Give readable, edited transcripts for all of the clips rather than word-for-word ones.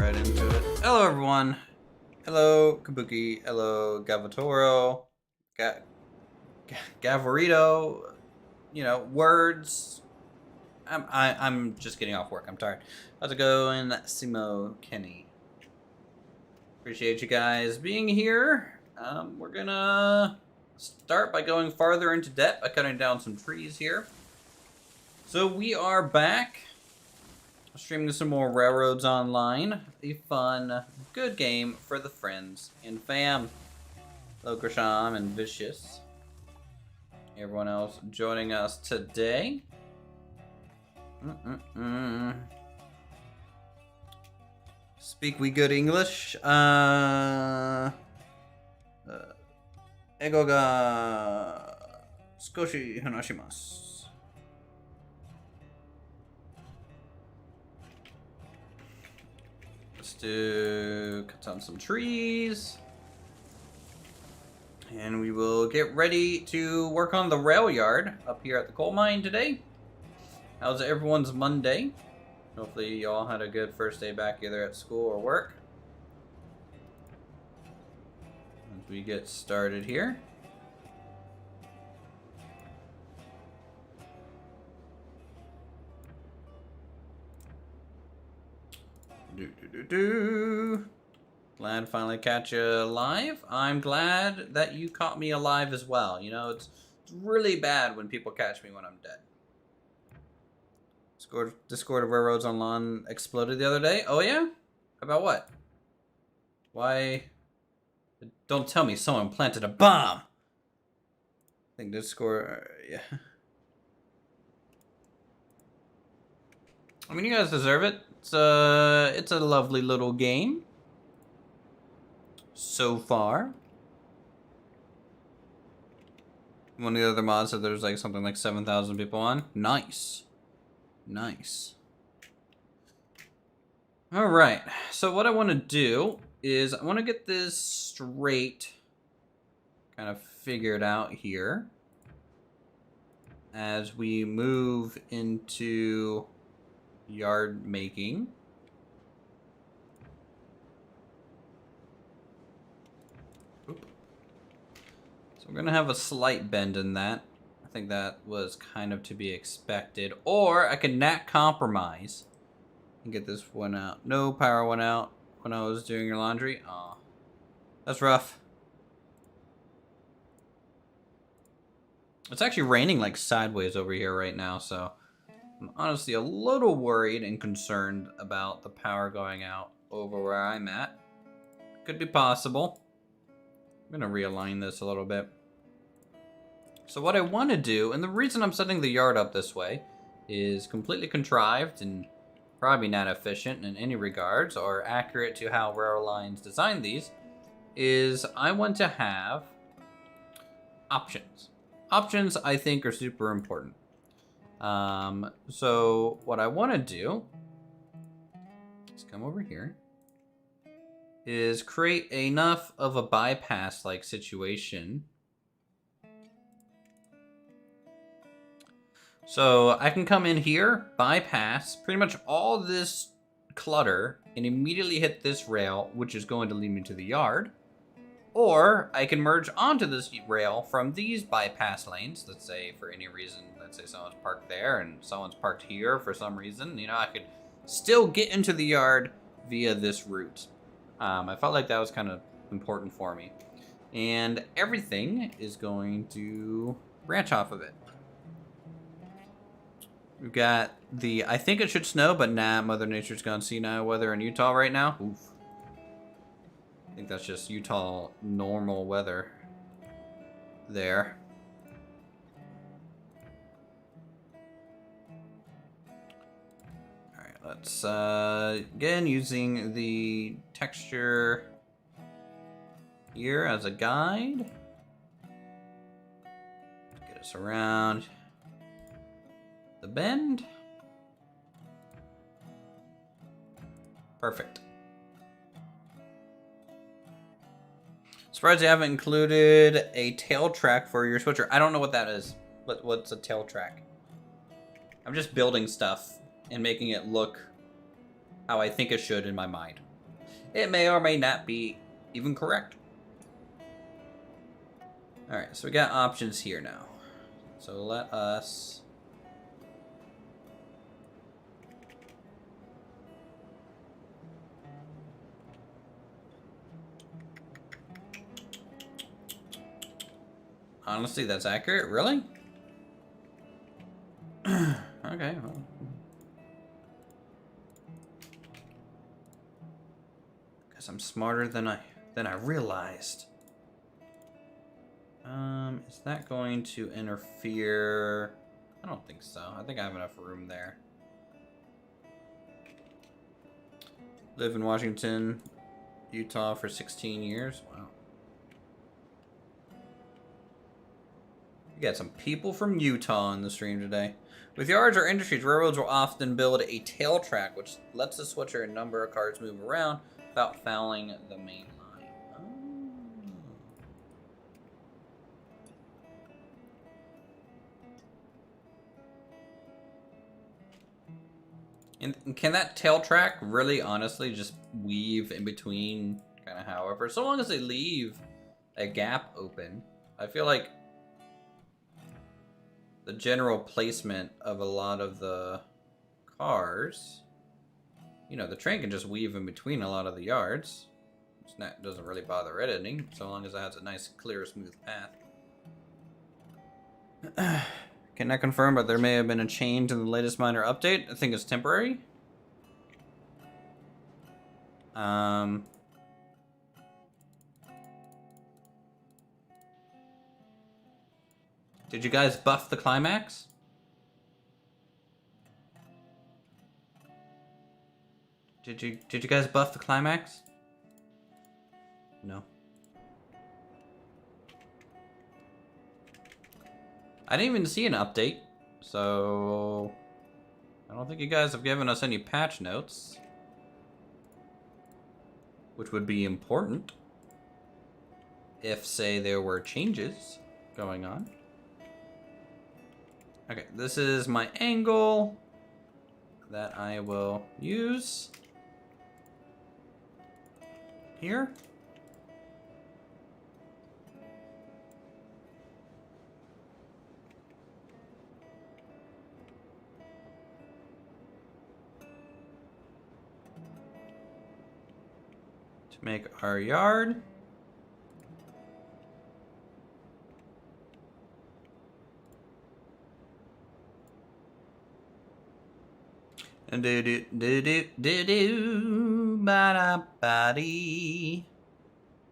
right into it. Hello, everyone. Hello, Kabuki. Hello, Gavatoro. Gavarito. You know, words. I'm just getting off work. I'm tired. How's it going, Simo Kenny? Appreciate you guys being here. We're gonna start by going farther into debt by cutting down some trees here. So we are back. Streaming some more Railroads Online. A fun, good game for the friends and fam. Hello, Grisham and Vicious. Everyone else joining us today. Speak we good English? Ego ga skoshi hanashimasu. To cut down some trees, and we will get ready to work on the rail yard up here at the coal mine today. How's everyone's Monday? Hopefully you all had a good first day back either at school or work. As we get started here. Glad to finally catch you alive. I'm glad that you caught me alive as well. You know, it's really bad when people catch me when I'm dead. Discord of Railroads Online exploded the other day. Oh yeah? About what? Why? Don't tell me someone planted a bomb. I think Discord, yeah. I mean, you guys deserve it. It's a lovely little game. So far. One of the other mods said there's like something like 7,000 people on. Nice. Nice. Alright, so what I want to do is I want to get this straight, kind of figured out here as we move into yard making. Oop. So we're gonna have a slight bend in that. I think that was kind of to be expected. Or I could not compromise and get this one out. No power went out when I was doing your laundry. Aw, that's rough. It's actually raining like sideways over here right now, so I'm honestly a little worried and concerned about the power going out over where I'm at. Could be possible. I'm going to realign this a little bit. So what I want to do, and the reason I'm setting the yard up this way, is completely contrived and probably not efficient in any regards or accurate to how rail lines design these, is I want to have options. Options, I think, are super important. So what I want to do is come over here, is create enough of a bypass like situation so I can come in here, bypass pretty much all this clutter and immediately hit this rail, which is going to lead me to the yard. Or I can merge onto this rail from these bypass lanes. Let's say for any reason, let's say someone's parked there and someone's parked here for some reason. You know, I could still get into the yard via this route. I felt like that was kind of important for me. And everything is going to branch off of it. We've got the, I think it should snow, but nah, Mother Nature's gone senile weather in Utah right now. Oof. I think that's just Utah normal weather there. Alright, let's, again, using the texture here as a guide. Get us around the bend. Perfect. Surprised you haven't included a tail track for your switcher. I don't know what that is. What's a tail track? I'm just building stuff and making it look how I think it should in my mind. It may or may not be even correct. Alright, so we got options here now. So let us... Honestly, that's accurate? Really? Okay, well... Guess I'm smarter than I realized. Is that going to interfere? I don't think so. I think I have enough room there. Live in Washington, Utah for 16 years. Wow. We got some people from Utah on the stream today. With yards or industries, railroads will often build a tail track, which lets the switcher and number of cars move around without fouling the main line. Oh. And can that tail track really honestly just weave in between kind of however? So long as they leave a gap open. I feel like the general placement of a lot of the cars, you know, the train can just weave in between a lot of the yards. It doesn't really bother editing, so long as it has a nice, clear, smooth path. Can I confirm that there may have been a change in the latest minor update? I think it's temporary. Did you guys buff the climax? Did you guys buff the climax? No. I didn't even see an update, so I don't think you guys have given us any patch notes, which would be important if, say, there were changes going on. Okay, this is my angle that I will use here. To make our yard. And do do do do do do ba da ba dee.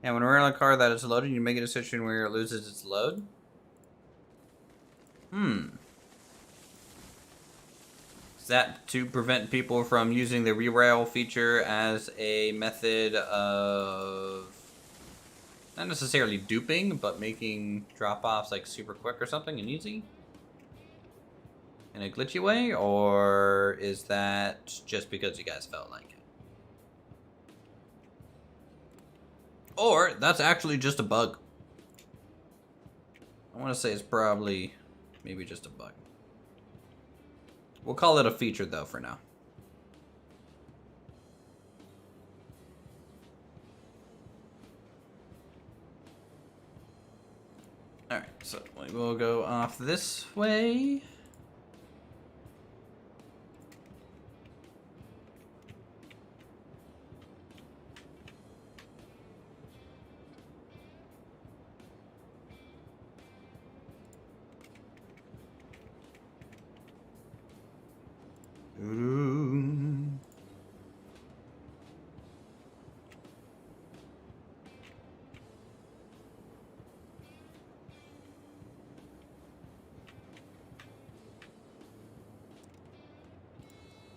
And when we're in a car that is loaded, you make a decision where it loses its load. Is that to prevent people from using the re-rail feature as a method of not necessarily duping, but making drop-offs like super quick or something and easy? In a glitchy way, or is that just because you guys felt like it? Or that's actually just a bug. I want to say it's probably maybe just a bug. We'll call it a feature though for now. Alright, so we will go off this way.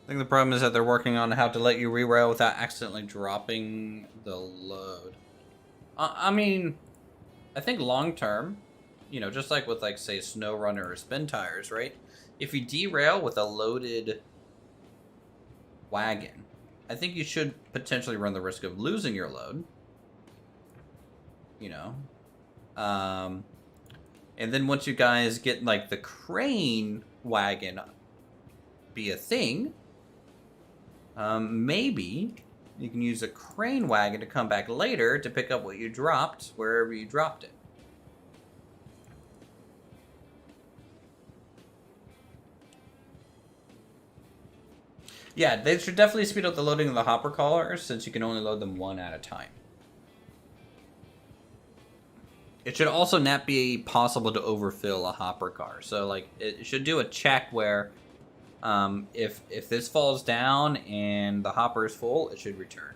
I think the problem is that they're working on how to let you re-rail without accidentally dropping the load. I mean, I think long term, you know, just like with like say snow runner or spin tires, right? If you derail with a loaded wagon, I think you should potentially run the risk of losing your load. You know, and then once you guys get like the crane wagon be a thing. Maybe You can use a crane wagon to come back later to pick up what you dropped wherever you dropped it. Yeah, they should definitely speed up the loading of the hopper callers since you can only load them one at a time. It should also not be possible to overfill a hopper car. So, like, it should do a check where if this falls down and the hopper is full, it should return.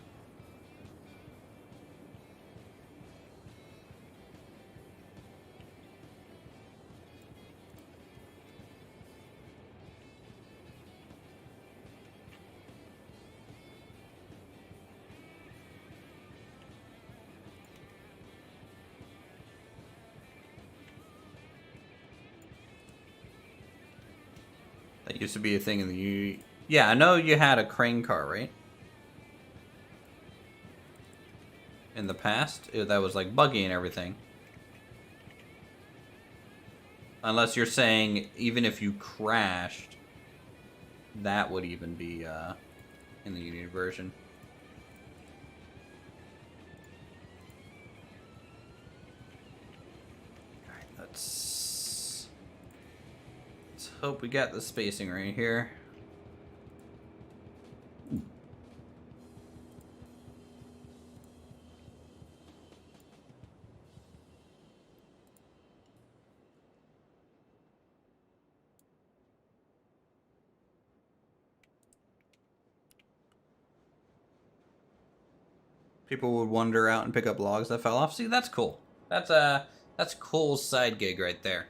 That used to be a thing in the... Yeah, I know you had a crane car, right? In the past? That was like buggy and everything. Unless you're saying even if you crashed, that would even be in the Unity version. Alright, let's hope we got the spacing right here. People would wander out and pick up logs that fell off. See, that's cool. That's a cool side gig right there.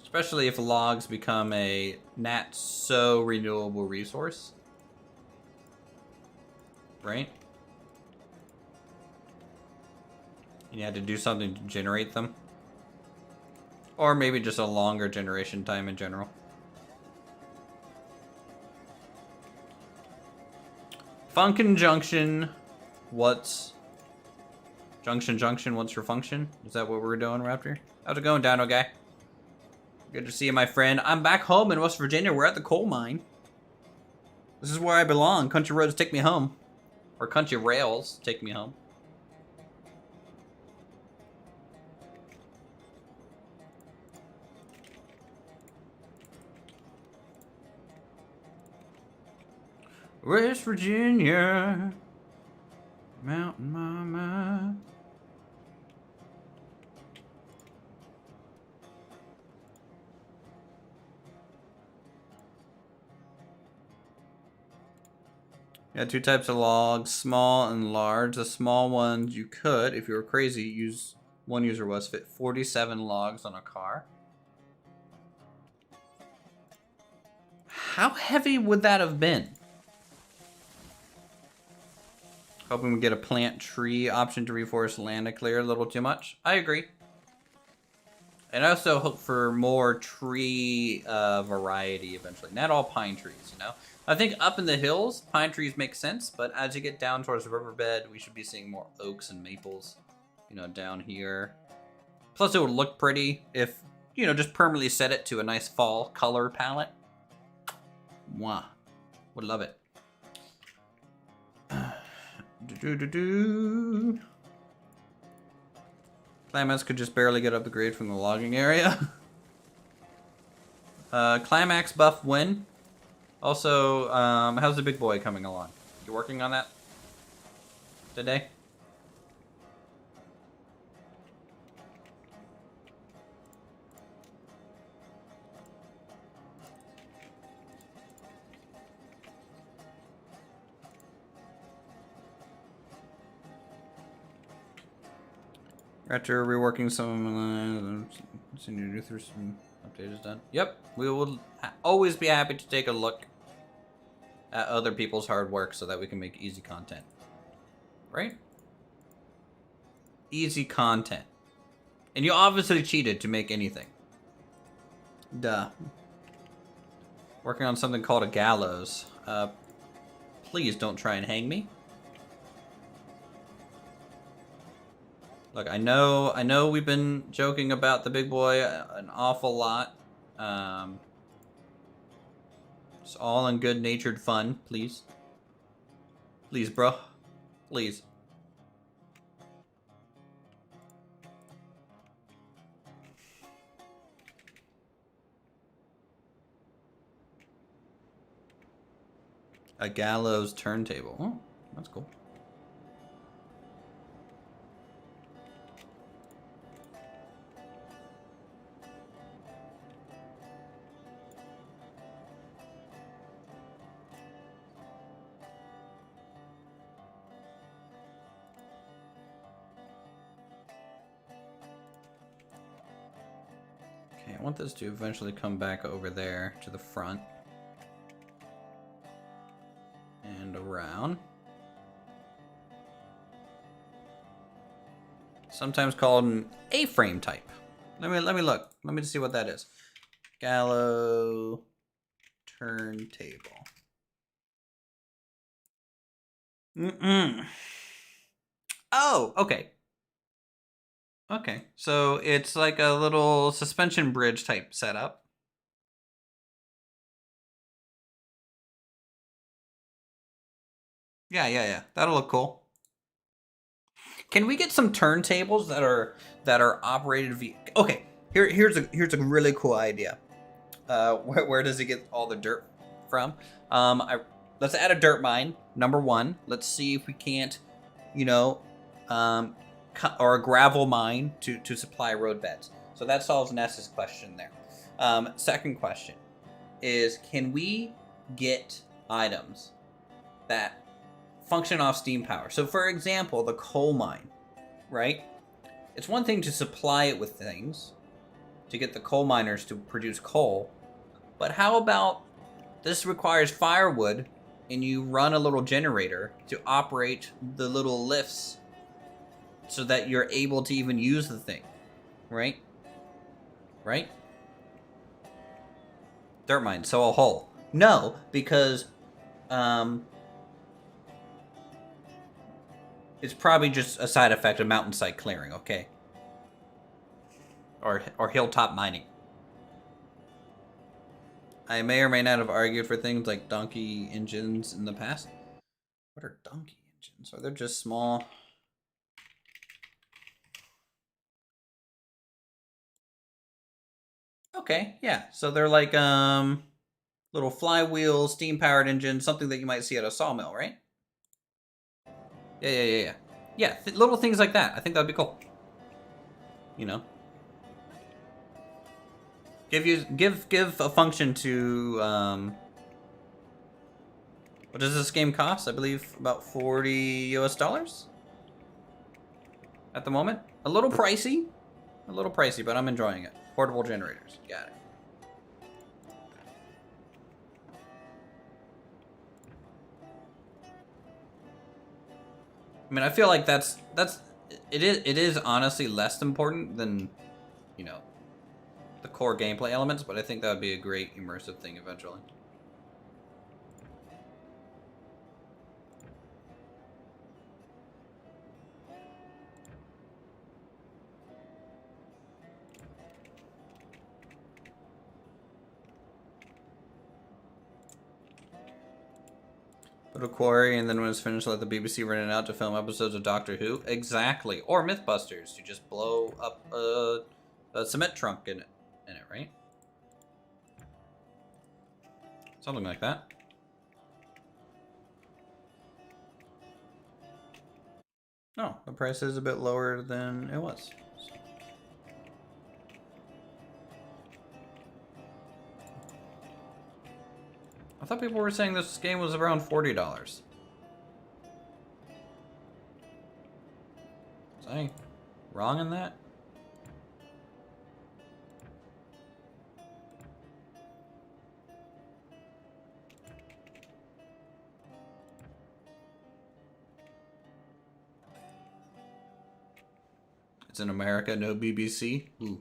Especially if logs become a not so renewable resource. Right? And you had to do something to generate them. Or maybe just a longer generation time in general. Funkin' Junction, what's... Junction, what's your function? Is that what we're doing, Raptor? How's it going, Dino Guy? Good to see you, my friend. I'm back home in West Virginia. We're at the coal mine. This is where I belong. Country roads take me home. Or country rails take me home. West Virginia, Mountain Mama. Yeah, two types of logs, small and large. The small ones you could, if you were crazy, use one user was fit 47 logs on a car. How heavy would that have been? Hoping we get a plant tree option to reforest land and clear a little too much. I agree. And I also hope for more tree variety eventually. Not all pine trees, you know? I think up in the hills, pine trees make sense, but as you get down towards the riverbed, we should be seeing more oaks and maples, you know, down here. Plus, it would look pretty if, you know, just permanently set it to a nice fall color palette. Mwah. Would love it. Climax could just barely get up the grade from the logging area. Climax buff win. Also, how's the big boy coming along? You working on that today? After reworking some senior Uthris update is done. Yep, we will always be happy to take a look at other people's hard work so that we can make easy content. Right? Easy content. And you obviously cheated to make anything. Duh. Working on something called a gallows. Please don't try and hang me. Look, I know we've been joking about the big boy an awful lot. It's all in good-natured fun, please. Please, bro. Please. A gallows turntable. Oh, that's cool. Okay, I want this to eventually come back over there to the front. And around. Sometimes called an A-frame type. Let me look. Let me see what that is. Gallows turntable. Oh, okay. Okay, so it's like a little suspension bridge type setup. Yeah. That'll look cool. Can we get some turntables that are operated via? Okay, here's a really cool idea. Where does he get all the dirt from? Let's add a dirt mine. Number one. Let's see if we can't, or a gravel mine to supply road beds. So that solves Ness's question there. Second question is, can we get items that function off steam power? So for example, the coal mine, right? It's one thing to supply it with things, to get the coal miners to produce coal, but how about this requires firewood and you run a little generator to operate the little lifts so that you're able to even use the thing, right? Right? Dirt mine, so a hole. No, because it's probably just a side effect of mountainside clearing, okay? Or hilltop mining. I may or may not have argued for things like donkey engines in the past. What are donkey engines? Are they just small? Okay, yeah. So they're like little flywheel, steam-powered engines, something that you might see at a sawmill, right? Yeah. Yeah, little things like that. I think that'd be cool. You know, give a function to what does this game cost? I believe about $40 US at the moment. A little pricey, but I'm enjoying it. Portable generators, got it. I mean, I feel like it is honestly less important than, the core gameplay elements, but I think that would be a great immersive thing eventually. Put a quarry, and then when it's finished, let the BBC rent it out to film episodes of Doctor Who. Exactly. Or Mythbusters. You just blow up a cement trunk in it, right? Something like that. No, the price is a bit lower than it was. I thought people were saying this game was around $40. Was I wrong in that? It's in America, no BBC. Ooh.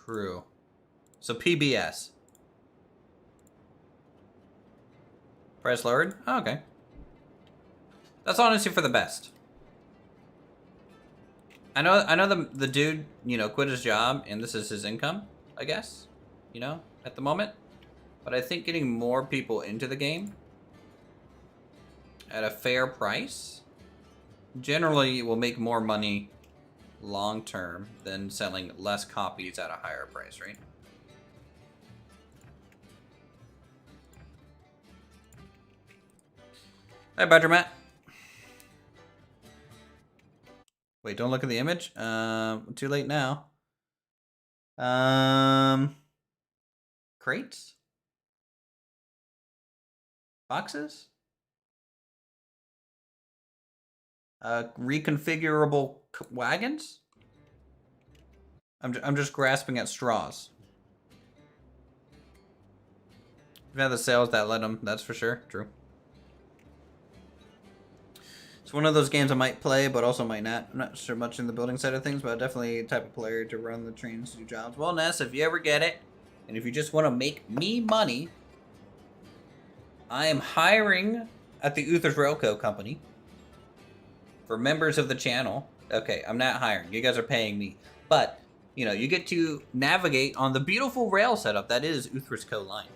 True. So PBS. Price lowered? Oh, okay. That's honestly for the best. I know the dude, quit his job and this is his income, I guess, at the moment. But I think getting more people into the game at a fair price, generally will make more money long term than selling less copies at a higher price, right? Hi, Badger Matt. Wait, don't look at the image. Too late now. Crates? Boxes? Reconfigurable wagons? I'm just grasping at straws. We've had the sales that let them, that's for sure. True. It's one of those games I might play, but also might not. I'm not sure much in the building side of things, but definitely the type of player to run the trains, do jobs. Well, Ness, if you ever get it, and if you just want to make me money, I am hiring at the Uthris Railco Company for members of the channel. Okay, I'm not hiring. You guys are paying me. But, you know, you get to navigate on the beautiful rail setup that is Uthris Co. Line.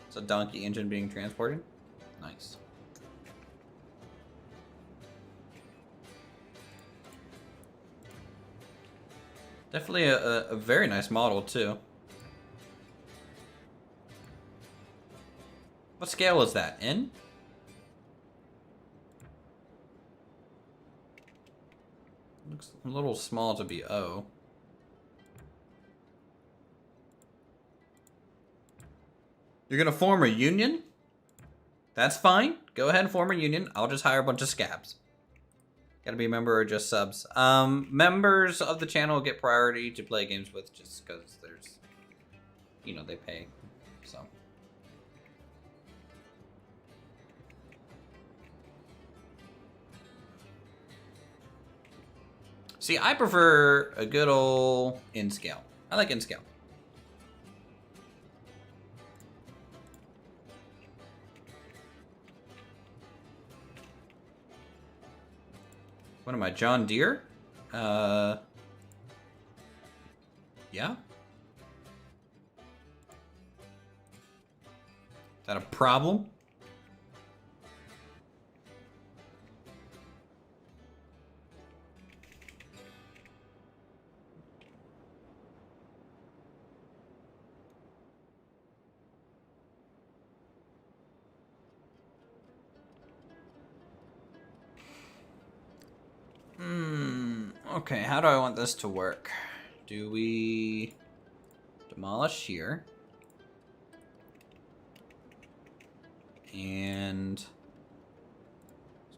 It's a donkey engine being transported. Nice. Definitely a very nice model, too. What scale is that? N? Looks a little small to be O. You're gonna form a union? That's fine. Go ahead and form a union. I'll just hire a bunch of scabs. Gotta be a member or just subs. Members of the channel get priority to play games with just because there's, you know, they pay, so. See, I prefer a good old in-scale. I like in-scale. What am I, John Deere? Yeah. Is that a problem? Okay, how do I want this to work? Do we demolish here? And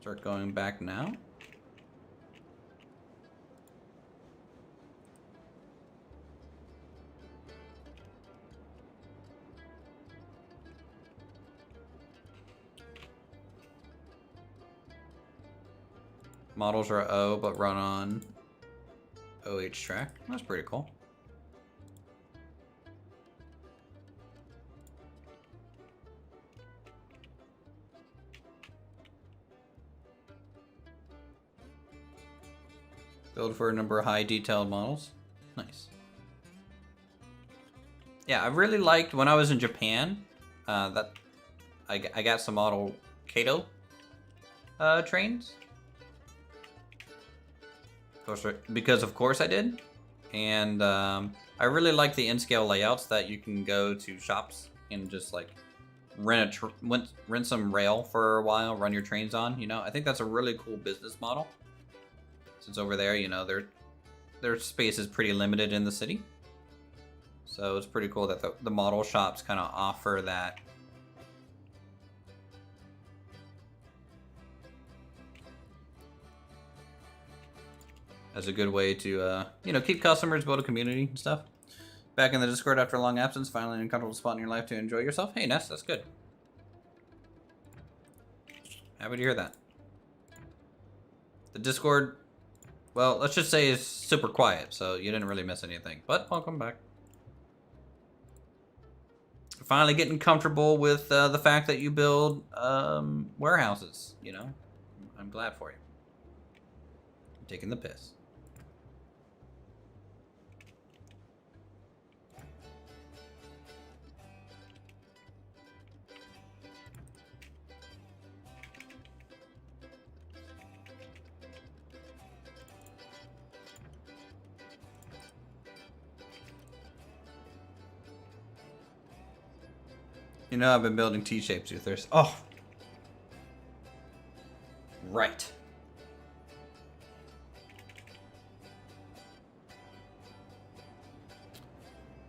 start going back now? Models are O, but run on OH track. That's pretty cool. Build for a number of high detailed models. Nice. Yeah, I really liked when I was in Japan, that I got some model Kato trains. Because of course I did. And I really like the in-scale layouts that you can go to shops and just like rent some rail for a while, run your trains on, you know. I think that's a really cool business model. Since over there, you know, their space is pretty limited in the city. So it's pretty cool that the model shops kind of offer that. As a good way to, you know, keep customers, build a community and stuff. Back in the Discord after a long absence, finally in a comfortable spot in your life to enjoy yourself. Hey, Ness, that's good. Happy to hear that. The Discord, well, let's just say is super quiet, so you didn't really miss anything. But welcome back. Finally getting comfortable with the fact that you build warehouses, you know. I'm glad for you. I'm taking the piss. You know I've been building T-shapes, Uthris. Oh! Right.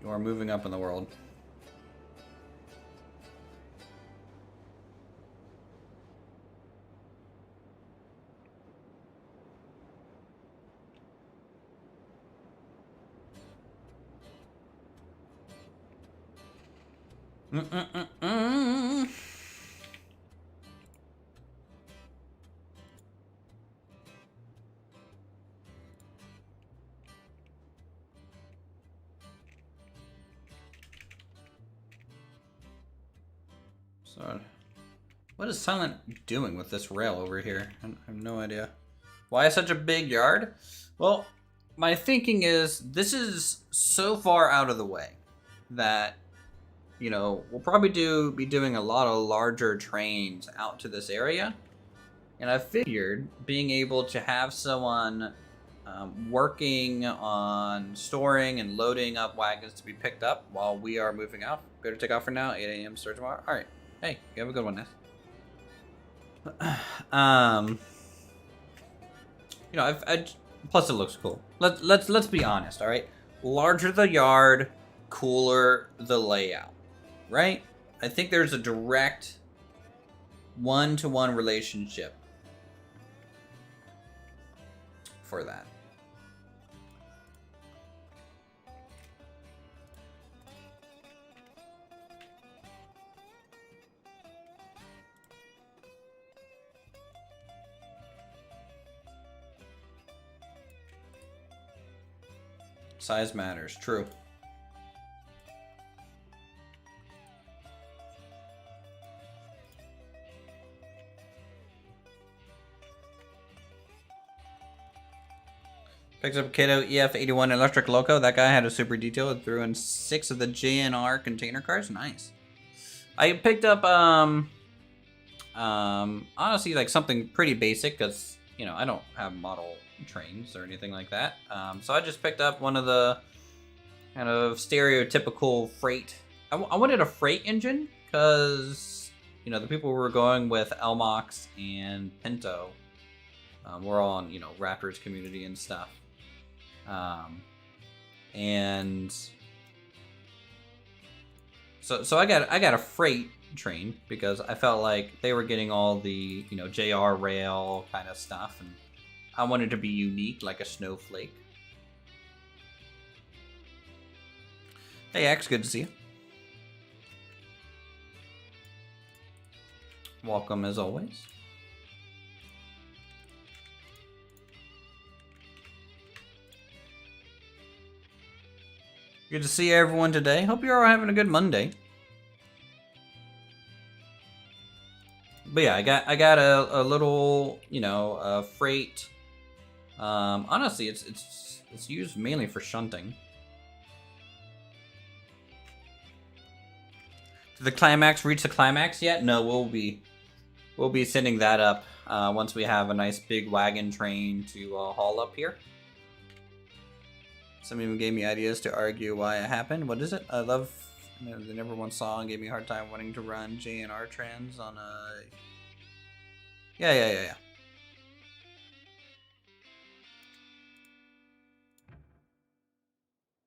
You are moving up in the world. So, what is Silent doing with this rail over here? I have no idea. Why such a big yard? Well, my thinking is this is so far out of the way that, you know, we'll probably be doing a lot of larger trains out to this area. And I figured being able to have someone working on storing and loading up wagons to be picked up while we are moving out. Better take off for now. 8 a.m. start tomorrow. All right. Hey, you have a good one, Ness. You know, plus it looks cool. Let's be honest. All right. Larger the yard, cooler the layout. Right? I think there's a direct one-to-one relationship for that. Size matters, true. Picks up Kato EF81 electric loco. That guy had a super detail. It threw in 6 of the JNR container cars. Nice. I picked up honestly like something pretty basic because, you know, I don't have model trains or anything like that. So I just picked up one of the kind of stereotypical freight. I wanted a freight engine because, you know, the people who were going with Elmox and Pinto were all on, you know, Raptors community and stuff. And so I got a freight train because I felt like they were getting all the, you know, JR rail kind of stuff, and I wanted to be unique like a snowflake. Hey X, good to see you. Welcome as always. Good to see everyone today. Hope you're all having a good Monday. But yeah, I got a little, you know, freight. Honestly, it's used mainly for shunting. Did the climax reach the climax yet? No, we'll be sending that up once we have a nice big wagon train to haul up here. Some even gave me ideas to argue why it happened. What is it? I love, you know, the number one song gave me a hard time wanting to run JNR trends on a... Yeah.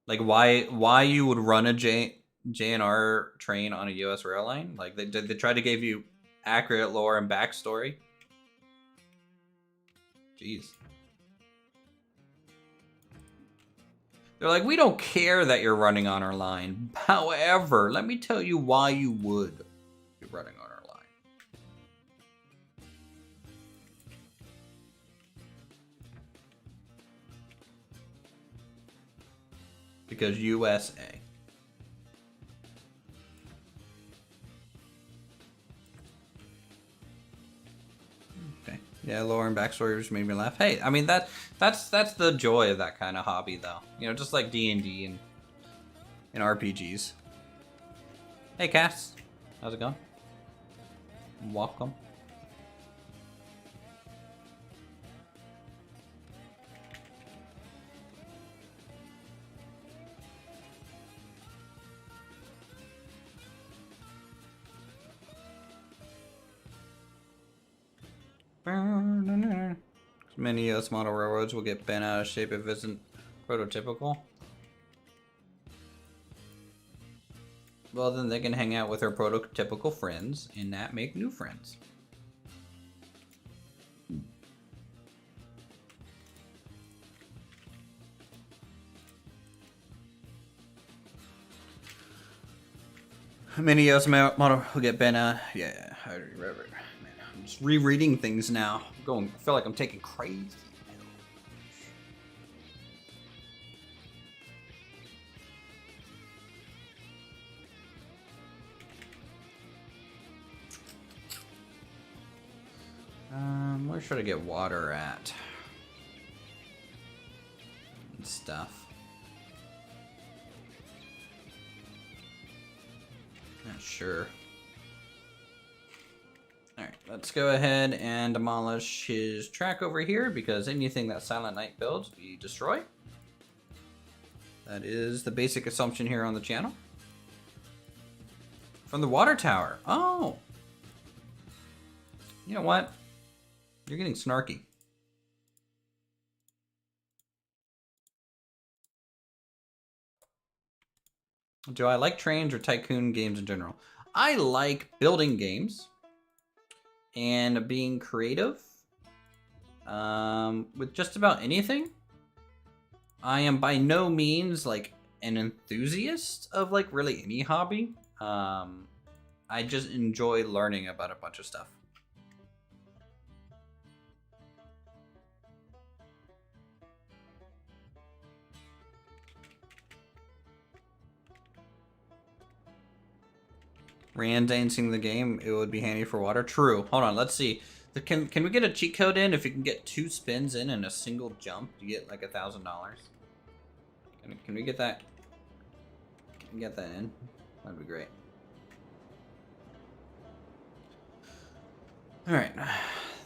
Like why you would run a JNR train on a US rail line? Like they try to give you accurate lore and backstory. Jeez. They're like, we don't care that you're running on our line. However, let me tell you why you would be running on our line. Because USA. Okay. Yeah, lore and backstory just made me laugh. Hey, I mean that's the joy of that kind of hobby, though. You know, just like D&D and RPGs. Hey, Cass, how's it going? Welcome. Many US model railroads will get bent out of shape if it isn't prototypical. Well, then they can hang out with their prototypical friends and not make new friends. Many US model will get bent out. Yeah, I already read it. Man, I'm just rereading things now. I feel like I'm taking crazy. Where should I get water at? And stuff. Not sure. Alright, let's go ahead and demolish his track over here because anything that Silent Night builds, we destroy. That is the basic assumption here on the channel. From the water tower. Oh! You know what? You're getting snarky. Do I like trains or tycoon games in general? I like building games and being creative with just about anything. I am by no means like an enthusiast of like really any hobby. I just enjoy learning about a bunch of stuff. Ran dancing the game, it would be handy for water. True. Hold on, let's see. Can we get a cheat code in? If you can get 2 spins in a single jump, you get like $1,000. Can we get that? Can we get that in? That'd be great. All right,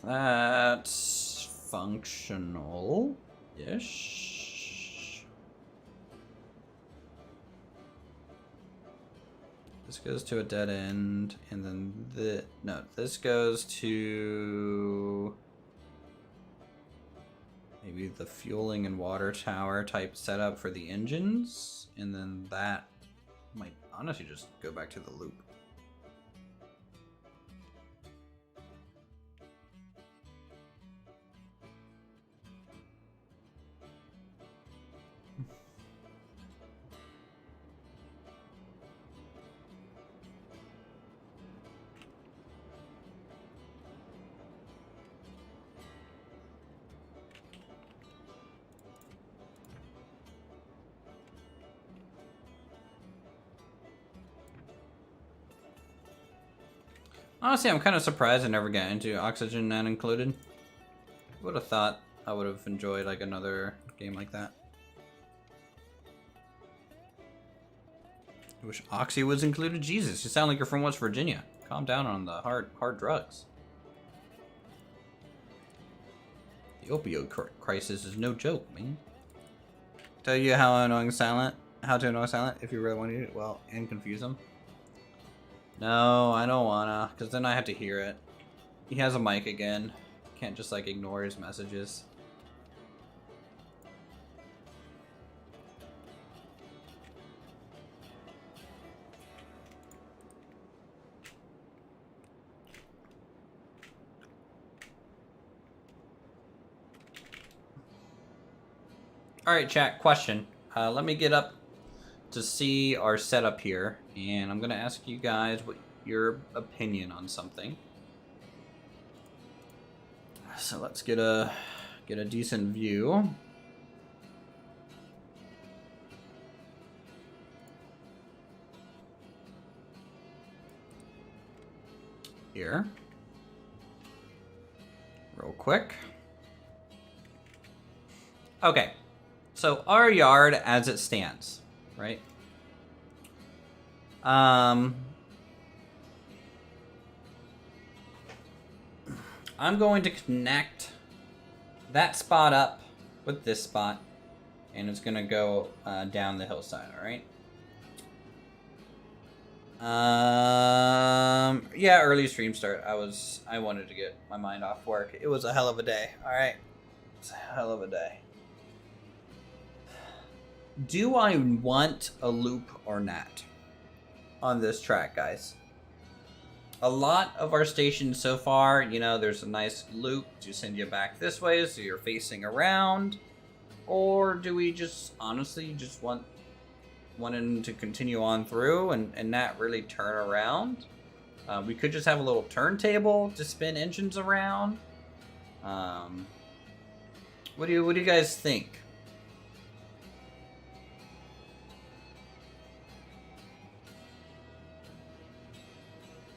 that's functional-ish. This goes to a dead end, and then this goes to maybe the fueling and water tower type setup for the engines, and then that might honestly just go back to the loop. Honestly, I'm kind of surprised I never got into Oxygen Not Included. Would have thought I would have enjoyed like another game like that. I wish Oxy was included. Jesus, you sound like you're from West Virginia. Calm down on the hard drugs. The opioid crisis is no joke, man. Tell you how to annoy Silent if you really want to, well, and confuse them. No, I don't wanna, because then I have to hear it. He has a mic again. Can't just like ignore his messages. Alright, chat, question. Let me get up to see our setup here, and I'm gonna ask you guys what your opinion on something. So let's get a decent view. Here. Real quick. Okay. So our yard as it stands, right? I'm going to connect that spot up with this spot, and it's gonna go down the hillside, all right? Yeah, early stream start. I wanted to get my mind off work. It was a hell of a day. All right, it's a hell of a day. Do I want a loop or not on this track, guys? A lot of our stations so far, you know, there's a nice loop to send you back this way, so you're facing around. Or do we just honestly just wanting to continue on through and not really turn around? We could just have a little turntable to spin engines around. What do you guys think?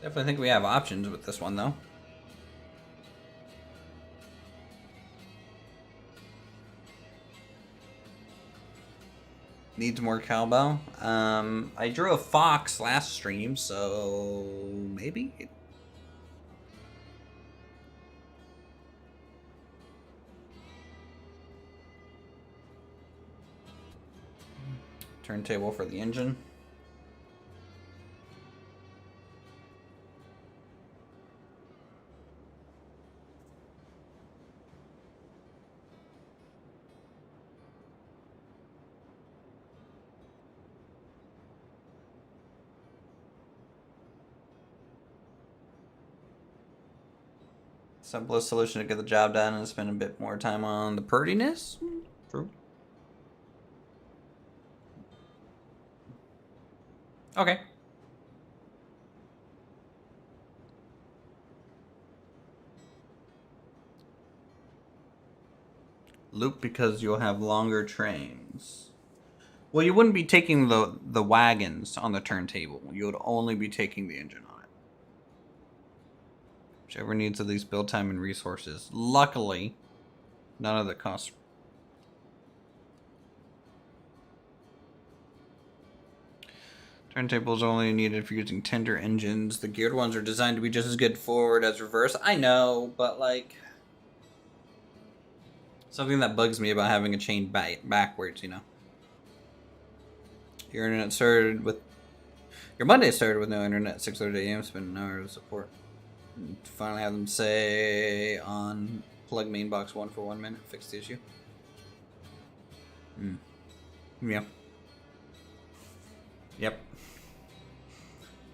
Definitely think we have options with this one, though. Needs more cowbell. I drew a fox last stream, so maybe. Turntable for the engine. Simplest solution to get the job done and spend a bit more time on the prettiness. True. Okay. Loop because you'll have longer trains. Well, you wouldn't be taking the wagons on the turntable. You would only be taking the engine on it. Whichever needs the least build time and resources. Luckily, none of the costs. Turntables only needed for using tender engines. The geared ones are designed to be just as good forward as reverse. I know, but like something that bugs me about having a chain backwards, you know. Your internet started with your Monday started with no internet, 6:30 a.m. Spent an hour of support. And finally have them say on plug main box 1 for 1 minute. Fix the issue. Yeah. Yep.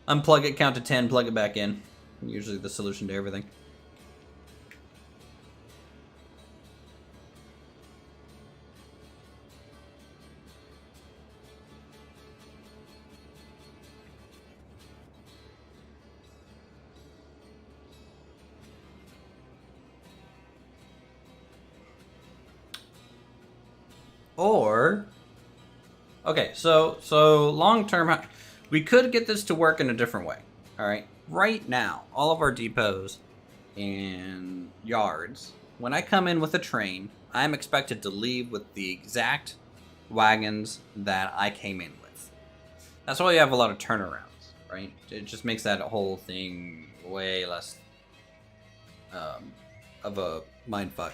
Unplug it, count to 10, plug it back in. Usually the solution to everything. Or, okay, so long term, we could get this to work in a different way. All right, right now, all of our depots and yards, when I come in with a train, I'm expected to leave with the exact wagons that I came in with. That's why you have a lot of turnarounds, right? It just makes that whole thing way less of a mindfuck.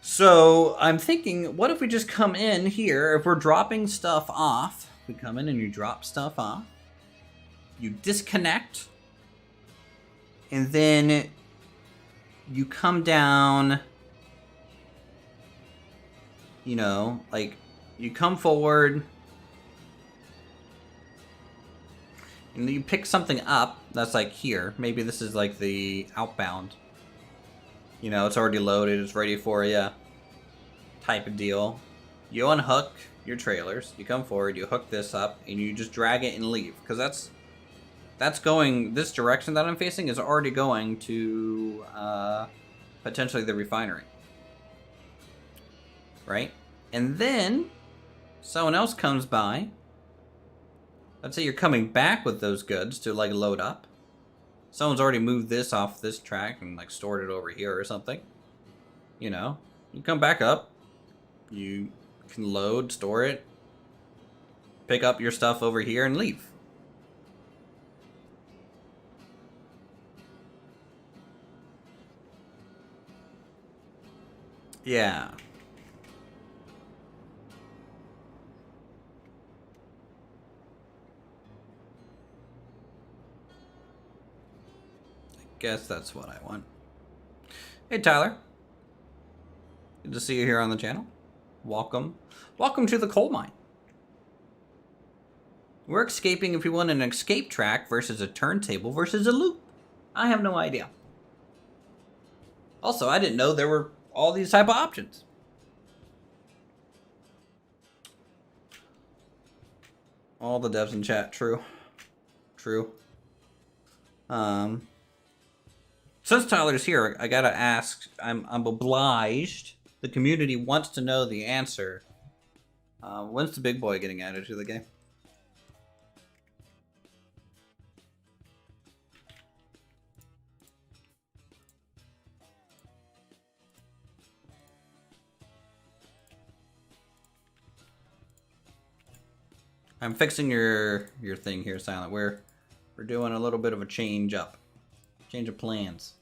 So I'm thinking, what if we just come in here? If we're dropping stuff off, we come in and you drop stuff off. You disconnect. And then you come down, you know, like you come forward and you pick something up that's like here. Maybe this is like the outbound. You know, it's already loaded, it's ready for you type of deal. You unhook your trailers, you come forward, you hook this up, and you just drag it and leave. Because that's going, this direction that I'm facing is already going to potentially the refinery. Right? And then someone else comes by. Let's say you're coming back with those goods to like load up. Someone's already moved this off this track and like stored it over here or something. You know, you come back up, you can load, store it, pick up your stuff over here and leave. Yeah. guess that's what I want. Hey, Tyler. Good to see you here on the channel. Welcome. Welcome to the coal mine. We're escaping if we want an escape track versus a turntable versus a loop. I have no idea. Also, I didn't know there were all these type of options. All the devs in chat, true. True. Since Tyler's here, I gotta ask, I'm obliged. The community wants to know the answer. When's the big boy getting added to the game? I'm fixing your thing here, Silent. We're doing a little bit of a change up. Change of plans.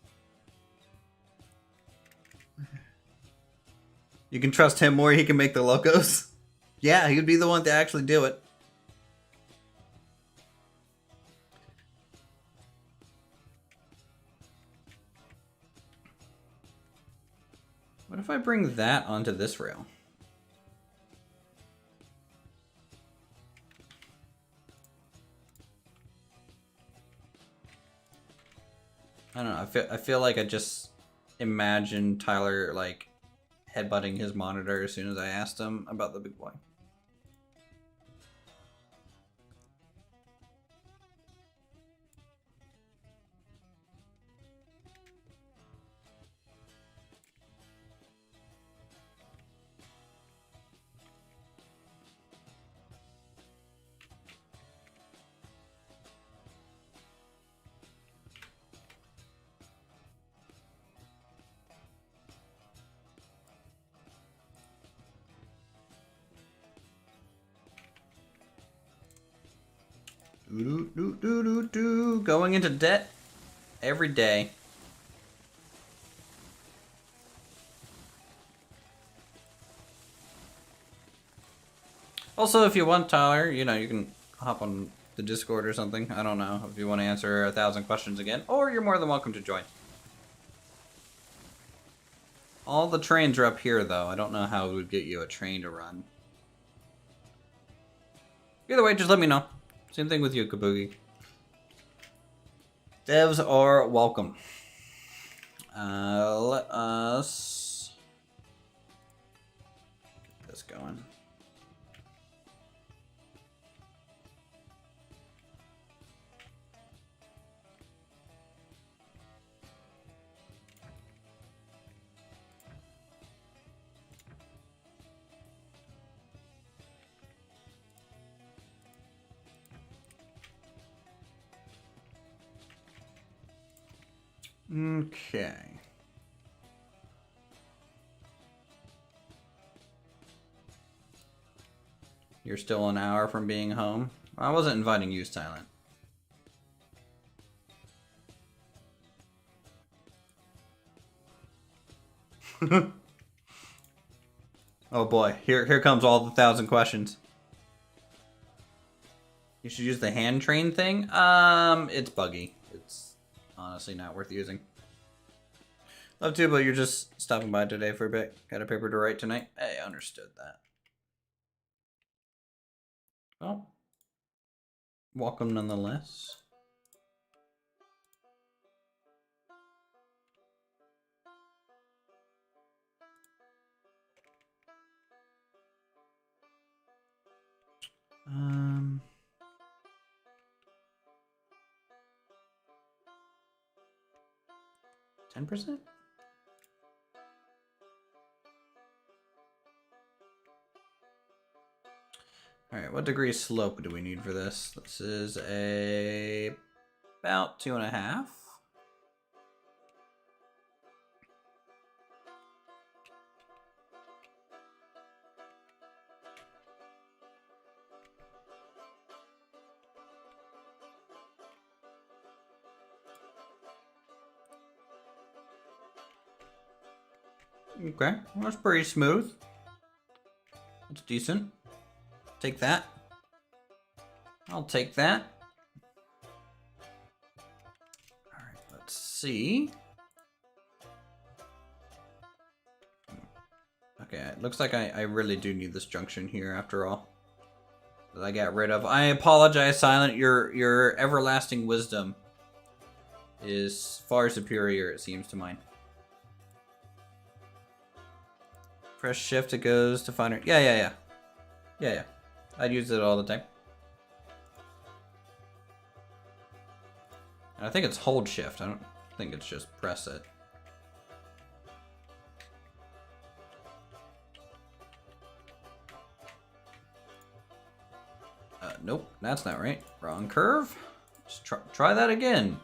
You can trust him more, he can make the logos. Yeah, he would be the one to actually do it. What if I bring that onto this rail? I don't know. I feel like I just imagined Tyler like headbutting his monitor as soon as I asked him about the big boy. Going into debt every day. Also, if you want, Tyler, you know, you can hop on the Discord or something. I don't know if you want to answer 1,000 questions again, or you're more than welcome to join. All the trains are up here, though. I don't know how it would get you a train to run. Either way, just let me know. Same thing with you, Kabugi. Devs are welcome. Let us get this going. Okay. You're still an hour from being home? I wasn't inviting you, Silent. Oh boy, here comes all the 1,000 questions. You should use the hand train thing? It's buggy. It's honestly not worth using. Love to, but you're just stopping by today for a bit. Got a paper to write tonight? Hey, understood that. Well, welcome nonetheless. Um... 10%? Alright, what degree slope do we need for this? This is about 2.5. Okay, that's pretty smooth. That's decent. Take that. I'll take that. Alright, let's see. Okay, it looks like I really do need this junction here after all. That I got rid of. I apologize, Silent. Your everlasting wisdom is far superior, it seems, to mine. Press shift, it goes to find her. Yeah. I'd use it all the time. And I think it's hold shift. I don't think it's just press it. Nope, that's not right. Wrong curve. Just try that again.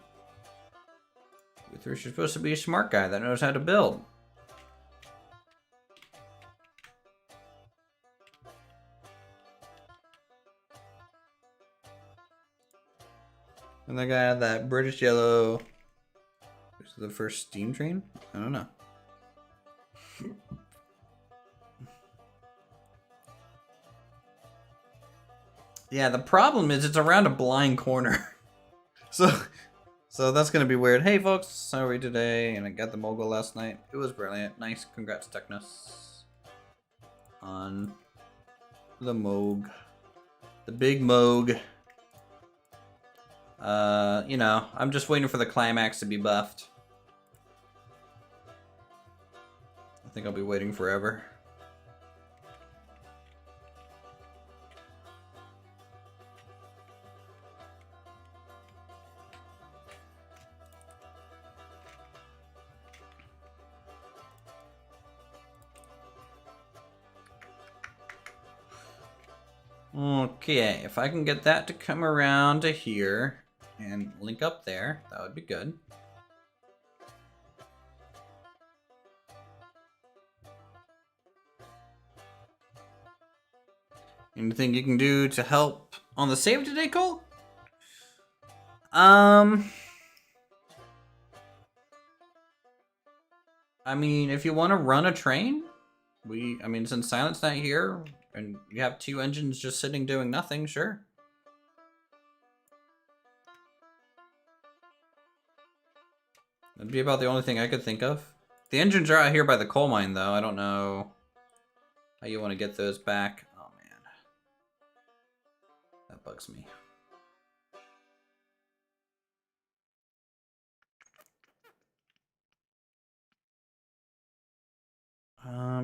Uthris, you're supposed to be a smart guy that knows how to build. And the guy had that British yellow. This is the first steam train? I don't know. Yeah, the problem is it's around a blind corner. So that's gonna be weird. Hey folks, how are we today? And I got the mogul last night. It was brilliant. Nice, congrats Technos. On the Moog. The big Moog. You know, I'm just waiting for the climax to be buffed. I think I'll be waiting forever. Okay, if I can get that to come around to here and link up there, that would be good. Anything you can do to help on the save today, Cole? I mean, if you want to run a train, I mean, since Silent's not here, and you have 2 engines just sitting doing nothing, sure. That'd be about the only thing I could think of. The engines are out here by the coal mine, though. I don't know how you want to get those back. Oh, man. That bugs me.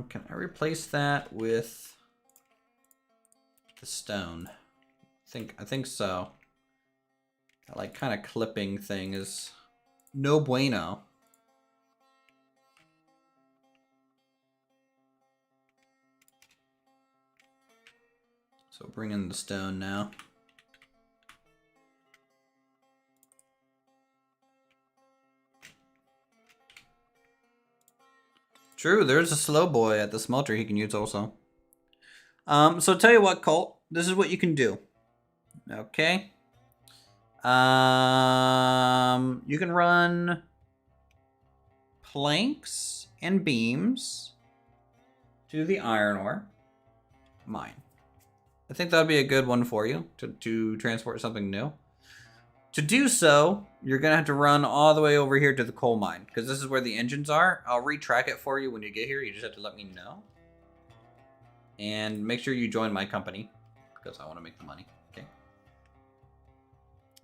Can I replace that with the stone? I think so. That like kind of clipping thing is no bueno. So bring in the stone now. True, there's a slow boy at the smelter he can use also. So tell you what, Colt, this is what you can do. Okay. You can run planks and beams to the iron ore mine. I think that would be a good one for you to transport something new. To do so, you're going to have to run all the way over here to the coal mine, because this is where the engines are. I'll retrack it for you when you get here. You just have to let me know. And make sure you join my company, because I want to make the money. Okay.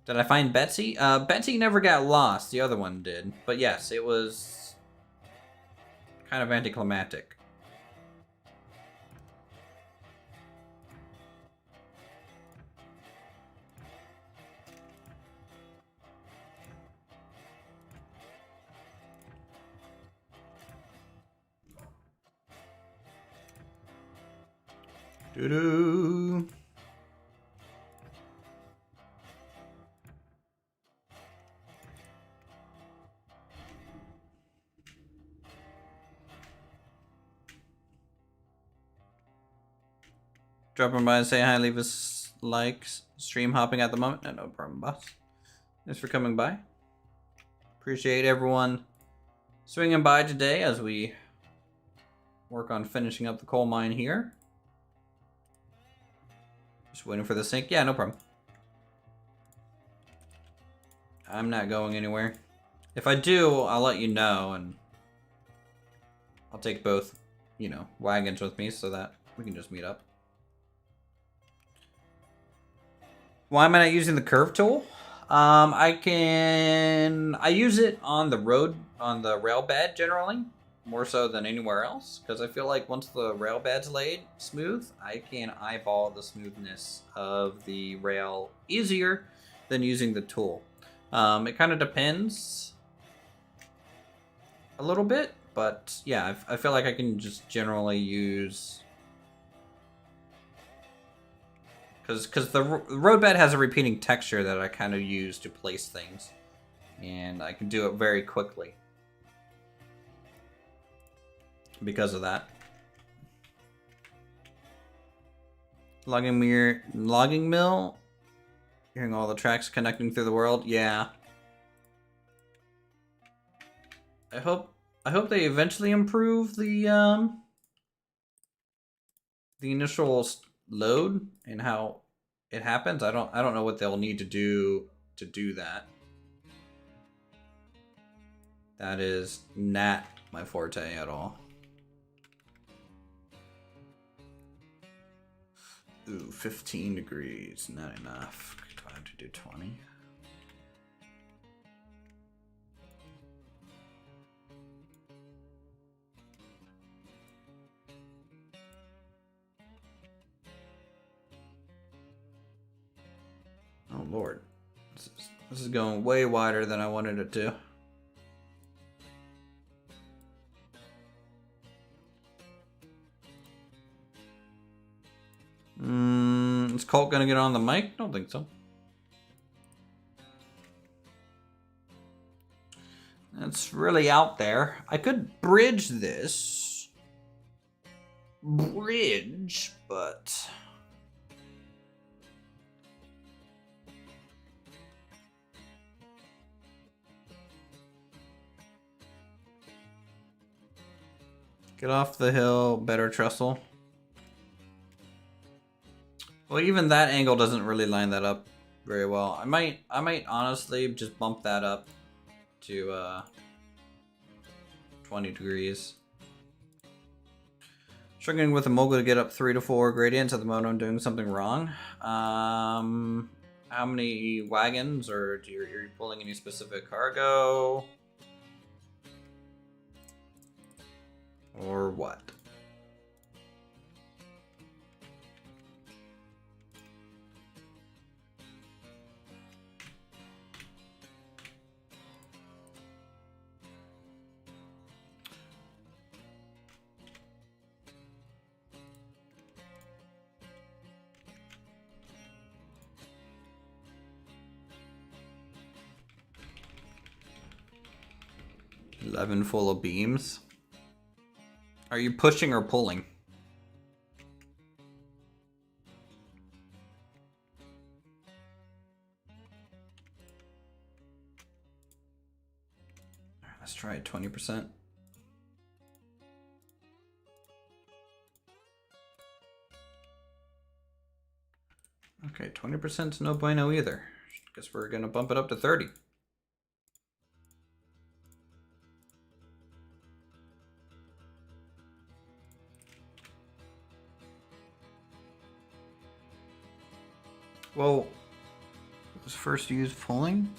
Did I find Betsy? Betsy never got lost. The other one did. But yes, it was kind of anticlimactic. Doo-doo. Dropping by and say hi, leave us likes. Stream hopping at the moment. No problem, boss. Thanks for coming by. Appreciate everyone swinging by today as we work on finishing up the coal mine here. Just waiting for the sink. Yeah, no problem. I'm not going anywhere. If I do, I'll let you know, and I'll take both, you know, wagons with me so that we can just meet up. Why am I not using the curve tool? I use it on the road, on the rail bed generally, more so than anywhere else, because I feel like once the rail bed's laid smooth, I can eyeball the smoothness of the rail easier than using the tool. It kind of depends a little bit, but yeah, I feel like I can just generally use... Because the roadbed has a repeating texture that I kind of use to place things. And I can do it very quickly. Because of that. Logging mill. Hearing all the tracks connecting through the world. Yeah. I hope they eventually improve the initial load and how it happens. I don't know what they'll need to do that. That is not my forte at all. Ooh, 15 degrees, not enough. Do I have to do 20? Oh Lord, this is going way wider than I wanted it to. Is Colt gonna get on the mic? Don't think so. That's really out there. I could bridge this. But... Get off the hill, better trestle. Well, even that angle doesn't really line that up very well. I might honestly just bump that up to 20 degrees. Struggling with a mogul to get up 3 to 4 gradients at the moment. I'm doing something wrong. How many wagons, or are you pulling any specific cargo? Or what? $11 full of beams. Are you pushing or pulling? Let's try it 20%. Okay, 20% is no bueno either. Guess we're gonna bump it up to 30. Well, was first used pulling?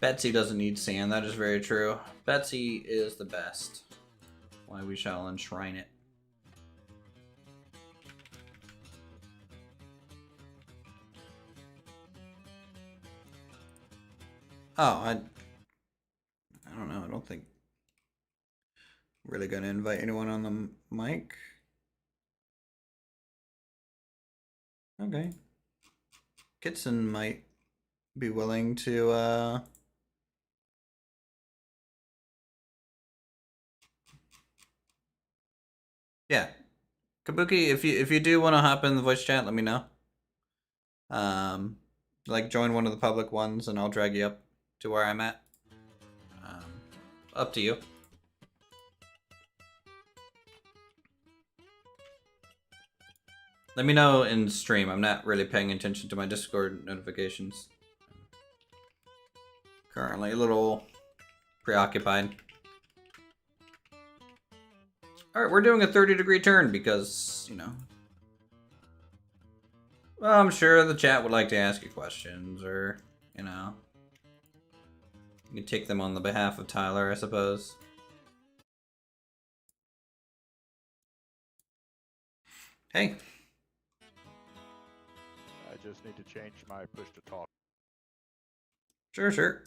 Betsy doesn't need sand, that is very true. Betsy is the best. Why we shall enshrine it. Oh, I don't know. I don't think I'm really gonna invite anyone on the mic. Okay. Kitson might be willing to yeah. Kabuki, if you do want to hop in the voice chat, let me know. Like join one of the public ones and I'll drag you up to where I'm at. Up to you. Let me know in stream. I'm not really paying attention to my Discord notifications. Currently a little preoccupied. Alright, we're doing a 30-degree turn because, you know... Well, I'm sure the chat would like to ask you questions, or, you know... You can take them on the behalf of Tyler, I suppose. Hey. I just need to change my push to talk. Sure, sure.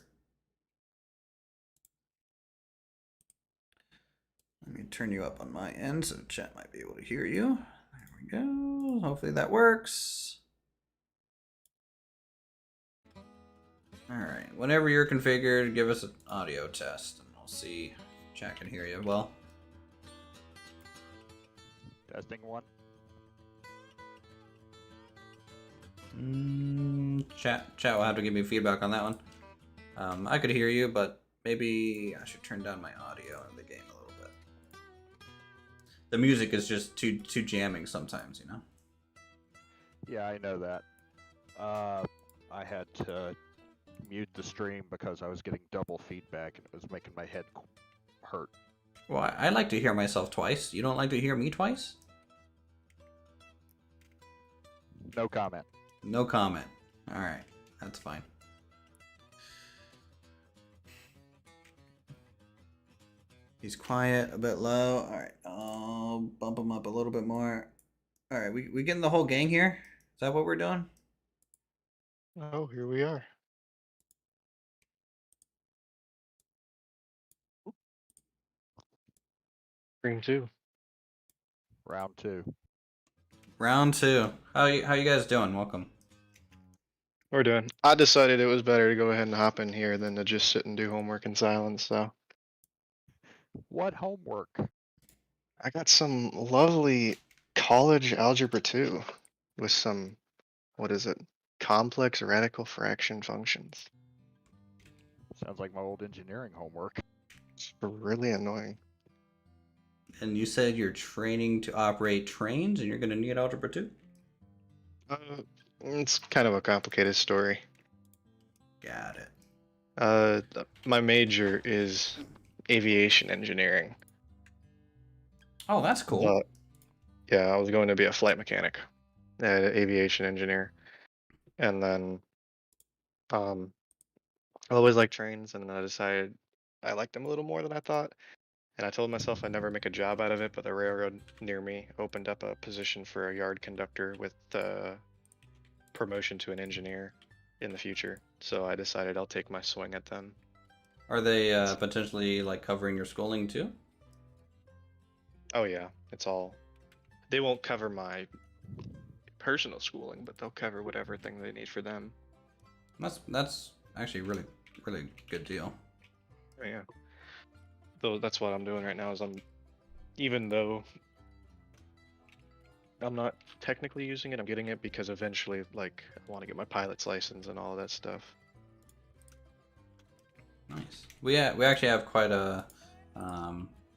Let me turn you up on my end so the chat might be able to hear you. There we go. Hopefully that works. Alright, whenever you're configured, give us an audio test and we'll see if chat can hear you well. Testing 1. Chat will have to give me feedback on that one. I could hear you, but maybe I should turn down my audio in the game a little bit. The music is just too jamming sometimes, you know? Yeah, I know that. I had to mute the stream because I was getting double feedback and it was making my head hurt. Well, I like to hear myself twice. You don't like to hear me twice? No comment. No comment. Alright, that's fine. He's quiet, a bit low. Alright, I'll bump him up a little bit more. Alright, we getting the whole gang here? Is that what we're doing? Oh, here we are. Stream 2. Round 2. Round 2. How you guys doing? Welcome. We're doing. I decided it was better to go ahead and hop in here than to just sit and do homework in silence, so. What homework? I got some lovely college algebra 2 with some, what is it? Complex radical fraction functions. Sounds like my old engineering homework. It's really annoying. And you said you're training to operate trains and you're going to need algebra 2? It's kind of a complicated story. Got it. My major is aviation engineering. Oh, that's cool. Yeah, I was going to be a flight mechanic, aviation engineer. And then I always liked trains, and then I decided I liked them a little more than I thought. And I told myself I'd never make a job out of it, but the railroad near me opened up a position for a yard conductor with promotion to an engineer in the future. So I decided I'll take my swing at them. Are they potentially like covering your schooling too? Oh yeah, it's all. They won't cover my personal schooling, but they'll cover whatever thing they need for them. That's actually really good deal. Oh, yeah. So that's what I'm doing right now. Even though I'm not technically using it, I'm getting it because eventually, like, I want to get my pilot's license and all of that stuff. Nice. We actually have quite a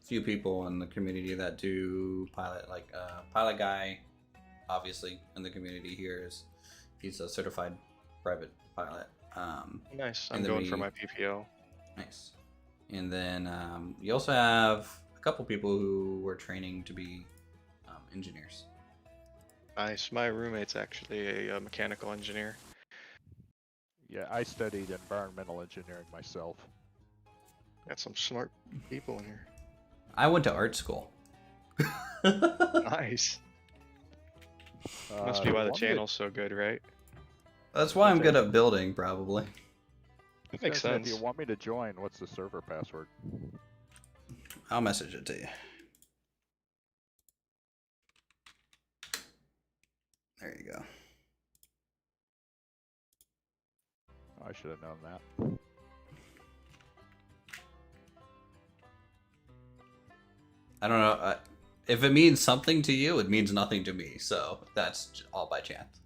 few people in the community that do pilot. Like pilot guy, obviously in the community here he's a certified private pilot. Nice. I'm going for my PPO. Nice. And then you also have a couple people who were training to be engineers. Nice. My roommate's actually a mechanical engineer. Yeah, I studied environmental engineering myself. Got some smart people in here. I went to art school. Nice. Must be why the channel's so good, right? That's why I'm good at building, probably. That makes sense. If you want me to join, what's the server password? I'll message it to you. There you go. I should have known that. I don't know. If it means something to you, it means nothing to me. So that's all by chance.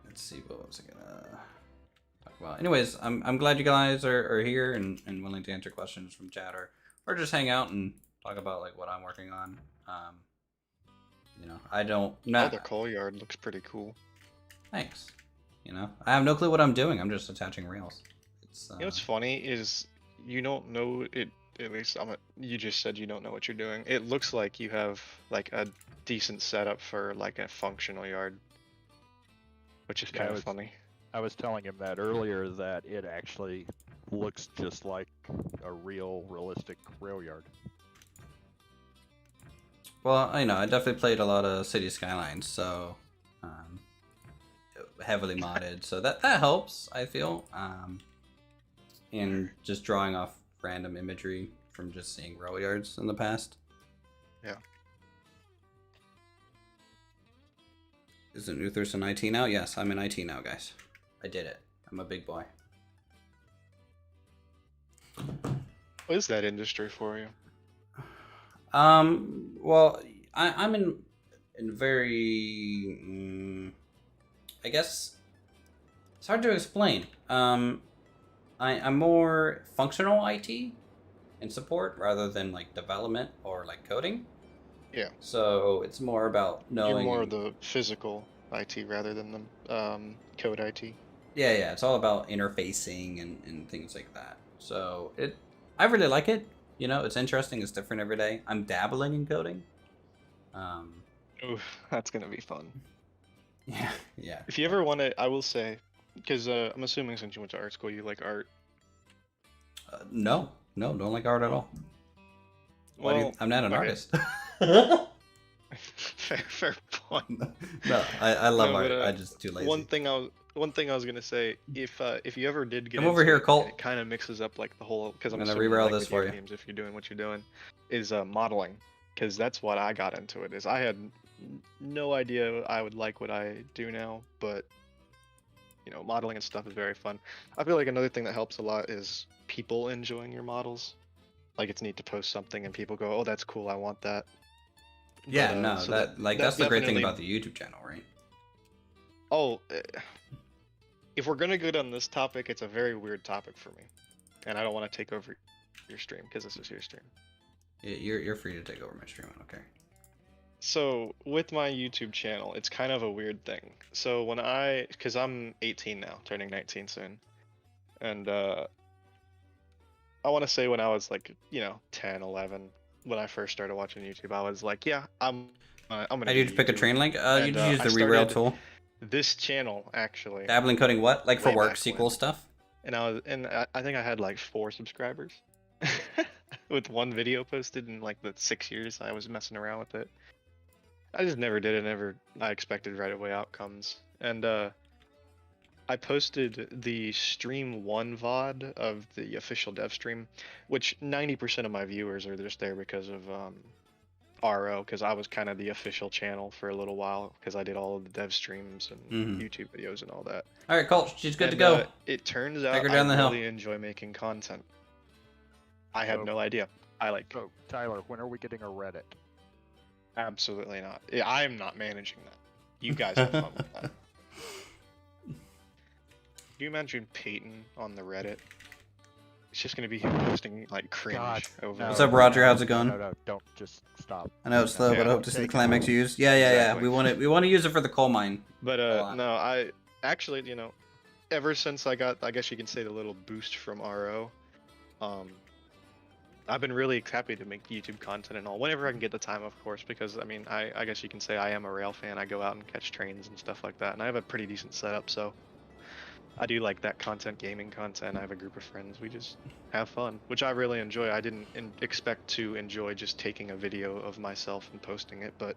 Let's see, what was I gonna talk about? Anyways, I'm glad you guys are here and willing to answer questions from chat or or just hang out and talk about like what I'm working on. I don't. Oh, the coal yard looks pretty cool. Thanks. I have no clue what I'm doing. I'm just attaching rails. It's. You know what's funny is you don't know it. At least you just said you don't know what you're doing. It looks like you have like a decent setup for like a functional yard, which is kind of funny. I was telling him that earlier, that it actually looks just like a realistic rail yard. Well, I definitely played a lot of City Skylines, so heavily modded, so that helps, I feel. In just drawing off random imagery from just seeing rail yards in the past. Yeah. Isn't Uthris in IT now? Yes, I'm in IT now, guys. I did it. I'm a big boy. What is that industry for you? Well, I'm in very, I guess it's hard to explain. I'm more functional IT and support rather than like development or like coding. Yeah. So it's more about knowing. You're more the physical IT rather than the code IT. Yeah. It's all about interfacing and things like that. So I really like it. It's interesting. It's different every day. I'm dabbling in coding. Oof, that's gonna be fun. Yeah. If you ever want to, I will say, because I'm assuming since you went to art school, you like art. No, don't like art at all. Well, I'm not an artist. fair point. No, I love art. But, I just too lazy. One thing I was gonna say, if you ever did get come over here, Colt. it kind of mixes up like the whole, because I'm gonna assuming, reroll like, this with for your you. games, if you're doing what you're doing, is modeling, because that's what I got into it. Is I had no idea I would like what I do now, but modeling and stuff is very fun. I feel like another thing that helps a lot is people enjoying your models. Like, it's neat to post something and people go, "Oh, that's cool, I want that." Yeah, But, no, so that's the great thing definitely- about the YouTube channel, right? Oh, if we're gonna go down this topic, it's a very weird topic for me, and I don't want to take over your stream because this is your stream. You're free to take over my stream. I don't care. So with my YouTube channel, it's kind of a weird thing. So because I'm 18 now, turning 19 soon, and I want to say when I was like 10, 11, when I first started watching YouTube, I was like, yeah, I'm gonna. How did you pick a train link? You just use the reroll tool. This channel actually. Dabbling coding what? Like for way work back SQL when. stuff? And I think I had like 4 subscribers with one video posted in like the 6 years I was messing around with it. I just never did it. I expected right away outcomes. And I posted the stream 1 VOD of the official dev stream, which 90% of my viewers are just there because of RO, because I was kind of the official channel for a little while because I did all of the dev streams and YouTube videos and all that. All right, Colt, she's good to go. It turns out Take her down I the hill. really enjoy making content. I had no idea. So, Tyler, when are we getting a Reddit? Absolutely not. I am not managing that. You guys have fun with that. Can you imagine Peyton on the Reddit? It's just gonna be him posting like cringe over. What's up, Roger? How's it going? No, don't just stop. I know it's slow, but I hope to see the climax used. Yeah. Exactly. We want to use it for the coal mine. But no, I actually, ever since I got, I guess you can say, the little boost from RO, I've been really happy to make YouTube content and all, whenever I can get the time, of course, because I guess you can say I am a rail fan. I go out and catch trains and stuff like that, and I have a pretty decent setup, so I do like that content, gaming content. I have a group of friends. We just have fun, which I really enjoy. I didn't expect to enjoy just taking a video of myself and posting it, but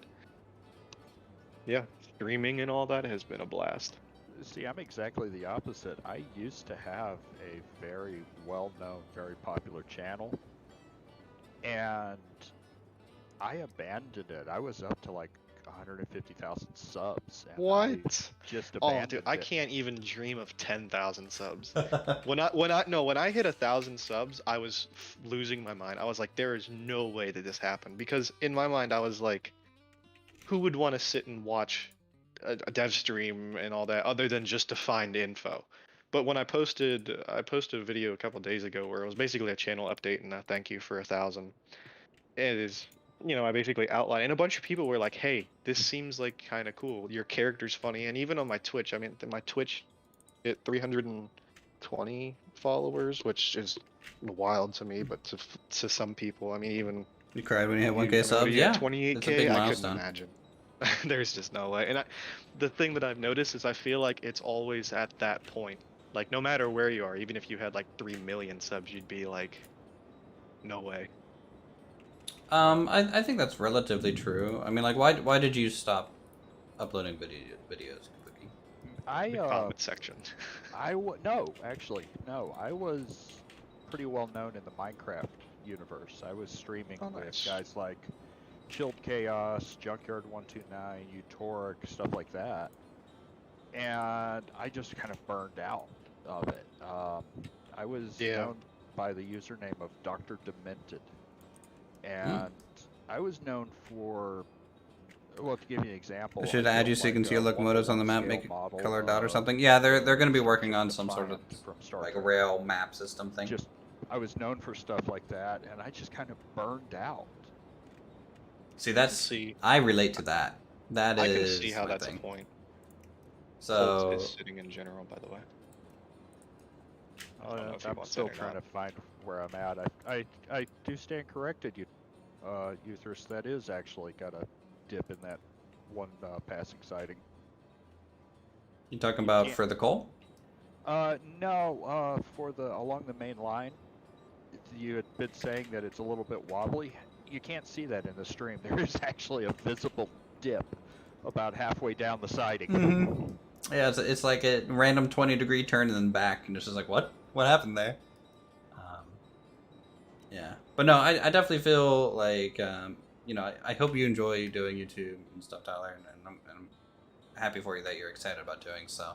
yeah, streaming and all that has been a blast. See, I'm exactly the opposite. I used to have a very well-known, very popular channel, and I abandoned it. I was up to like 150,000 subs. And What? I just Oh, abandoned dude, I it. can't even dream of 10,000 subs. When I hit 1,000 subs, I was losing my mind. I was like, there is no way that this happened, because in my mind I was like, who would want to sit and watch a dev stream and all that other than just to find info? But when I posted a video a couple days ago where it was basically a channel update and a thank you for 1,000. It is, I basically outlined, and a bunch of people were like, "Hey, this seems like kind of cool. Your character's funny." And even on my Twitch, I mean, my Twitch hit 320 followers, which is wild to me, but to some people, I mean, even You cried when you had you, 1K subs? you had Yeah. It's a big 28K, I couldn't milestone. imagine. There's just no way. And the thing that I've noticed is I feel like it's always at that point. Like, no matter where you are, even if you had like 3 million subs, you'd be like, no way. I think that's relatively true. I mean, like, why did you stop uploading videos, Cookie? The comment section. No, actually, no. I was pretty well known in the Minecraft universe. I was streaming with Nice. guys like Chilled Chaos, Junkyard129, Uthris, stuff like that. And I just kind of burned out of it. I was known by the username of Dr. Demented. And I was known for, well, to give you an example, I should add you so you can see your locomotives on the map, make it model colored out or something. Yeah, they're going to be working on some sort of from Star like Trek. rail map system thing. I was known for stuff like that, and I just kind of burned out. See, I relate to that. I can see how that's a point. So Colt is sitting in general, by the way. I'm still trying to find where I'm at. I do stand corrected, Uthris. That is actually got a dip in that one passing sighting. You talking about for the coal? No, for the along the main line. You had been saying that it's a little bit wobbly. You can't see that in the stream. There is actually a visible dip about halfway down the siding. Mm-hmm. Yeah, it's like a random 20-degree turn and then back, and it's just like, what happened there? Yeah, but no, I definitely feel like I hope you enjoy doing YouTube and stuff, Tyler, and I'm happy for you that you're excited about doing so.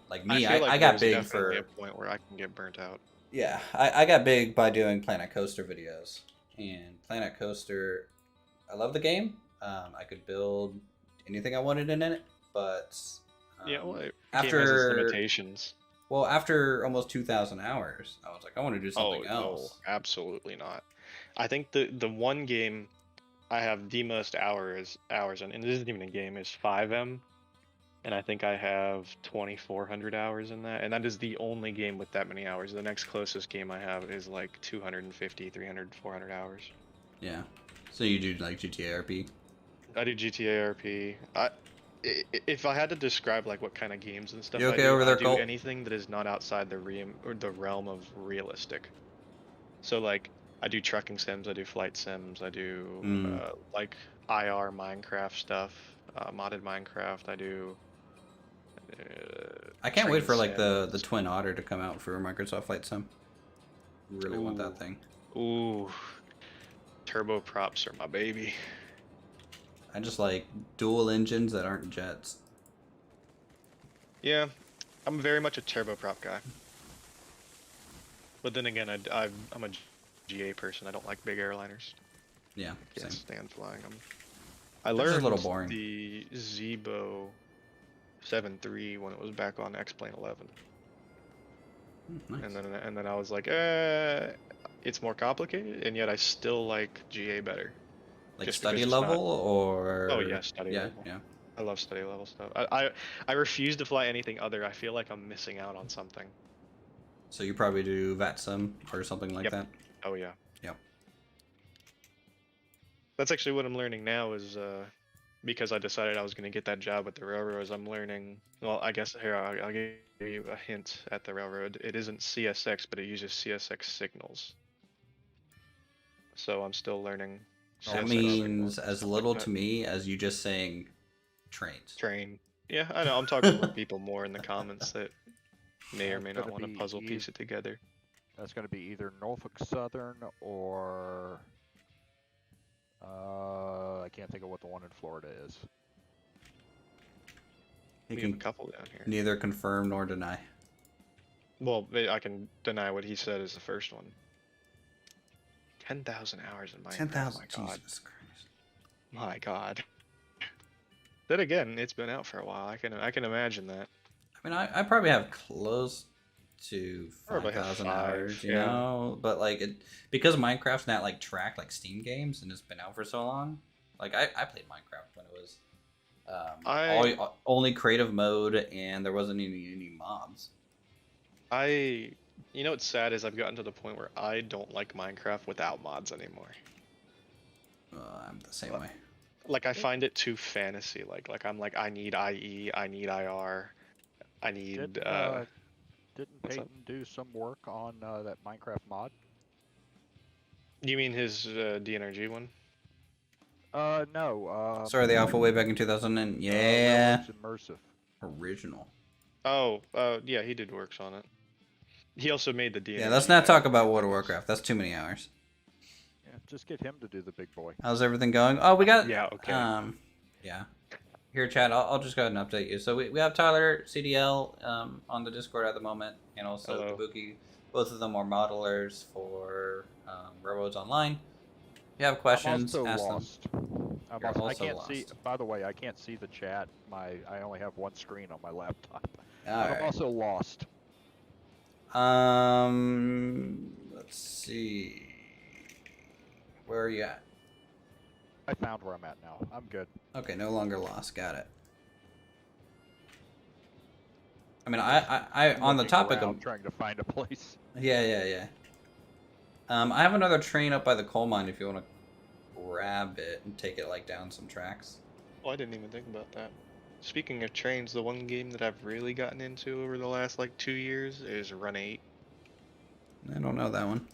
Like me, I got big for a point where I can get burnt out. Yeah, I got big by doing Planet Coaster videos, and Planet Coaster, I love the game. I could build anything I wanted in it, but after limitations. Well, after almost 2,000 hours, I was like, I want to do something else. No, absolutely not. I think the one game I have the most hours on, and it isn't even a game, is 5M. And I think I have 2,400 hours in that, and that is the only game with that many hours. The next closest game I have is like 250, 300, 400 hours. Yeah. So you do like GTA RP? I do GTA RP. If I had to describe like what kind of games and stuff, you okay over there, I do Colt? anything that is not outside the realm of realistic. So like, I do trucking sims, I do flight sims, I do like IR Minecraft stuff, modded Minecraft. I do. I can't wait for like the Twin Otter to come out for Microsoft Flight Sim. Really want that thing. Ooh, turboprops are my baby. I just like dual engines that aren't jets. Yeah, I'm very much a turboprop guy. But then again, I'm a GA person. I don't like big airliners. Yeah, can't same. stand flying them. I learned a little boring. The Zebo 7.3 when it was back on X-Plane 11. Nice. And then I was like, it's more complicated, and yet I still like GA better. Like just study level or? Oh yeah, study level. Yeah. I love study level stuff. I refuse to fly anything other. I feel like I'm missing out on something. So you probably do VATSIM or something like that? Oh yeah. Yep. That's actually what I'm learning now is because I decided I was going to get that job at the railroads. I'm learning, well, I guess here I'll give you a hint at the railroad. It isn't CSX, but it uses CSX signals. So I'm still learning. That means as little to me as you just saying trains. Train. Yeah, I know. I'm talking to people more in the comments that may or may not want to puzzle piece it together. That's going to be either Norfolk Southern or I can't think of what the one in Florida is. We have a couple down here. Neither confirm nor deny. Well, I can deny what he said is the first one. 10,000 hours in Minecraft. 10,000. Oh Jesus Christ. My God. Then again, it's been out for a while. I can imagine that. I mean, I probably have close to Probably have 5,000 5, hours, you yeah. know, but like because Minecraft's not like tracked like Steam games and it's been out for so long. Like I played Minecraft when it was I only creative mode and there wasn't any mods. I you know what's sad is I've gotten to the point where I don't like Minecraft without mods anymore. I'm the same way. Like I find it too fantasy. Like I'm like I need IE, I need IR, I need Didn't what's up? Peyton do some work on that Minecraft mod? You mean his DNRG one? No. Sorry, the alpha way back in 2000 and yeah, Railroads Immersive. original. Oh, yeah, he did works on it. He also made the DNRG. Yeah, let's not talk about World of nice. Warcraft. That's too many hours. Yeah, just get him to do the big boy. How's everything going? Oh, we got Yeah, okay. Yeah. Here, Chad, I'll just go ahead and update you. So we have Tyler CDL on the Discord at the moment, and also Hello. Kabuki. Both of them are modelers for Railroads Online. If you have questions, I'm ask also them. lost. I also can't lost. see. By the way, I can't see the chat. I only have one screen on my laptop. All But right. I'm also lost. Let's see. Where are you at? I found where I'm at now. I'm good. Okay, no longer lost. Got it. I mean, I on the Looking topic around, of trying to find a place. yeah. I have another train up by the coal mine if you want to grab it and take it like down some tracks. Oh, I didn't even think about that. Speaking of trains, the one game that I've really gotten into over the last like 2 years is Run 8. I don't know that one.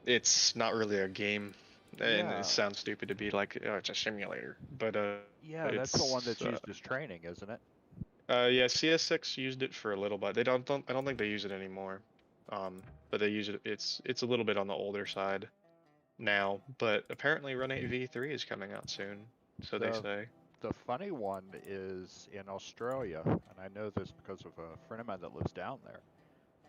It's not really a game, and Yeah. it sounds stupid to be like, oh, it's a simulator, but Yeah, that's the one that's used as training, isn't it? yeah, CS6 used it for a little bit. They don't I don't think they use it anymore. But they use it. It's a little bit on the older side now, but apparently Run 8 V3 is coming out soon, so they say. The funny one is in Australia, and I know this because of a friend of mine that lives down there.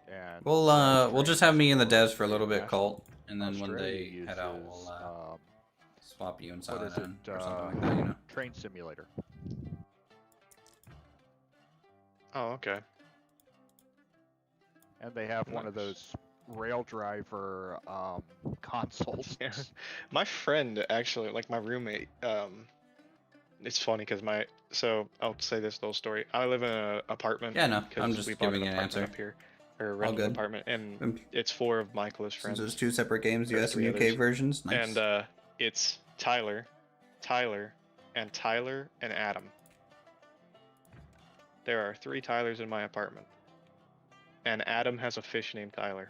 And We'll just have me in the devs for a little bit, international. Colt, and then when Australia they head out, uses, we'll swap you and what is Silent it? or something like that, you know. Train simulator. Oh, okay. And they have one of those rail driver consoles. Yeah. My friend actually, like my roommate, it's funny because so I'll say this little story. I live in an apartment. Yeah, no, I'm 'cause just we bought giving an an apartment answer. up here, or a rental good. apartment, and it's 4 of my close Since friends. there's 2 separate games, or US and 3 UK others. versions, nice. And it's Tyler, and Adam. There are 3 Tylers in my apartment, and Adam has a fish named Tyler.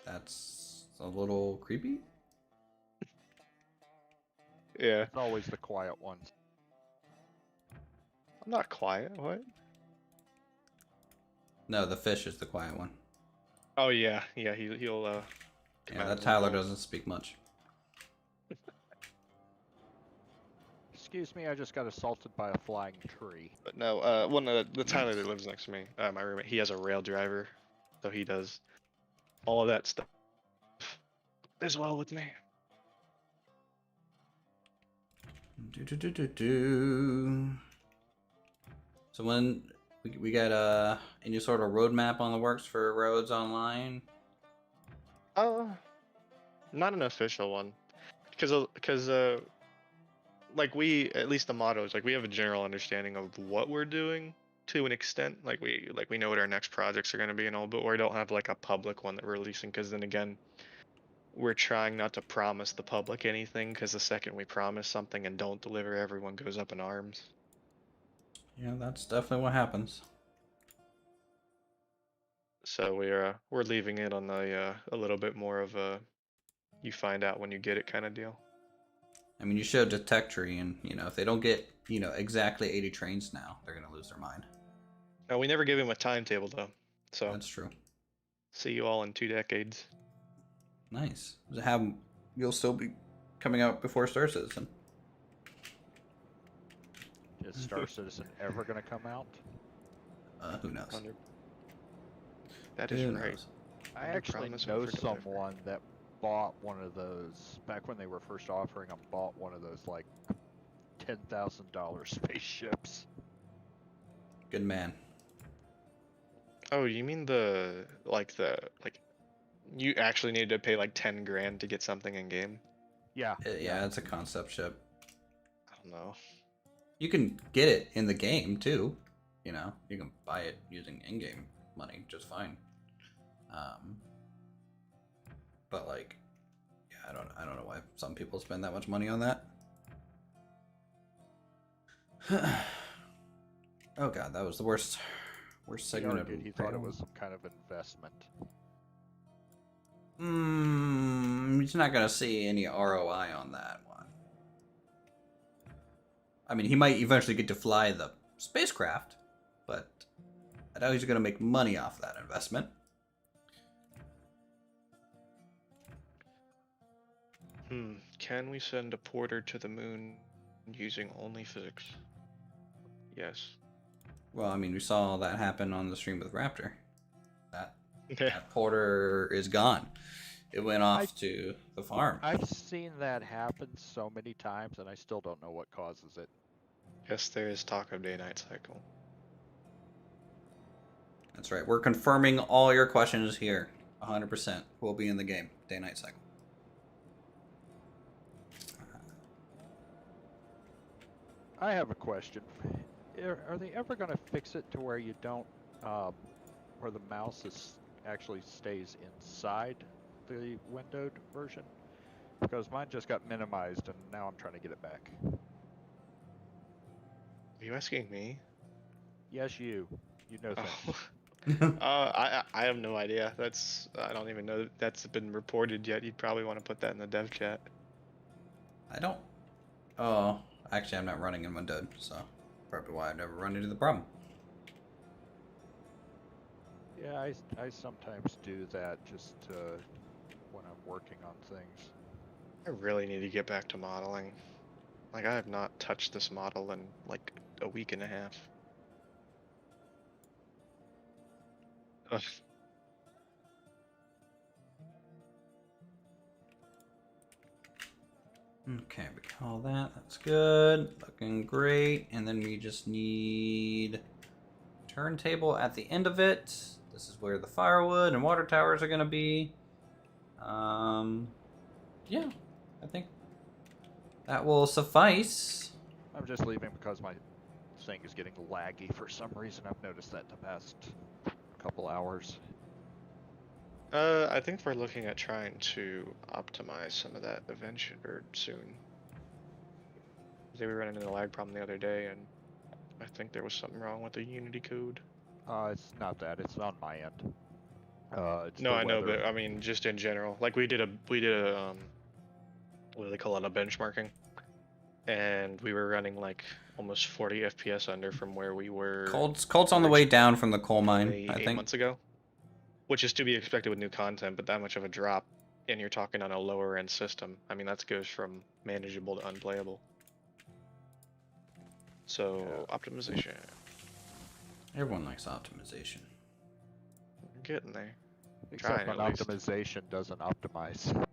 That's a little creepy. Yeah. It's always the quiet ones. I'm not quiet. What? No, the fish is the quiet one. Oh yeah, he'll. Yeah, that Tyler doesn't speak much. Excuse me, I just got assaulted by a flying tree. But no, one of the Tyler that lives next to me, my roommate, he has a rail driver, so he does all of that stuff as well with me. So when we got any sort of roadmap on the works for Roads Online? Not an official one, because like at least the motto is like we have a general understanding of what we're doing to an extent. Like we know what our next projects are going to be and all, but we don't have like a public one that we're releasing, because then again, we're trying not to promise the public anything, because the second we promise something and don't deliver, everyone goes up in arms. Yeah, that's definitely what happens. So we're leaving it on the a little bit more of a you find out when you get it kind of deal. I mean, you showed Detectory, and if they don't get exactly 80 trains now, they're gonna lose their mind. No, we never gave him a timetable though. So that's true. See you all in 2 decades. Nice. You'll still be coming out before Star Citizen. Is Star Citizen ever going to come out? Who knows? 100. That is right. I actually know someone that bought one of those back when they were first offering them. Bought one of those like $10,000 spaceships. Good man. Oh, you mean you actually need to pay like 10 grand to get something in game? Yeah. Yeah, it's a concept ship. I don't know. You can get it in the game too. You know, you can buy it using in-game money just fine. But like, yeah, I don't know why some people spend that much money on that. Oh god, that was the worst segment of. He thought it was some kind of investment. He's not gonna see any ROI on that one. I mean, he might eventually get to fly the spacecraft, but I doubt he's gonna make money off that investment. Can we send a porter to the moon using only physics? Yes. Well, I mean, we saw that happen on the stream with Raptor. That Yeah. porter is gone. It went off to the farm. I've seen that happen so many times, and I still don't know what causes it. Yes, there is talk of day-night cycle. That's right. We're confirming all your questions here. 100% will be in the game. Day-night cycle. I have a question. Are they ever going to fix it to where you don't, where the mouse actually stays inside the windowed version? Because mine just got minimized, and now I'm trying to get it back. Are you asking me? Yes, you. You know things. I have no idea. I don't even know that's been reported yet. You'd probably want to put that in the dev chat. I don't. Oh, actually, I'm not running in windowed, so probably why I've never run into the problem. Yeah, I sometimes do that just when I'm working on things. I really need to get back to modeling. Like, I have not touched this model in like a week and a half. Ugh. Okay, we call that. That's good. Looking great. And then we just need turntable at the end of it. This is where the firewood and water towers are going to be. Yeah, I think that will suffice. I'm just leaving because my thing is getting laggy for some reason. I've noticed that the past couple hours. I think we're looking at trying to optimize some of that eventually or soon. They were running into a lag problem the other day, and I think there was something wrong with the Unity code. It's not that. It's on my end. It's No, the I know, weather. but I mean, just in general, like we did a what do they call it, a benchmarking, and we were running like almost 40 FPS under from where we were. Colt's on the way down from the coal mine, I 8 think. months ago, which is to be expected with new content, but that much of a drop, and you're talking on a lower end system. I mean, that goes from manageable to unplayable. So optimization. Everyone likes optimization. We're getting there. Except Trying, when at least. optimization doesn't optimize.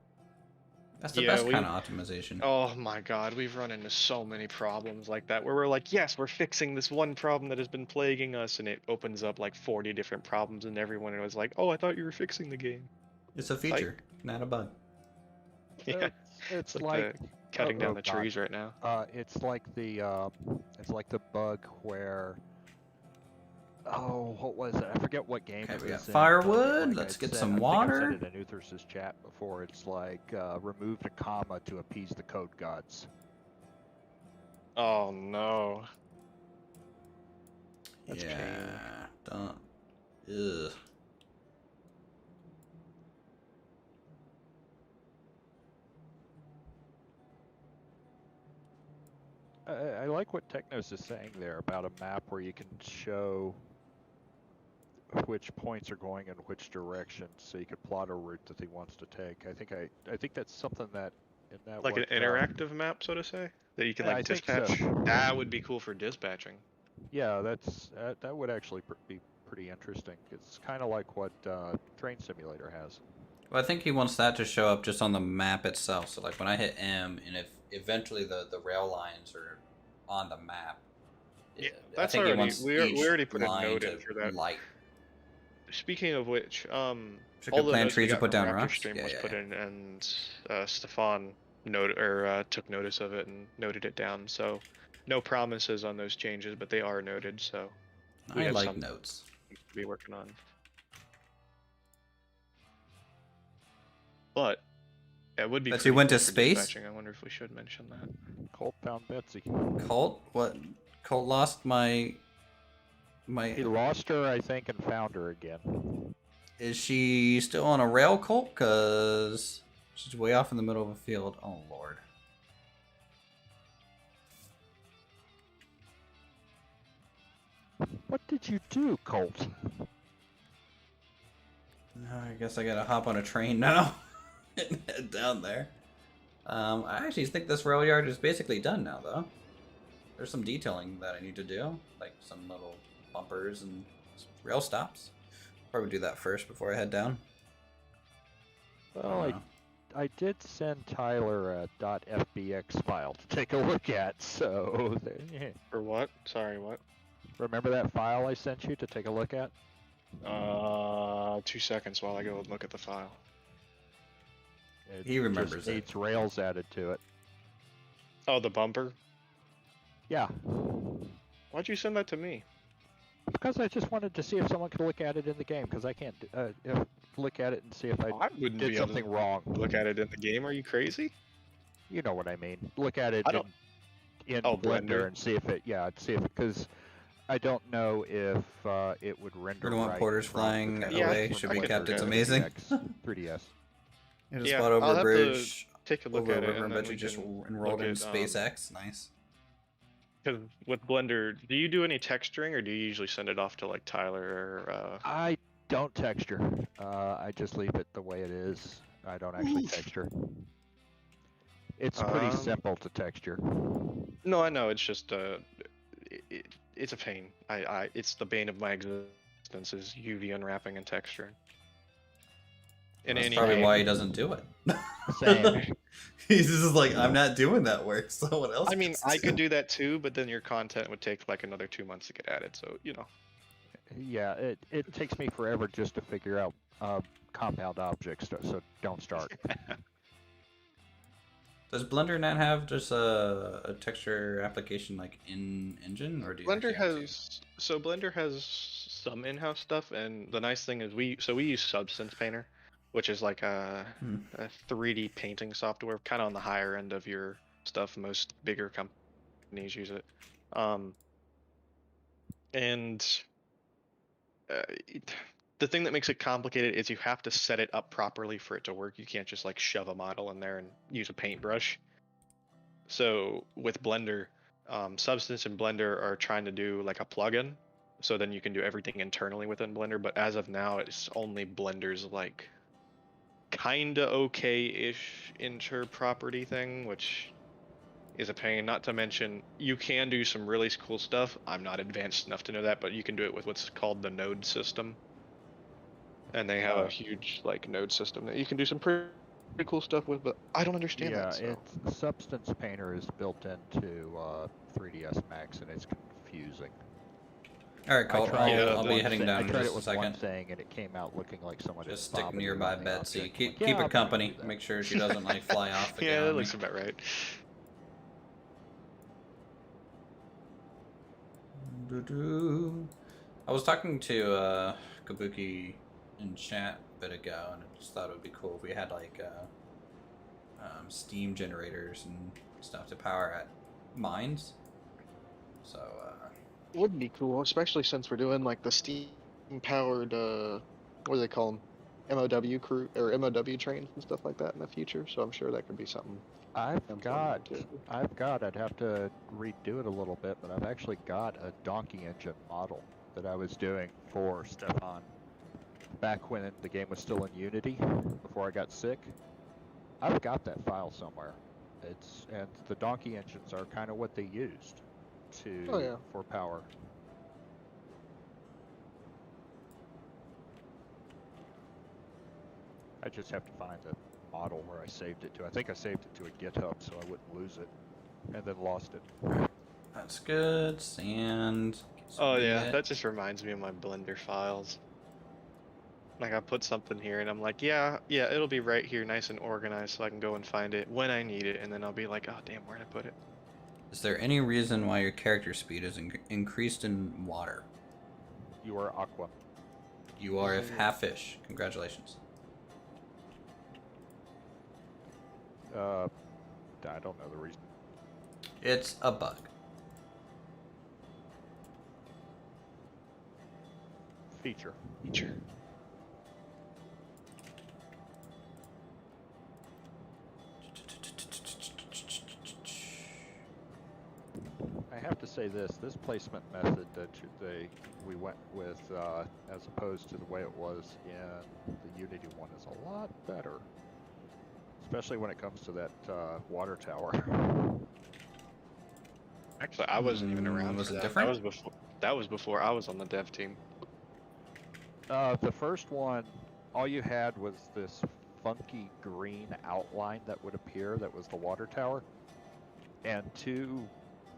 That's the best kind of optimization. Oh my god, we've run into so many problems like that where we're like, yes, we're fixing this one problem that has been plaguing us, and it opens up like 40 different problems, and everyone was like, oh, I thought you were fixing the game. It's a feature, not a bug. Yeah, It's like cutting down the trees right now. It's like the bug where. Oh, what was it? I forget what game Okay, it we was got in, firewood. like Let's get I some think water. I've said it in Uthris' chat before. It's like removed a comma to appease the code gods. Oh no. That's don't. Ugh. I like what Technos is saying there about a map where you can show which points are going in which direction, so you could plot a route that he wants to take. I think that's something that Like an interactive map, so to say, that you can like dispatch. So. That would be cool for dispatching. Yeah, that would actually be pretty interesting. It's kind of like what Train Simulator has. Well, I think he wants that to show up just on the map itself. So like when I hit M, and if eventually the rail lines are on the map, Yeah, I that's think it already wants we each already put a line note to in for that. light. Speaking of which, Should all the plant notes we trees or got put from down Raptor rocks? Stream Yeah, was yeah, put yeah. in, and Stefan took notice of it and noted it down. So, no promises on those changes, but they are noted. So, we I have like some notes. to be working on. But it would be That pretty you went cool to for space? dispatching. I wonder if we should mention that. Colt found Betsy. Colt? What? Colt lost my... He lost her, I think, and found her again. Is she still on a rail, Colt? Because she's way off in the middle of a field. Oh, Lord. What did you do, Colt? I guess I gotta hop on a train now and head down there. I actually think this rail yard is basically done now, though. There's some detailing that I need to do, like some little bumpers and rail stops. Probably do that first before I head down. Well, I did send Tyler a .fbx file to take a look at, so... For what? Sorry, what? Remember that file I sent you to take a look at? 2 seconds while I go and look at the file. He remembers just it. needs rails added to it. Oh, the bumper? Yeah. Why'd you send that to me? Because I just wanted to see if someone could look at it in the game, because I can't look at it and see if I wouldn't did be able something to wrong. look at it in the game. Are you crazy? You know what I mean. Look at it I don't- in Oh, Blender Blender. and see if it, because I don't know if it would render Or do you want right Porters from flying the code away? from Should be Blender kept. It's to amazing. 3DS. There's a Yeah, spot over I'll a have to bridge, Take a look over a at it, river, and and then bet we you just can enrolled look in at, SpaceX. Nice. Because with Blender, do you do any texturing, or do you usually send it off to like Tyler or? I don't texture. I just leave it the way it is. I don't actually texture. It's pretty simple to texture. No, I know. It's just it's a pain. It's the bane of my existence is UV unwrapping and texturing. In That's any probably game. why he doesn't do it. Same. He's just like, I'm not doing that work. Someone else. I mean, gets I to. could do that too, but then your content would take like another 2 months to get added. So you know. Yeah, it takes me forever just to figure out compound objects, so don't start. Does Blender not have just a texture application like in engine, or do you Blender actually have to? Blender has some in-house stuff, and the nice thing is we use Substance Painter, which is like a 3D painting software, kind of on the higher end of your stuff. Most bigger companies use it, and the thing that makes it complicated is you have to set it up properly for it to work. You can't just like shove a model in there and use a paintbrush. So with Blender, Substance and Blender are trying to do like a plugin, so then you can do everything internally within Blender. But as of now, it's only Blender's like kinda okay-ish inter-property thing, which is a pain. Not to mention, you can do some really cool stuff. I'm not advanced enough to know that, but you can do it with what's called the node system, and they have a huge like node system that you can do some pretty cool stuff with. But I don't understand that. So. It's Substance Painter is built into 3ds Max, and it's confusing. All right, Colt. I'll be heading down I in tried just it with a one second. thing, and it came out looking like someone Just had stick bobbed it nearby on the Betsy. object. Keep Yeah, her I'll company. do that. Make sure she doesn't like fly off again. Yeah, that on me. looks about right. I was talking to Kabuki in chat a bit ago, and I just thought it would be cool if we had like steam generators and stuff to power at mines. So Would be cool, especially since we're doing like the steam powered what do they call them, MOW crew or MOW trains and stuff like that in the future. So I'm sure that could be something. I'd have to redo it a little bit, but I've actually got a donkey engine model that I was doing for Stefan back when the game was still in Unity before I got sick. I've got that file somewhere. And the donkey engines are kind of what they used for power. I just have to find the model where I saved it to. I think I saved it to a GitHub so I wouldn't lose it, and then lost it. That's good. Sand. Oh yeah, that just reminds me of my Blender files. Like I put something here and I'm like, yeah, it'll be right here, nice and organized, so I can go and find it when I need it, and then I'll be like, oh damn, where'd I put it? Is there any reason why your character speed is increased in water? You are Aqua. You are a half fish. Congratulations. I don't know the reason. It's a bug. Feature. I have to say this placement method that we went with as opposed to the way it was in the Unity one is a lot better. Especially when it comes to that water tower. Actually, I wasn't even around Was for it that. different? That was before I was on the dev team. The first one, all you had was this funky green outline that would appear that was the water tower, and 2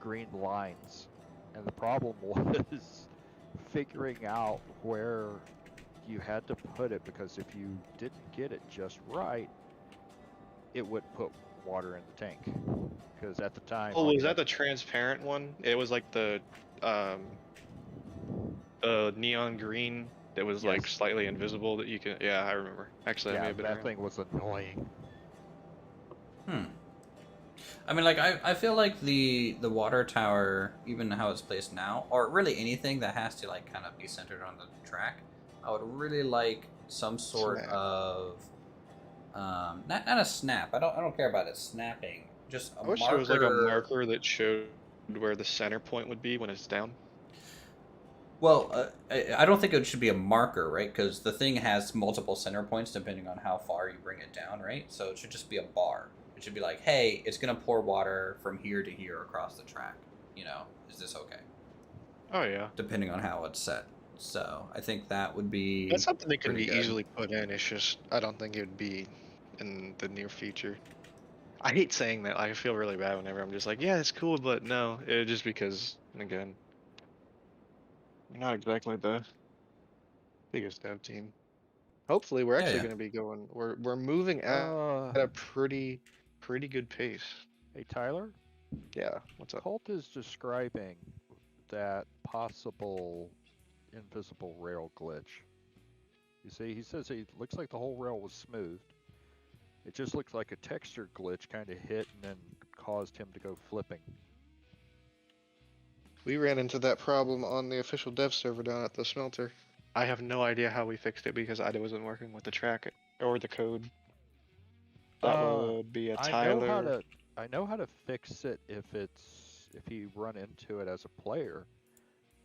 green lines. And the problem was figuring out where you had to put it, because if you didn't get it just right, it would put water in the tank. Because at the time... Oh, was that the transparent one? It was like the neon green that was like slightly invisible that you can... Yeah, I remember. Actually, I may have been that around. thing was annoying. I mean, like, I feel like the water tower, even how it's placed now, or really anything that has to, like, kind of be centered on the track, I would really like some sort of... not a snap. I don't care about it snapping. Just a I wish marker. there was like a marker that showed where the center point would be when it's down. Well, I don't think it should be a marker, right? Because the thing has multiple center points depending on how far you bring it down, right? So it should just be a bar. It should be like, hey, it's going to pour water from here to here across the track. You know, is this okay? Oh, yeah. Depending on how it's set. So I think that would be... That's something that can be good. easily put in. It's just, I don't think it would be in the near future. I hate saying that. I feel really bad whenever I'm just like, yeah, it's cool, but no. Just because, again, we're not exactly the biggest dev team. Hopefully, we're actually going to be going. We're moving at a pretty good pace. Hey, Tyler? Yeah, what's up? Colt is describing that possible invisible rail glitch. You see, he says it looks like the whole rail was smoothed. It just looks like a texture glitch kind of hit and then caused him to go flipping. We ran into that problem on the official dev server down at the smelter. I have no idea how we fixed it because I wasn't working with the track or the code. That would be a Tyler. I know how to fix it if you run into it as a player.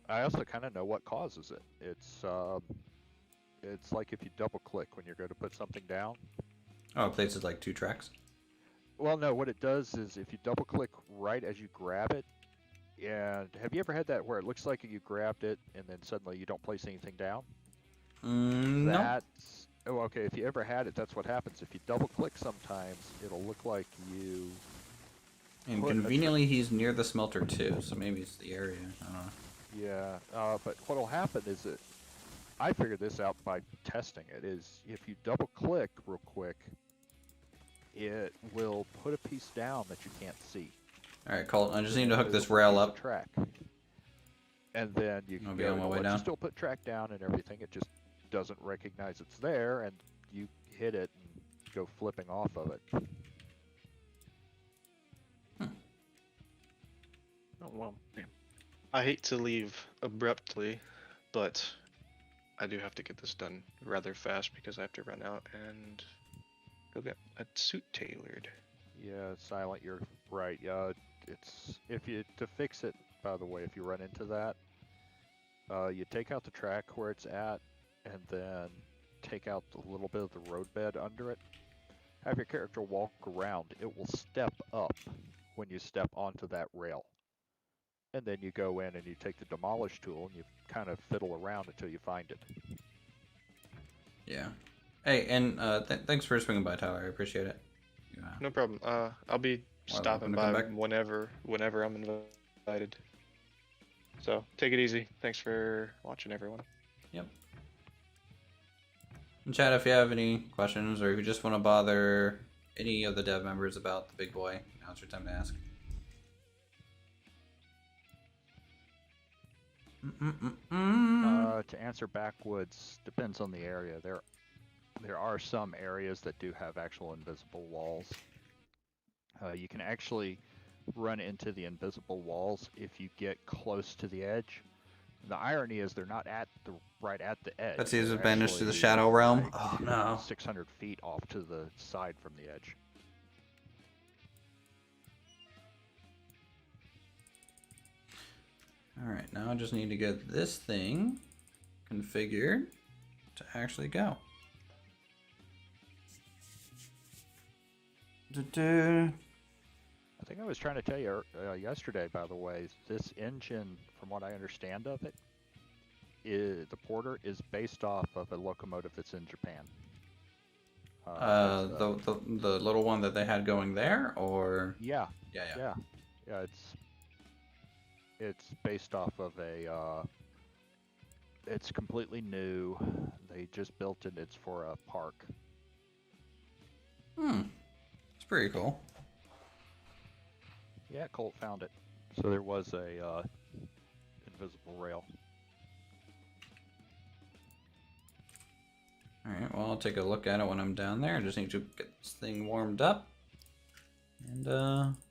I also kind of know what causes it. It's like if you double click when you're going to put something down. Oh, it places like 2 tracks? Well, no, what it does is if you double click right as you grab it, and have you ever had that where it looks like you grabbed it and then suddenly you don't place anything down? No. Oh, okay, if you ever had it, that's what happens. If you double click sometimes, it'll look like you... And conveniently he's near the smelter too, so maybe it's the area. I don't know. Yeah, but what'll happen is that I figured this out by testing it, is if you double click real quick, it will put a piece down that you can't see. Alright, Colt, I just need to hook this rail up. Track. And then you can go on my way down. You still put track down and everything, it just doesn't recognize it's there, and you hit it and go flipping off of it. Oh, well, damn. I hate to leave abruptly, but I do have to get this done rather fast because I have to run out and go get a suit tailored. Yeah, Silent, you're right. It's to fix it, by the way, if you run into that, you take out the track where it's at, and then take out a little bit of the road bed under it. Have your character walk around. It will step up when you step onto that rail. And then you go in and you take the demolish tool and you kind of fiddle around until you find it. Yeah. Hey, and thanks for swinging by, Tyler. I appreciate it. Yeah. No problem. I'll be stopping by whenever I'm invited. So take it easy. Thanks for watching, everyone. Yep. And chat, if you have any questions or if you just want to bother any of the dev members about the big boy, now's your time to ask. To answer backwoods, depends on the area. There are some areas that do have actual invisible walls. You can actually run into the invisible walls if you get close to the edge. The irony is they're not right at the edge. That's easy to They're banish to the actually, Shadow Realm. like, Oh no. 600 feet off to the side from the edge. Alright, now I just need to get this thing configured to actually go. I think I was trying to tell you yesterday, by the way, this engine, from what I understand of it, the Porter is based off of a locomotive that's in Japan. The little one that they had going there, or Yeah. yeah. It's based off of a. It's completely new. They just built it. It's for a park. It's pretty cool. Yeah, Colt found it. So there was a invisible rail. Alright, well, I'll take a look at it when I'm down there. I just need to get this thing warmed up. And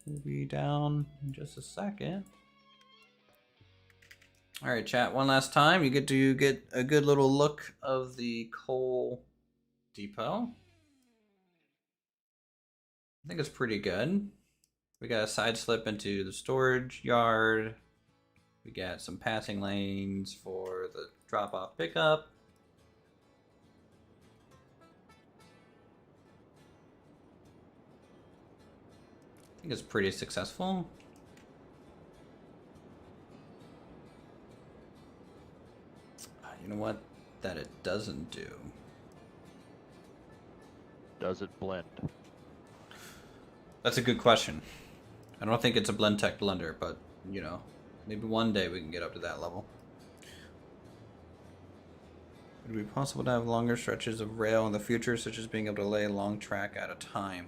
we'll be down in just a second. Alright, chat, one last time. You get to get a good little look of the coal depot. I think it's pretty good. We got a side slip into the storage yard. We got some passing lanes for the drop-off pickup. I think it's pretty successful. You know what? That it doesn't do. Does it blend? That's a good question. I don't think it's a blend tech blender, but you know, maybe one day we can get up to that level. Would it be possible to have longer stretches of rail in the future, such as being able to lay a long track at a time?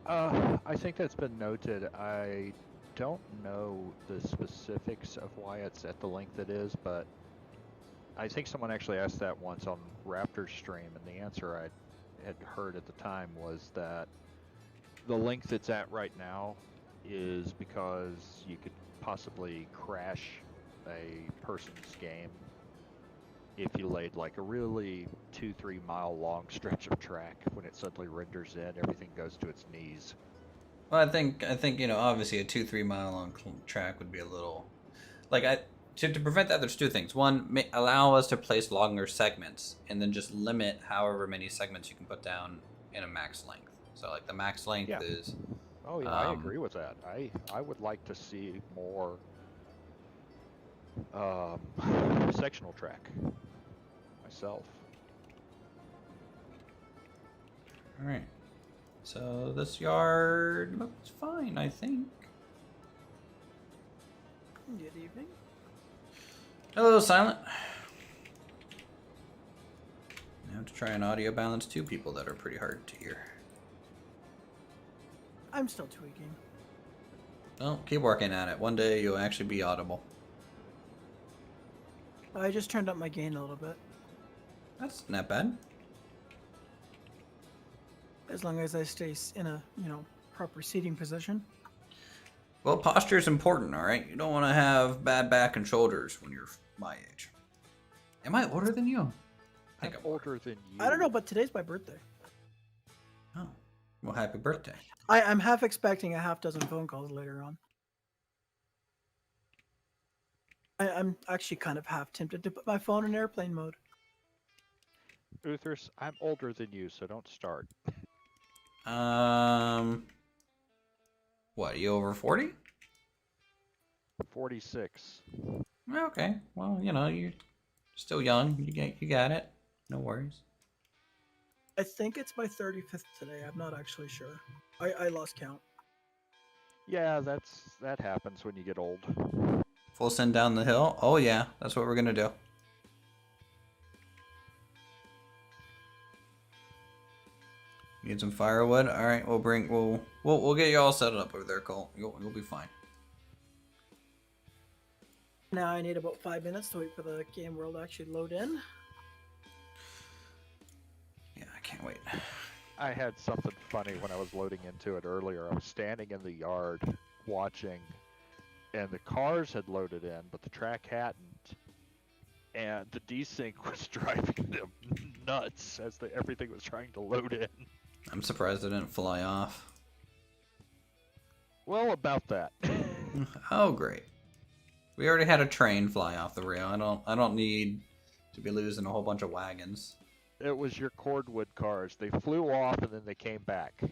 I think that's been noted. I don't know the specifics of why it's at the length it is, but I think someone actually asked that once on Raptor's stream, and the answer I had heard at the time was that the length it's at right now is because you could possibly crash a person's game if you laid like a really 2-3 mile long stretch of track. When it suddenly renders in, everything goes to its knees. Well, I think you know, obviously a 2-3 mile long track would be a little, like to prevent that. There's two things. One, allow us to place longer segments, and then just limit however many segments you can put down in a max length. So like the max length is. Oh yeah, I agree with that. I would like to see more sectional track myself. All right. So this yard looks fine, I think. Good evening. Hello, Silent. I have to try and audio balance two people that are pretty hard to hear. I'm still tweaking. Well, keep working at it. One day you'll actually be audible. I just turned up my gain a little bit. That's not bad. As long as I stay in a, proper seating position. Well, posture is important, all right? You don't want to have bad back and shoulders when you're my age. Am I older than you? I think I'm older than you. I don't know, but today's my birthday. Oh, well, happy birthday. I'm half expecting a half dozen phone calls later on. I'm actually kind of half tempted to put my phone in airplane mode. Uthris, I'm older than you, so don't start. What, are you over 40? 46. Okay, well, you know, you're still young. You got it. No worries. I think it's my 35th today. I'm not actually sure. I lost count. Yeah, that happens when you get old. Full send down the hill. Oh yeah, that's what we're gonna do. Need some firewood. All right, we'll get you all set up over there, Cole. You'll be fine. Now I need about 5 minutes to wait for the game world to actually load in. Yeah, I can't wait. I had something funny when I was loading into it earlier. I was standing in the yard watching, and the cars had loaded in, but the track hadn't. And the desync was driving them nuts as everything was trying to load in. I'm surprised it didn't fly off. Well, about that. Oh great. We already had a train fly off the rail. I don't need to be losing a whole bunch of wagons. It was your cordwood cars. They flew off and then they came back.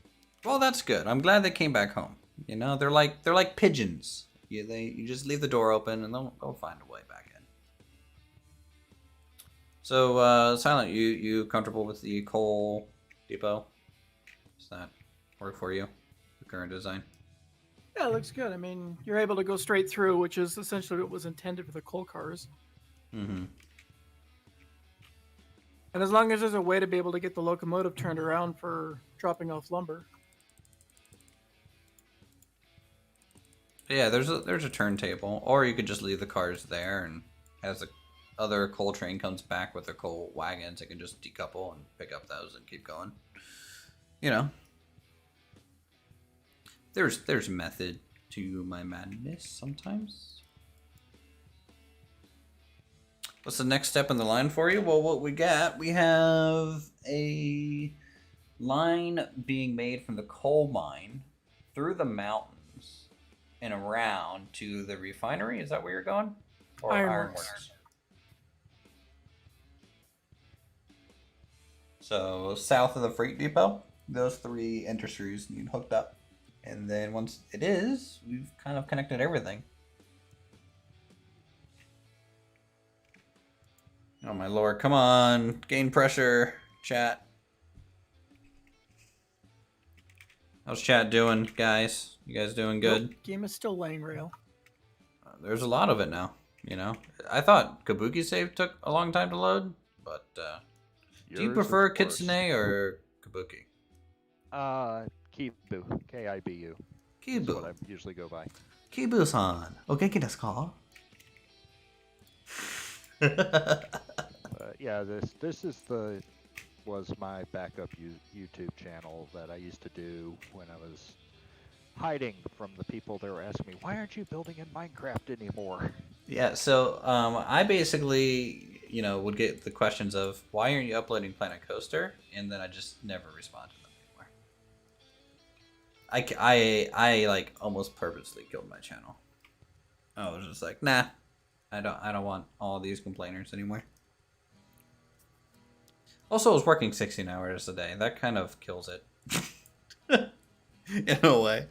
Well, that's good. I'm glad they came back home. You know, they're like pigeons. You just leave the door open and they'll find a way back in. So, Silent, you comfortable with the coal depot? Does that work for you? The current design? Yeah, it looks good. I mean, you're able to go straight through, which is essentially what was intended for the coal cars. Mm-hmm. And as long as there's a way to be able to get the locomotive turned around for dropping off lumber. Yeah, there's a turntable, or you could just leave the cars there, and as the other coal train comes back with their coal wagons, it can just decouple and pick up those and keep going. You know, there's method to my madness sometimes. What's the next step in the line for you? Well, what we have a line being made from the coal mine through the mountains and around to the refinery. Is that where you're going? Or Ironworks. So south of the freight depot, those three industries need hooked up. And then once it is, we've kind of connected everything. Oh my lord, come on. Gain pressure, chat. How's chat doing, guys? You guys doing good? Nope, game is still laying rail. There's a lot of it now, you know. I thought Kabuki save took a long time to load, but do you prefer Kitsune or Kabuki? Kibu. K-I-B-U. Kibu. That's what I usually go by. Kibu-san. Ogenki desu ka? Yeah, this was my backup YouTube channel that I used to do when I was hiding from the people that were asking me, why aren't you building in Minecraft anymore? Yeah, so I basically, you know, would get the questions of, why aren't you uploading Planet Coaster? And then I just never respond to them anymore. I like almost purposely killed my channel. I was just like, nah, I don't want all these complainers anymore. Also, I was working 16 hours a day. That kind of kills it. In a way.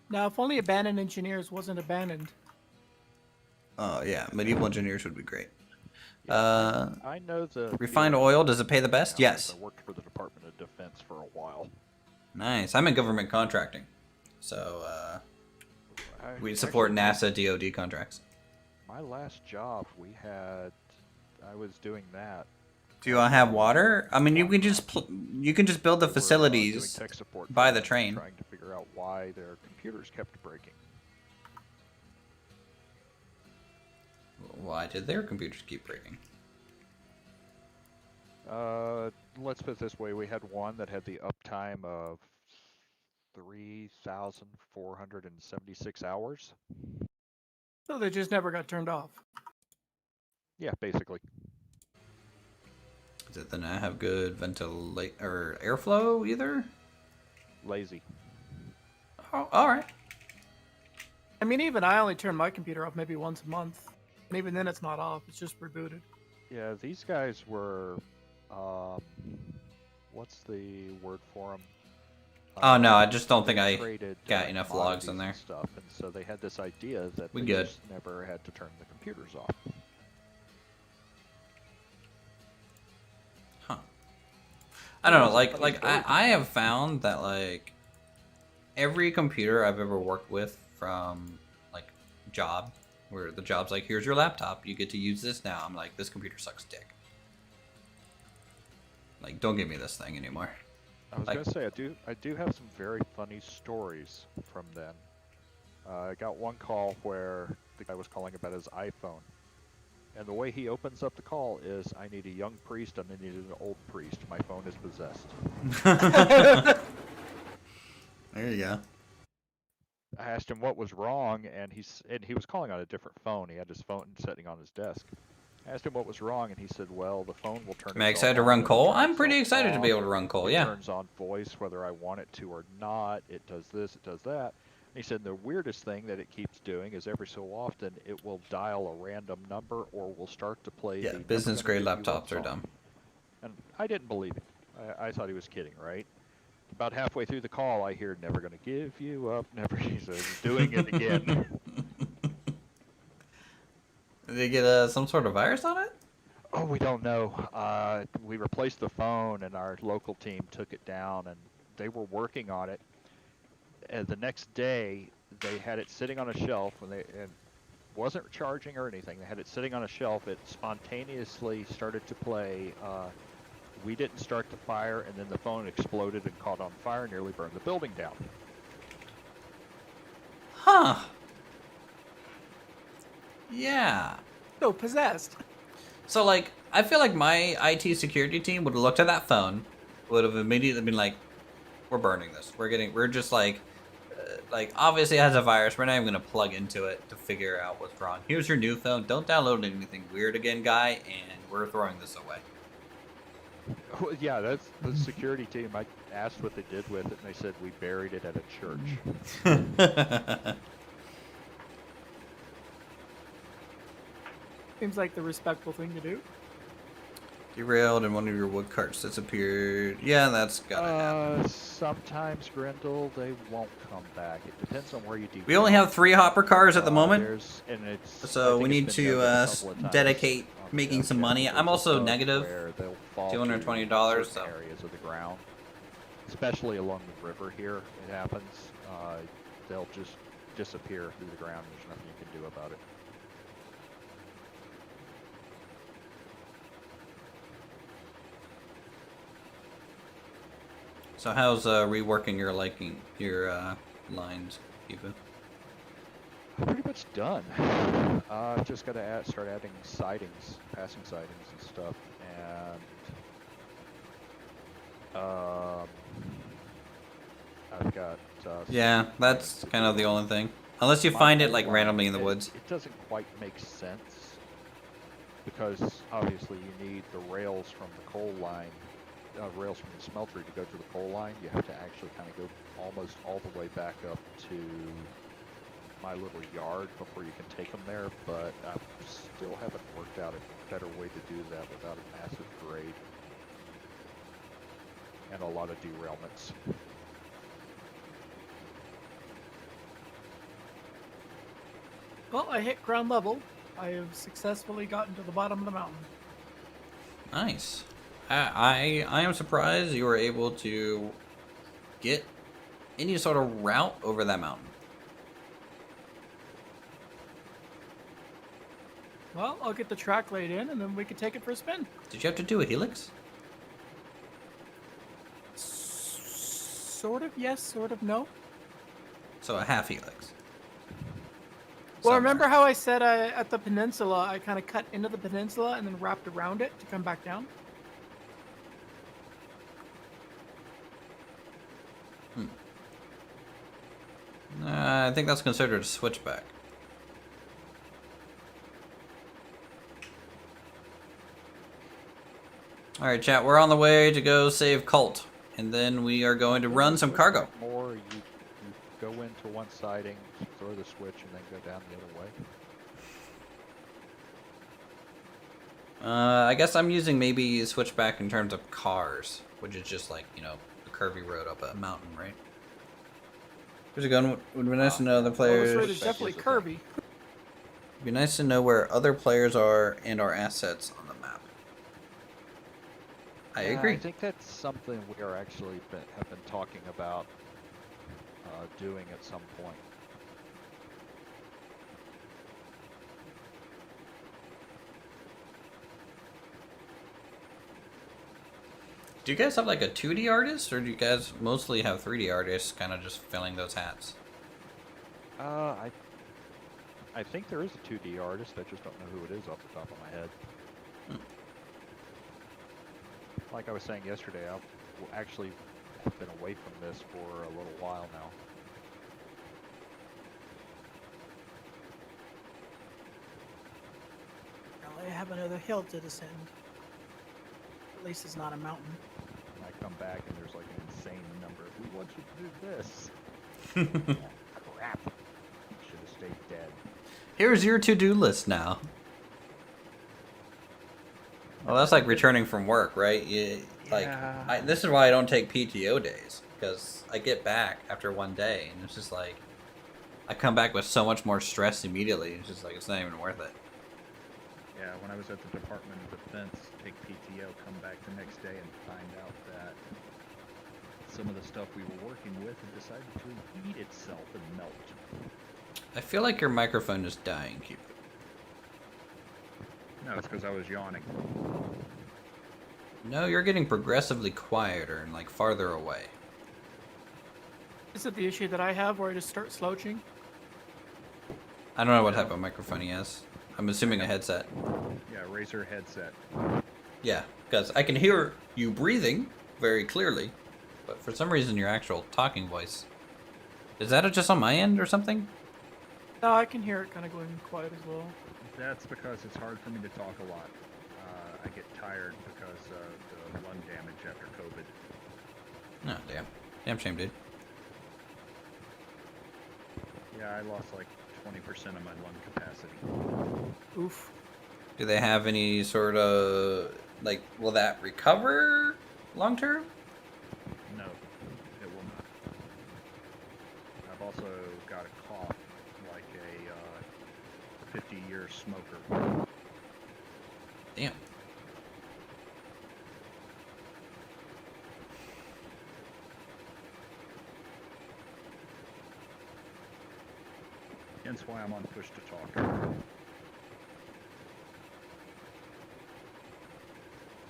Now, if only Abandoned Engineers wasn't abandoned. Oh, yeah. Medieval Engineers would be great. I know the refined oil, does it pay the best? Yes. I worked for the Department of Defense for a while. Nice. I'm in government contracting. So, we support NASA DoD contracts. My last job, I was doing that. Do you all have water? I mean, you can just build the facilities Doing tech support by the for them, train. trying to figure out why their computers kept breaking. Why did their computers keep breaking? Let's put it this way: we had one that had the uptime of 3,476 hours. So they just never got turned off. Yeah, basically. Does it then not have good ventilate or airflow either? Lazy. Oh, all right. I mean, even I only turn my computer off maybe once a month. And even then it's not off, it's just rebooted. Yeah, these guys were, what's the word for them? Oh no, I just don't think I traded, got enough logs in there. and stuff, and so they had this idea that We they good. just never had to turn the computers off. Huh. I don't know, like I have found that like every computer I've ever worked with from like job, where the job's like, here's your laptop, you get to use this now. I'm like, this computer sucks dick. Like, don't give me this thing anymore. I was Like- gonna say I do have some very funny stories from then. I got one call where the guy was calling about his iPhone, and the way he opens up the call is, "I need a young priest and I need an old priest. My phone is possessed." There you go. I asked him what was wrong, and he was calling on a different phone. He had his phone sitting on his desk. I asked him what was wrong, and he said, "Well, the phone will turn." Am I itself excited to on, run it'll coal? turn I'm pretty itself excited to be off, able to run coal, it yeah. turns on voice whether I want it to or not. It does this, it does that. He said the weirdest thing that it keeps doing is every so often it will dial a random number or will start to play Yeah, the "Never business Gonna grade Give You Up" laptops are song. dumb. And I didn't believe him. I thought he was kidding, right? About halfway through the call, I hear "Never Gonna Give You Up," never. He says, doing it again. Did they get some sort of virus on it? Oh, we don't know. We replaced the phone, and our local team took it down, and they were working on it. And the next day, they had it sitting on a shelf, and wasn't charging or anything. They had it sitting on a shelf. It spontaneously started to play. We didn't start the fire, and then the phone exploded and caught on fire, nearly burned the building down. Huh. Yeah. So possessed. So, like, I feel like my IT security team would have looked at that phone, would have immediately been like, we're burning this. We're just like, obviously it has a virus. We're not even going to plug into it to figure out what's wrong. Here's your new phone. Don't download anything weird again, guy, and we're throwing this away. Well, yeah, that's the security team. I asked what they did with it, and they said we buried it at a church. Seems like the respectful thing to do. Derailed and one of your wood carts disappeared. Yeah, that's gotta happen. Sometimes, Grendel, they won't come back. It depends on where you derail. We only have 3 hopper cars at the moment, I so we think need it's been to noted a couple of times dedicate on the making some chat money. that I'm there's also a bug negative where they'll fall to $220, certain so. areas of the ground, especially along the river here. It happens. They'll just disappear through the ground. There's nothing you can do about it. So how's reworking your lines, Kiva? I'm pretty much done. I've just got to start adding sidings, passing sidings and stuff, and I've got. Yeah, that's kind of the only thing. Unless you my find it coal like line, randomly in the woods. It doesn't quite make sense because obviously you need the rails from the coal line, rails from the smeltery to go to the coal line. You have to actually kind of go almost all the way back up to my little yard before you can take them there, but I still haven't worked out a better way to do that without a massive grade and a lot of derailments. Well, I hit ground level. I have successfully gotten to the bottom of the mountain. Nice. I am surprised you were able to get any sort of route over that mountain. Well, I'll get the track laid in, and then we can take it for a spin. Did you have to do a helix? Sort of yes, sort of no. So a half helix. Well, Somewhere. remember how I said at the peninsula, I kind of cut into the peninsula and then wrapped around it to come back down? I think that's considered a switchback. Alright, chat, we're on the way to go save Cult. And then we are going to run some cargo. More, you go into one siding, throw the switch, and then go down the other way. I guess I'm using maybe switchback in terms of cars, which is just like, you know, a curvy road up a mountain, right? Here's a gun. Would be nice to know other Well, players. this road is Switchback definitely is a curvy. It'd be nice to know where other players are and our assets on the map. I agree. I think that's something we are actually have been talking about doing at some point. Do you guys have like a 2D artist, or do you guys mostly have 3D artists kind of just filling those hats? I think there is a 2D artist. I just don't know who it is off the top of my head. Like I was saying yesterday, I actually have been away from this for a little while now. Well, I have another hill to descend. At least it's not a mountain. And I come back and there's like an insane number. We want you to do this. Crap. Should have stayed dead. Here's your to-do list now. Well, that's like returning from work, right? Yeah. This is why I don't take PTO days, because I get back after one day, and it's just like, I come back with so much more stress immediately. It's just like, it's not even worth it. Yeah, when I was at the Department of Defense, take PTO, come back the next day and find out that some of the stuff we were working with had decided to eat itself and melt. I feel like your microphone is dying, Cupid. No, it's because I was yawning. No, you're getting progressively quieter and like farther away. Is it the issue that I have where I just start slouching? I don't know what type of microphone he has. I'm assuming a headset. Yeah, Razer headset. Yeah, because I can hear you breathing very clearly, but for some reason your actual talking voice. Is that just on my end or something? No, I can hear it kind of going quiet as well. That's because it's hard for me to talk a lot. I get tired because of the lung damage after COVID. Oh, damn. Damn shame, dude. Yeah, I lost like 20% of my lung capacity. Oof. Do they have any sort of, like, will that recover long term? No, it will not. I've also got a cough like a 50-year smoker. Damn. Hence why I'm on push to talk.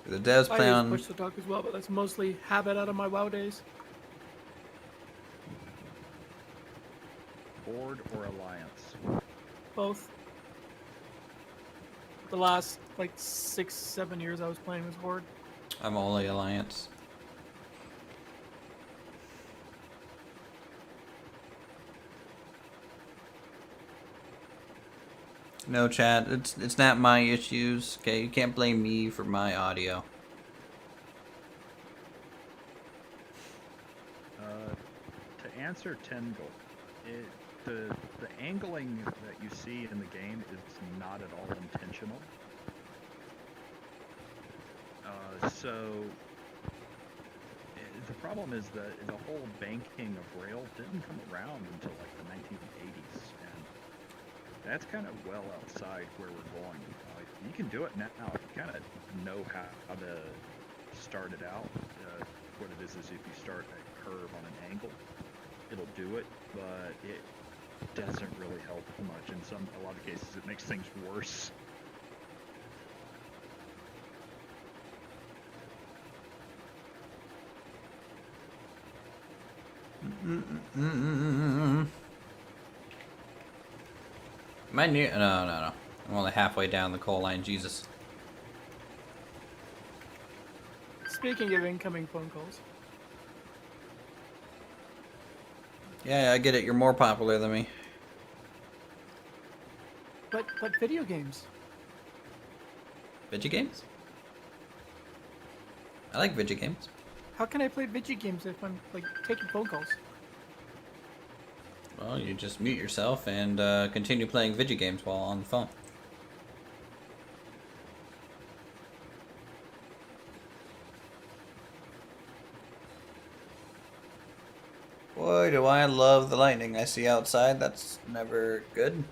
The devs I plan use on. push to talk as well, but that's mostly habit out of my WoW days. Horde or Alliance? Both. The last like 6-7 years I was playing was Horde. I'm only Alliance. No, chat. It's not my issues. Okay, you can't blame me for my audio. To answer Tengel, the angling that you see in the game is not at all intentional. The problem is that the whole banking of rail didn't come around until like the 1980s, and that's kind of well outside where we're going. You can do it now if you kind of know how to start it out. What it is if you start a curve on an angle, it'll do it, but it doesn't really help much. In a lot of cases, it makes things worse. Am I near? No. I'm only halfway down the coal line. Jesus. Speaking of incoming phone calls, Yeah, I get it. You're more popular than me. but video games. Video games? I like video games. How can I play video games if I'm like taking phone calls? Well, you just mute yourself and continue playing video games while on the phone. Boy, do I love the lightning I see outside. That's never good.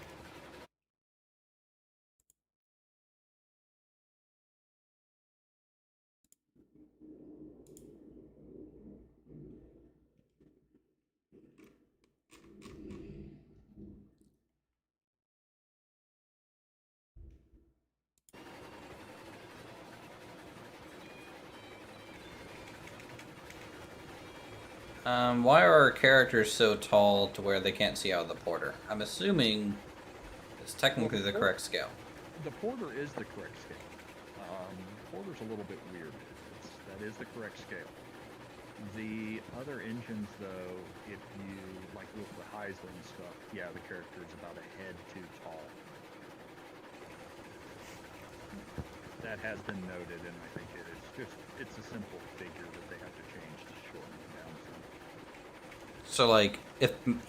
Why are our characters so tall to where they can't see out of the porter? I'm assuming it's technically the correct scale. The porter is the correct scale. Porter's a little bit weird. That is the correct scale. The other engines, though, if you, like with the Heisler and stuff, yeah, the character is about a head too tall. That has been noted, and I think it's a simple figure that they have to change to shorten it down some. So like,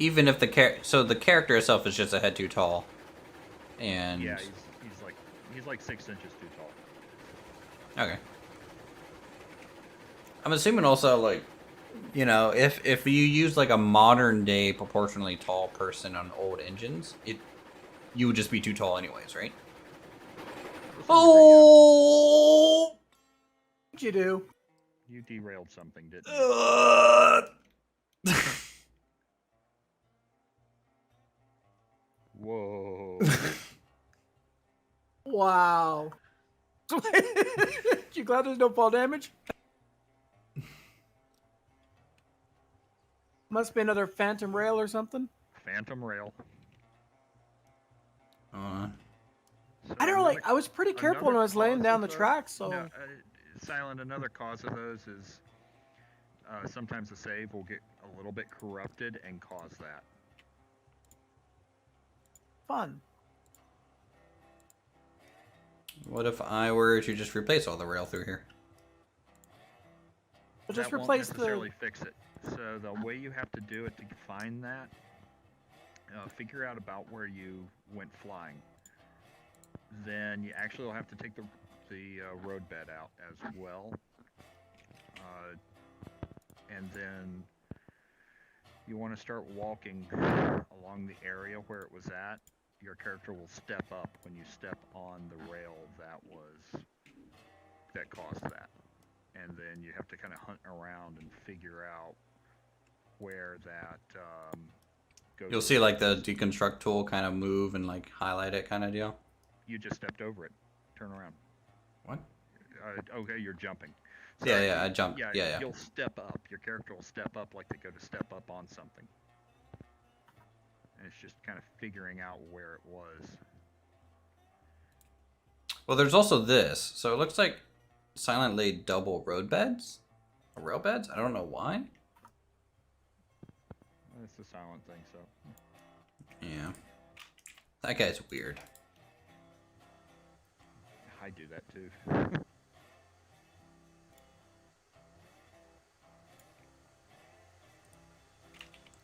even if the character itself is just a head too tall, and Yeah, he's like 6 inches too tall. okay. I'm assuming also, like, you know, if you use like a modern day proportionally tall person on old engines, you would just be too tall anyways, right? Oh! What'd you do? You derailed something, didn't you? Whoa. Wow. You glad there's no fall damage? Must be another phantom rail or something. Phantom rail. Uh, So I don't like. I was pretty careful when I was laying down the track, so. No, Silent, another cause of those is sometimes the save will get a little bit corrupted and cause that. Fun. what if I were to just replace all the rail through here? But just That replace won't the. necessarily fix it. So the way you have to do it to find that, figure out about where you went flying. Then you actually will have to take the road bed out as well, and then you want to start walking along the area where it was at. Your character will step up when you step on the rail that caused that, and then you have to kind of hunt around and figure out where that goes. You'll see like the deconstruct tool kind of move and like highlight it kind of deal. You just stepped over it. Turn around. What? Okay, you're jumping. Yeah, I jumped. Yeah. You'll step up. Your character will step up like they go to step up on something. And it's just kind of figuring out where it was. Well, there's also this. So it looks like Silent laid double road beds? Or rail beds? I don't know why. It's the Silent thing, so. Yeah. That guy's weird. I do that too.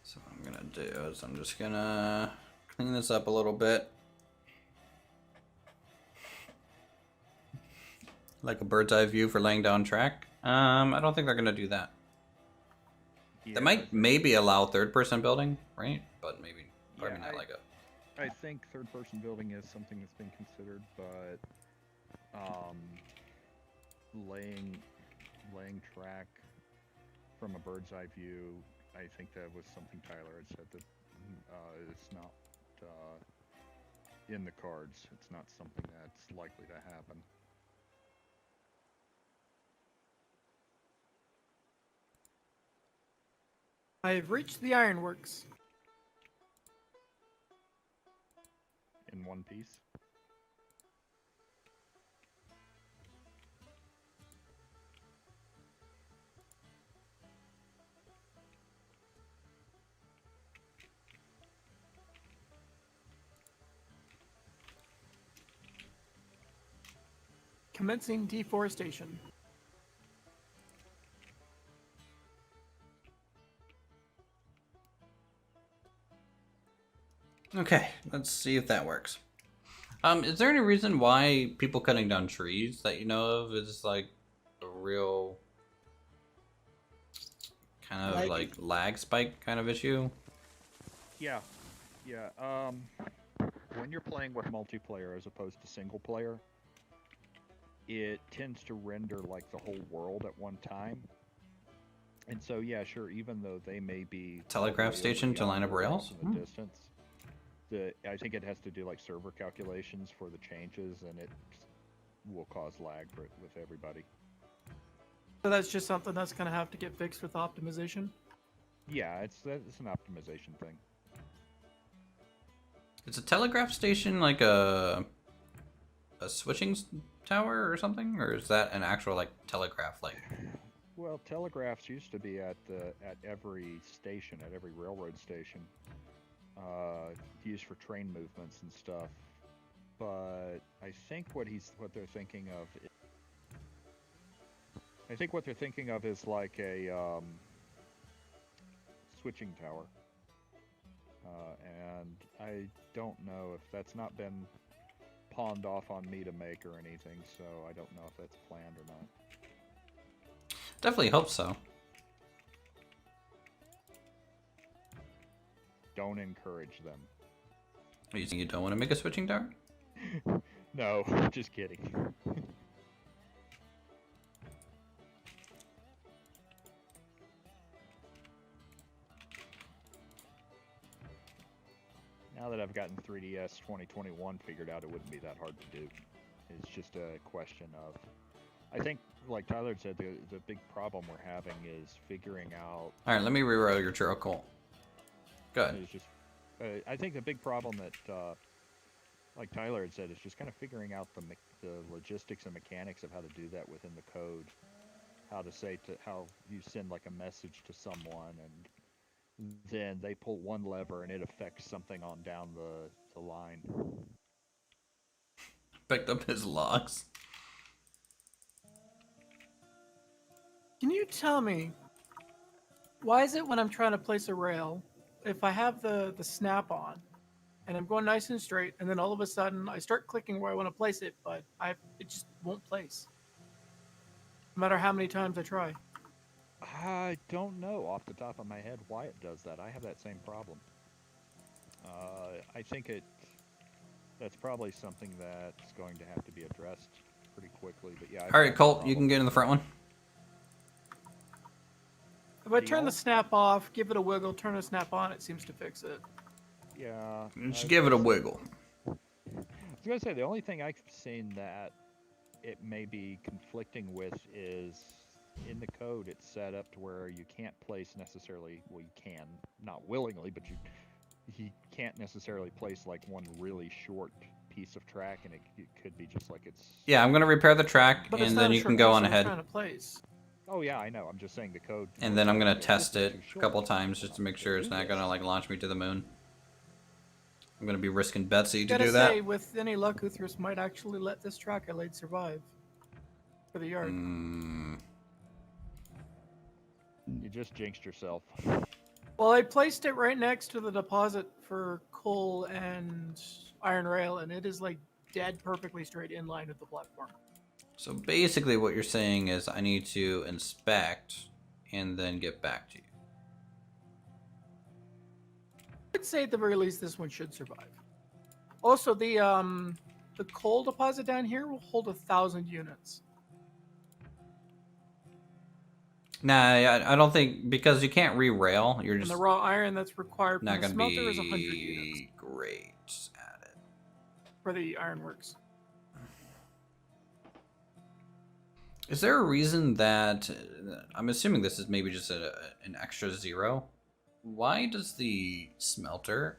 So what I'm gonna do is I'm just gonna clean this up a little bit. Like a bird's eye view for laying down track. I don't think they're gonna do that. Yeah, They might maybe allow third person building, right? But maybe probably Yeah, not like a I think third person building is something that's been considered, but laying track from a bird's eye view, I think that was something Tyler had said that it's not in the cards. It's not something that's likely to happen. I've reached the ironworks. In one piece. Commencing deforestation. Okay, let's see if that works. Is there any reason why people cutting down trees that you know of is like a real kind of like lag spike kind of issue? Yeah. When you're playing with multiplayer as opposed to single player, it tends to render like the whole world at one time. And so, yeah, sure, even though they may be Telegraph station to line up rails? in the distance, I think it has to do like server calculations for the changes, and it will cause lag with everybody. So that's just something that's going to have to get fixed with optimization. Yeah, it's an optimization thing. Is a telegraph station like a switching tower or something, or is that an actual like telegraph like? Well, telegraphs used to be at every station, at every railroad station, used for train movements and stuff. But I think what they're thinking of. I think what they're thinking of is like a switching tower, and I don't know if that's not been pawned off on me to make or anything, so I don't know if that's planned or not. Definitely hope so. Don't encourage them. Are you saying you don't want to make a switching tower? No, just kidding. Now that I've gotten 3DS 2021 figured out, it wouldn't be that hard to do. It's just a question of, I think, like Tyler said, the big problem we're having is figuring out. All right, let me reroll your charcoal. Good. It's just, I think the big problem that, like Tyler had said, is just kind of figuring out the logistics and mechanics of how to do that within the code. How you send like a message to someone and then they pull one lever and it affects something on down the line. Picked up his logs. Can you tell me, why is it when I'm trying to place a rail, if I have the snap on, and I'm going nice and straight, and then all of a sudden I start clicking where I want to place it, but it just won't place, no matter how many times I try? I don't know off the top of my head why it does that. I have that same problem. I think that's probably something that's going to have to be addressed pretty quickly. But yeah. All right, Colt, you can get in the front one. If I turn the snap off, give it a wiggle, turn the snap on, it seems to fix it. Yeah. Just give it a wiggle. I was gonna say the only thing I've seen that it may be conflicting with is in the code it's set up to where you can't place necessarily. Well, you can, not willingly, but he can't necessarily place like one really short piece of track, and it could be just like it's. Yeah, I'm gonna repair the track, But it's and not then a you short can go piece on I'm ahead. trying to place. Oh yeah, I know. I'm just saying the code. And then I'm gonna test it a couple times just to make sure it's not gonna like launch me to the moon. I'm gonna be risking Betsy to Gotta do say, that. with any luck, Uthris might actually let this track I laid survive for the yard. You just jinxed yourself. Well, I placed it right next to the deposit for coal and iron rail, and it is like dead perfectly straight in line with the platform. So basically what you're saying is I need to inspect and then get back to you. I'd say at the very least this one should survive. Also, the coal deposit down here will hold 1,000 units. Nah, I don't think, because you can't re-rail, you're And just the raw iron that's required for not the gonna smelter is 100 units be great at it. for the ironworks. Is there a reason that, I'm assuming this is maybe just an extra 0? Why does the smelter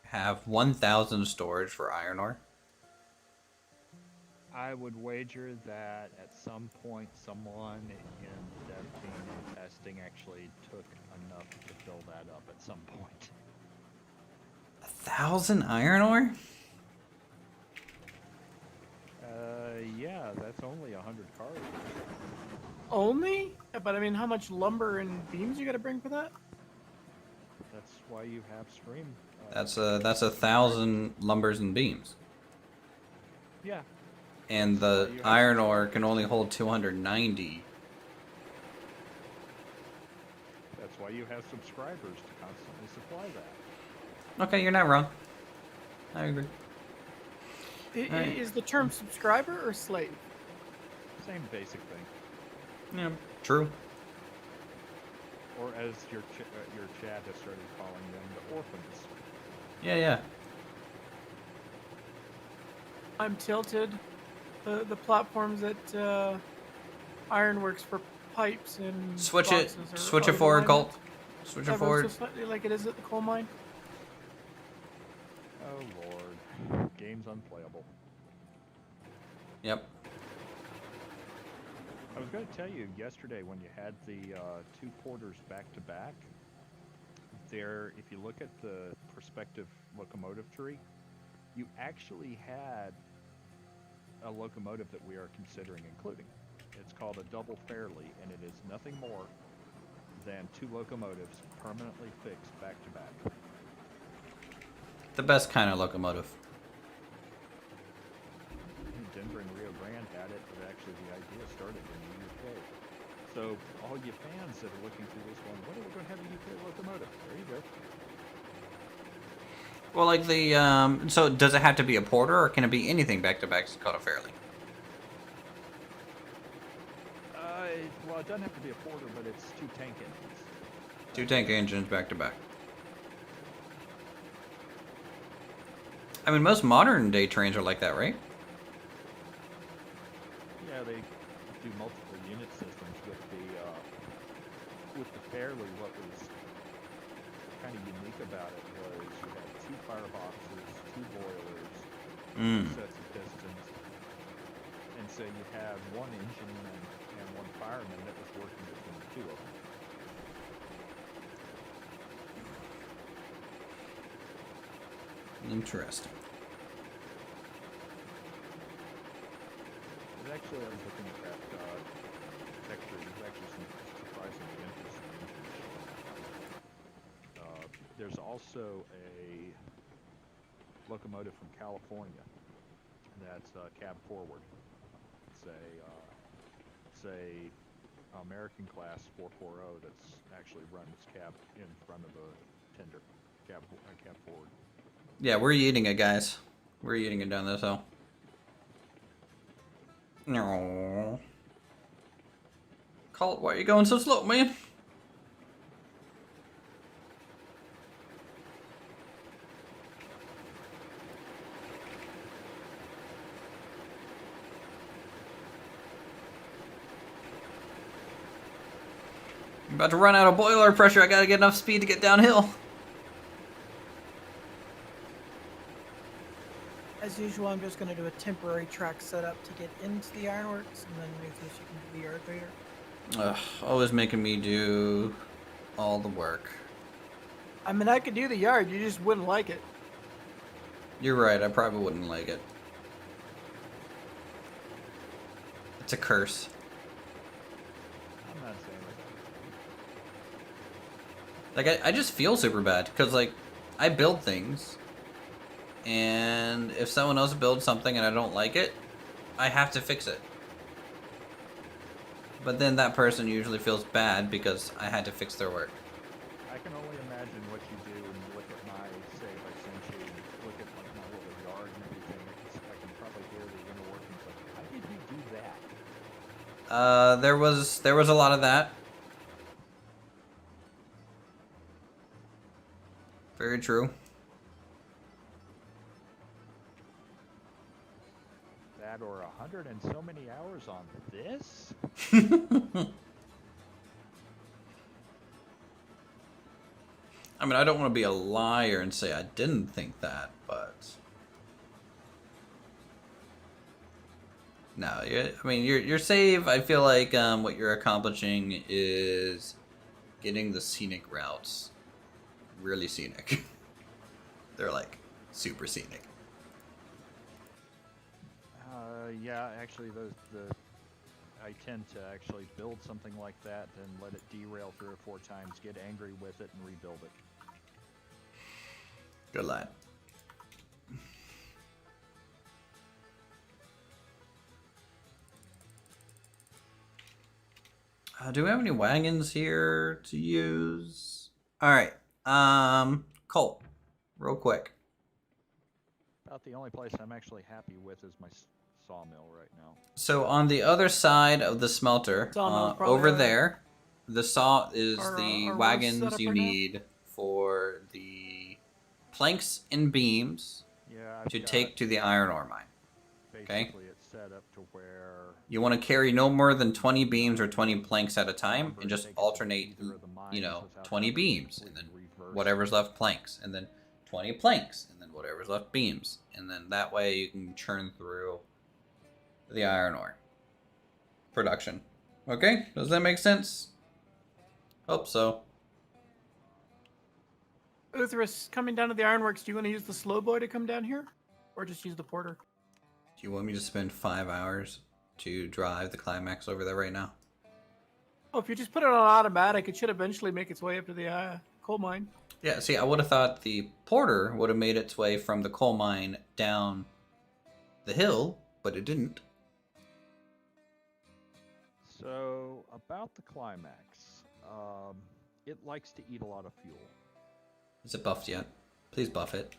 have 1,000 storage for iron ore? I would wager that at some point someone in dev team and testing actually took enough to fill that up at some point. 1,000 iron ore? Yeah, that's only 100 cars. Only? Yeah, but I mean, how much lumber and beams you gotta bring for that? That's why you have stream. That's 1,000 lumbers and beams. Yeah. And the iron ore can only hold 290. That's why you have subscribers to constantly supply that. Okay, you're not wrong. I agree. Right. Is the term subscriber or slave? Same basic thing. Yeah, true. Or as your chat has started calling them, the orphans. Yeah. I'm tilted. The platforms at Ironworks for pipes and Switch boxes it are switch it out of forward, alignment. Colt. Switching Ever forward. so slightly like it is at the coal mine. Oh lord, game's unplayable. Yep. I was going to tell you yesterday when you had the two porters back to back. There, if you look at the prospective locomotive tree, you actually had a locomotive that we are considering including. It's called a double fairly, and it is nothing more than two locomotives permanently fixed back to back. The best kind of locomotive. Denver and Rio Grande had it, but actually the idea started in the UK. So all you fans that are looking through this one, what are we going to have a UK locomotive? There you go. Well, like the so does it have to be a porter, or can it be anything back to back? It's called a fairly. Well, it doesn't have to be a porter, but it's two tank engines. Two tank engines back to back. I mean, most modern day trains are like that, right? Yeah, they do multiple unit systems with the fairly. What was kind of unique about it was you had two fireboxes, two boilers, two sets of pistons, and so you had one engine and one fireman that was working between the two of them. Interesting. But actually, I was looking at that texture. There's actually some surprisingly interesting engines. There's also a locomotive from California that's cab forward. It's a American class 440 that's actually runs cab in front of a tender, cab forward. Yeah, we're eating it, guys. We're eating it down this hill. No. Colt, why are you going so slow, man? I'm about to run out of boiler pressure. I gotta get enough speed to get downhill. As usual, I'm just going to do a temporary track setup to get into the ironworks, and then Uthris, you can do the yard later. Ugh, always making me do all the work. I mean, I could do the yard, you just wouldn't like it. You're right, I probably wouldn't like it. It's a curse. I'm not saying Like, I just feel super bad, because, like, I build things, and if someone else builds something and I don't like it, I have to fix it. But then that person usually feels bad because I had to fix their work. I can only imagine what you do when you look at my save I sent you, look at like my little yard and everything. I can probably hear the inner workings of, how did you do that? There was a lot of that. Very true. That or 100 and so many hours on this? I mean, I don't want to be a liar and say I didn't think that, but no. I mean, your save. I feel like what you're accomplishing is getting the scenic routes really scenic. They're like super scenic. Yeah, actually, I tend to actually build something like that, then let it derail 3 or 4 times, get angry with it, and rebuild it. Good lad. Do we have any wagons here to use? All right. Colt, real quick. About the only place I'm actually happy with is my sawmill right now. So on the other side of the smelter, Sawmill's probably over right. there, the saw is Our the roast wagons setup you right now? need for the planks and beams Yeah, I've to got take to the iron ore mine. basically it's set up to where You want to carry no more than 20 beams or 20 planks at a time, lumber and just takes it to alternate, either of the you mines know, without 20 having to beams, and then completely reverse whatever's left planks, and then 20 planks, and then whatever's left beams, and then that way you can churn through the iron ore production. Okay, does that make sense? Hope so. Uthris, coming down to the ironworks, do you want to use the slow boy to come down here? Or just use the porter? Do you want me to spend 5 hours to drive the climax over there right now? Oh, if you just put it on automatic, it should eventually make its way up to the coal mine. Yeah, see, I would have thought the porter would have made its way from the coal mine down the hill, but it didn't. So, about the climax, it likes to eat a lot of fuel. Is it buffed yet? Please buff it.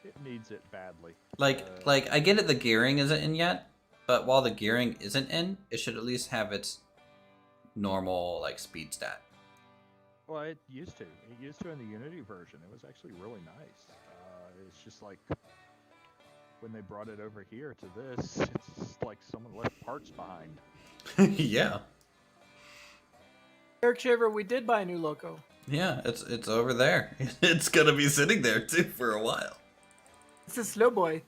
It needs it badly. Like I get it, the gearing isn't in yet, but while the gearing isn't in, it should at least have its normal, like, speed stat. Well, it used to. It used to in the Unity version. It was actually really nice. It's just like when they brought it over here to this, it's just like someone left parts behind. Yeah. Eric Shaver, we did buy a new loco. Yeah, it's over there. It's gonna be sitting there, too, for a while. It's a slow boy.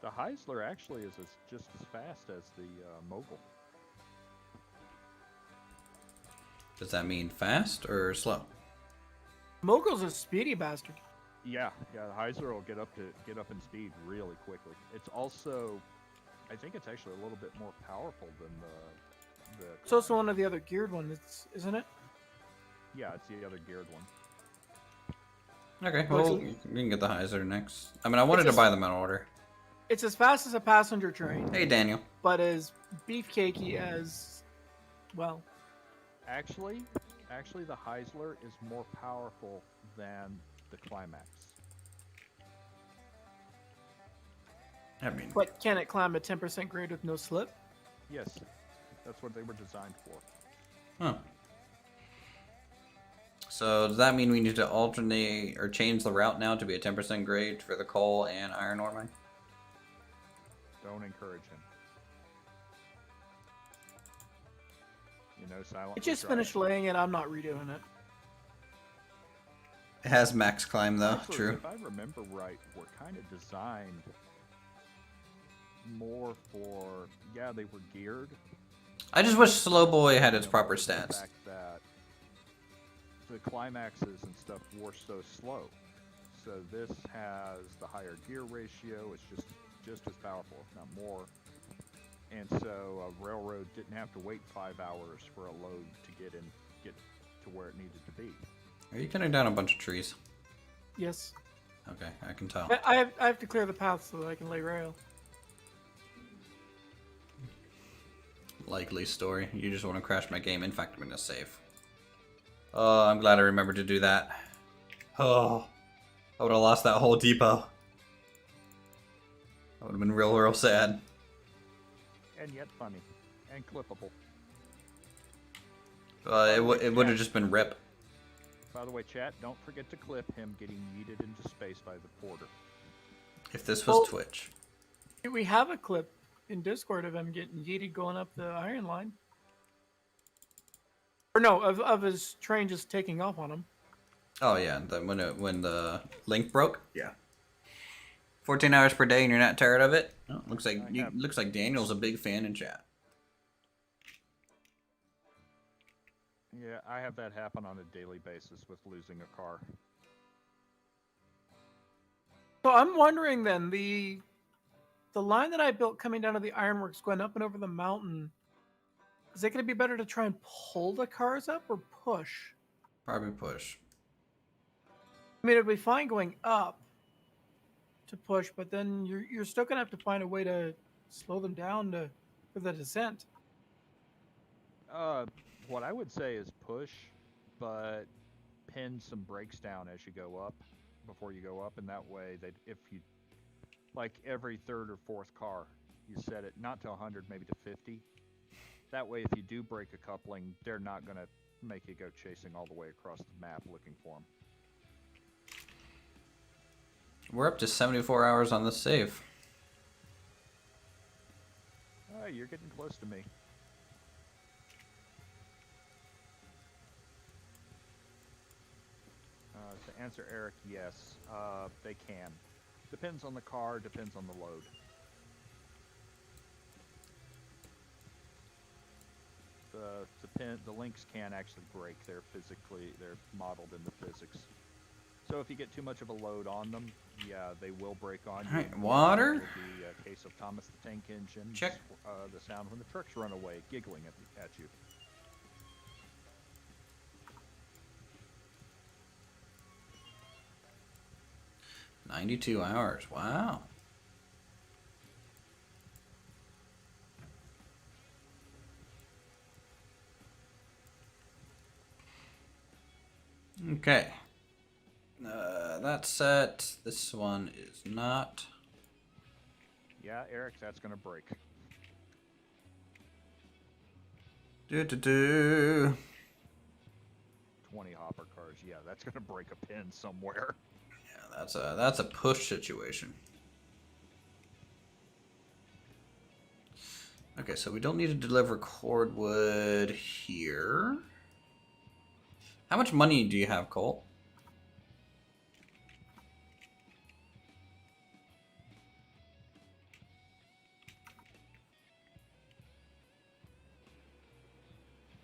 The Heisler actually is just as fast as the Mogul. Does that mean fast or slow? Mogul's a speedy bastard. Yeah, the Heisler will get up in speed really quickly. It's also, I think it's actually a little bit more powerful than the. It's also one of the other geared ones, isn't it? Yeah, it's the other geared one. Okay, Well, well, we can get the Heiser next. I mean, I wanted to buy them in order. It's as fast as a passenger train, Hey, Daniel. but as beefcakey as, well, Actually, the Heisler is more powerful than the Climax. I mean, but can it climb a 10% grade with no slip? Yes, that's what they were designed for. huh. So does that mean we need to alternate or change the route now to be a 10% grade for the coal and iron ore mine? Don't encourage him. You know, silent. It just finished laying it. I'm not redoing it. It has max climb though. Actually, True. If I remember right, we're kind of designed more for, yeah, they were geared. I just wish Slow Boy had its proper The stats. fact that the climaxes and stuff were so slow. So this has the higher gear ratio. It's just as powerful, if not more. And so a railroad didn't have to wait 5 hours for a load to get to where it needed to be. Are you cutting down a bunch of trees? Yes. Okay, I can tell. I have to clear the path so that I can lay rail. Likely story. You just want to crash my game. In fact, I'm gonna save. Oh, I'm glad I remembered to do that. Oh, I would have lost that whole depot. That would have been real sad. And yet funny. And clippable. It would have just been rip. By the way, chat, don't forget to clip him getting yeeted into space by the porter. If this was Well- Twitch. We have a clip in Discord of him getting yeeted going up the iron line. Or no, of his train just taking off on him. Oh yeah, when the link broke. Yeah. 14 hours per day and you're not tired of it? Oh, looks like Daniel's a big fan in chat. Yeah, I have that happen on a daily basis with losing a car. So I'm wondering then, the line that I built coming down to the ironworks going up and over the mountain, is it going to be better to try and pull the cars up or push? Probably push. I mean, it'd be fine going up to push, but then you're still going to have to find a way to slow them down for the descent. What I would say is push, but pin some brakes down as you go up, before you go up, and that way, if you, like every third or fourth car, you set it not to 100, maybe to 50. That way, if you do break a coupling, they're not going to make you go chasing all the way across the map looking for them. We're up to 74 hours on this save. Oh, you're getting close to me. To answer Eric, yes, they can. Depends on the car, depends on the load. The links can actually break. They're modeled in the physics. So if you get too much of a load on them, yeah, they will break on you. Alright, water. It will be a case of Thomas the Tank Engine. Check. The sound when the trucks run away, giggling at you. $92. Wow. Okay. That's set. This one is not. Yeah, Eric, that's gonna break. Do. 20 hopper cars. Yeah, that's gonna break a pin somewhere. Yeah, that's a push situation. Okay, so we don't need to deliver cordwood here. How much money do you have, Colt?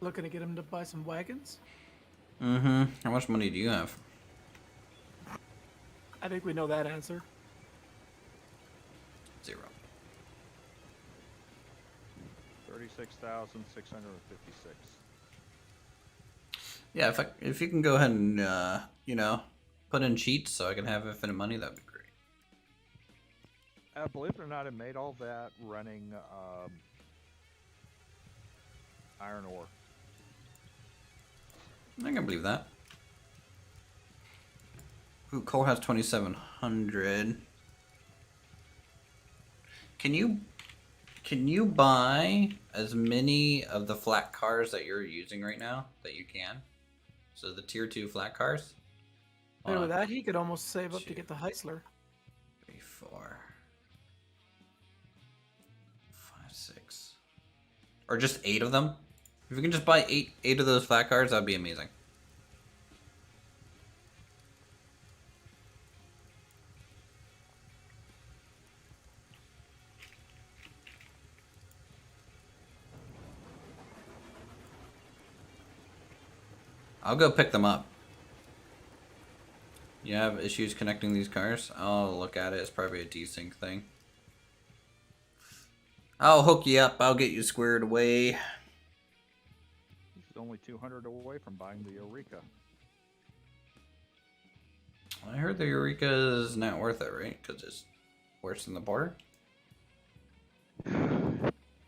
Looking to get him to buy some wagons. Mm-hmm. How much money do you have? I think we know that answer. 0. 36,656. Yeah, if you can go ahead and put in cheats so I can have infinite money, that'd be great. Believe it or not, I made all that running iron ore. I can believe that. Ooh, Cole has 2,700. Can you buy as many of the flat cars that you're using right now that you can? So the tier 2 flat cars? And with that, he could almost save up to get the Heisler. 3, 4, 5, 6. Or just 8 of them? If you can just buy eight of those flat cars, that'd be amazing. I'll go pick them up. You have issues connecting these cars? I'll look at it. It's probably a desync thing. I'll hook you up. I'll get you squared away. He's only 200 away from buying the Eureka. I heard the Eureka is not worth it, right? Because it's worse than the border?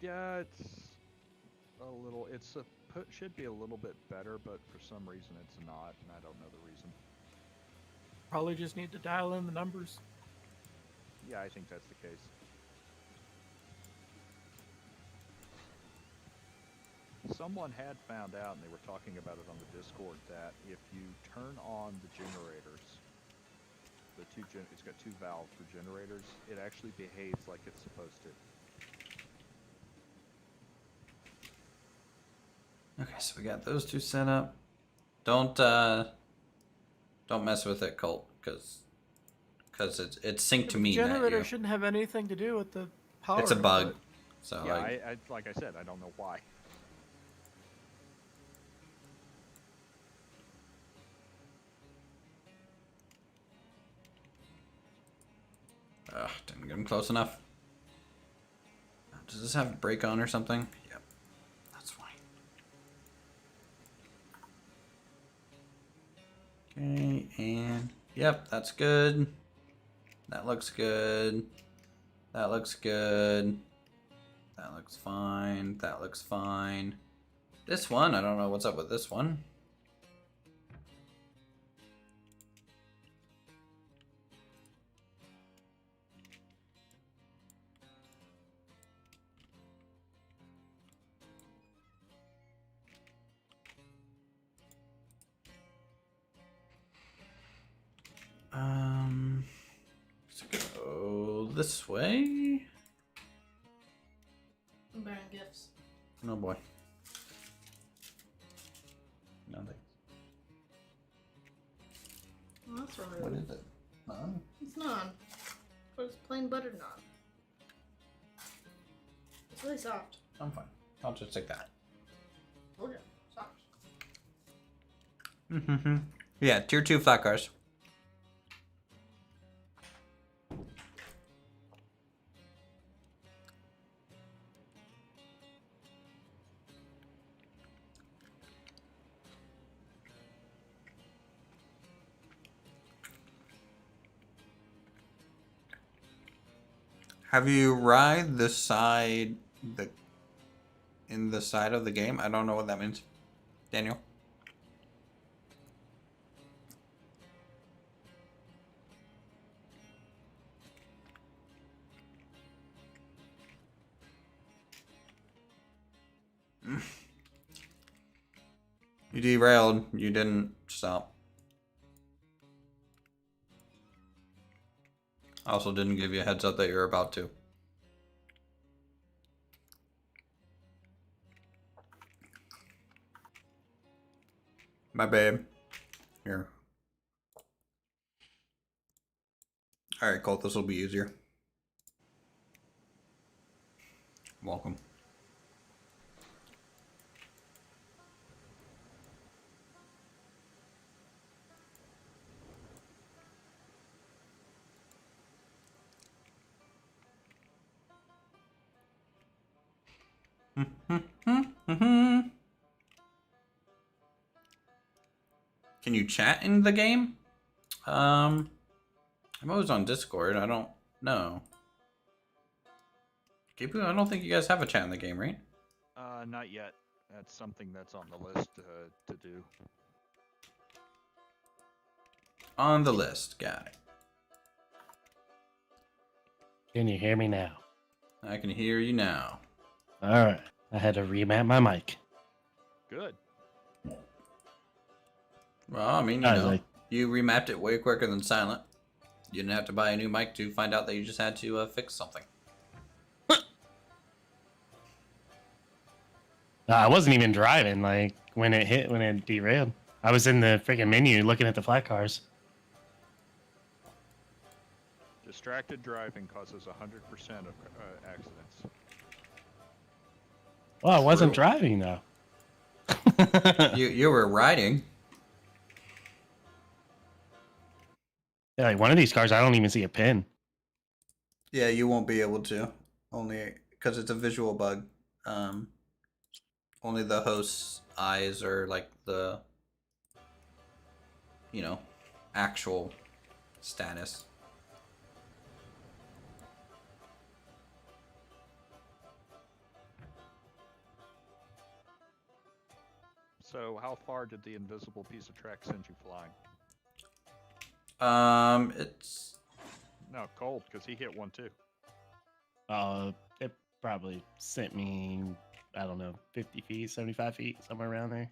Yeah, it's a little. Should be a little bit better, but for some reason it's not, and I don't know the reason. Probably just need to dial in the numbers. Yeah, I think that's the case. Someone had found out, and they were talking about it on the Discord, that if you turn on the generators, it's got 2 valves for generators, it actually behaves like it's supposed to. Okay, so we got those 2 set up. Don't mess with it, Colt, because it's synced to me. The generator not you. shouldn't have anything to do with the power. It's a bug. output. So Yeah, like I said, I don't know why. didn't get him close enough. Does this have a brake on or something? Yep, that's fine. Okay, and yep, that's good. That looks good. That looks good. That looks fine. That looks fine. This one, I don't know what's up with this one. Let's go this way. Oh boy. Nothing. Well, that's wrong. What is it? It's naan. But it's plain buttered naan. It's really soft. I'm fine. I'll just take that. Okay, soft. Mm-hmm. Yeah, tier 2 flat cars. Have you ride the side in the side of the game? I don't know what that means. Daniel? You derailed. You didn't stop. I also didn't give you a heads up that you're about to. My babe. Here. Alright, Colt, this will be easier. Welcome. Can you chat in the game? I'm always on Discord. I don't know. Depo, I don't think you guys have a chat in the game, right? Not yet. That's something that's on the list to do. On the list, got it. Can you hear me now? I can hear you now. All right. I had to remap my mic. Good. Well, I mean, you I was know, like- you remapped it way quicker than Silent. You didn't have to buy a new mic to find out that you just had to fix something. I wasn't even driving, like, when it derailed. I was in the freaking menu looking at the flat cars. Distracted driving causes 100% of accidents. Well, I wasn't True. driving, though. You were riding. Yeah, like, one of these cars, I don't even see a pin. Yeah, you won't be able to. Only because it's a visual bug. Only the host's eyes are like the, you know, actual status. So how far did the invisible piece of track send you flying? It's No, Cold, because he hit one too. It probably sent me, I don't know, 50 feet, 75 feet, somewhere around there.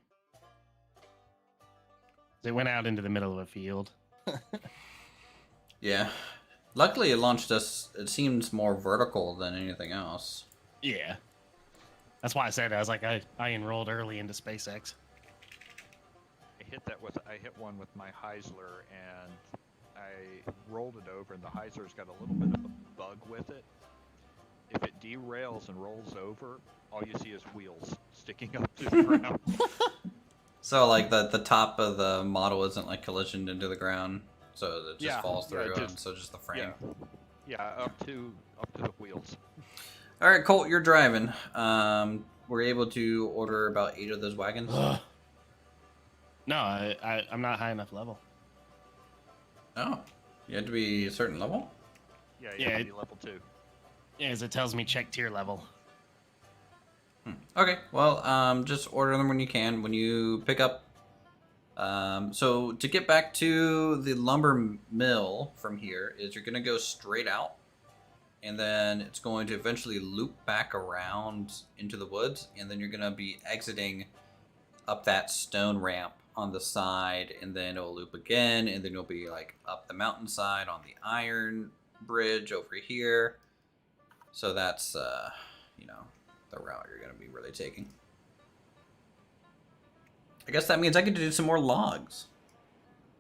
It went out into the middle of a field. yeah. Luckily, it launched us. It seems more vertical than anything else. Yeah. That's why I said I was like, I enrolled early into SpaceX. I hit one with my Heisler, and I rolled it over, and the Heisler's got a little bit of a bug with it. If it derails and rolls over, all you see is wheels sticking up to the ground. So, like, the top of the model isn't, like, collisioned into the ground, so it just Yeah, falls yeah, through, just- and so just the frame. Yeah, up to the wheels. All right, Colt, you're driving. We're able to order about 8 of those wagons. No, I'm not high enough level. Oh, you had to be a certain level? Yeah, Yeah, yeah, level 2. Yeah, as it tells me check tier level. Okay, well, just order them when you can. When you pick up... so, to get back to the lumber mill from here is you're going to go straight out. And then it's going to eventually loop back around into the woods. And then you're going to be exiting up that stone ramp on the side. And then it'll loop again. And then you'll be like up the mountainside on the iron bridge over here. So that's, you know, the route you're going to be really taking. I guess that means I get to do some more logs.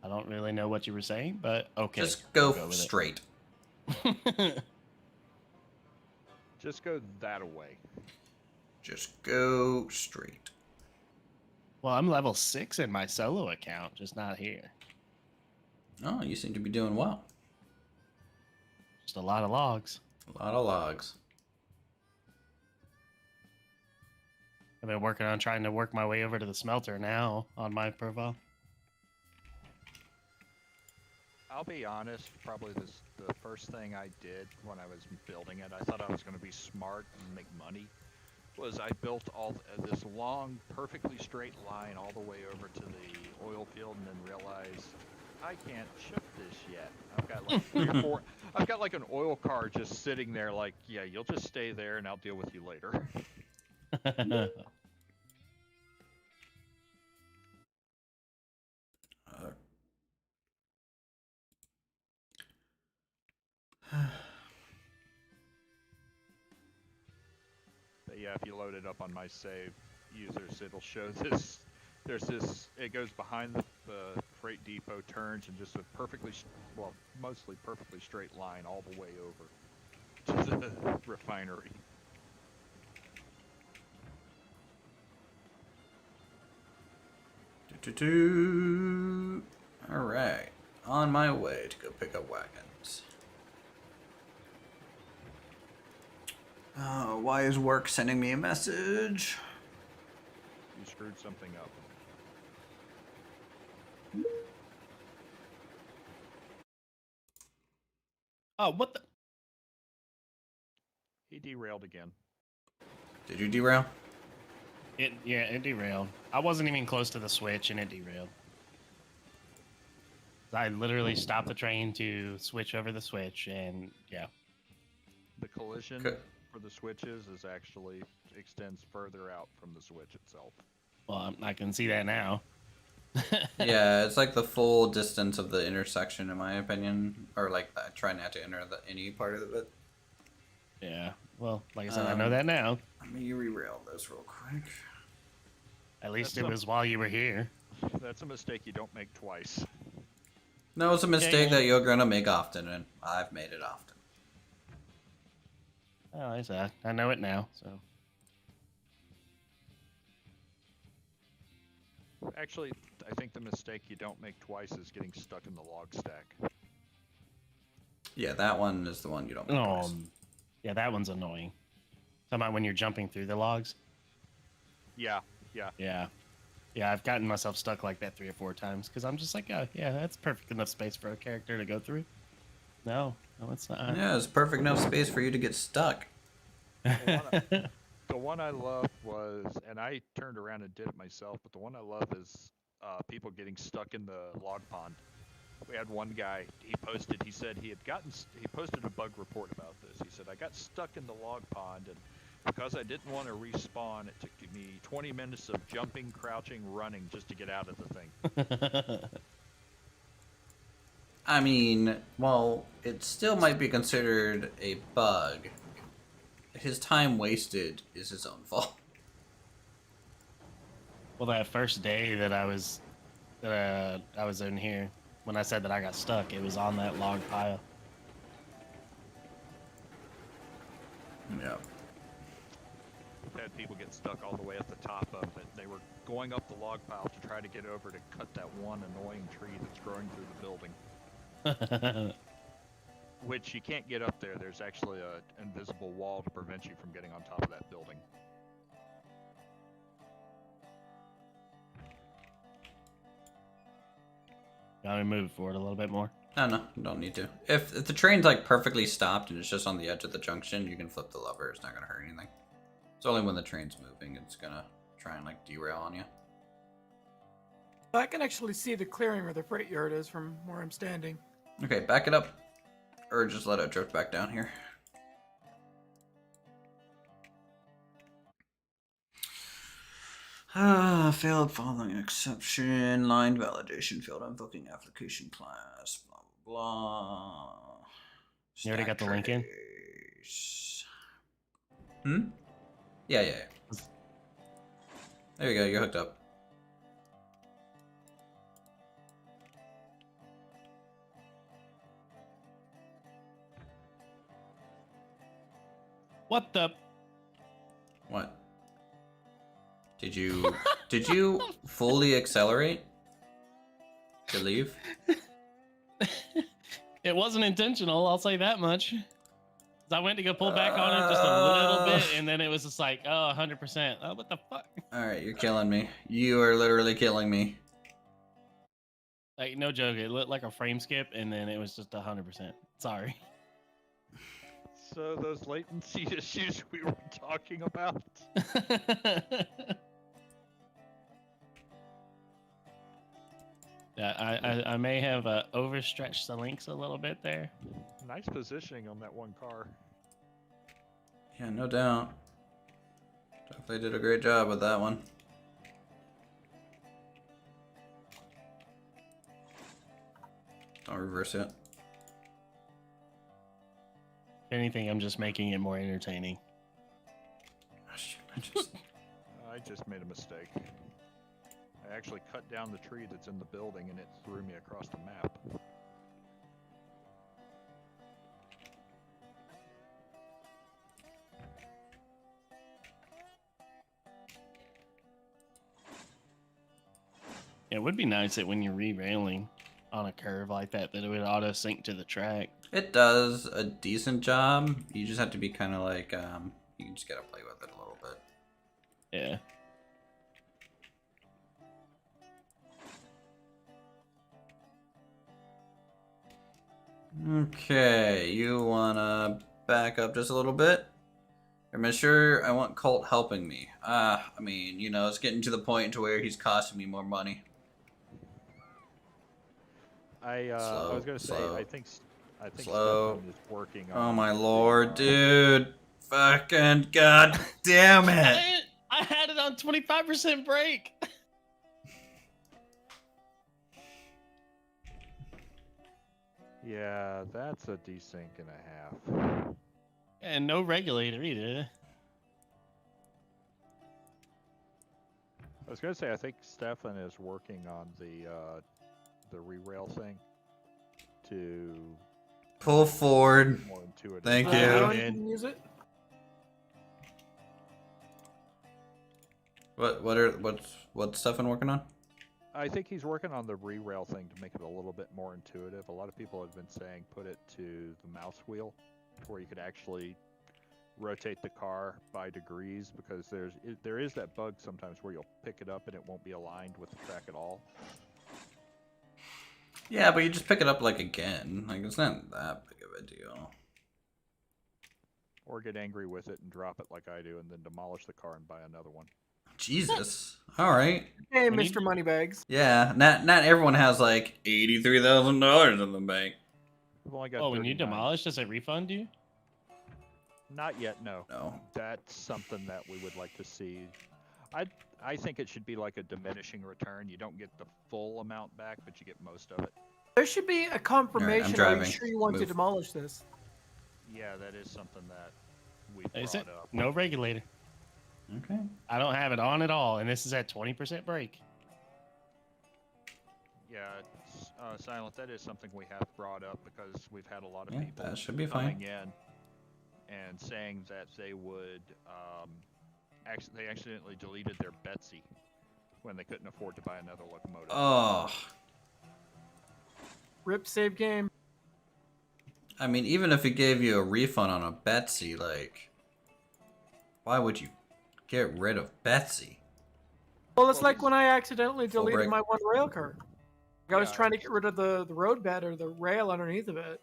I don't really know what you were saying, but okay. Just go, we'll with it. straight. Just go that away. Just go straight. Well, I'm level 6 in my solo account, just not here. Oh, you seem to be doing well. Just a lot of logs. A lot of logs. I've been working on trying to work my way over to the smelter now on my profile. I'll be honest, probably the first thing I did when I was building it, I thought I was going to be smart and make money, was I built all this long, perfectly straight line all the way over to the oil field, and then realized I can't ship this yet. I've got like 3 or 4. I've got like an oil car just sitting there, like, yeah, you'll just stay there, and I'll deal with you later. But yeah, if you load it up on my save users, it'll show this. There's this. It goes behind the freight depot, turns, and just a perfectly, well, mostly perfectly straight line all the way over to the refinery. All right, on my way to go pick up wagons. Why is work sending me a message? You screwed something up. Oh, what the? He derailed again. Did you derail? It derailed. I wasn't even close to the switch and it derailed. I literally stopped the train to switch over the switch and yeah. The collision for the switches is actually extends further out from the switch itself. Well, I can see that now. Yeah, it's like the full distance of the intersection, in my opinion. Or like, I try not to enter any part of it. Yeah, well, like I said, I know that now. Let me re-rail this real quick. At least it was while you were here. That's a mistake you don't make twice. No, it's a mistake Yeah. that you're gonna make often, and I've made it often. Oh, I said I know it now, so. Actually, I think the mistake you don't make twice is getting stuck in the log stack. Yeah, that one is the one you don't make twice. Yeah, that one's annoying. Talking about when you're jumping through the logs. Yeah. Yeah, I've gotten myself stuck like that 3 or 4 times because I'm just like, oh, yeah, that's perfect enough space for a character to go through. No, it's not. Yeah, it's perfect enough space for you to get stuck. The one I love was, and I turned around and did it myself, but the one I love is people getting stuck in the log pond. We had one guy, he said he posted a bug report about this. He said, I got stuck in the log pond, and because I didn't want to respawn, it took me 20 minutes of jumping, crouching, running just to get out of the thing. I mean, well, it still might be considered a bug. His time wasted is his own fault. Well, that first day that I was in here, when I said that I got stuck, it was on that log pile. Yeah. We've had people get stuck all the way at the top of it. They were going up the log pile to try to get over to cut that one annoying tree that's growing through the building. Which you can't get up there. There's actually an invisible wall to prevent you from getting on top of that building. Gotta move forward a little bit more. No, you don't need to. If the train's like perfectly stopped and it's just on the edge of the junction, you can flip the lever. It's not gonna hurt anything. It's only when the train's moving it's gonna try and like derail on you. I can actually see the clearing where the freight yard is from where I'm standing. Okay, back it up. Or just let it drift back down here. Failed following exception. Line validation failed invoking application class. Blah, blah, blah. You already got the link in? Trace. Hmm? Yeah. There you go. You're hooked up. What the? What? Did you fully accelerate to leave? It wasn't intentional, I'll say that much. 'Cause I went to go pull back on it just a little bit, and then it was just like, oh, 100%. Oh, what the fuck? All right, you're killing me. You are literally killing me. Like, no joke, it looked like a frame skip, and then it was just 100%. Sorry. So those latency issues we were talking about. Yeah, I may have overstretched the links a little bit there. Nice positioning on that one car. Yeah, no doubt. Definitely did a great job with that one. Don't reverse it. If anything, I'm just making it more entertaining. Oh, shoot, I just made a mistake. I actually cut down the tree that's in the building and it threw me across the map. It would be nice that when you're re-railing on a curve like that, that it would auto sync to the track. It does a decent job. You just have to be kind of like, you just gotta play with it a little bit. Yeah. Okay, you wanna back up just a little bit? I'm sure I want Colt helping me. I mean, you know, it's getting to the point to where he's costing me more money. I was gonna say slow. I think Slow. Stefan is working on. Oh my lord, dude. Fucking god damn it. I had it on 25% brake. Yeah, that's a desync and a half. And no regulator either. I was gonna say I think Stefan is working on the re-rail thing to Pull forward. more intuitive. Thank How do you. I need to use it? What's Stefan working on? I think he's working on the re-rail thing to make it a little bit more intuitive. A lot of people have been saying put it to the mouse wheel, where you could actually rotate the car by degrees, because there is that bug sometimes where you'll pick it up and it won't be aligned with the track at all. Yeah, but you just pick it up like again. Like it's not that big of a deal. Or get angry with it and drop it like I do, and then demolish the car and buy another one. Jesus. All right. Hey, When you- Mr. Moneybags. Yeah. Not everyone has like $83,000 in the bank. I've only got Oh, when you 39. demolish, does it refund you? Not yet, no. No. That's something that we would like to see. I think it should be like a diminishing return. You don't get the full amount back, but you get most of it. There should be a confirmation. Are you driving. sure you want to Move. demolish this? Yeah, that is something that we Is brought it? up. No regulator. Okay. I don't have it on at all, and this is at 20% brake. Yeah, Silent, that is something we have brought up because we've had a lot of Yeah, people that should be coming fine. in and saying that they would they accidentally deleted their Betsy when they couldn't afford to buy another locomotive. Oh. Rip save game. I mean, even if it gave you a refund on a Betsy, like, why would you get rid of Betsy? Well, it's Well, like when I accidentally Full deleted break. my one rail car. Like, I was Yeah, trying to get rid of the road bed or the rail underneath of it.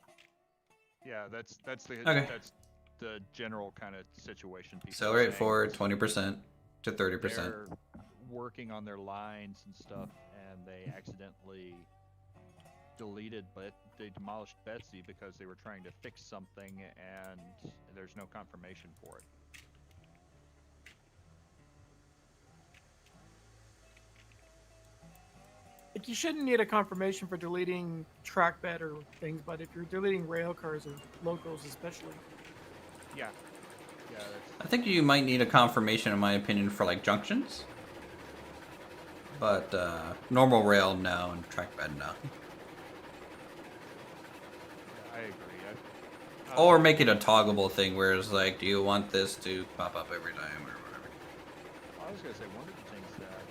Yeah, that's the Okay. that's the general kind of situation. People are Accelerate saying forward is 20% to 30%. They're working on their lines and stuff, and they accidentally deleted, but they demolished Betsy because they were trying to fix something, and there's no confirmation for it. Like, you shouldn't need a confirmation for deleting track bed or things, but if you're deleting rail cars or locals especially. Yeah, Yeah, I think you might need a confirmation, in my opinion, for like junctions. But normal rail, no, and trackbed, no. I agree. Or make it a toggable thing where it's like, do you want this to pop up every time or whatever? I was gonna say one of the things that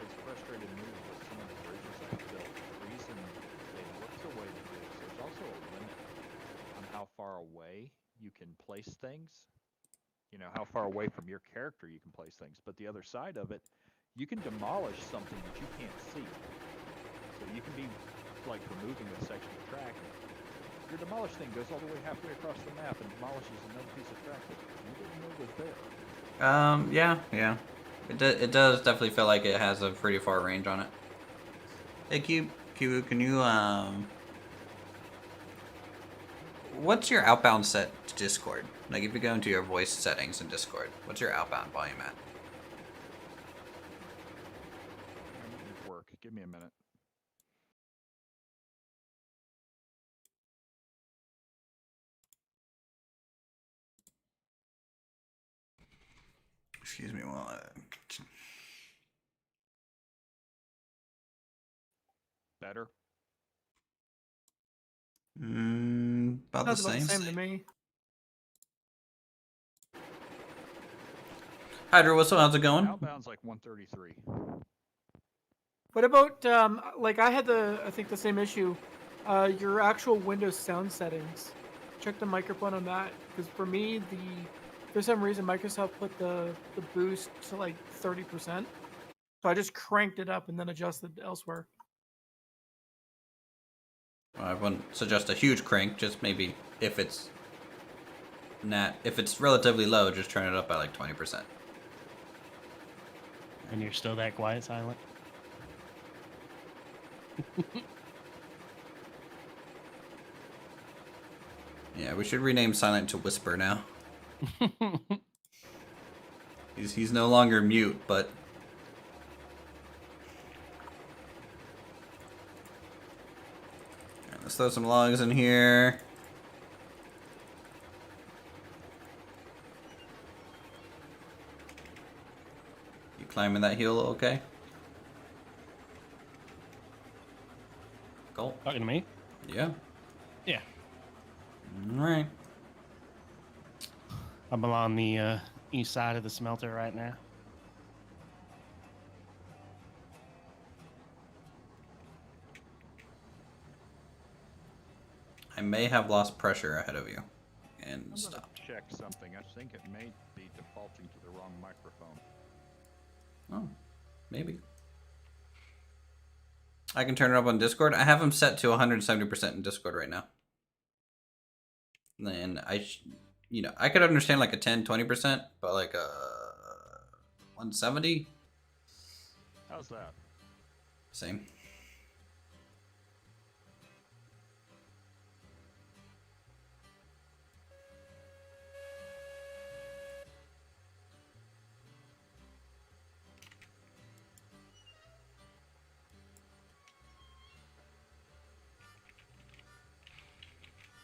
has frustrated me with some of the bridges I've built, the reason they look the way they do is there's also a limit on how far away you can place things. You know, how far away from your character you can place things. But the other side of it, you can demolish something that you can't see. So you can be like removing a section of track. Your demolish thing goes all the way halfway across the map and demolishes another piece of track that you didn't know was there. Yeah. It does definitely feel like it has a pretty far range on it. Hey, Kiwu, can you, what's your outbound set to Discord? Like, if you go into your voice settings in Discord, what's your outbound volume at? I'm at work. Give me a minute. Excuse me while Better? about the Sounds about the same. same to me. Hydra, what's up? How's it going? Outbound's like 133. What about like I think the same issue. Your actual Windows sound settings. Check the microphone on that because for me for some reason Microsoft put the boost to like 30%. So I just cranked it up and then adjusted elsewhere. I wouldn't suggest a huge crank, just maybe if it's relatively low, just turn it up by like 20%. And you're still that quiet, silent. Yeah, we should rename Silent to Whisper now. He's no longer mute, but let's throw some logs in here. You climbing that hill okay? Cool. Talking to me? Yeah. Yeah. Alright. I'm along the east side of the smelter right now. I may have lost pressure ahead of you. And I'm stop. gonna check something. I think it may be defaulting to the wrong microphone. Oh, maybe. I can turn it up on Discord. I have them set to 170% in Discord right now. And I could understand like a 10-20%, but like a 170? How's that? Same.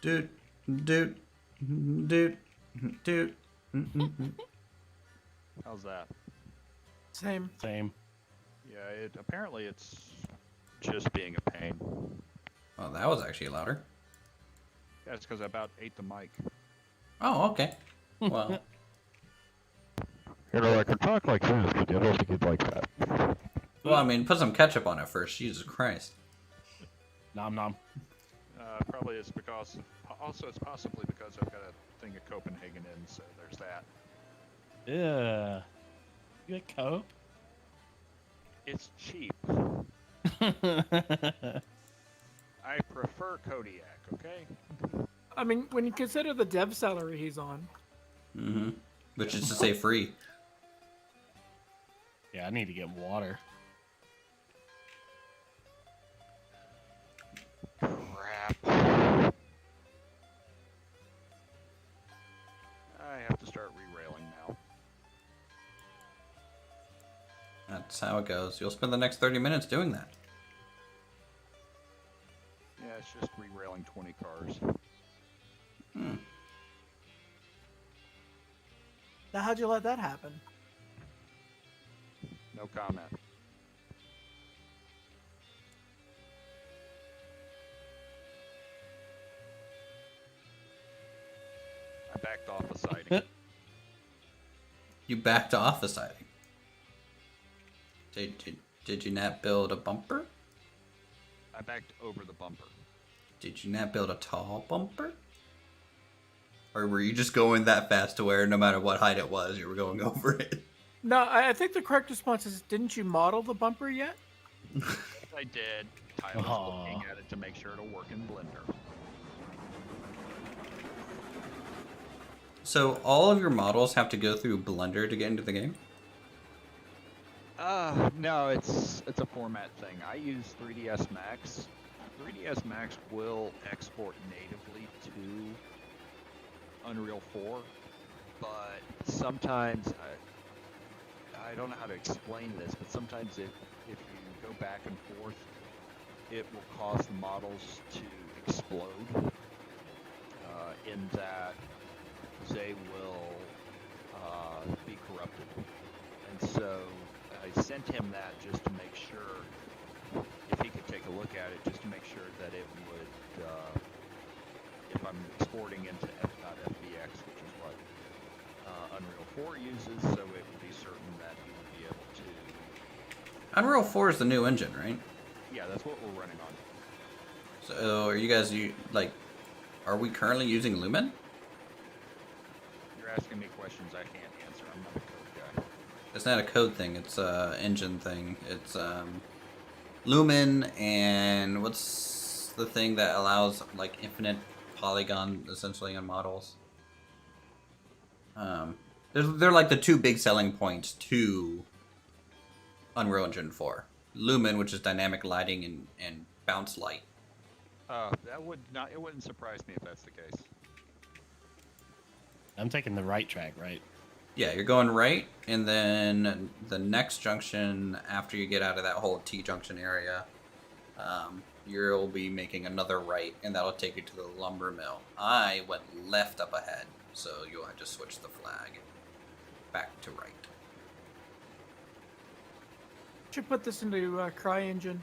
Dude. How's that? Same. Same. Yeah, apparently it's just being a pain. Oh, that was actually louder. Yeah, it's because I about ate the mic. Oh, okay. Well, You know, I can talk like this, but you don't think it's like that. well, I mean, put some ketchup on it first. Jesus Christ. Nom nom. Probably it's because, also it's possibly because I've got a thing of Copenhagen in, so there's that. Yeah. You got cope? It's cheap. I prefer Kodiak, okay? I mean, when you consider the dev salary he's on. Mm-hmm. Which is to say free. Yeah, I need to get water. Crap. I have to start re-railing now. That's how it goes. You'll spend the next 30 minutes doing that. Yeah, it's just re-railing 20 cars. Hmm. Now, how'd you let that happen? No comment. I backed off a siding. You backed off a siding. Did you not build a bumper? I backed over the bumper. Did you not build a tall bumper? Or were you just going that fast to where no matter what height it was, you were going over it? No, I think the correct response is, didn't you model the bumper yet? I did. Tyler's Aw. looking at it to make sure it'll work in Blender. So all of your models have to go through Blender to get into the game? No, it's a format thing. I use 3ds Max. 3ds Max will export natively to Unreal 4, but sometimes I don't know how to explain this, but sometimes if you go back and forth, it will cause the models to explode. In that they will be corrupted, and so I sent him that just to make sure, if he could take a look at it, just to make sure that it would, if I'm exporting into f.fbx, which is what Unreal 4 uses, so it would be certain that he would be able to. Unreal 4 is the new engine, right? Yeah, that's what we're running on. So are you guys, are we currently using Lumen? You're asking me questions I can't answer. I'm not a code guy. It's not a code thing, it's a engine thing. It's Lumen, and what's the thing that allows like infinite polygon essentially on models? They're like the two big selling points to Unreal Engine 4. Lumen, which is dynamic lighting and bounce light. That would not. It wouldn't surprise me if that's the case. I'm taking the right track, right? Yeah, you're going right, and then the next junction after you get out of that whole T-junction area, you'll be making another right, and that'll take you to the lumber mill. I went left up ahead, so you'll have to switch the flag back to right. Should put this into CryEngine.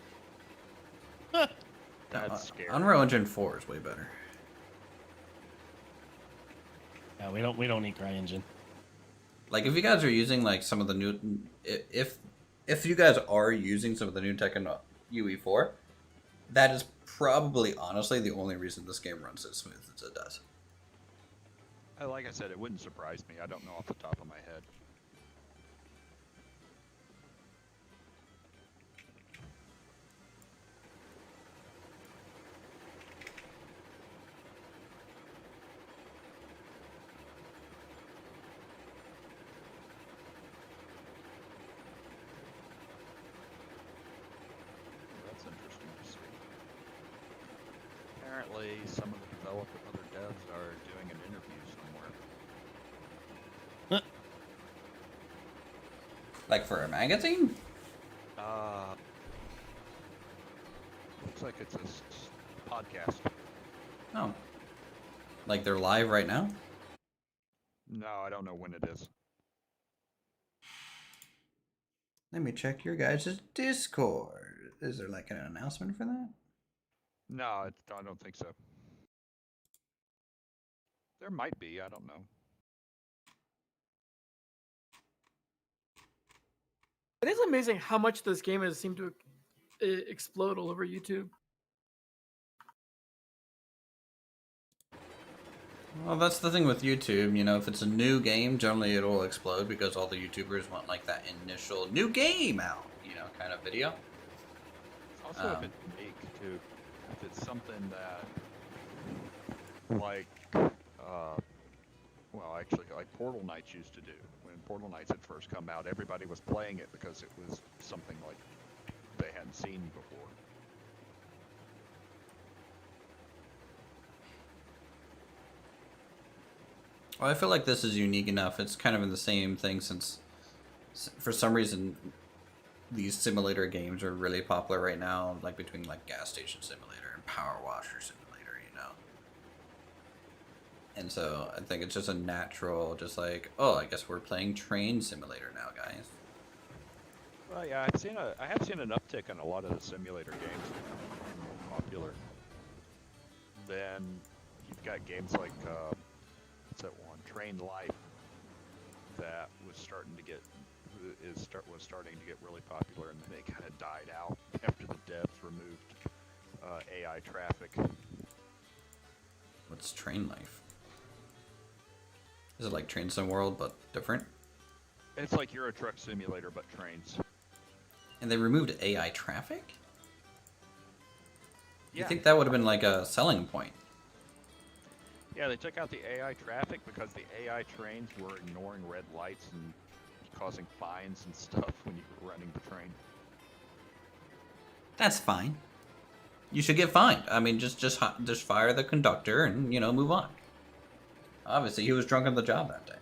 That's scary. Unreal Engine 4 is way better. No, we don't need CryEngine. Like, if you guys are using like some of the new, if you guys are using some of the new tech in UE4, that is probably honestly the only reason this game runs as smooth as it does. Like I said, it wouldn't surprise me. I don't know off the top of my head. That's interesting to see. Apparently, some of the other devs are doing an interview somewhere. Like for a magazine? Looks like it's a podcast. Oh. Like they're live right now? No, I don't know when it is. Let me check your guys' Discord. Is there like an announcement for that? No, I don't think so. There might be. I don't know. It is amazing how much this game has seemed to explode all over YouTube. Well, that's the thing with YouTube. You know, if it's a new game, generally it'll explode because all the YouTubers want like that initial new game out, you know, kind of video. Also, if it's unique too, if it's something that, like, well, actually, like Portal Knights used to do. When Portal Knights had first come out, everybody was playing it because it was something like they hadn't seen before. Well, I feel like this is unique enough. It's kind of in the same thing since, for some reason, these simulator games are really popular right now, like between like Gas Station Simulator and Power Washer Simulator, you know. And so I think it's just a natural, just like, oh, I guess we're playing Train Simulator now, guys. Well, yeah, I have seen an uptick in a lot of the simulator games that are more popular. Then you've got games like what's that one, Train Life, that was starting to get really popular, and then it kind of died out after the devs removed AI traffic. What's Train Life? Is it like Train Sim World but different? It's like Euro Truck Simulator but trains. And they removed AI traffic? Yeah. You think that would have been like a selling point? Yeah, they took out the AI traffic because the AI trains were ignoring red lights and causing fines and stuff when you were running the train. That's fine. You should get fined. I mean, just fire the conductor and, you know, move on. Obviously, he was drunk on the job that day.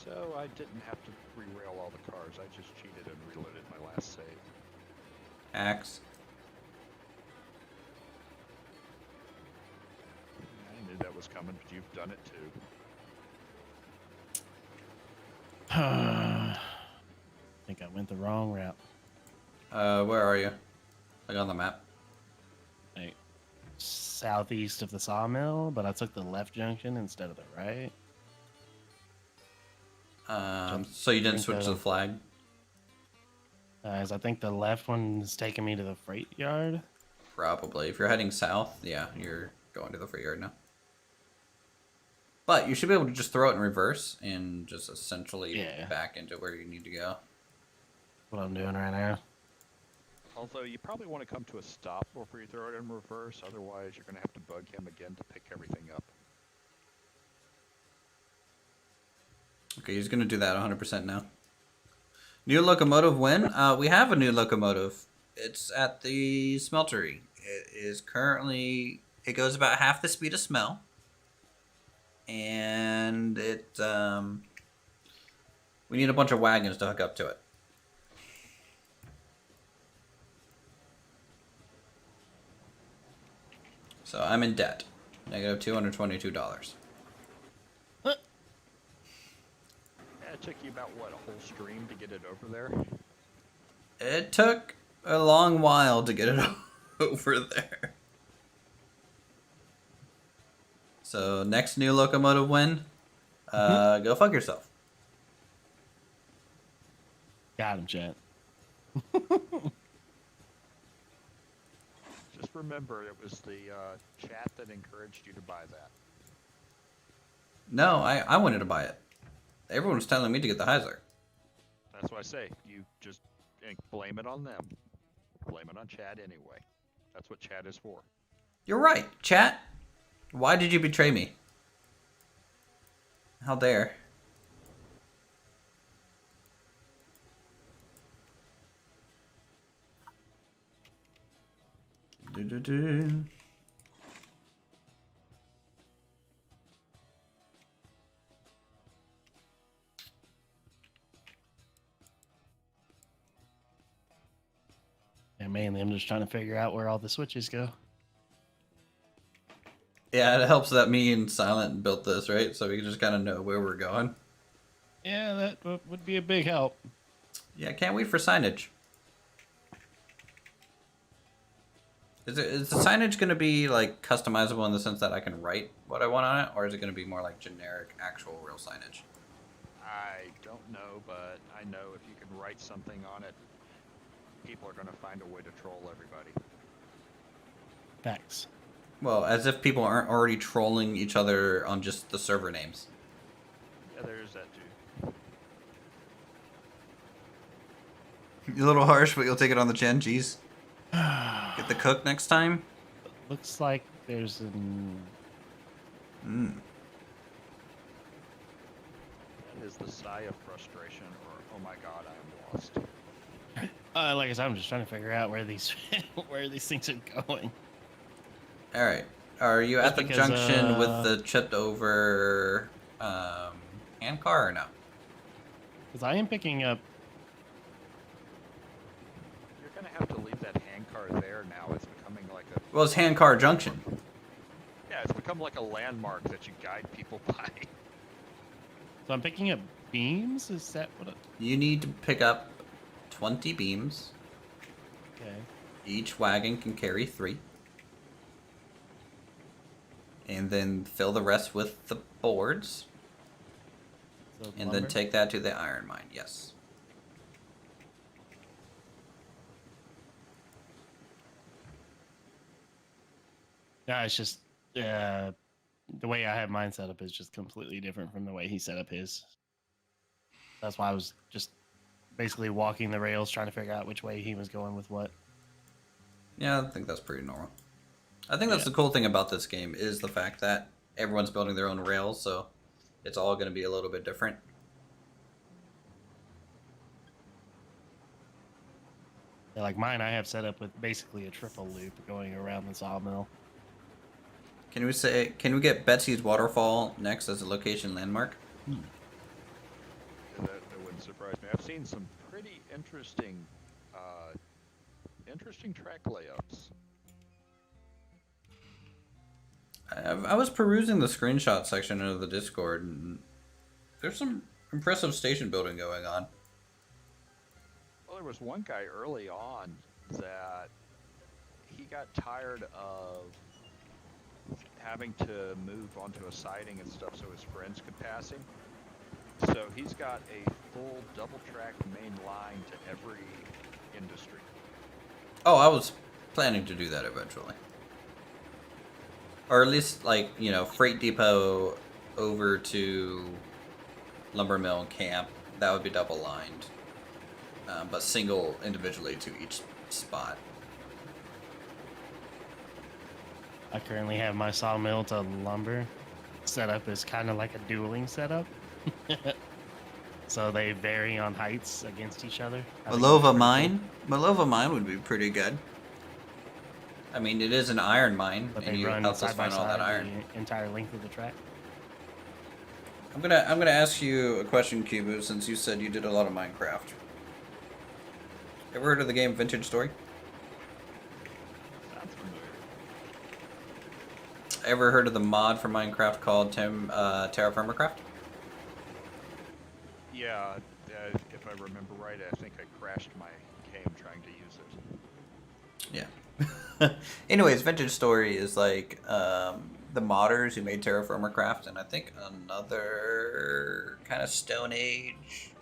So I didn't have to re-rail all the cars. I just cheated and reloaded my last save. Axe. I knew that was coming, but you've done it too. I think I went the wrong route. Where are you? Like on the map? Like, southeast of the sawmill, but I took the left junction instead of the right. So you didn't think switch to that- the flag? As I think the left one is taking me to the freight yard. Probably. If you're heading south, yeah, you're going to the freight yard now. But you should be able to just throw it in reverse and just essentially back into where you need to go. What I'm doing right now. Although you probably want to come to a stop before you throw it in reverse, otherwise you're going to have to bug him again to pick everything up. Okay, he's going to do that 100% now. New locomotive win? We have a new locomotive. It's at the smeltery. It is currently... It goes about half the speed of smell. And it... we need a bunch of wagons to hook up to it. So I'm in debt. Negative $222. It took you about, what, a whole stream to get it over there? It took a long while to get it over there. So, next new locomotive win, go fuck yourself. Got him, chat. Just remember, it was the chat that encouraged you to buy that. No, I wanted to buy it. Everyone was telling me to get the Heisler. That's why I say, you just blame it on them. Blame it on chat anyway. That's what chat is for. You're right, chat. Why did you betray me? How dare. Do-do-do. And mainly, I'm just trying to figure out where all the switches go. Yeah, it helps that me and Silent built this, right? So we can just kind of know where we're going. Yeah, that would be a big help. Yeah, can't wait for signage. Is the signage going to be like customizable in the sense that I can write what I want on it, or is it going to be more like generic, actual, real signage? I don't know, but I know if you can write something on it, people are going to find a way to troll everybody. Facts. Well, as if people aren't already trolling each other on just the server names. Yeah, there's that too. You're a little harsh, but you'll take it on the chin. Jeez. Get the cook next time. Looks like there's an... Mm. That is the sigh of frustration, or oh my god, I am lost. like I said, I'm just trying to figure out where these where these things are going. All right. Are you at Just the because, junction with the chipped over hand car or no? Because I am picking up... You're going to have to leave that hand car there now. It's becoming like a... Well, it's hand car junction. Yeah, it's becoming become like a landmark that you guide people by. So I'm picking up beams. Is that what? You need to pick up 20 beams. Okay. Each wagon can carry 3. And then fill the rest with the boards. So And lumber? then take that to the iron mine, yes. No, it's just the way I have mine set up is just completely different from the way he set up his. That's why I was just basically walking the rails, trying to figure out which way he was going with what. Yeah, I think that's pretty normal. I think that's Yeah. the cool thing about this game is the fact that everyone's building their own rails, so it's all going to be a little bit different. Yeah, like mine, I have set up with basically a triple loop going around the sawmill. Can we get Betsy's Waterfall next as a location landmark? That wouldn't surprise me. I've seen some pretty interesting track layouts. I was perusing the screenshot section of the Discord, and there's some impressive station building going on. Well, there was one guy early on that he got tired of having to move onto a siding and stuff so his friends could pass him. So he's got a full double-track main line to every industry. Oh, I was planning to do that eventually. Or at least, like, you know, freight depot over to lumber mill camp. That would be double lined. But single individually to each spot. I currently have my sawmill to lumber set up as kind of like a dueling setup. So they vary on heights against each other. I think Malova that's pretty mine? Malova mine would be pretty good. I mean, it is an iron mine, cool. But and they you run helped us side by find all that side iron. the entire length of the track. I'm gonna ask you a question, Kibu, since you said you did a lot of Minecraft. Ever heard of the game Vintage Story? Sounds familiar. Ever heard of the mod for Minecraft called Terraformercraft? Yeah, if I remember right, I think I crashed my game trying to use it. Yeah. Anyways, Vintage Story is like the modders who made Terraformercraft, and I think another kind of Stone Age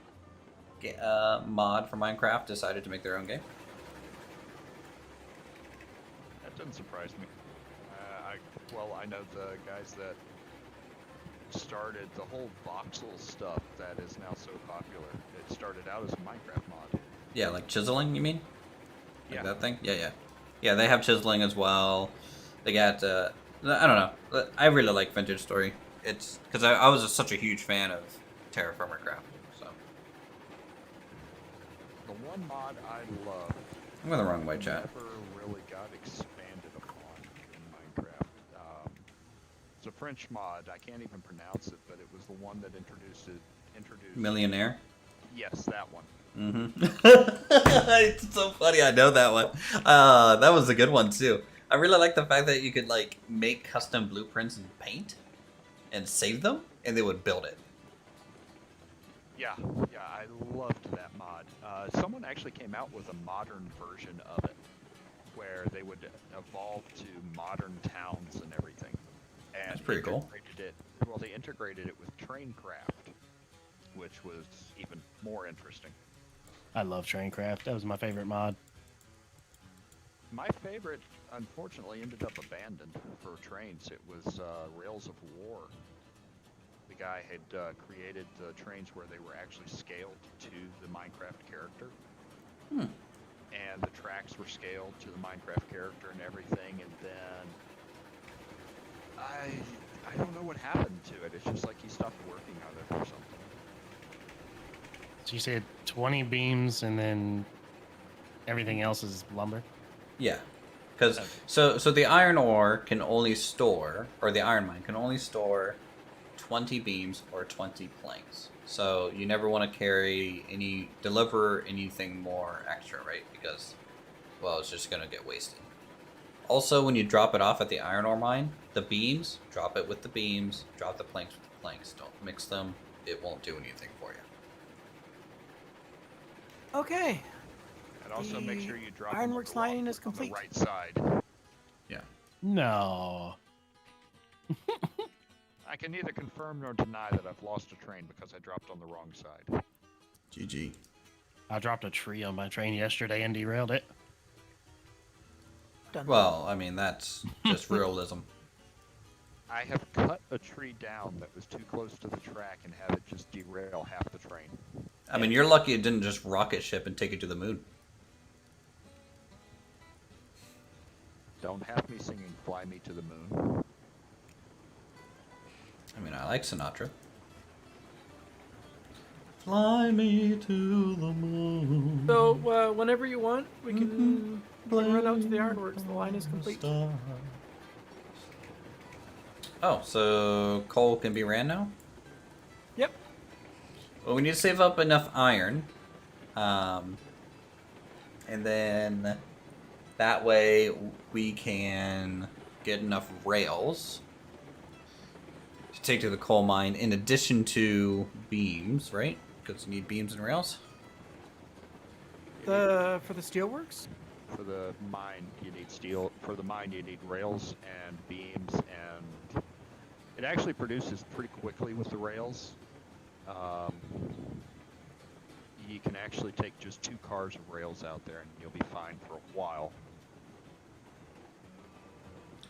mod for Minecraft decided to make their own game. That doesn't surprise me. I know the guys that started the whole voxel stuff that is now so popular. It started out as a Minecraft mod. Yeah, like chiseling, you mean? Like Yeah. that thing? Yeah. Yeah, they have chiseling as well. They got, I don't know. I really like Vintage Story. It's because I was such a huge fan of Terraformercraft. So The one mod I love I'm going the wrong way, chat. never really got expanded upon in Minecraft. It's a French mod. I can't even pronounce it, but it was the one that introduced. Millionaire. Yes, that one. Mm-hmm. It's so funny. I know that one. That was a good one too. I really like the fact that you could like make custom blueprints in Paint and save them, and they would build it. Yeah, I loved that mod. Someone actually came out with a modern version of it, where they would evolve to modern towns and everything. And That's pretty cool. They integrated it with Traincraft, which was even more interesting. I love Traincraft. That was my favorite mod. My favorite, unfortunately, ended up abandoned for trains. It was Rails of War. The guy had created the trains where they were actually scaled to the Minecraft character. And the tracks were scaled to the Minecraft character and everything, and then I don't know what happened to it. It's just like he stopped working on it or something. So you said 20 beams and then everything else is lumber? Yeah, because so the iron ore can only store, or the iron mine can only store 20 beams or 20 planks. So you never want to deliver anything more extra, right? Because, well, it's just gonna get wasted. Also, when you drop it off at the iron ore mine, the beams, drop it with the beams. Drop the planks with the planks. Don't mix them. It won't do anything for you. Okay. And also make sure you drop them Ironworks lining is on the complete. right side. Yeah. No. I can neither confirm nor deny that I've lost a train because I dropped on the wrong side. GG. I dropped a tree on my train yesterday and derailed it. Done. Well, I mean, that's just realism. I have cut a tree down that was too close to the track and had it just derail half the train. I mean, you're lucky it didn't just rocket ship and take it to the moon. Don't have me singing Fly Me to the Moon. I mean, I like Sinatra. Fly me to the moon. So whenever you want, we can run out to the ironworks. The line is complete. Oh, so coal can be ran now? Yep. Well, we need to save up enough iron. And then that way we can get enough rails to take to the coal mine in addition to beams, right? Because you need beams and rails. For the steelworks. For the mine, you need steel. For the mine, you need rails and beams, and it actually produces pretty quickly with the rails. You can actually take just 2 cars of rails out there, and you'll be fine for a while.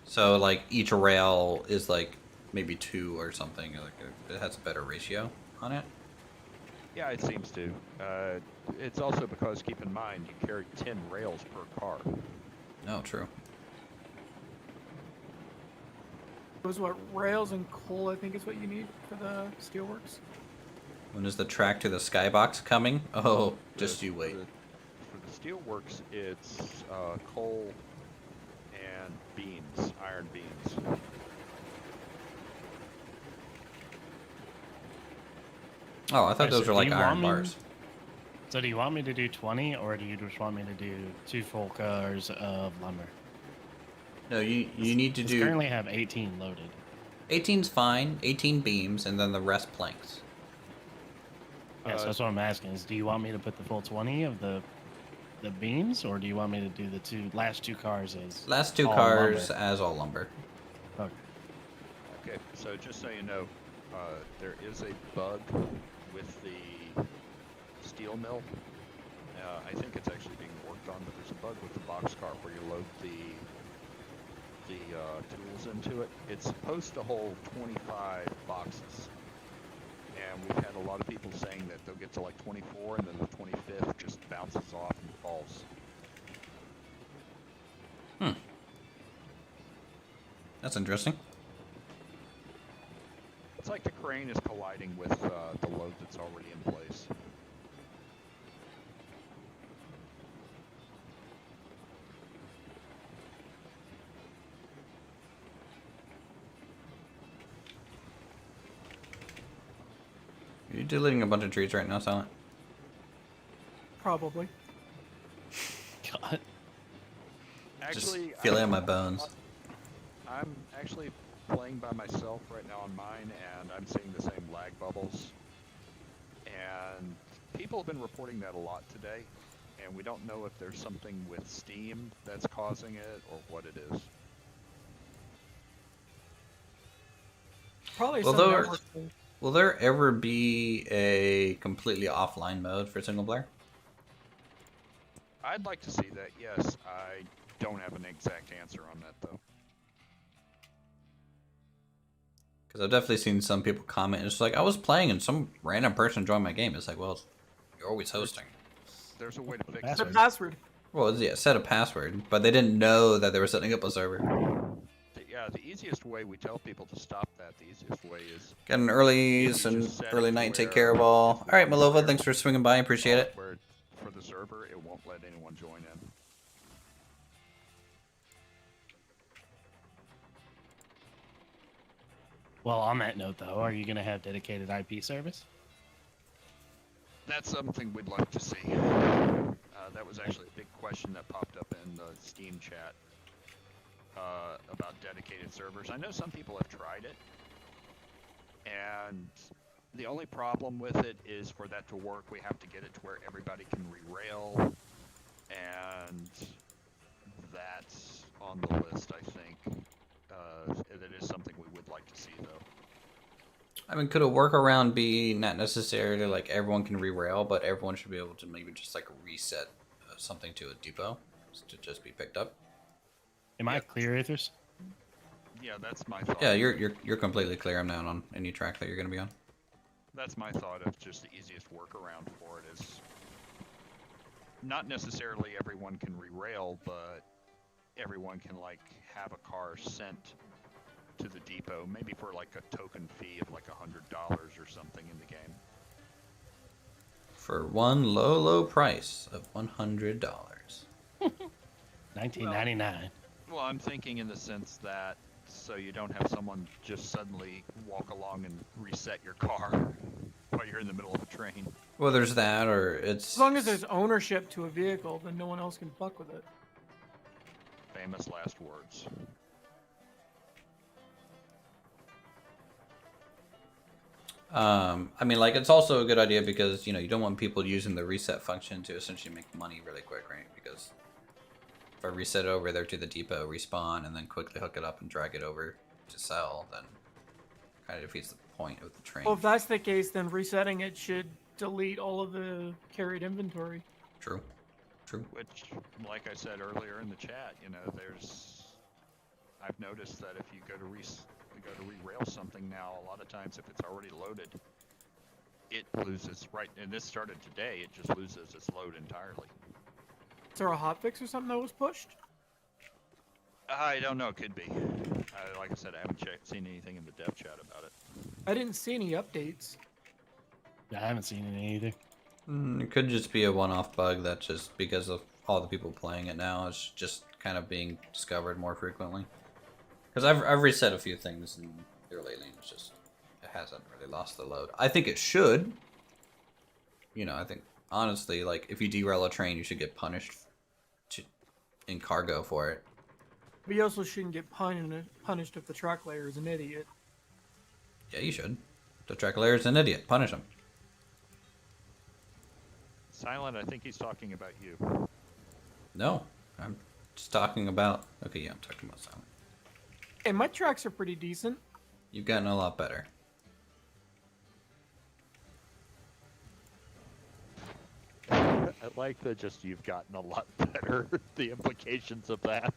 So, like, each rail is like maybe 2 or something. Like it has a better ratio on it. Yeah, it seems to. It's also because, keep in mind, you carry 10 rails per car. No, true. It was what, rails and coal, I think is what you need for the steelworks. When is the track to the skybox coming? Oh, just you wait. For the steel works, it's coal and beams, iron beams. Oh, I thought Alright, those so were do like you iron want me- bars. So do you want me to do 20, or do you just want me to do 2 full cars of lumber? No, you need to 'Cause do currently have 18 loaded. 18's fine, 18 beams, and then the rest planks. Yeah, so that's what I'm asking is, do you want me to put the full 20 of the beams, or do you want me to do the last two cars as Last 2 all cars lumber? as all lumber. Okay. Okay, so just so you know, there is a bug with the steel mill. I think it's actually being worked on, but there's a bug with the boxcar where you load the tools into it. It's supposed to hold 25 boxes. And we've had a lot of people saying that they'll get to like 24 and then the 25th just bounces off and falls. That's interesting. It's like the crane is colliding with the load that's already in place. You're deleting a bunch of trees right now, Silent. Probably. God. Actually, Just feel it in my bones. I'm actually playing by myself right now on mine, and I'm seeing the same lag bubbles. And people have been reporting that a lot today, and we don't know if there's something with Steam that's causing it or what it is. Probably Well, some there- network thing. Will there ever be a completely offline mode for single player? I'd like to see that, yes. I don't have an exact answer on that, though. Because I've definitely seen some people comment, it's like, I was playing and some random person joined my game. It's like, well, you're always hosting. There's a way to fix The it. password. Well, yeah, set a password, but they didn't know that they were setting up a server. Yeah, the easiest way we tell people to stop that, the easiest way is Got an early just and set it early to night, take where care of all. if All right, one Malova, player- thanks for swinging by. Appreciate it. where for the server, it won't let anyone join in. Well, on that note, though, are you going to have dedicated IP service? That's something we'd like to see. That was actually a big question that popped up in the Steam chat about dedicated dedicated servers. I know some people have tried it, and the only problem with it is for that to work, we have to get it to where everybody can re-rail, and that's on the list, I think. It is something we would like to see, though. I mean, could a workaround be not necessarily like everyone can re-rail, but everyone should be able to maybe just like reset something to a depot to just be picked up? Am I clear, Uthris? Yeah, that's my thought. Yeah, you're completely clear. I'm not on any track that you're gonna be on. That's my thought of just the easiest workaround for it is not necessarily everyone can re-rail, but everyone can like have a car sent to the depot, maybe for like a token fee of like $100 or something in the game. For one low price of $100. 1999. Well, I'm thinking in the sense that so you don't have someone just suddenly walk along and reset your car while you're in the middle of a train. Well, there's that, or it's As long as there's ownership to a vehicle, then no one else can fuck with it. Famous last words. I mean, like, it's also a good idea because, you know, you don't want people using the reset function to essentially make money really quick, right? Because if I reset over there to the depot, respawn, and then quickly hook it up and drag it over to sell, then kind of defeats the point of the train. Well, if that's the case, then resetting it should delete all of the carried inventory. True. True. Which, like I said earlier in the chat, you know, I've noticed that if you go to re-rail something now, a lot of times if it's already loaded, it loses, right, and this started today, it just loses its load entirely. Is there a hotfix or something that was pushed? I don't know, could be. Like I said, I haven't seen anything in the dev chat about it. I didn't see any updates. I haven't seen any either. It could just be a one-off bug that's just because of all the people playing it now. It's just kind of being discovered more frequently. Because I've reset a few things and here lately, and it's just it hasn't really lost the load. I think it should. You know, I think honestly, like if you derail a train, you should get punished in cargo for it. But you also shouldn't get punished if the track layer is an idiot. Yeah, you should. The track layer is an idiot. Punish him. Silent, I think he's talking about you. No, I'm just talking about. Okay, yeah, I'm talking about Silent. Hey, my tracks are pretty decent. You've gotten a lot better. I like that just you've gotten a lot better, the implications of that.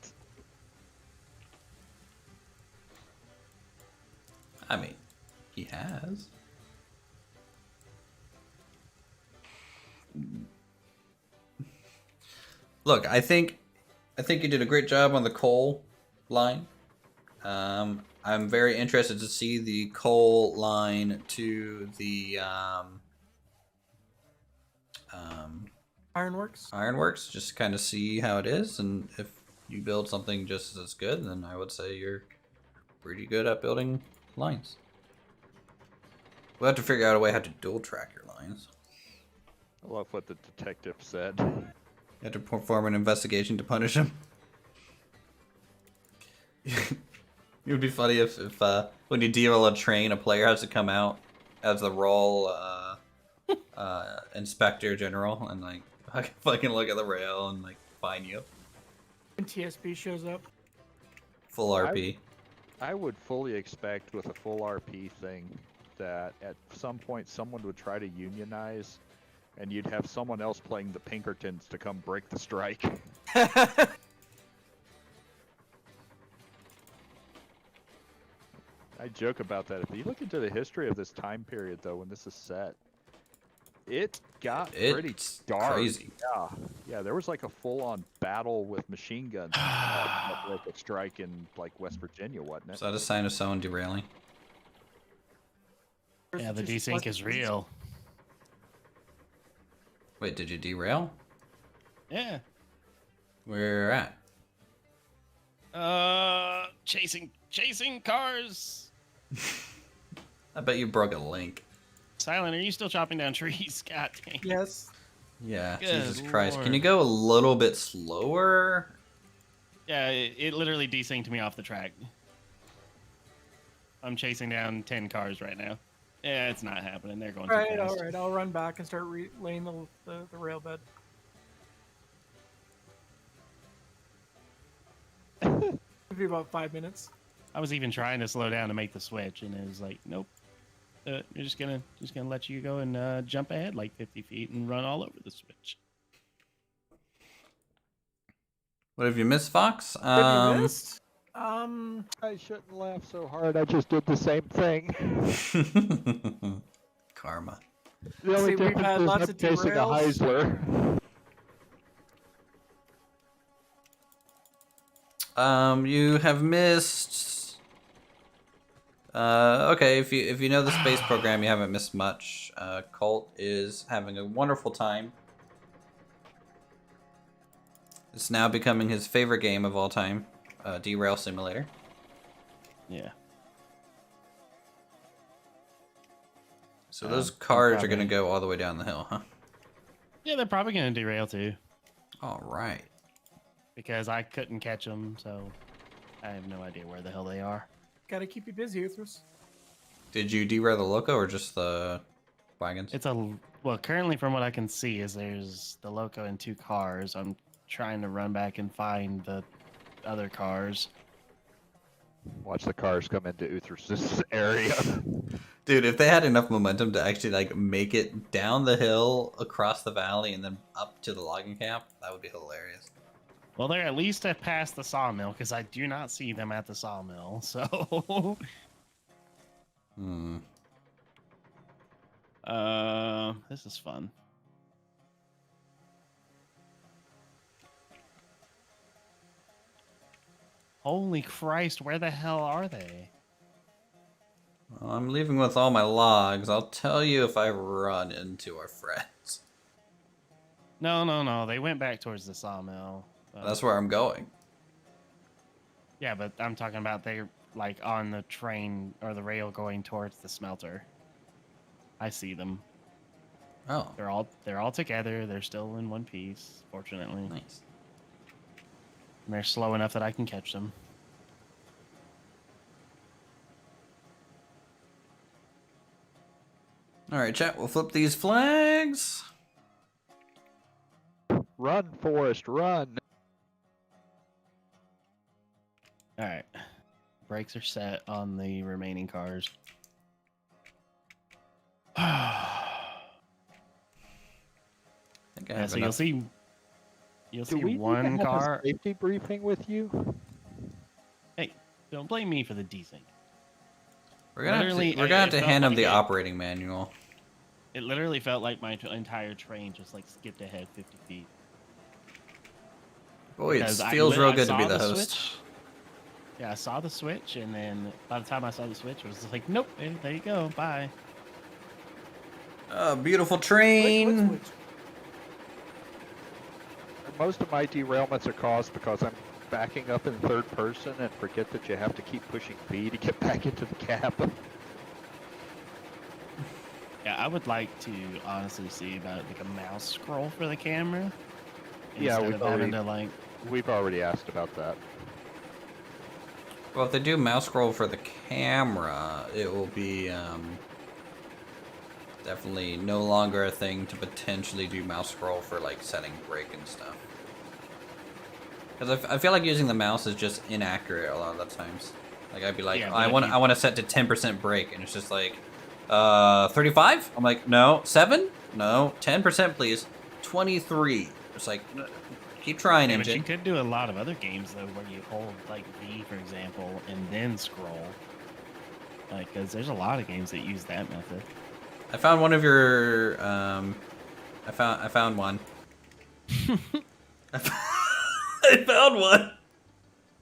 I mean, he has. Look, I think you did a great job on the coal line. I'm very interested to see the coal line to the Ironworks. just kind of see how it is, and if you build something just as good, then I would say you're pretty good at building lines. We'll have to figure out a way how to dual track your lines. I love what the detective said. You have to perform an investigation to punish him. It would be funny if when you derail a train, a player has to come out as the role inspector general and like fucking look at the rail and like fine you. And TSP shows up. Full RP. I would fully expect with a full RP thing that at some point someone would try to unionize and you'd have someone else playing the Pinkertons to come break the strike. I joke about that. If you look into the history of this time period, though, when this is set, it got pretty It's dark. crazy. Yeah, there was like a full-on battle with machine guns that broke a strike in like West Virginia, wasn't it? Is that a sign of someone derailing? Yeah, the desync is real. Wait, did you derail? Yeah. Where at? Chasing cars. I bet you broke a link. Silent, are you still chopping down trees? God dang. Yes. Yeah, Good Jesus Christ. Can Lord. you go a little bit slower? Yeah, it literally desynced me off the track. I'm chasing down 10 cars right now. Yeah, it's not happening. They're going All too right, fast. all right. I'll run back and start laying the rail bed. It'll be about 5 minutes. I was even trying to slow down to make the switch, and it was like, nope. You're just gonna let you go and jump ahead like 50 feet and run all over the switch. What have you missed, Fox? What have you missed? I shouldn't laugh so hard. I just did the same thing. Karma. The only See, we've difference had is lots I'm of chasing a derails. Heisler. You have missed. Okay, if you know the space program, you haven't missed much. Colt is having a wonderful time. It's now becoming his favorite game of all time, Derail Simulator. Yeah. So those cars are gonna probably- go all the way down the hill, huh? Yeah, they're probably gonna derail too, All right. because I couldn't catch them, so I have no idea where the hell they are. Gotta keep you busy, Uthris. Did you derail the loco or just the wagons? It's well, currently from what I can see is there's the loco and 2 cars. I'm trying to run back and find the other cars. Watch the cars come into Uthris' area. Dude, if they had enough momentum to actually like make it down the hill, across the valley, and then up to the logging camp, that would be hilarious. Well, they're at least past the sawmill because I do not see them at the sawmill. So, this is fun. Holy Christ, where the hell are they? Well, I'm leaving with all my logs. I'll tell you if I run into our friends. No, they went back towards the sawmill. That's where I'm going. Yeah, but I'm talking about they're like on the train or the rail going towards the smelter. I see them. Oh, They're all together. They're still in one piece, fortunately. nice. And they're slow enough that I can catch them. All right, chat. We'll flip these flags. Run, Forrest, run. All right. Brakes are set on the remaining cars. I think I Yeah, have so enough. you'll Do see we one need to have car. a safety briefing with you? Hey, don't blame me for the desync. We're gonna literally, we're gonna have it to felt hand him like the it. operating manual. It literally felt like my entire train just like skipped ahead 50 feet. Boy, it Because feels real good to saw be the host. switch. Yeah, I saw the switch, and then by the time I saw the switch, it was just like, nope, there you go, bye. Beautiful Switch, train. switch, switch. Most of my derailments are caused because I'm backing up in third person and forget that you have to keep pushing B to get back into the cab. Yeah, I would like to honestly see about like a mouse scroll for the camera. Yeah, Instead we've of having already- to like. We've already asked about that. Well, if they do mouse scroll for the camera, it will be definitely no longer a thing to potentially do mouse scroll for like setting brake and stuff. Because I feel like using the mouse is just inaccurate a lot of the times. Like I'd be like, Yeah, I but want you- I want to set to 10% brake, and it's just like, 35. I'm like, no, 7, no, 10% please, 23. It's like, keep trying, Yeah, but you engine. could do a lot of other games though, where you hold like V, for example, and then scroll. Like, because there's a lot of games that use that method. I found one of your I found one. I found one.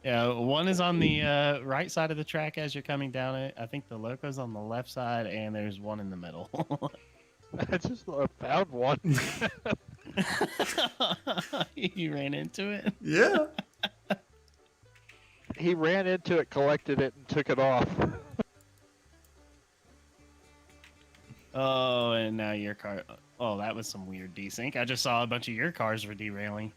Yeah, one is on the right side of the track as you're coming down it. I think the loco's on the left side, and there's one in the middle. I just found one. You ran into it? Yeah. He ran into it, collected it, and took it off. Oh, and now your car. Oh, that was some weird desync. I just saw a bunch of your cars were derailing.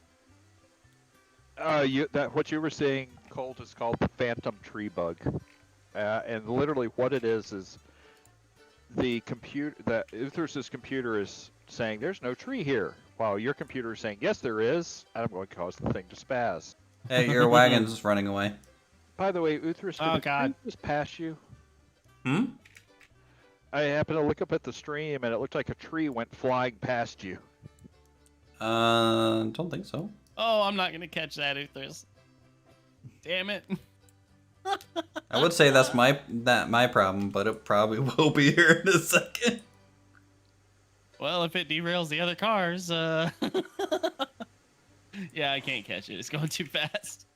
What you were saying, Colt, is called the phantom tree bug. And literally what it is the computer, that Uthris's computer is saying there's no tree here, while your computer is saying yes there is, and I'm going to cause the thing to spaz. Hey, your wagon's running away. By the way, Uthris, did Oh, a God. tree just pass you? Hmm? I happened to look up at the stream, and it looked like a tree went flying past you. Don't think so. Oh, I'm not gonna catch that, Uthris. Damn it. I would say that's my problem, but it probably will be here in a second. Well, if it derails the other cars, yeah, I can't catch it. It's going too fast.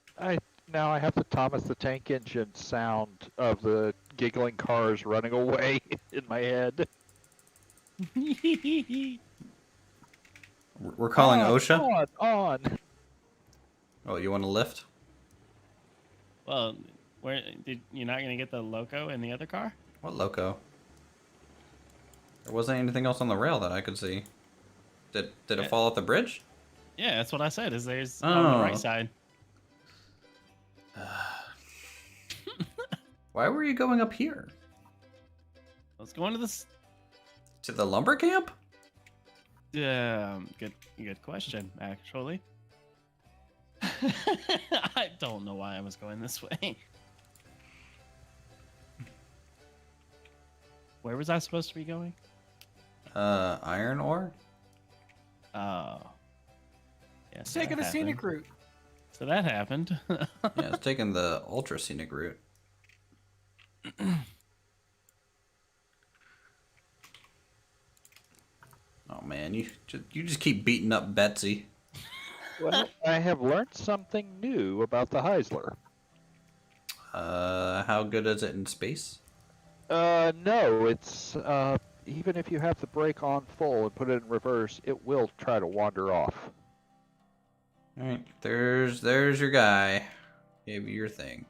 Now I have the Thomas the Tank Engine sound of the giggling cars running away in my head. We're calling OSHA. On. Oh, you want to lift? Well, you're not gonna get the loco in the other car? What loco? There wasn't anything else on the rail that I could see. Did it fall off the bridge? Yeah, that's what I said. Is there's on the Oh. right side? Why were you going up here? Let's go into this. To the lumber camp? Good question, actually. I don't know why I was going this way. Where was I supposed to be going? Iron ore? Oh. Yes. Taking that a scenic happened. route. So that happened. Yeah, it's taking the ultra scenic route. Oh man, you just keep beating up Betsy. Well, I have learned something new about the Heisler. How good is it in space? No, it's, even if you have the brake on full and put it in reverse, it will try to wander off. Alright, there's your guy. Gave you your thing.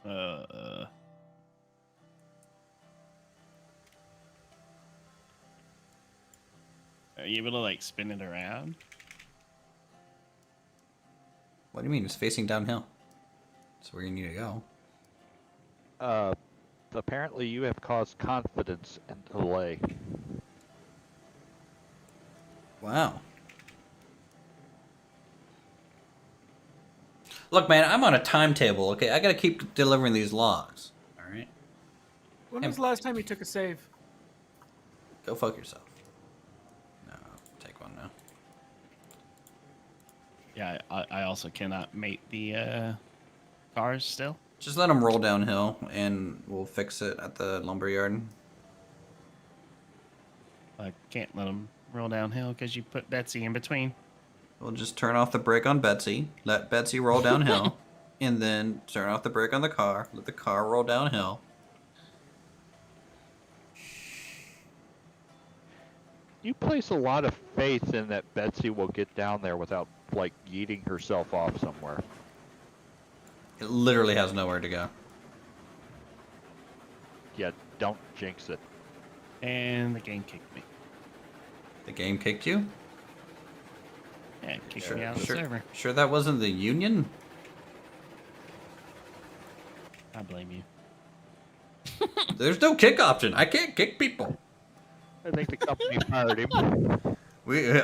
Are you able to like spin it around? What do you mean? It's facing downhill. That's where you need to go. Apparently you have caused confidence and delay. Wow. Look, man, I'm on a timetable, okay? I gotta keep delivering these logs. Alright? When was the last time you took a save? Go fuck yourself. No, take one now. Yeah, I also cannot mate the cars still. Just let them roll downhill, and we'll fix it at the lumberyard. I can't let them roll downhill because you put Betsy in between. We'll just turn off the brake on Betsy, let Betsy roll downhill, and then turn off the brake on the car, let the car roll downhill. You place a lot of faith in that Betsy will get down there without, like, yeeting herself off somewhere. It literally has nowhere to go. Yeah, don't jinx it. And the game kicked me. The game kicked you? Yeah, it kicked me out of the server. Sure that wasn't the Union? I blame you. There's no kick option. I can't kick people. I think the company fired him.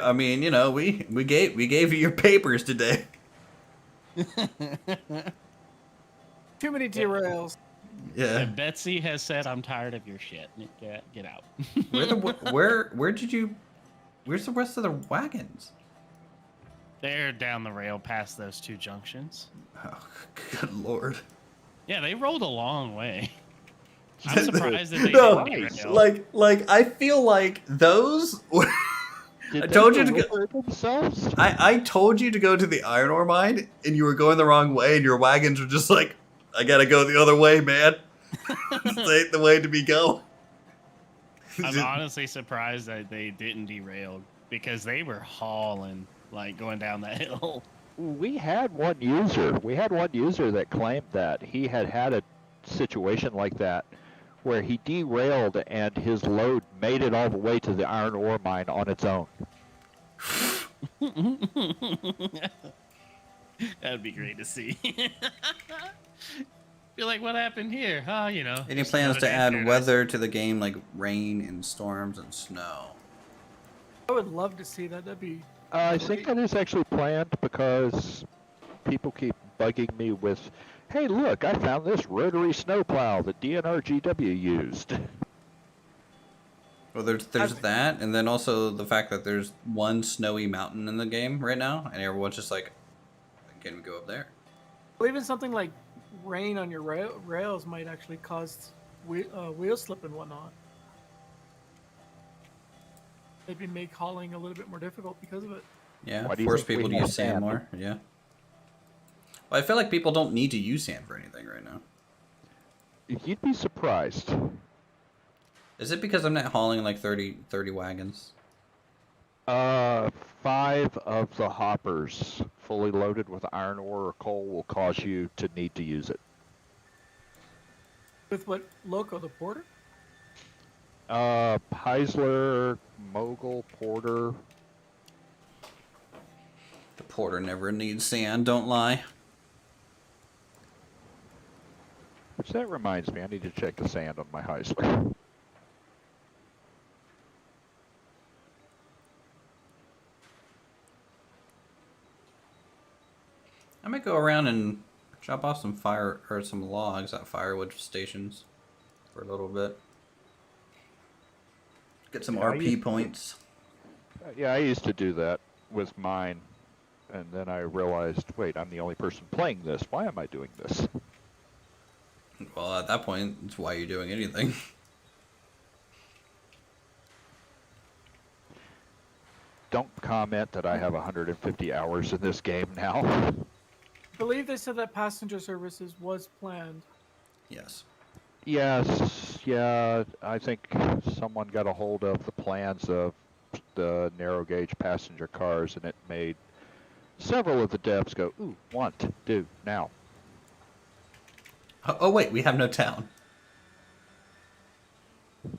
I mean, you know, we gave you your papers today. Too many derails. Yeah. And Betsy has said, "I'm tired of your shit. Get out." Where's the rest of the wagons? They're down the rail past those two junctions. Oh, good lord. Yeah, they rolled a long way. I'm surprised that they No, didn't derail. like I feel like those. Did I they told you to deliver themselves? I told you to go to the iron ore mine, and you were going the wrong way, and your wagons were just like, I gotta go the other way, man. This ain't the way to be going. I'm honestly surprised that they didn't derail because they were hauling, like going down that hill. We had one user that claimed that he had a situation like that where he derailed and his load made it all the way to the iron ore mine on its own. That'd be great to see. Be like, what happened here? Oh, you know. Any just plans another to day in add paradise. weather to the game, like rain and storms and snow? I would love to see that. That'd be I great. think that is actually planned because people keep bugging me with, hey, look, I found this rotary snowplow that DNRGW used. Well, there's that, and then also the fact that there's one snowy mountain in the game right now, and everyone's just like, "Can we go up there?" Well, even something like rain on your rails might actually cause wheel slip and whatnot. Maybe make hauling a little bit more difficult because of it. Yeah, Why do you force think we people to have use sand sand? more. Yeah. Well, I feel like people don't need to use sand for anything right now. You'd be surprised. Is it because I'm not hauling like 30 wagons? 5 of the hoppers fully loaded with iron ore or coal will cause you to need to use it. With what Loco, the porter? Heisler, Mogul, Porter. The porter never needs sand, don't lie. Which that reminds me, I need to check the sand on my Heisler. I might go around and chop off some fire or some logs at firewood stations for a little bit. Get some Yeah, I RP used- points. Yeah, I used to do that with mine, and then I realized, wait, I'm the only person playing this. Why am I doing this? Well, at that point, it's why you're doing anything. Don't comment that I have 150 hours in this game now. I believe they said that passenger services was planned. Yes. Yes, yeah, I think someone got a hold of the plans of the narrow gauge passenger cars, and it made several of the devs go, ooh, want, do, now. Oh wait, we have no town.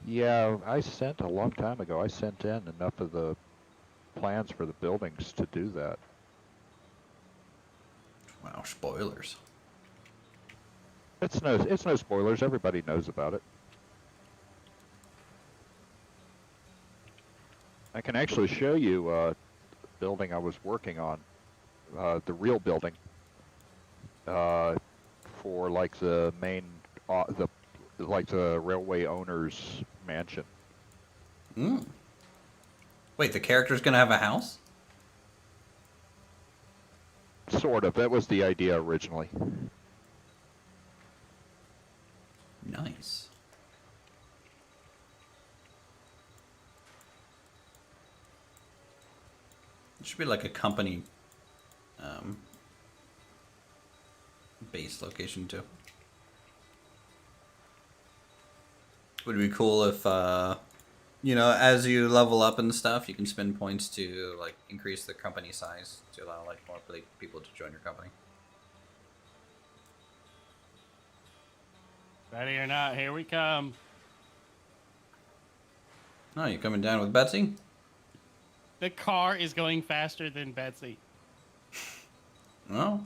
Yeah, I sent a long time ago, I sent in enough of the plans for the buildings to do that. Wow, spoilers. It's no spoilers, everybody knows about it. I can actually show you the building I was working on, the real building, for like the main, like the railway owner's mansion. Mm. Wait, the character's gonna have a house? Sort of. That was the idea originally. Nice. It should be like a company base location too. Would it be cool if you know, as you level up and stuff, you can spend points to like increase the company size to allow like more people to join your company. Ready or not, here we come. Oh, you coming down with Betsy? The car is going faster than Betsy. No.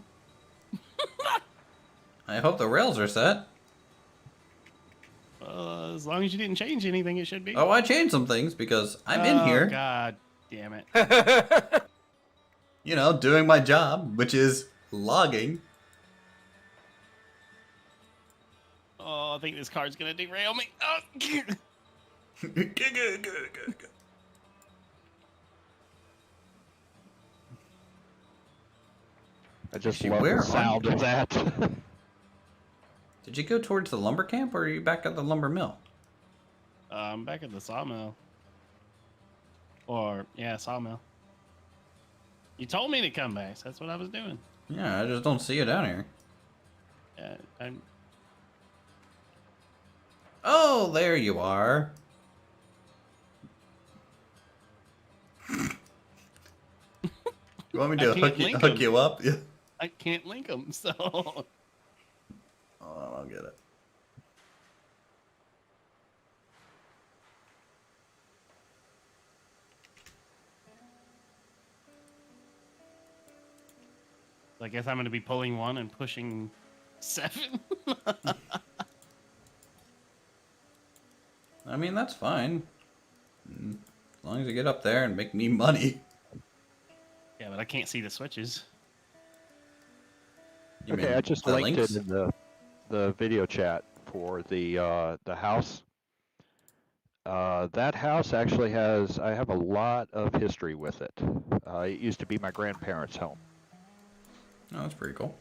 I hope the rails are set. As long as you didn't change anything, it should be. Oh, I changed some things because I'm in here. God damn it. You know, doing my job, which is logging. Oh, I think this car's gonna derail me. Oh. I just Actually, love where the are sound you? of that. Did you go towards the lumber camp, or are you back at the lumber mill? I'm back at the sawmill. Or, yeah, sawmill. You told me to come back, so that's what I was doing. Yeah, I just don't see you down here. Yeah, I'm... Oh, there you are. You want me to I can't link hook 'em. you up? Yeah. I can't link them, so... Oh, I'll get it. I guess I'm going to be pulling 1 and pushing 7. I mean, that's fine. As long as you get up there and make me money. Yeah, but I can't see the switches. You Okay, mean I just the linked links? it in the video chat for the house. That house actually has, I have a lot of history with it. It used to be my grandparents' home. Oh, that's pretty cool.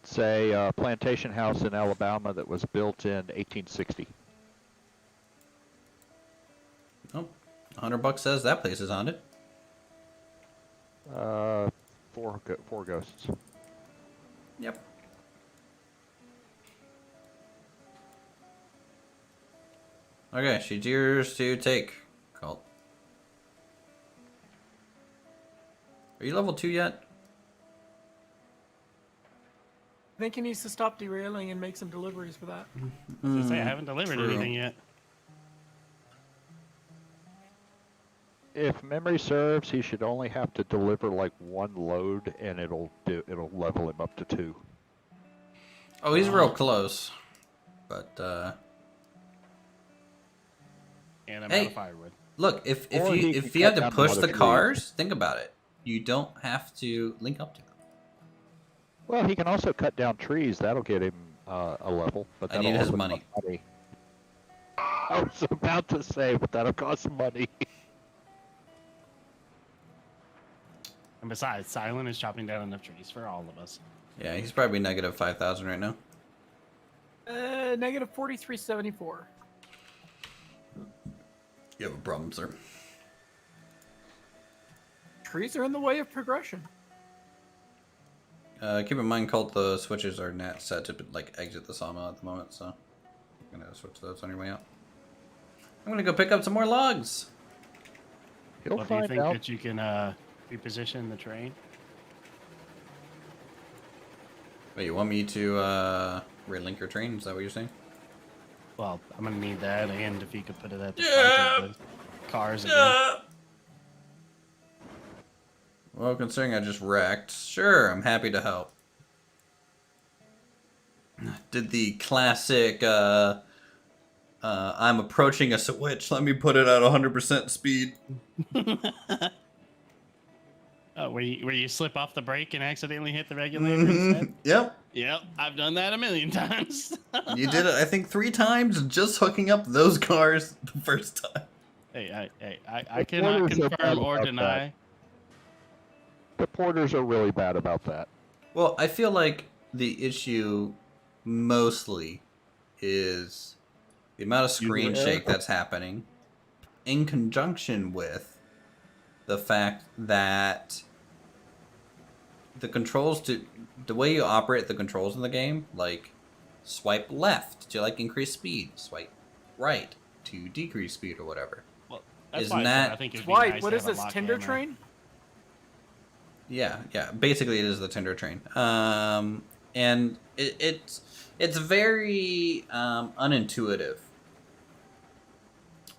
It's a plantation house in Alabama that was built in 1860. Oh, $100 says that place is haunted. Four ghosts. Yep. Okay, she's yours to take. Cult. Are you level 2 yet? I think he needs to stop derailing and make some deliveries for that. I was gonna say, I haven't delivered true. anything yet. If memory serves, he should only have to deliver like 1 load, and it'll level him up to 2. Oh, he's real close. But, And I'm Hey. out of firewood. look, if Or he you can have cut to down push another the tree. cars, think about it. You don't have to link up to them. Well, he can also cut down trees. That'll get him a level. But I that'll need his also money. cost money. I was about to say, but that'll cost money. And besides, Silent is chopping down enough trees for all of us. Yeah, he's probably negative 5,000 right now. Negative 4374. You have a problem, sir. Trees are in the way of progression. Keep in mind, Colt, the switches are not set to like exit the sawmill at the moment, so I'm gonna switch those on your way out. I'm gonna go pick up some more logs. He'll Well, do you find think out. that you can reposition the train? Wait, you want me to relink your train? Is that what you're saying? Well, I'm gonna need that, and if you could put it at the Yeah. front of the cars again. Well, considering I just wrecked, sure, I'm happy to help. Did the classic, I'm approaching a switch, let me put it at 100% speed. Oh, where you slip off the brake and accidentally hit the regulator instead? Yep, Yep, I've done that a million times. you did it, I think 3 times just hooking up those cars the first time. Hey, I The cannot porters are bad confirm or about deny. The porters are really bad about that. Well, I feel like the issue mostly is the amount of screen User shake error. that's happening in conjunction with the fact that the controls to the way you operate the controls in the game, like swipe left to like increase speed, swipe right to decrease speed or whatever. Well, that's Is why I said that- I think it'd be White, nice what to is have a this, lock Tinder camera. train? Yeah. Basically, it is the Tinder train, and it's very unintuitive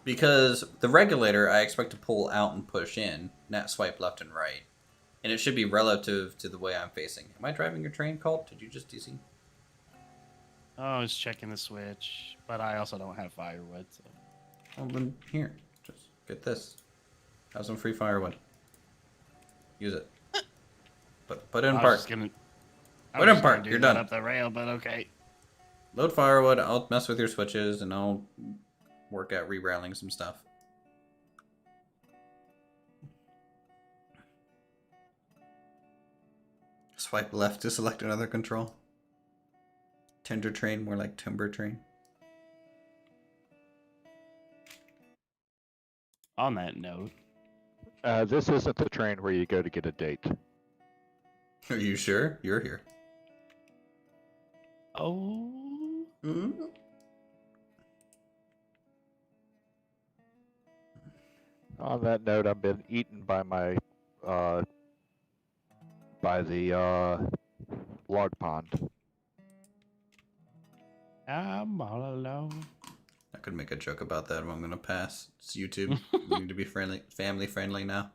because the regulator I expect to pull out and push in, not swipe left and right, and it should be relative to the way I'm facing. Am I driving your train, Colt? Did you just DC? Oh, I was checking the switch, but I also don't have firewood. So. Well, then here, just get this. Have some free firewood. Use it. Put it in I was park. just gonna- I Put was in just gonna park, do you're that done. Up the rail, but okay. Load firewood. I'll mess with your switches and I'll work at re-railing some stuff. Swipe left to select another control. Tinder train, more like timber train. On that note, This isn't the train where you go to get a date. Are you sure? You're here. oh, Mm-hmm. On that note, I've been eaten by my by the log pond. I'm all alone. I could make a joke about that, but I'm gonna pass. It's YouTube. We need to be family friendly now.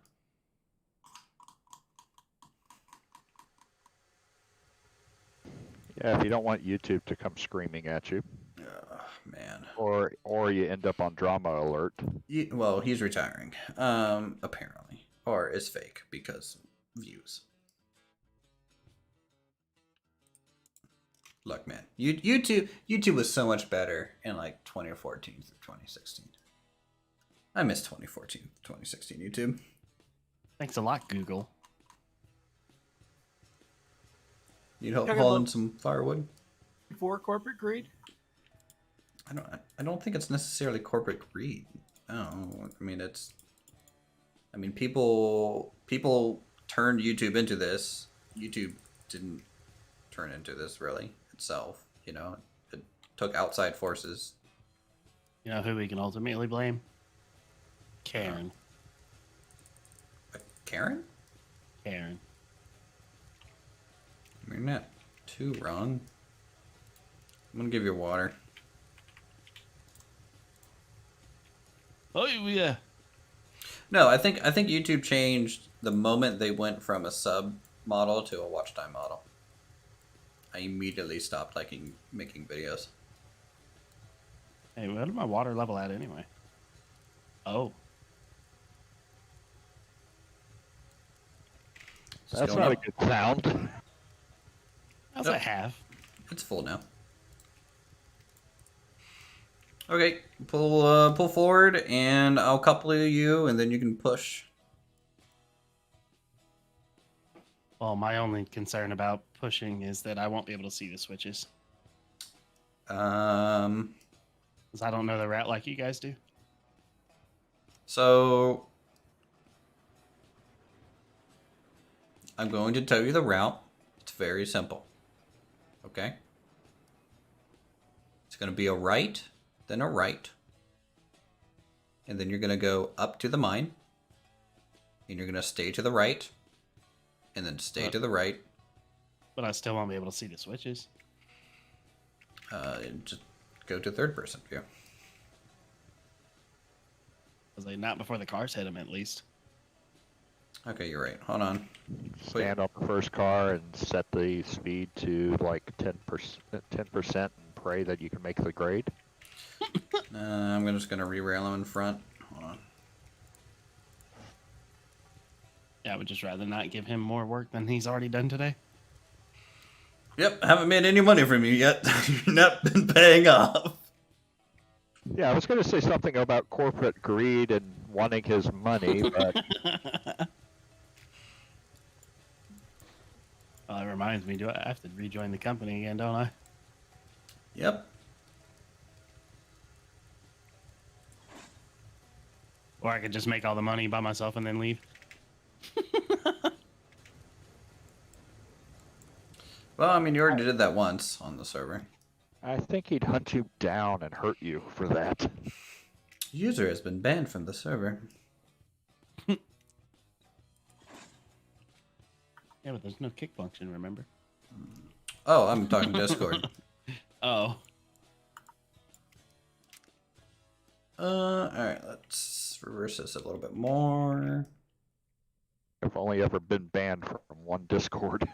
Yeah, if you don't want YouTube to come screaming at you, Man. or you end up on drama alert. Well, he's retiring, apparently, or is fake because views. Look, man, YouTube was so much better in like 2014 through 2016. I miss 2014, 2016 YouTube. Thanks a lot, Google. Need help Talking hauling about- some firewood? For corporate greed? I don't think it's necessarily corporate greed. People turned YouTube into this. YouTube didn't turn into this really itself. You know, it took outside forces. You know who we can ultimately blame? Karen. Karen? Karen. You're not too wrong. I'm gonna give you water. Oh yeah. No, I think YouTube changed the moment they went from a sub model to a watch time model. I immediately stopped making videos. Hey, what is my water level at anyway? Oh. Just That's going not up. a good sound. That's Yep. a half. It's full now. Okay, pull forward, and I'll couple you, and then you can push. Well, my only concern about pushing is that I won't be able to see the switches. Because I don't know the route like you guys do. So I'm going to tell you the route. It's very simple. Okay? It's going to be a right, then a right. And then you're going to go up to the mine. And you're going to stay to the right. And then stay to the right. But I still won't be able to see the switches. And just go to third person view. I was like, not before the cars hit them, at least. Okay, you're right. Hold on. Stand on the first car and set the speed to like 10%, and pray that you can make the grade. I'm just going to re-rail him in front. Hold on. Yeah, I would just rather not give him more work than he's already done today. Yep, haven't made any money from you yet. You've not been paying off. Yeah, I was going to say something about corporate greed and wanting his money, but Well, it reminds me, do I have to rejoin the company again, don't I? Yep. Or I could just make all the money by myself and then leave. Well, I mean, you already did that once on the server. I think he'd hunt you down and hurt you for that. User has been banned from the server. Yeah, but there's no kick function, remember? Oh, I'm talking Discord. Oh. Alright, let's reverse this a little bit more. I've only ever been banned from one Discord.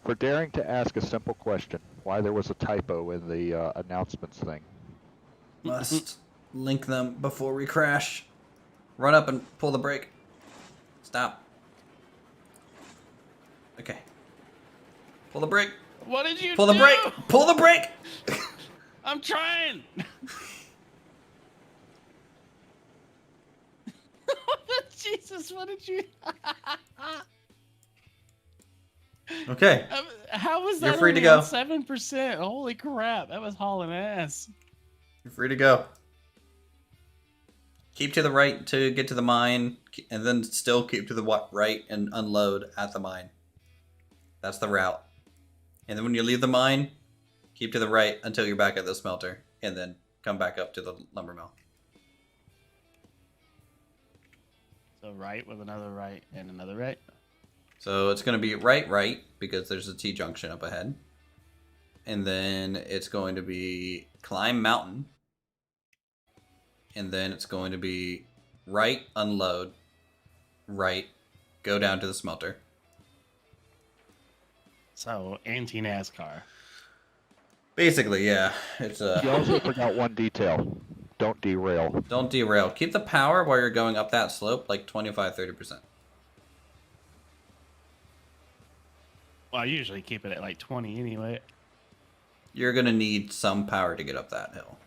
For daring to ask a simple question, why there was a typo in the announcements thing. Must link them before we crash. Run up and pull the brake. Stop. Okay. Pull the brake. What did you Pull the do? brake. Pull the brake. I'm trying. Jesus, what did you? Okay. How was that? You're free to only go. on 7%. Holy crap, that was hauling ass. You're free to go. Keep to the right to get to the mine, and then still keep to the right and unload at the mine. That's the route. And then when you leave the mine, keep to the right until you're back at the smelter, and then come back up to the lumber mill. So right with another right and another right. So it's going to be right, because there's a T-junction up ahead. And then it's going to be climb mountain. And then it's going to be right, unload, right, go down to the smelter. So anti-NASCAR. Basically, yeah. It's You also forgot one detail. Don't derail. don't derail. Keep the power while you're going up that slope, like 25-30%. Well, I usually keep it at like 20 anyway. You're gonna need some power to get up that hill.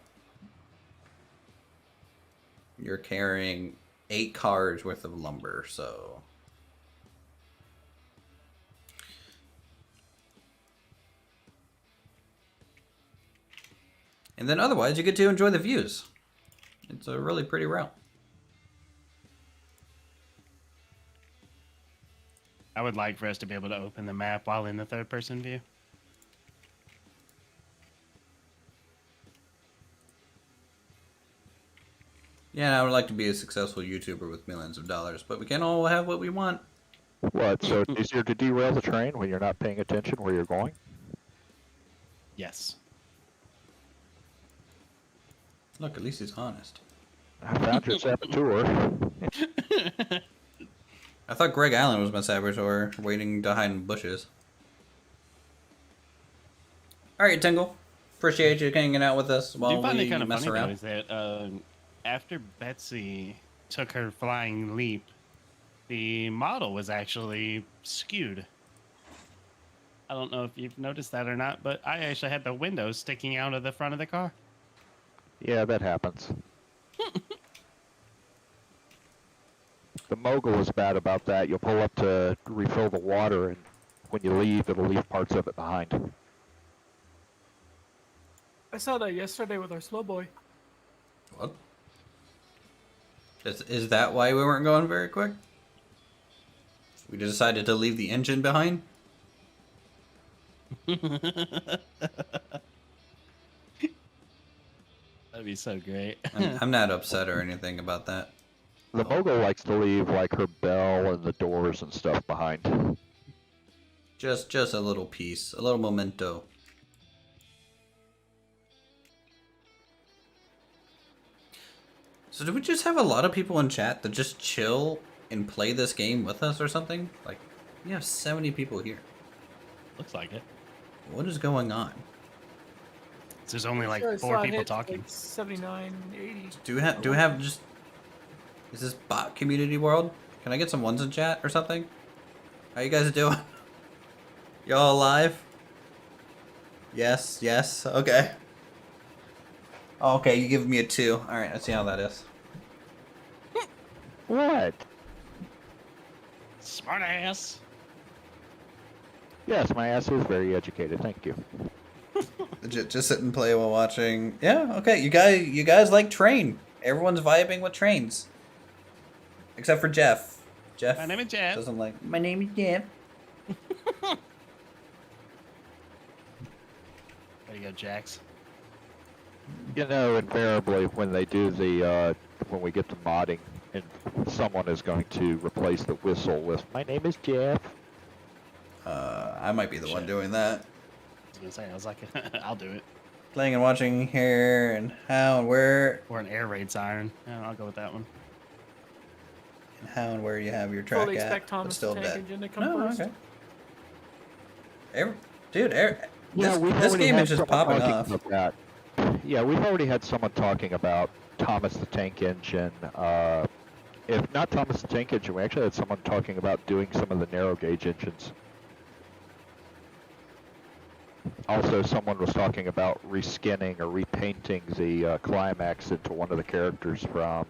You're carrying 8 cars worth of lumber, so. And then otherwise, you get to enjoy the views. It's a really pretty route. I would like for us to be able to open the map while in the third person view. Yeah, and I would like to be a successful YouTuber with millions of dollars, but we can't all have what we want. What? So it's easier to derail the train when you're not paying attention where you're going? Yes. Look, at least he's honest. I found your saboteur. I thought Greg Allen was my saboteur, waiting to hide in bushes. Alright, Tingle. Appreciate you hanging out with us I while do find we it kind of mess funny around. though, is that after Betsy took her flying leap, the model was actually skewed. I don't know if you've noticed that or not, but I actually had the windows sticking out of the front of the car. Yeah, that happens. The mogul is bad about that. You'll pull up to refill the water, and when you leave, it'll leave parts of it behind. I saw that yesterday with our slow boy. What? Is that why we weren't going very quick? We decided to leave the engine behind? That'd be so great. I'm not upset or anything about that. The mogul likes to leave like her bell and the doors and stuff behind. Just a little piece, a little memento. So do we just have a lot of people in chat that just chill and play this game with us or something? Like, we have 70 people here. Looks like it. What is going on? There's only like Sure, I 4 saw it people hit, talking. Like 79, 80. Do we have just... Is this bot community world? Can I get some ones in chat or something? How you guys doing? Y'all alive? Yes, yes, okay. Oh, okay, you give me a 2. Alright, let's see how that is. What? Smart ass. Yes, my ass is very educated. Thank you. Just sit and play while watching. Yeah, okay, you guys like train. Everyone's vibing with trains. Except for Jeff. Jeff My name is Jeff. doesn't like... My name is Jeff. There you go, Jax. You know, invariably when they do the, when we get to modding, and someone is going to replace the whistle with, "My name is Jeff." I might be the one doing that. I was gonna say, I was like, I'll do it. Playing and watching here and how and where Or an air raid siren. Yeah, I'll go with that one. and how and where you have your track Fully at, expect but Thomas still the Tank dead. Engine to come No, first. okay. Yeah, we've This already game had is just someone popping talking off. about that. Yeah, we've already had someone talking about Thomas the Tank Engine. If not Thomas the Tank Engine, we actually had someone talking about doing some of the narrow gauge engines. Also, someone was talking about reskinning or repainting the climax into one of the characters from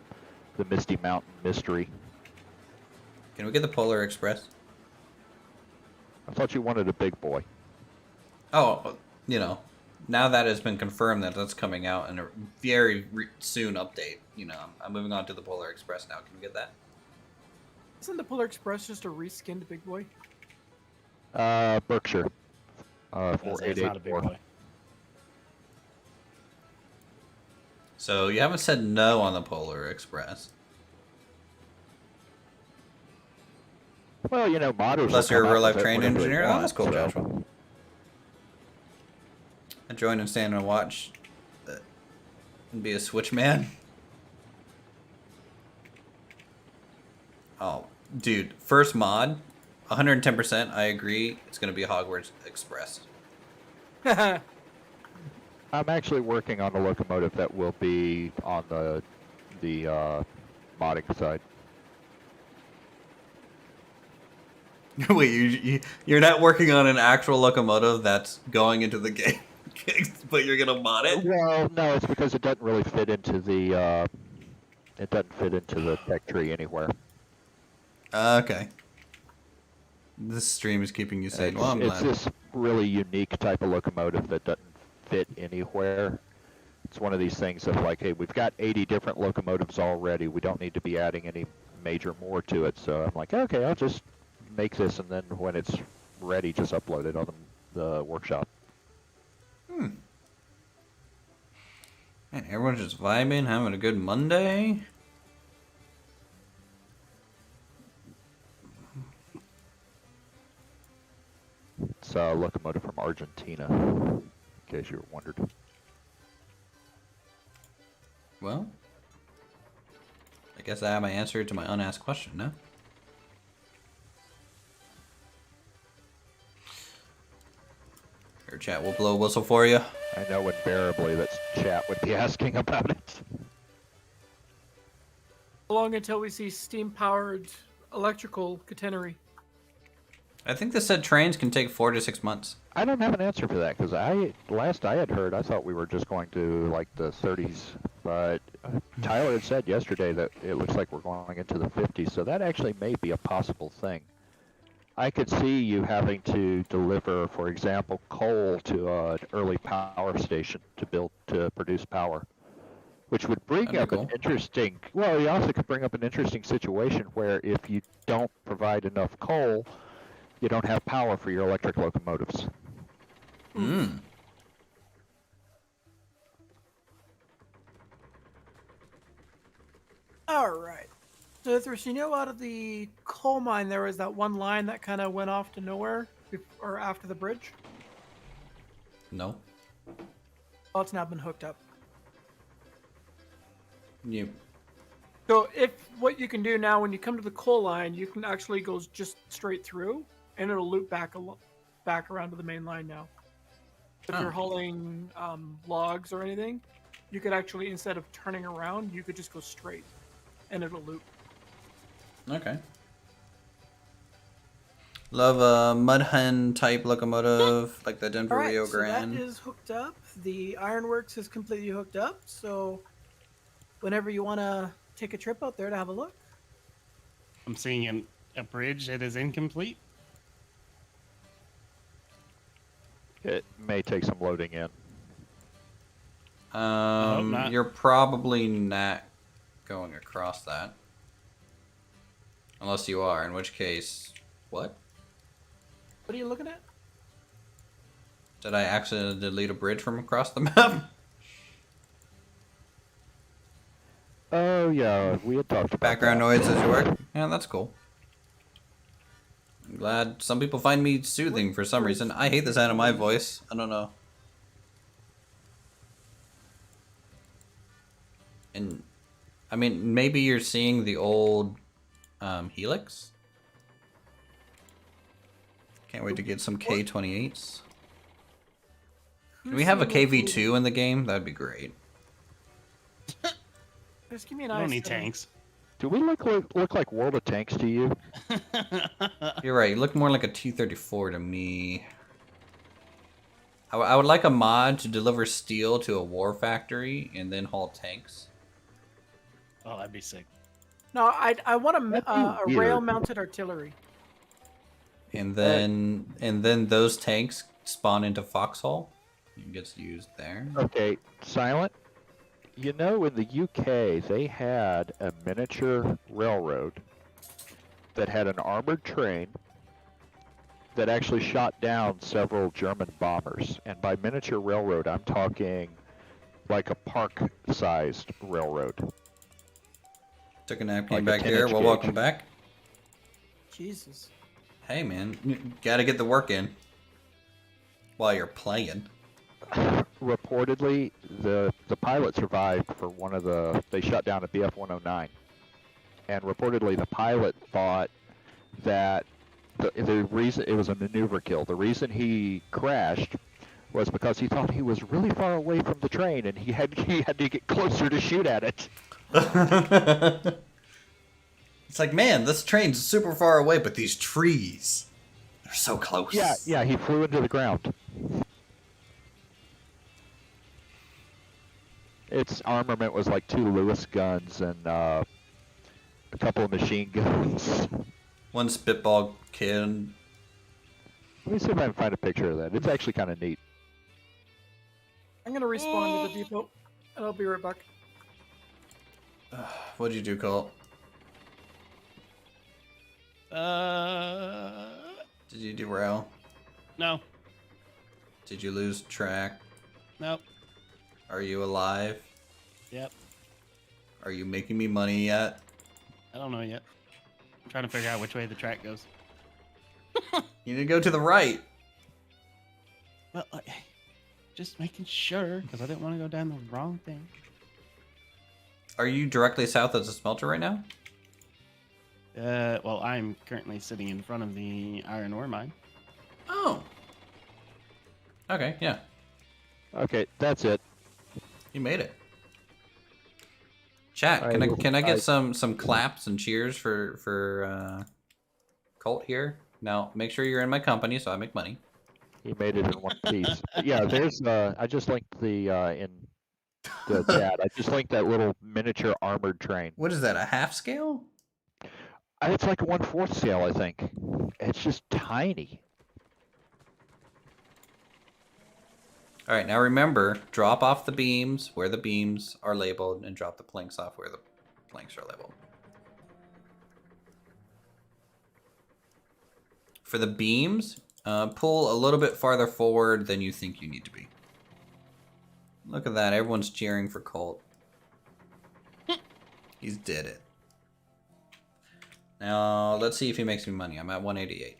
the Misty Mountain Mystery. Can we get the Polar Express? I thought you wanted a big boy. Oh, you know, now that has been confirmed that that's coming out in a very soon update. You know, I'm moving on to the Polar Express now. Can we get that? Isn't the Polar Express just a reskinned big boy? Berkshire. It's not a big 4884. boy. So you haven't said no on the Polar Express. Well, you know, modders. Unless will you're a come real out life with it trained whenever they engineer. Oh, want, that's cool, so- Joshua. I join and stand and watch and be a switchman. Oh, Dude, first mod, 110%. I agree. It's gonna be Hogwarts Express. I'm actually working on a locomotive that will be on the modding side. Wait, you're not working on an actual locomotive that's going into the game, but you're gonna mod it? Well, no, it's because it doesn't really fit into the tech tree anywhere. Okay. This stream is keeping you sane. Well, I'm It's glad. this really unique type of locomotive that doesn't fit anywhere. It's one of these things of like, hey, we've got 80 different locomotives already. We don't need to be adding any major more to it. So I'm like, okay, I'll just make this, and then when it's ready, just upload it on the workshop. Man, everyone's just vibing, having a good Monday. It's a locomotive from Argentina, in case you were wondered. Well, I guess I have my answer to my unasked question now. Your chat will blow a whistle for you. I know invariably that chat would be asking about it. How long until we see steam-powered electrical catenary? I think this said trains can take 4 to 6 months. I don't have an answer for that, because last I had heard, I thought we were just going to like the 30s, but Tyler had said yesterday that it looks like we're going into the 50s, so that actually may be a possible thing. I could see you having to deliver, for example, coal to an early power station to produce power, which would bring That'd be up an cool. interesting. Well, you also could bring up an interesting situation where if you don't provide enough coal, you don't have power for your electric locomotives. Mm. All right. So, Uthris, you know, out of the coal mine, there was that one line that kind of went off to nowhere, or after the bridge. No. Well, it's now been hooked up. You. So, if what you can do now, when you come to the coal line, you can actually go just straight through, and it'll loop back around to the main line now. If you're Oh. hauling logs or anything, you could actually, instead of turning around, you could just go straight, and it'll loop. Okay. Love a mud hen type locomotive, like the Denver All right, Rio so that Grande. is hooked up. The ironworks is completely hooked up. So, whenever you want to take a trip out there to have a look, I'm seeing a bridge that is incomplete. It may take some loading in. not. You're probably not going across that. Unless you are, in which case, what? what are you looking at? Did I accidentally delete a bridge from across the map? Oh yeah, we had talked about Background that. noise as you work? Yeah, that's cool. I'm glad some people find me soothing for some reason. I hate the sound of my voice. I don't know. And, I mean, maybe you're seeing the old Helix? Can't wait to get some K28s. Can we have a KV2 in the game? That'd be great. Just give me an I eye. don't need setting. tanks. Do we look like World of Tanks to you? You're right. You look more like a T-34 to me. I would like a mod to deliver steel to a war factory and then haul tanks. Oh, that'd be sick. No, I want That'd a be weird. rail-mounted artillery. And then those tanks spawn into Foxhole and gets used there. Okay, Silent. You know, in the UK, they had a miniature railroad that had an armored train that actually shot down several German bombers. And by miniature railroad, I'm talking like a park-sized railroad. Took a nap, came Like a back here. 10-inch Well, gauge. welcome back. Jesus. Hey, man, you gotta get the work in while you're playing. Reportedly, the pilot survived for they shot down a BF-109. and reportedly the pilot thought that the reason it was a maneuver kill. The reason he crashed was because he thought he was really far away from the train, and he had to get closer to shoot at it. It's like, man, this train's super far away, but these trees, they're so close. Yeah, he flew into the ground. Its armament was like 2 Lewis guns and a couple of machine guns. One spitball kid. Let me see if I can find a picture of that. It's actually kind of neat. I'm gonna respawn to the depot, and I'll be right back. What'd you do, Colt? Did you derail? No. Did you lose track? Nope. Are you alive? Yep. Are you making me money yet? I don't know yet. I'm trying to figure out which way the track goes. You need to go to the right. Well, just making sure, because I didn't want to go down the wrong thing. Are you directly south of the smelter right now? Well, I'm currently sitting in front of the iron ore mine. Oh. Okay, yeah. Okay, that's it. You made it. Chat, can I get some claps and cheers for Colt here? Now, make sure you're in my company so I make money. He made it in one piece. But yeah, there's I just linked the in the chat. I just linked that little miniature armored train. What is that, a half scale? It's like a 1/4 scale, I think. It's just tiny. All right, now remember, drop off the beams where the beams are labeled and drop the planks off where the planks are labeled. For the beams, pull a little bit farther forward than you think you need to be. Look at that, everyone's cheering for Colt. He's did it. Now, let's see if he makes me money. I'm at 188.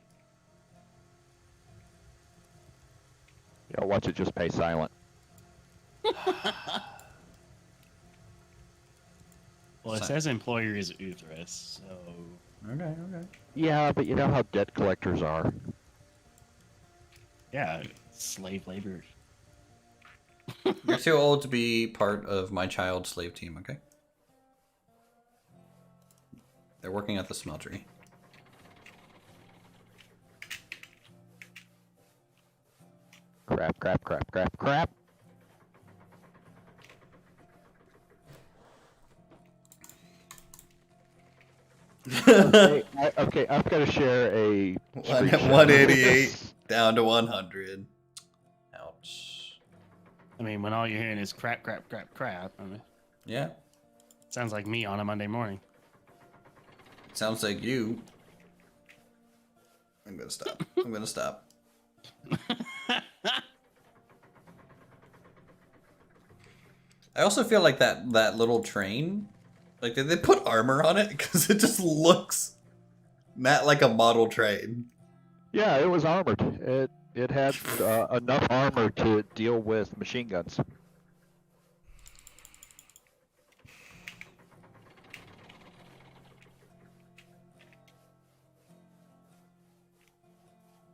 Yeah, watch it just pay silent. Well, it says employer is Uthris, so... Okay. Yeah, but you know how debt collectors are. Yeah, slave labor. You're too old to be part of my child slave team, okay? They're working at the smeltery. Crap. Okay, I've got to share a... 188 down to 100. Ouch. I mean, when all you're hearing is crap, I mean, Yeah, sounds like me on a Monday morning. sounds like you. I'm gonna stop. I also feel like that little train, like, did they put armor on it? Because it just looks not like a model train. Yeah, it was armored. It had enough armor to deal with machine guns.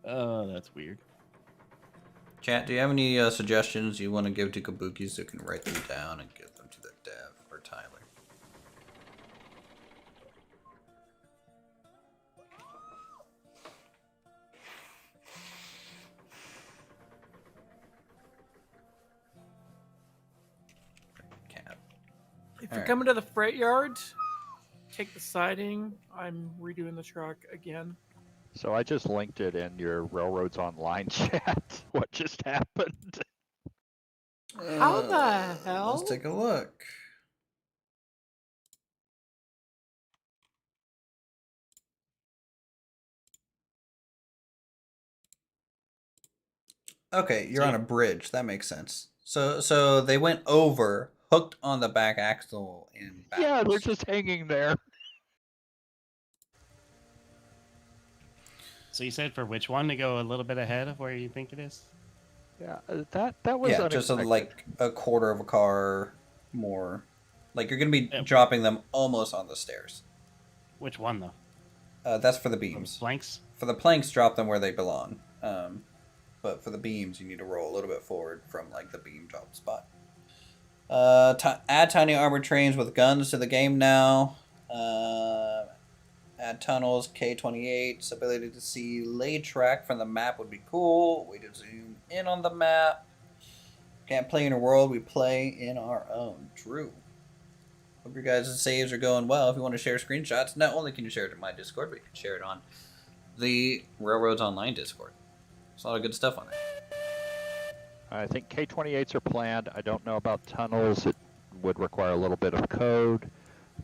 Oh, that's weird. Chat, do you have any suggestions you want to give to Kabuki so you can write them down and give them to the dev or Tyler? Cat. If All you're right. coming to the freight yard, take the siding. I'm redoing the truck again. So I just linked it in your Railroads Online chat. What just happened? How the hell? Let's take a look. Okay, you're on a bridge. That makes sense. So they went over, hooked on the back axle, and Yeah, they're backwards. just hanging there. So you said for which one to go a little bit ahead of where you think it is? Yeah, that was Yeah, just unexpected. like a quarter of a car more. Like you're gonna be Yep. dropping them almost on the stairs. Which one though? That's for the The beams. planks. For the planks, drop them where they belong. But for the beams, you need to roll a little bit forward from like the beam drop spot. Add tiny armored trains with guns to the game now. Add tunnels, K28's ability to see lay track from the map would be cool. Way to zoom in on the map. Can't play in a world, we play in our own. True. Hope your guys' saves are going well. If you want to share screenshots, not only can you share it in my Discord, but you can share it on the Railroads Online Discord. There's a lot of good stuff on there. I think K28s are planned. I don't know about tunnels. It would require a little bit of code.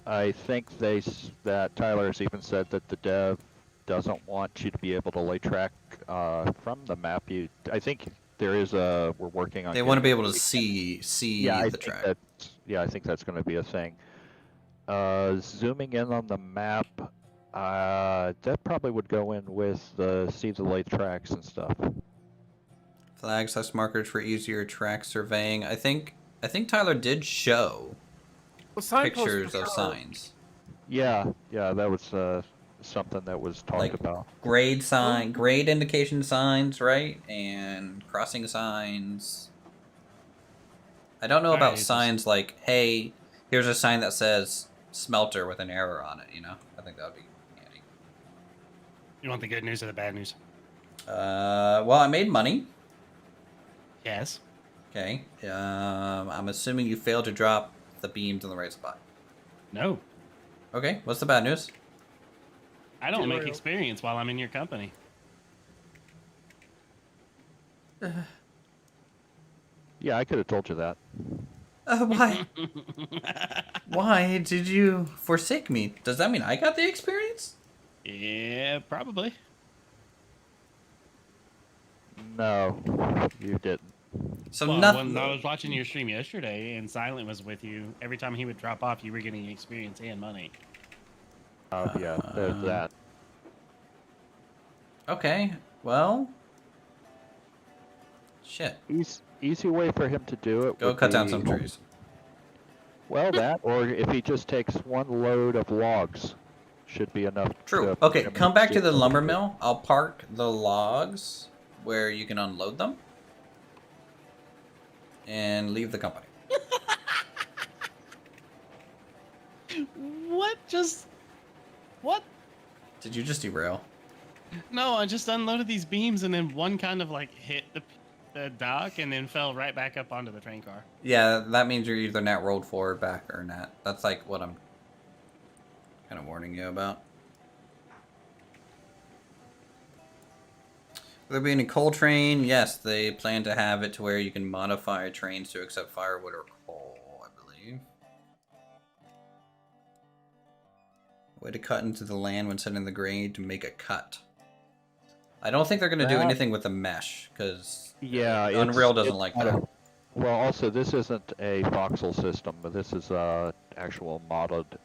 I think that Tyler has even said that the dev doesn't want you to be able to lay track from the map. I think there is we're working on. They want to be able to see the track. I think that's going to be a thing. Zooming in on the map, that probably would go in with see the lay tracks and stuff. Flags / markers for easier track surveying. I think Tyler did show pictures of signs. Yeah, that was something that was talked about. Grade indication signs, right? And crossing signs. I don't know about signs like, hey, here's a sign that says smelter with an error on it, you know? I think that would be handy. You want the good news or the bad news? Well, I made money. Yes. Okay. I'm assuming you failed to drop the beams in the right spot. No. Okay, what's the bad news? I don't make experience while I'm in your company. Yeah, I could have told you that. Why? Why did you forsake me? Does that mean I got the experience? Yeah, probably. No, you didn't. So Well, nothing. when I was watching your stream yesterday and Silent was with you, every time he would drop off, you were getting experience and money. Oh yeah, there's that. Okay, well. Shit. Easy way for him to do it. Go would cut down be- some trees. Well, that, or if he just takes one load of logs, should be enough. True. to- Okay, come back to the lumber mill. I'll park the logs where you can unload them. And leave the company. What? What? Did you just derail? No, I just unloaded these beams and then one kind of like hit the dock and then fell right back up onto the train car. Yeah, that means you're either not rolled forward, back, or not. That's like what I'm kind of warning you about. Will there be any coal train? Yes, they plan to have it to where you can modify trains to accept firewood or coal, I believe. Way to cut into the land when setting the grade to make a cut. I don't think they're going to do anything with the mesh, because Unreal doesn't like that. Well, also, this isn't a voxel system, but this is a actual modeled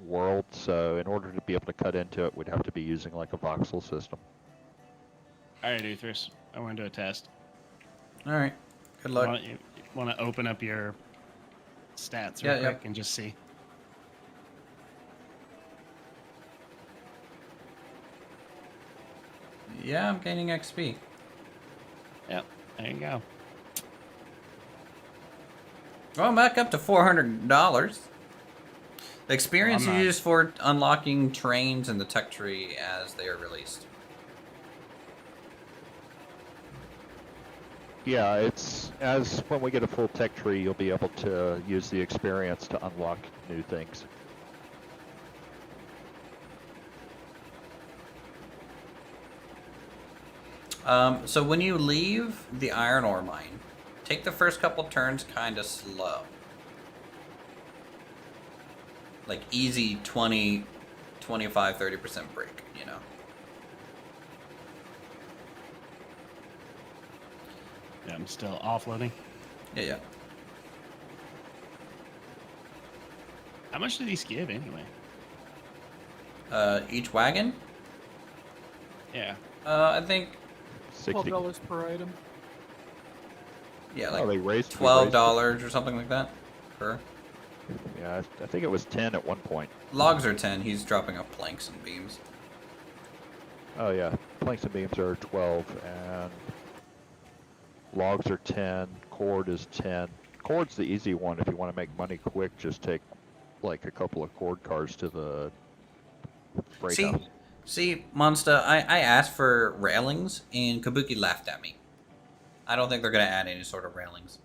world, so in order to be able to cut into it, we'd have to be using like a voxel system. Alright, Uthris. I want to do a test. Alright. Good luck. You want to open up your stats Yeah, real quick and just see. Yeah, I'm gaining XP. Yep, there you go. Well, I'm back up to $400. The experience Well, I'm is not. used for unlocking trains in the tech tree as they are released. Yeah, it's as when we get a full tech tree, you'll be able to use the experience to unlock new things. So when you leave the iron ore mine, take the first couple turns kind of slow. Like easy 20, 25, 30% break, you know. Yeah, I'm still offloading. Yeah. How much do these give anyway? Each wagon? Yeah. I think, 60. $12 per item. yeah, Oh, like they raised $12 or something like that per. Yeah, I think it was 10 at one point. Logs are 10. He's dropping off planks and beams. Oh yeah, planks and beams are 12, and logs are 10. Cord is 10. Cord's the easy one. If you want to make money quick, just take like a couple of cord cars to the freight house. See, Monster, I asked for railings, and Kabuki laughed at me. I don't think they're going to add any sort of railings.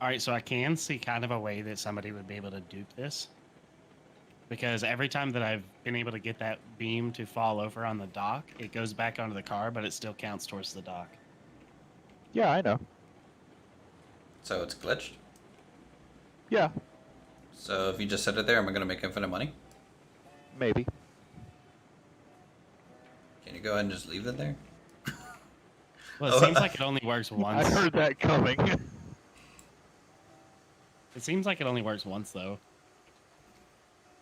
All right, so I can see kind of a way that somebody would be able to dupe this. Because every time that I've been able to get that beam to fall over on the dock, it goes back onto the car, but it still counts towards the dock. Yeah, I know. So it's glitched. Yeah, So if you just set it there, am I going to make infinite money? maybe. Can you go ahead and just leave it there? Well, it seems like it only works I once. heard that coming. It seems like it only works once, though.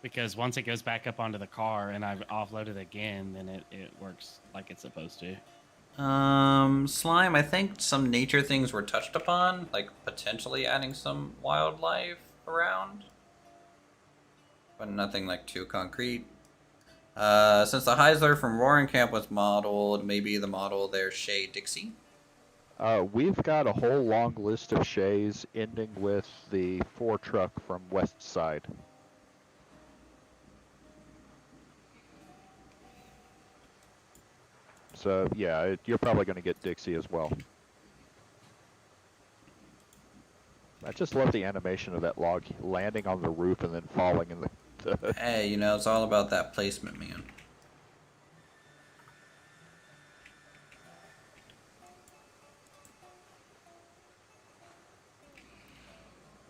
Because once it goes back up onto the car and I've offloaded again, then it works like it's supposed to. Slime, I think some nature things were touched upon, like potentially adding some wildlife around. But nothing like too concrete. Since the Heisler from Roaring Camp was modeled, maybe the model there, Shay Dixie. We've got a whole long list of shays ending with the 4 truck from West Side. So yeah, you're probably going to get Dixie as well. I just love the animation of that log landing on the roof and then falling in the... Hey, you know, it's all about that placement, man.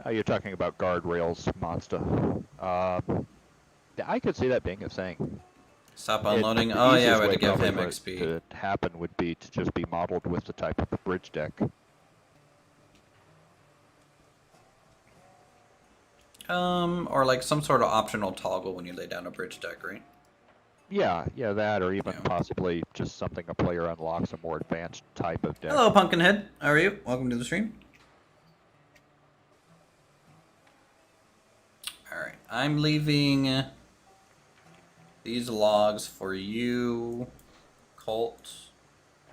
You're talking about guardrails, Monster. I could see that being a thing. Stop unloading. The Oh yeah, easiest we had way to give probably him for it XP. to happen would be to just be modeled with the type of the bridge deck. Or like some sort of optional toggle when you lay down a bridge deck, right? Yeah, that, or even Yeah. possibly just something a player unlocks, a more advanced type of deck. Hello, Pumpkinhead. How are you? Welcome to the stream. Alright, I'm leaving these logs for you, Colt,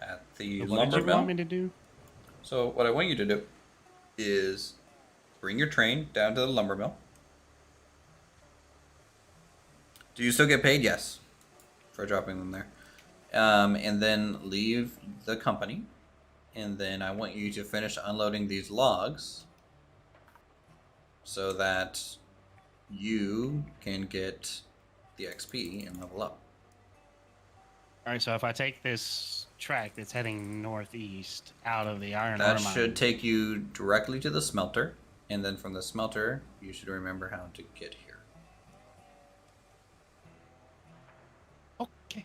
at the What lumber did you want me mill. to do? So what I want you to do is bring your train down to the lumber mill. Do you still get paid? Yes. For dropping them there. And then leave the company. And then I want you to finish unloading these logs so that you can get the XP and level up. All right, so if I take this track that's heading northeast out of the iron That ore mine, should take you directly to the smelter. And then from the smelter, you should remember how to get here. Okay.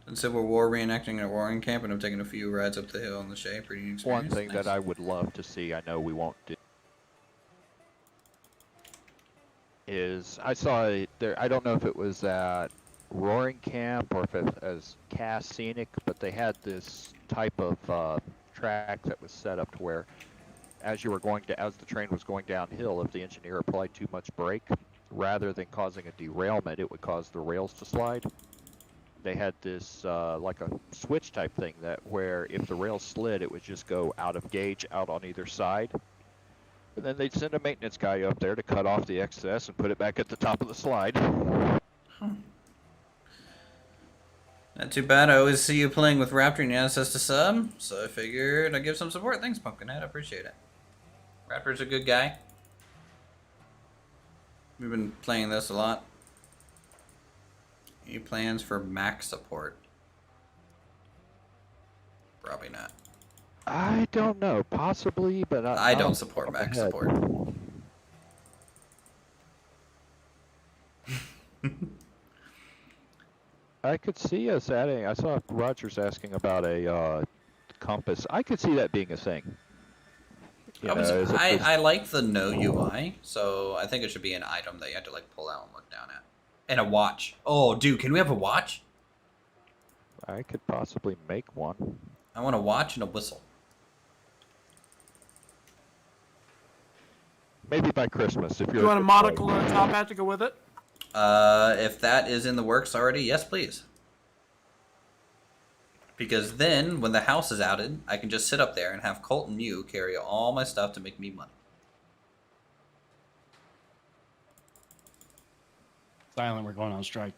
In Civil War reenacting a warring camp, and I'm taking a few rides up the hill on the Shay. Pretty One experience. thing that I would love to see, I know we won't do, is I saw there. I don't know if it was at Roaring Camp or if it was Cast Scenic, but they had this type of track that was set up to where, as the train was going downhill, if the engineer applied too much brake, rather than causing a derailment, it would cause the rails to slide. They had this like a switch type thing that where if the rails slid, it would just go out of gauge out on either side. And then they'd send a maintenance guy up there to cut off the excess and put it back at the top of the slide. Not too bad. I always see you playing with Raptor and you asked us to sub, so I figured I'd give some support. Thanks, Pumpkinhead. I appreciate it. Raptor's a good guy. We've been playing this a lot. Any plans for Mac support? Probably not. I don't know, possibly, but I not don't off the support top of my Mac head. support. I could see us adding. I saw Rogers asking about a compass. I could see that being a thing. You know, as I like the no UI, so I think it should be an item that you have to like pull out and look down at. And a watch. Oh, dude, can we have a watch? I could possibly make one. I want a watch and a whistle. Maybe by Christmas, if Do you're. you want a monocle and a top hat to go with it? If that is in the works already, yes, please. Because then, when the house is outed, I can just sit up there and have Colt and you carry all my stuff to make me money. Silent, we're going on strike.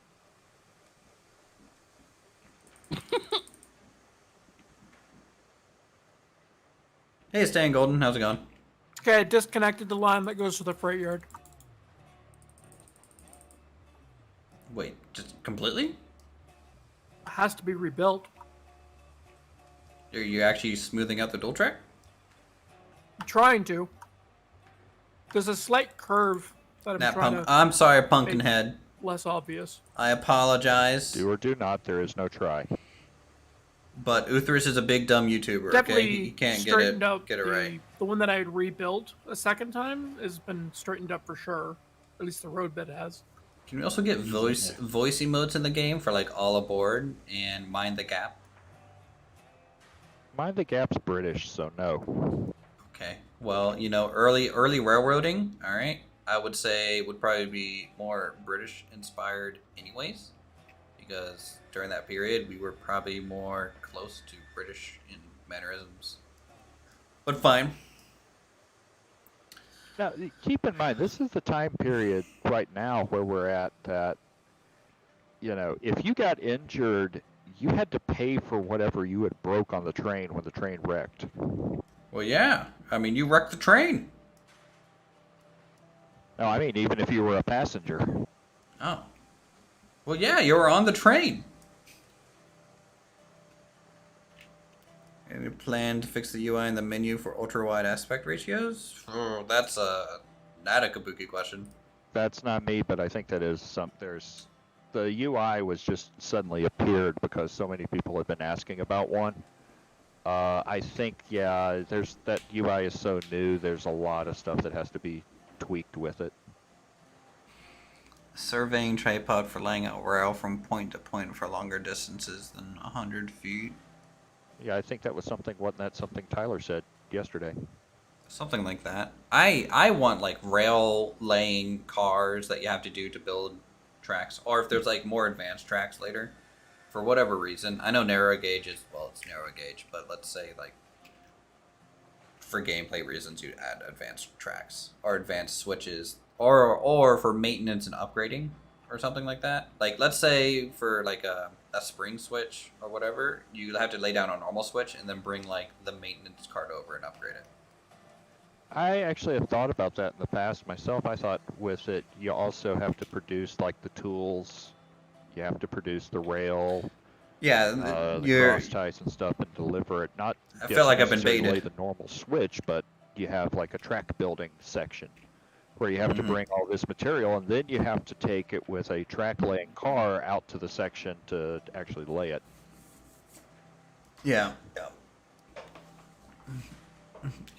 Hey, Stan Golden, how's it going? Okay, I disconnected the line that goes to the freight yard. Wait, just completely? It has to be rebuilt. Are you actually smoothing out the dual track? I'm trying to. There's a slight curve that I'm trying to I'm sorry, Pumpkinhead. less obvious. I apologize. Do or do not, there is no try. But Uthris is a big dumb YouTuber. Definitely Okay, he can't straightened up. get it right. The one that I had rebuilt a second time has been straightened up for sure. At least the road bit has. Can we also get voice emotes in the game for like all aboard and mind the gap? Mind the Gap's British, so no. Okay. Well, you know, early railroading, all right, I would say would probably be more British inspired anyways, because during that period we were probably more close to British in mannerisms. But fine. Now, keep in mind, this is the time period right now where we're at that, you know, if you got injured, you had to pay for whatever you had broke on the train when the train wrecked. Well, yeah. I mean, you wrecked the train. No, I mean, even if you were a passenger. Oh. Well, yeah, you were on the train. Any plan to fix the UI in the menu for ultra-wide aspect ratios? Oh, that's not a kabuki question. That's not me, but I think that is there's the UI was just suddenly appeared because so many people have been asking about one. I think, yeah, there's that UI is so new, there's a lot of stuff that has to be tweaked with it. Surveying tripod for laying out rail from point to point for longer distances than 100 feet. Yeah, I think that was something, wasn't that something Tyler said yesterday? Something like that. I want like rail laying cars that you have to do to build tracks, or if there's like more advanced tracks later, for whatever reason. I know narrow gauge is, well, it's narrow gauge, but let's say like for gameplay reasons you add advanced tracks or advanced switches, or for maintenance and upgrading or something like that. Like let's say for like a spring switch or whatever, you have to lay down a normal switch and then bring like the maintenance card over and upgrade it. I actually have thought about that in the past myself. I thought with it, you also have to produce like the tools, you have to produce the rail, Yeah, the cross ties and stuff, and deliver it. Not I just feel like I've been necessarily baited. the normal switch, but you have like a track building section where you have to bring all this material, and then you have to take it with a track laying car out to the section to actually lay it. Yeah.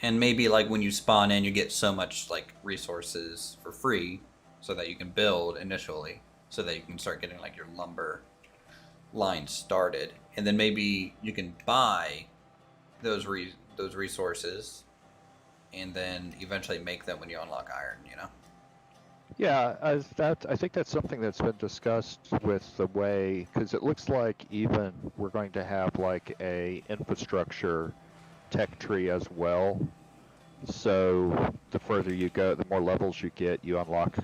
And maybe like when you spawn in, you get so much like resources for free, so that you can build initially, so that you can start getting like your lumber line started, and then maybe you can buy those resources, and then eventually make them when you unlock iron. You know. Yeah, I think that's something that's been discussed with the way, because it looks like even we're going to have like a infrastructure tech tree as well. So the further you go, the more levels you get, you unlock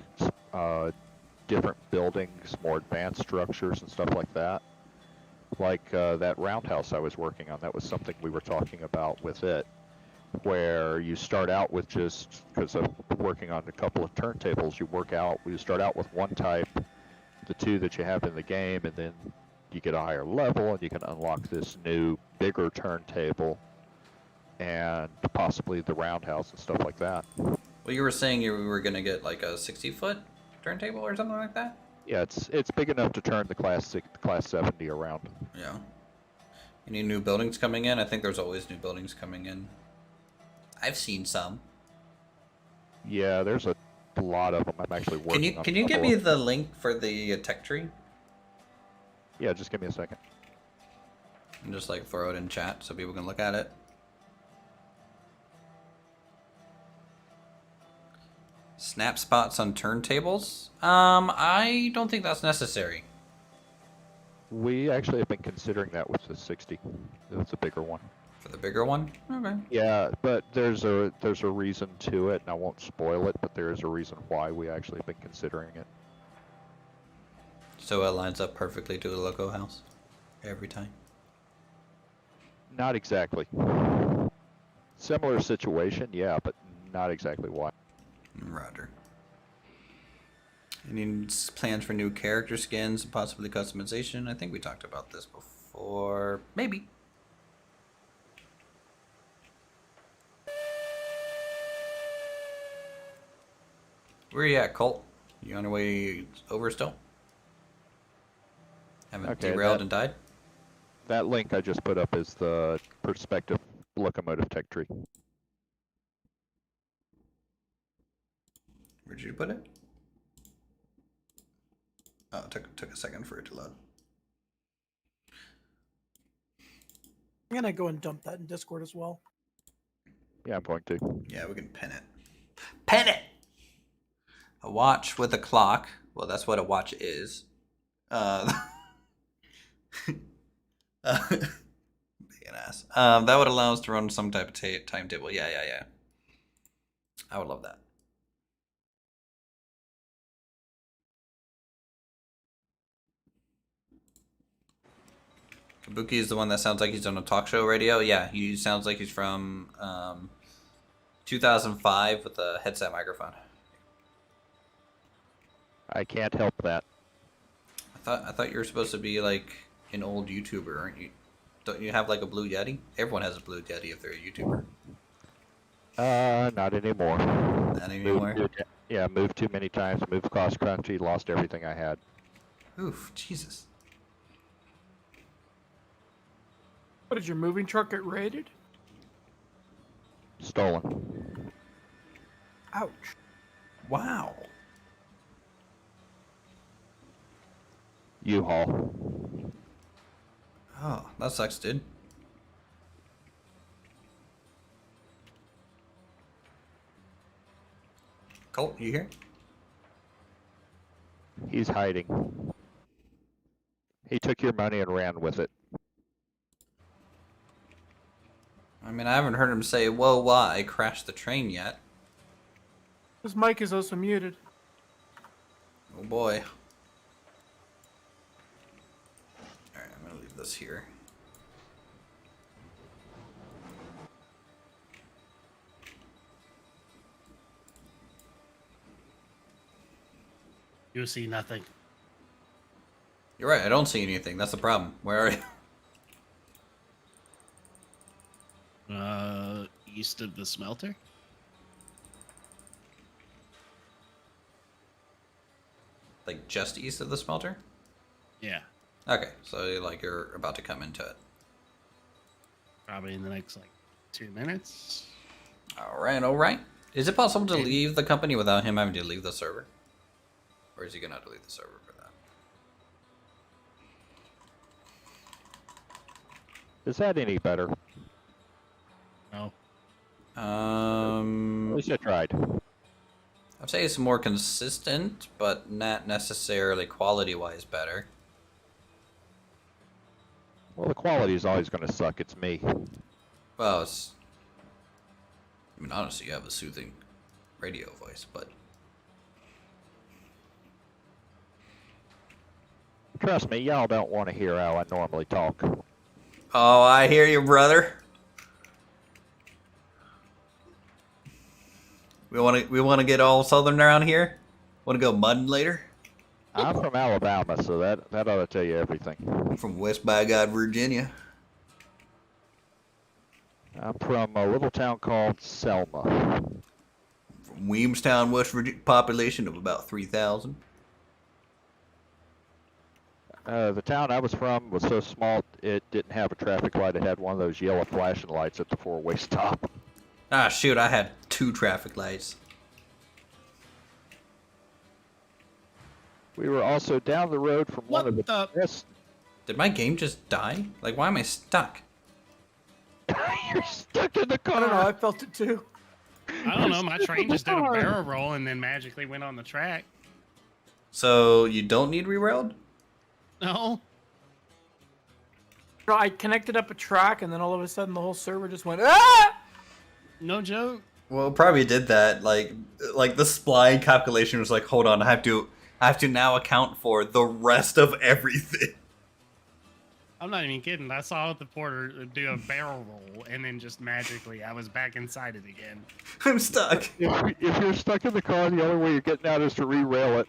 different buildings, more advanced structures and stuff like that. Like that roundhouse I was working on, that was something we were talking about with it, where you start out with just, because of working on a couple of turntables, you start out with one type, the two that you have in the game, and then you get a higher level and you can unlock this new, bigger turntable and possibly the roundhouse and stuff like that. Well, you were saying you were gonna get like a 60-foot turntable or something like that. Yeah, it's big enough to turn the class 70 around. Yeah. Any new buildings coming in? I think there's always new buildings coming in. I've seen some. Yeah, there's a lot of them. I'm actually working on. Can you give me the link for the tech tree? Yeah, just give me a second. And just like throw it in chat so people can look at it. Snap spots on turntables? I don't think that's necessary. We actually have been considering that with the 60. It's a bigger one. For the bigger one? Okay. Yeah, but there's a reason to it, and I won't spoil it, but there is a reason why we actually have been considering it. So it lines up perfectly to the loco house? Every time? Not exactly. Similar situation, yeah, but not exactly why. Roger. Any plans for new character skins and possibly customization? I think we talked about this before. Maybe. Where are you at, Colt? You on your way over still? Haven't Okay, derailed and died? That link I just put up is the perspective locomotive tech tree. Where'd you put it? Oh, it took a second for it to load. I'm gonna go and dump that in Discord as well. Yeah, I'm going to. Yeah, we can pin it. Pin it! A watch with a clock. Well, that's what a watch is. Being an ass. That would allow us to run some type of timetable. Yeah. I would love that. Kabuki is the one that sounds like he's on a talk show radio. Yeah, he sounds like he's from 2005 with a headset microphone. I can't help that. I thought you were supposed to be like an old YouTuber, aren't you? Don't you have like a Blue Yeti? Everyone has a Blue Yeti if they're a YouTuber. Not anymore. Not anymore. Moved too many times, moved cross country, lost everything I had. Oof, Jesus. What did your moving truck get raided? Stolen. Ouch. Wow. U-Haul. Oh, that sucks, dude. Colt, you here? He's hiding. He took your money and ran with it. I mean, I haven't heard him say, whoa, why I crashed the train yet. His mic is also muted. Oh boy. Alright, I'm gonna leave this here. You see nothing. You're right, I don't see anything. That's the problem. Where are you? East of the smelter? Like just east of the smelter? Yeah. Okay, so like you're about to come into it. Probably in the next like 2 minutes. Alright. Is it possible to leave the company without him having to leave the server? Or is he gonna have to leave the server for that? Is that any better? No. At least I tried. I'd say it's more consistent, but not necessarily quality-wise better. Well, the quality is always going to suck. It's me. Well, it's... I mean, honestly, you have a soothing radio voice, but... Trust me, y'all don't want to hear how I normally talk. Oh, I hear you, brother. We want to get all southern around here? Want to go mudding later? I'm from Alabama, so that ought to tell you everything. I'm from West by God, Virginia. I'm from a little town called Selma. From Williamstown, West Virginia, population of about 3,000. The town I was from was so small it didn't have a traffic light. It had one of those yellow flashing lights at the four-way stop. Ah, shoot, I had 2 traffic lights. We were also down the road from one of the best. Did my game just die? Like, why am I stuck? You're stuck in the I don't know. car. I felt it too. I don't know. My train just did a Darn. barrel roll and then magically went on the track. So you don't need rerailed? No. No, I connected up a track, and then all of a sudden the whole server just went ah. No joke. Well, it probably did that. Like the spline calculation was like, hold on, I have to now account for the rest of everything. I'm not even kidding. I saw the porter do a barrel roll and then just magically I was back inside it again. I'm stuck. If you're stuck in the car, the only way you're getting out is to re-rail it.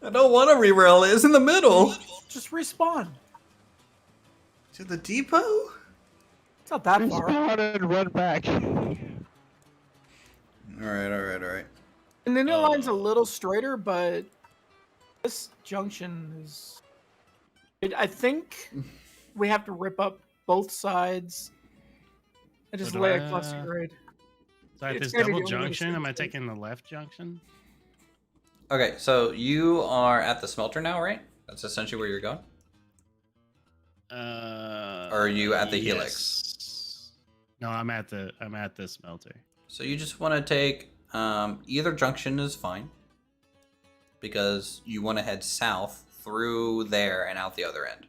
I don't want to rerail it. It's in the middle. Just respawn. To the depot? It's not that far. Respawn and run back. Alright. And the new line's a little straighter, but this junction is. I think we have to rip up both sides and just So lay do a I, cluster grade. So at It's this gonna be double the only junction, am I mistake. taking the left junction? Okay, so you are at the smelter now, right? That's essentially where you're going? Or are you at the helix? No, I'm at the smelter. So you just want to take either junction is fine because you want to head south through there and out the other end.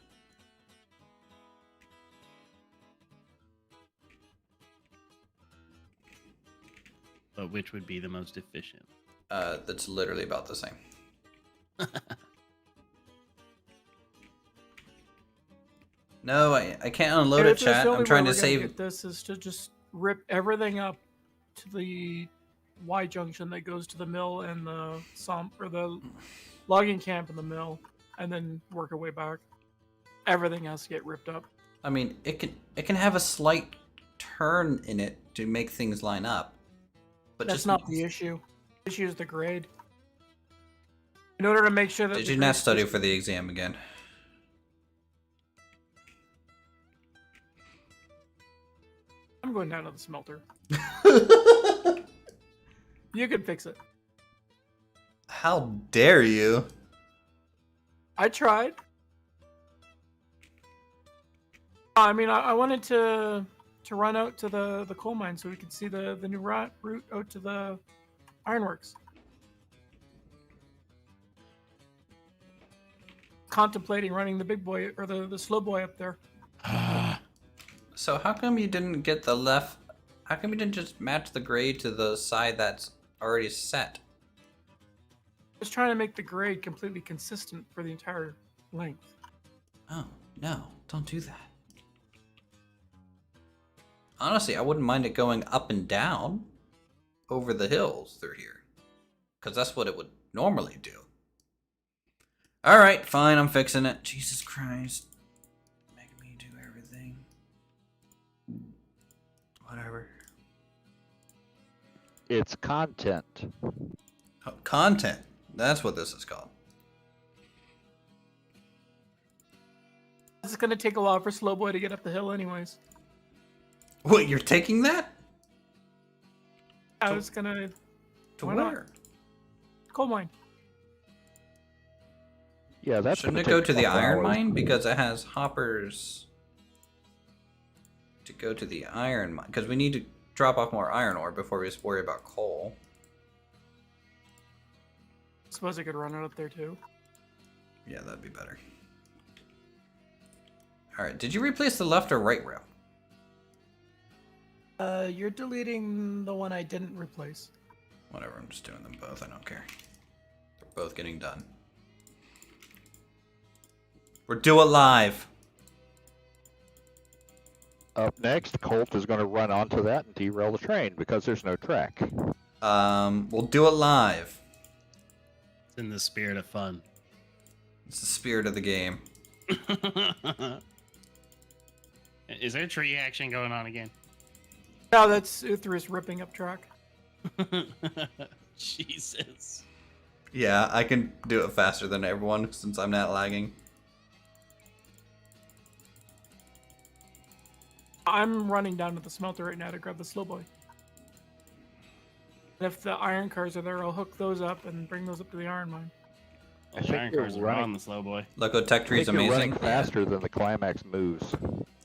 But which would be the most efficient? That's literally about the same. No, I can't unload it, If there's chat. the I'm only trying way to we're gonna save. get this is to just rip everything up to the Y junction that goes to the mill and the the logging camp and the mill, and then work our way back. Everything has to get ripped up. I mean, it can have a slight turn in it to make things line up, but That's just not the issue. The issue is the grade. In order to make sure that Did the you not grade study stays- for the exam again? I'm going down to the smelter. You can fix it. How dare you? I tried. I mean, I wanted to run out to the coal mine so we could see the new route out to the ironworks. Contemplating running the big boy or the slow boy up there. So how come you didn't get the left? How come you didn't just match the grade to the side that's already set? I was trying to make the grade completely consistent for the entire length. Oh, no, don't do that. Honestly, I wouldn't mind it going up and down over the hills through here. Because that's what it would normally do. Alright, fine, I'm fixing it. Jesus Christ. Making me do everything. Whatever. It's content. Oh, content. That's what this is called. It's gonna take a while for slow boy to get up the hill, anyways. What, you're taking that? I was gonna To Why not? where? coal mine. Yeah, that's Shouldn't gonna it go take to a the couple iron hours. mine? Because it has hoppers to go to the iron mine. Because we need to drop off more iron ore before we just worry about coal. I suppose I could run it up there too. Yeah, that'd be better. Alright, did you replace the left or right rail? You're deleting the one I didn't replace. Whatever, I'm just doing them both. I don't care. They're both getting done. We're do it live. Up next, Colt is going to run onto that and derail the train because there's no track. We'll do it live. It's in the spirit of fun. It's the spirit of the game. Is there tree action going on again? No, that's Uthris ripping up track. Jesus. Yeah, I can do it faster than everyone since I'm not lagging. I'm running down to the smelter right now to grab the slow boy. And if the iron cars are there, I'll hook those up and bring those up to the iron mine. I Those think iron you're cars are running- on the slow boy. Loco Tech I Tree's think you're amazing. running faster than the climax moves.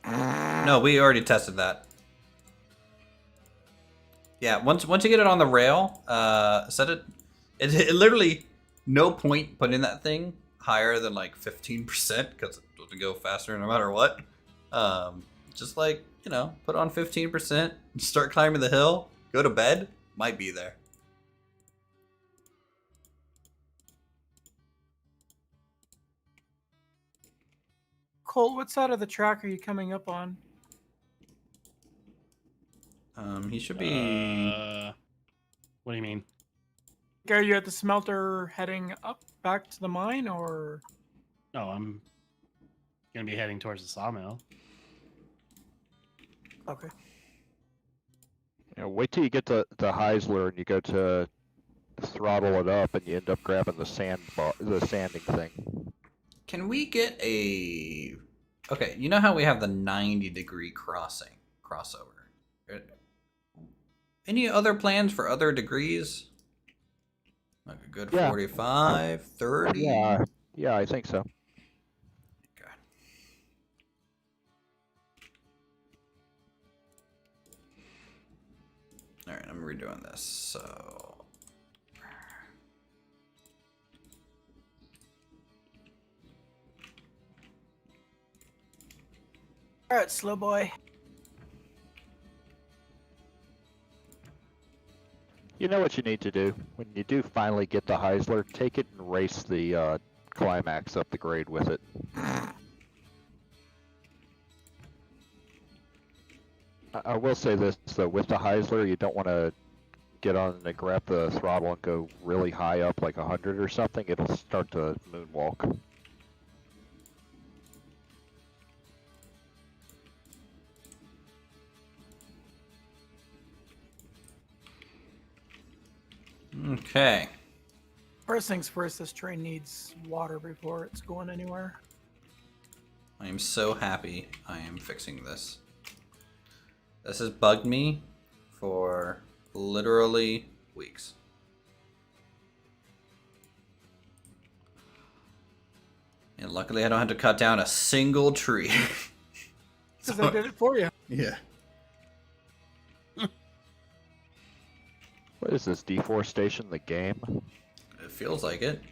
No, we already tested that. Yeah, once you get it on the rail, set it. It literally no point putting that thing higher than like 15% because it doesn't go faster no matter what. Just like put on 15%, start climbing the hill, go to bed, might be there. Cole, what side of the track are you coming up on? He should be. What do you mean? Are you at the smelter heading up back to the mine, or? No, I'm gonna be heading towards the sawmill. Okay. Wait till you get to Heisler and you go to throttle it up and you end up grabbing the sanding thing. Can we get a? Okay, you know how we have the 90-degree crossover. Any other plans for other degrees? Like a good Yeah. 45, 30? Yeah, I think so. Okay. Alright, I'm redoing this, so... All right, slow boy. You know what you need to do? When you do finally get the Heisler, take it and race the climax up the grade with it. I will say this, though, with the Heisler, you don't want to get on and grab the throttle and go really high up, like 100 or something. It'll start to moonwalk. Okay. First things first, this train needs water before it's going anywhere. I am so happy I am fixing this. This has bugged me for literally weeks. And luckily I don't have to cut down a single tree. Because I did it for you. Yeah. What is this, deforestation, the game? It feels like it.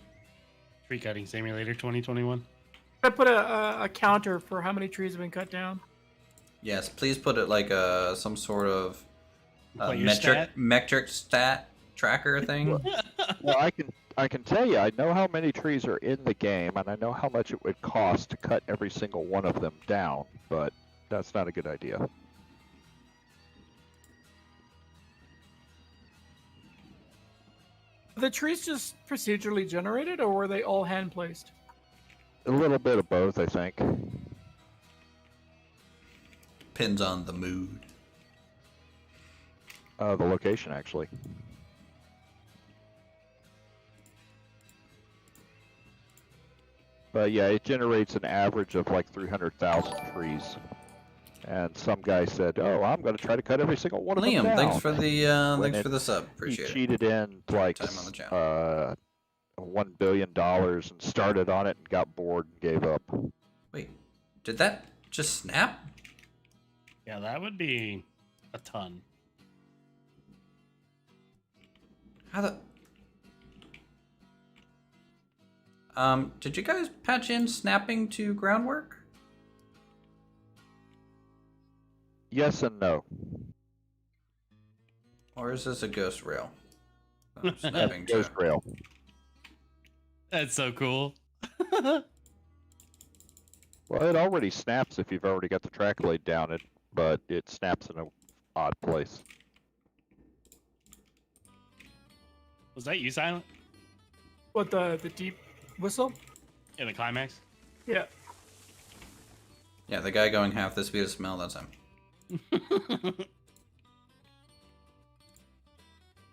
Tree cutting simulator 2021. I put a counter for how many trees have been cut down. Yes, please put it like some sort of What, your stat? metric stat tracker thing. Well, I can tell you, I know how many trees are in the game, and I know how much it would cost to cut every single one of them down, but that's not a good idea. Are the trees just procedurally generated, or were they all hand placed? A little bit of both, I think. Depends on the mood. The location, actually. But yeah, it generates an average of like 300,000 trees. And some guy said, "Oh, I'm going to try to cut every single one of them Liam, down." thanks for the When thanks for the sub. He Appreciate it. cheated in like Time on the channel. $1 billion and started on it and got bored and gave up. Wait, did that just snap? Yeah, that would be a ton. How the? Did you guys patch in snapping to groundwork? Yes and no. Or is this a ghost rail? Snapping to. Ghost rail. That's so cool. Well, it already snaps if you've already got the track laid down, but it snaps in an odd place. Was that you, Silent? What, the deep whistle? Yeah, the climax? Yeah. Yeah, the guy going half the speed of smell. That's him.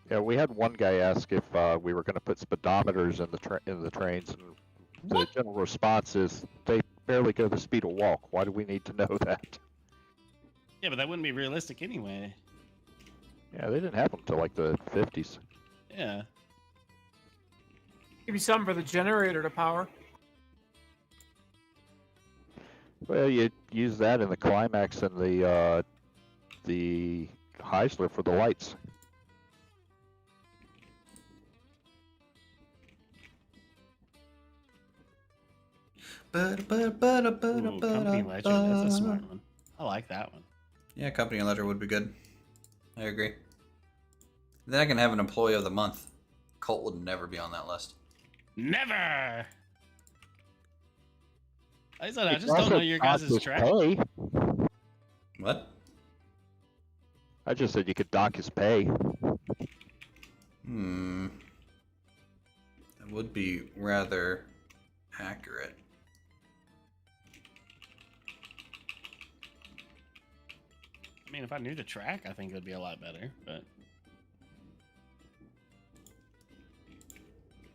Yeah, we had one guy ask if we were going to put speedometers in the trains, and the general response is they barely go the speed of walk. Why do we need to know that? Yeah, but that wouldn't be realistic anyway. Yeah, they didn't have them till like the 50s. Yeah. Give you something for the generator to power. Well, you use that in the climax and the Heisler for the lights. Ooh, company ledger. That's a smart one. I like that one. Yeah, company ledger would be good. I agree. Then I can have an employee of the month. Colt would never be on that list. Never. I said I just don't know your guys' track. Pay. What? I just said you could dock his pay. That would be rather accurate. I mean, if I knew the track, I think it would be a lot better, but...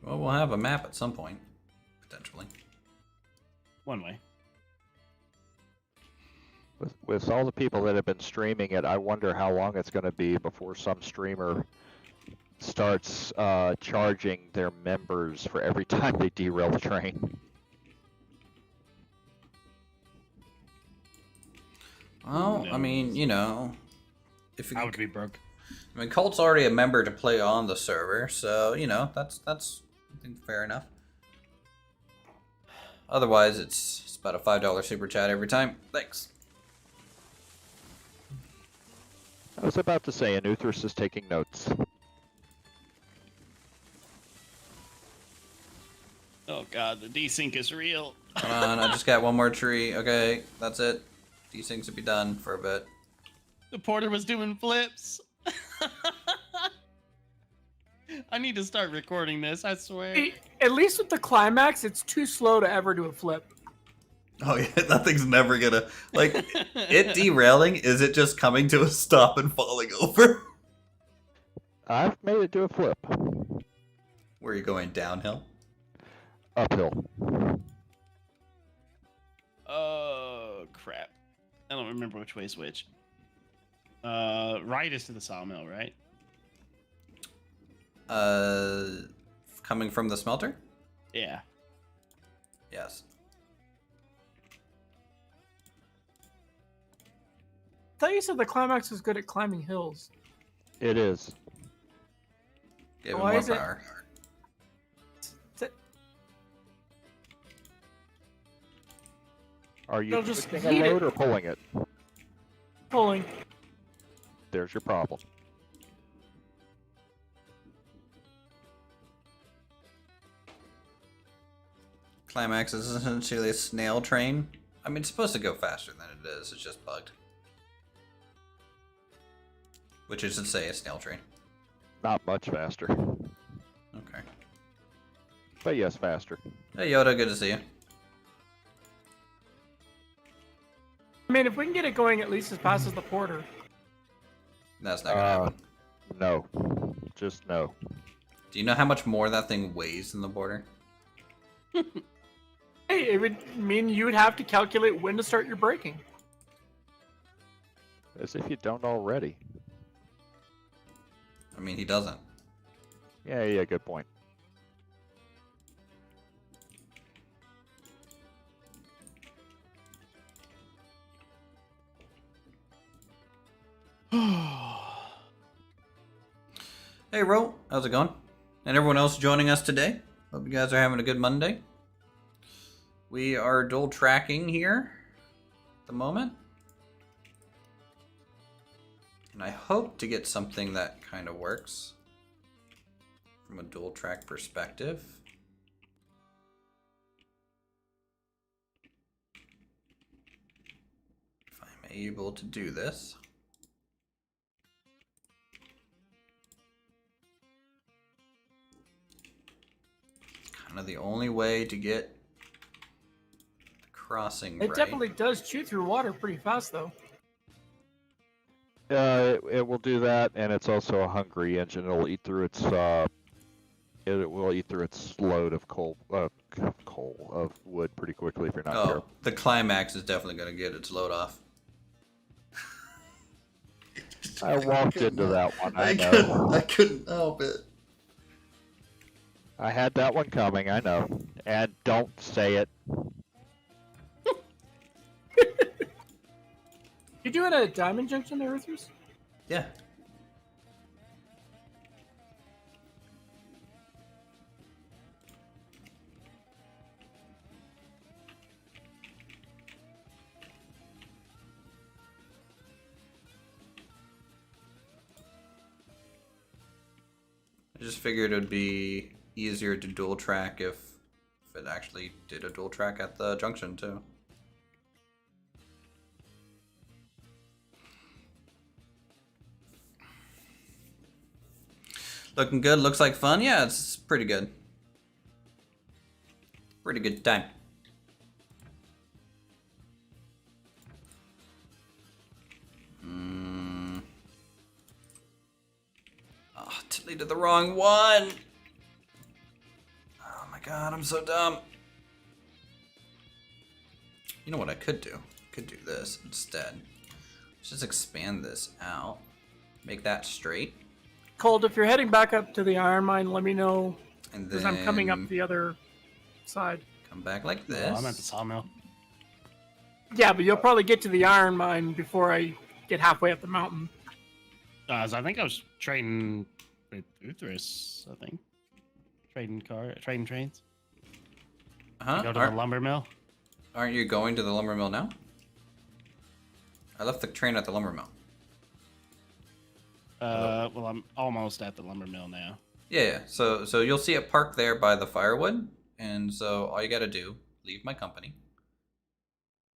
Well, we'll have a map at some point, potentially. One way. With all the people that have been streaming it, I wonder how long it's going to be before some streamer starts charging their members for every time they derail the train. Well, I mean, you know, if you I would be broke. I mean, Colt's already a member to play on the server, so you know that's I think fair enough. Otherwise, it's about a $5 super chat every time. Thanks. I was about to say, and Uthris is taking notes. Oh god, the desync is real. Hold on, I just got one more tree. Okay, that's it. These things will be done for a bit. The porter was doing flips. I need to start recording this, I swear. Hey, at least with the climax, it's too slow to ever do a flip. Oh yeah, that thing's never gonna like it derailing. Is it just coming to a stop and falling over? I've made it do a flip. Where are you going, downhill? Uphill. Oh crap! I don't remember which way is which. Right is to the sawmill, right? Coming from the smelter? Yeah. Yes. I thought you said the climax was good at climbing hills. It is. Give him Why more is it- power. Are you They'll just pushing a heat it. load or pulling it? Pulling. There's your problem. Climax is essentially a snail train. I mean, it's supposed to go faster than it is. It's just bugged. Which is to say, a snail train. Not much faster. Okay. But yes, faster. Hey, Yoda, good to see you. I mean, if we can get it going at least as fast as the porter. That's not gonna happen. No. Just no. Do you know how much more that thing weighs than the border? Hey, it would mean you would have to calculate when to start your braking. As if you don't already. I mean, he doesn't. Yeah, good point. Hey, Ro, how's it going? And everyone else joining us today. Hope you guys are having a good Monday. We are dual tracking here at the moment. And I hope to get something that kind of works from a dual track perspective. If I'm able to do this. Kind of the only way to get the crossing It right. definitely does chew through water pretty fast, though. It will do that, and it's also a hungry engine. It'll eat through its it will eat through its load of of wood pretty quickly if you're not Oh, careful. the climax is definitely going to get its load off. I walked into that one. I know. I couldn't help it. I had that one coming, I know. And don't say it. You doing a diamond junction there, Uthris? Yeah. I just figured it would be easier to dual track if it actually did a dual track at the junction too. Looking good, looks like fun. Yeah, it's pretty good. Pretty good time. Oh, deleted the wrong one. Oh my god, I'm so dumb. You know what I could do? I could do this instead. Let's just expand this out. Make that straight. Cold, if you're heading back up to the iron mine, let me know. And Because then I'm coming up the other side. come back like this. Oh, I'm at the sawmill. Yeah, but you'll probably get to the iron mine before I get halfway up the mountain. So I think I was trading with Uthris, I think. Trading trains. Huh? Go to the lumber mill. Aren't you going to the lumber mill now? I left the train at the lumber mill. Well, I'm almost at the lumber mill now. Yeah. So you'll see it parked there by the firewood, and so all you got to do, leave my company.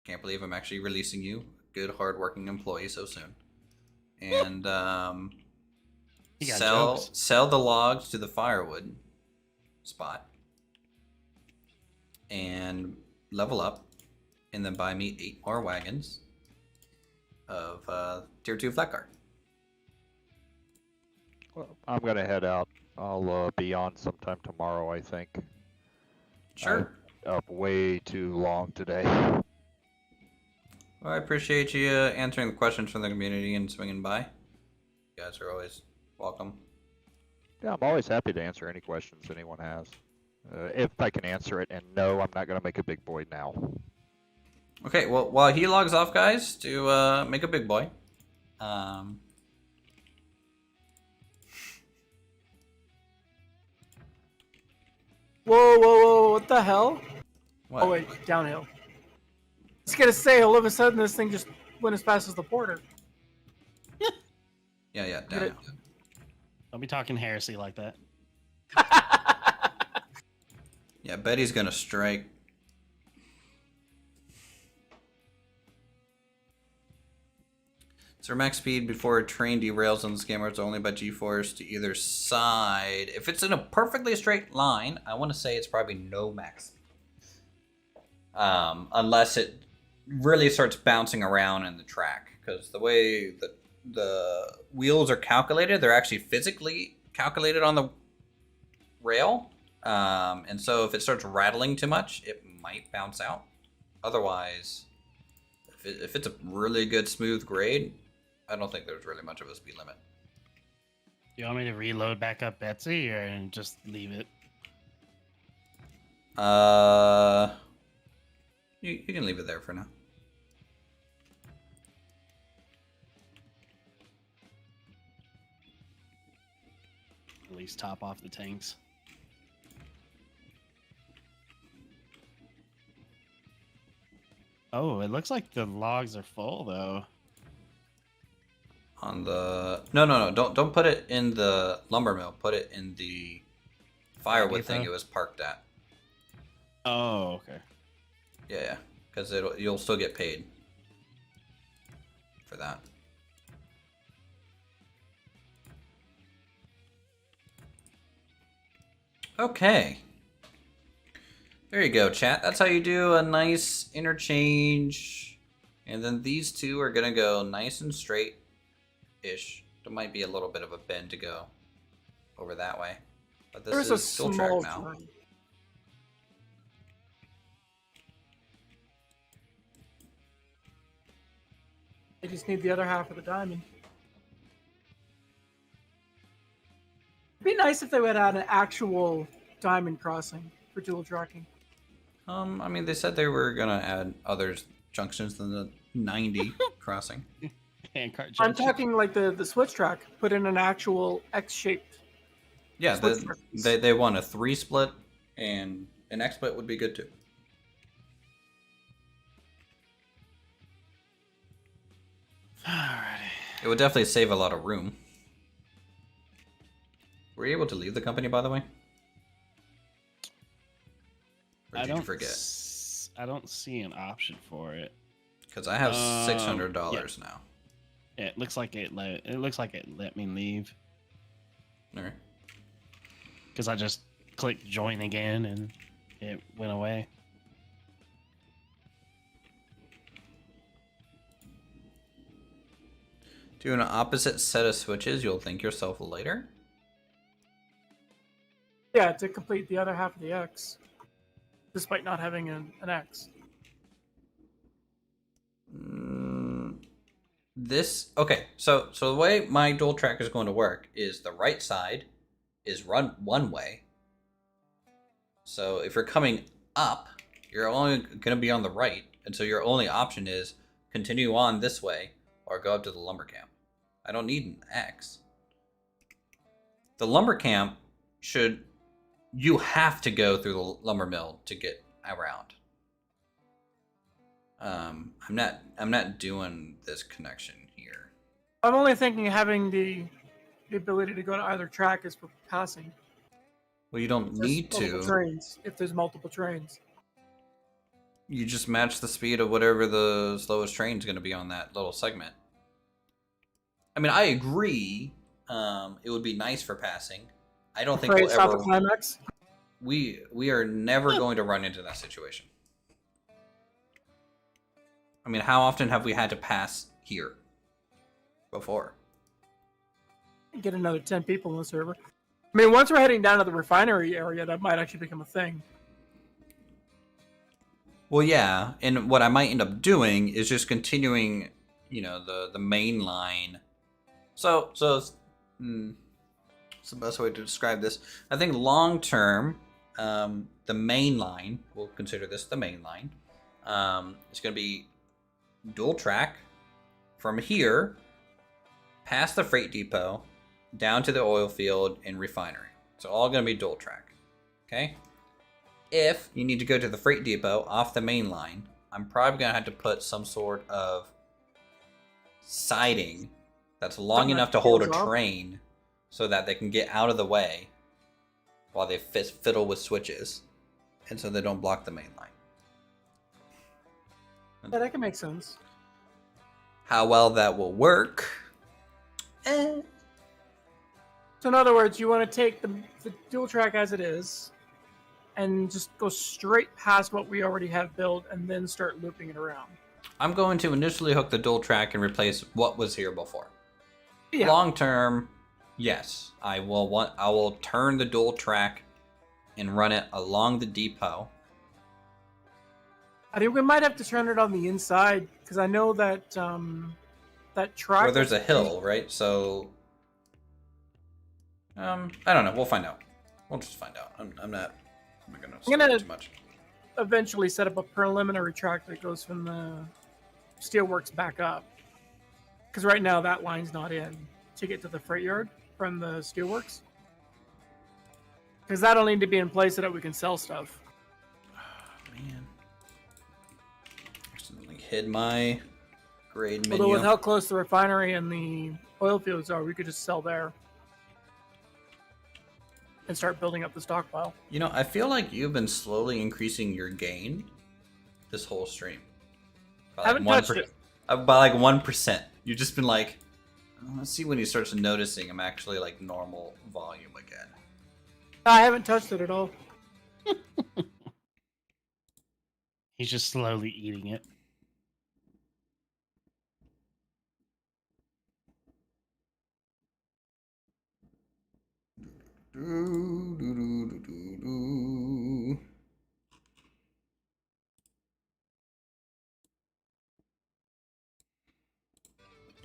Can't believe I'm actually releasing you, good hardworking employee, so soon. And You got sell jokes. sell the logs to the firewood spot, and level up, and then buy me 8 more wagons of tier 2 flat car. Well, I'm gonna head out. I'll be on sometime tomorrow, I think. Sure. Up way too long today. Well, I appreciate you answering the questions from the community and swinging by. You guys are always welcome. Yeah, I'm always happy to answer any questions anyone has. If I can answer it, and no, I'm not gonna make a big boy now. Okay, well, while he logs off, guys, to make a big boy. Whoa, whoa, whoa, what the hell? What? Oh, wait, downhill. I was gonna say, all of a sudden this thing just went as fast as the porter. Yeah, Get it. down. Don't be talking heresy like that. Yeah, Betty's gonna strike. So max speed before a train derails on the scammer is only by G-force to either side. If it's in a perfectly straight line, I want to say it's probably no max speed. Unless it really starts bouncing around in the track. Because the way the wheels are calculated, they're actually physically calculated on the rail. And so if it starts rattling too much, it might bounce out. Otherwise, if it's a really good smooth grade, I don't think there's really much of a speed limit. You want me to reload back up Betsy or just leave it? You can leave it there for now. At least top off the tanks. Oh, it looks like the logs are full though. On the no, don't put it in the lumber mill. Put it in the firewood thing Depot? it was parked at. Oh, okay. Yeah, because you'll still get paid for that. Okay. There you go, chat. That's how you do a nice interchange. And then these two are gonna go nice and straight-ish. There might be a little bit of a bend to go over that way. But this There's a is dual small track now. turn. I just need the other half of the diamond. It'd be nice if they would add an actual diamond crossing for dual tracking? I mean, they said they were gonna add other junctions than the 90 crossing. Handcart I'm junction. talking like the switch track. Put in an actual X-shaped. Yeah, Switch tracks. they want a 3 split, and an X split would be good too. Alrighty. It would definitely save a lot of room. Were you able to leave the company, by the way? Or did you forget? I don't see an option for it. Because I have Yeah. $600 now. It looks like it let me leave All right. because I just clicked join again and it went away. Do an opposite set of switches, you'll thank yourself later. Yeah, to complete the other half of the X, despite not having an X. This okay. So the way my dual track is going to work is the right side is run one way. So if you're coming up, you're only going to be on the right, and so your only option is continue on this way or go up to the lumber camp. I don't need an X. The lumber camp you have to go through the lumber mill to get around. I'm not doing this connection here. I'm only thinking having the ability to go to either track is for passing. Well, you don't need Multiple to. trains, if there's multiple trains. You just match the speed of whatever the slowest train is going to be on that little segment. I mean, I agree. It would be nice for passing. I don't think we'll Stop ever. at climax. We are never going to run into that situation. I mean, how often have we had to pass here before? Get another 10 people in the server. I mean, once we're heading down to the refinery area, that might actually become a thing. Well, yeah, and what I might end up doing is just continuing, the main line. So it's the best way to describe this. I think long term, the main line, we'll consider this the main line, it's going to be dual track from here, past the freight depot, down to the oil field and refinery. It's all going to be dual track. Okay? If you need to go to the freight depot off the main line, I'm probably going to have to put some sort of siding that's long enough to hold a train so that they can get out of the way while they fiddle with switches, and so they don't block the main line. Yeah, that can make sense. How well that will work? So in other words, you want to take the dual track as it is and just go straight past what we already have built and then start looping it around. I'm going to initially hook the dual track and replace what was here before. Yeah. Long term, yes, I will turn the dual track and run it along the depot. I think we might have to turn it on the inside because I know that that track. Where there's a hill, right? So, I don't know. We'll find out. We'll just find out. I'm not gonna too much. Eventually set up a preliminary track that goes from the steelworks back up. Because right now that line's not in to get to the freight yard from the steelworks. Because that'll need to be in place so that we can sell stuff. Oh, man. Accidentally hid my grade menu. Although with how close the refinery and the oil fields are, we could just sell there. And start building up the stockpile. I feel like you've been slowly increasing your gain this whole stream. I haven't touched it. By like 1%. You've just been like, let's see when he starts noticing I'm actually like normal volume again. I haven't touched it at all. He's just slowly eating it.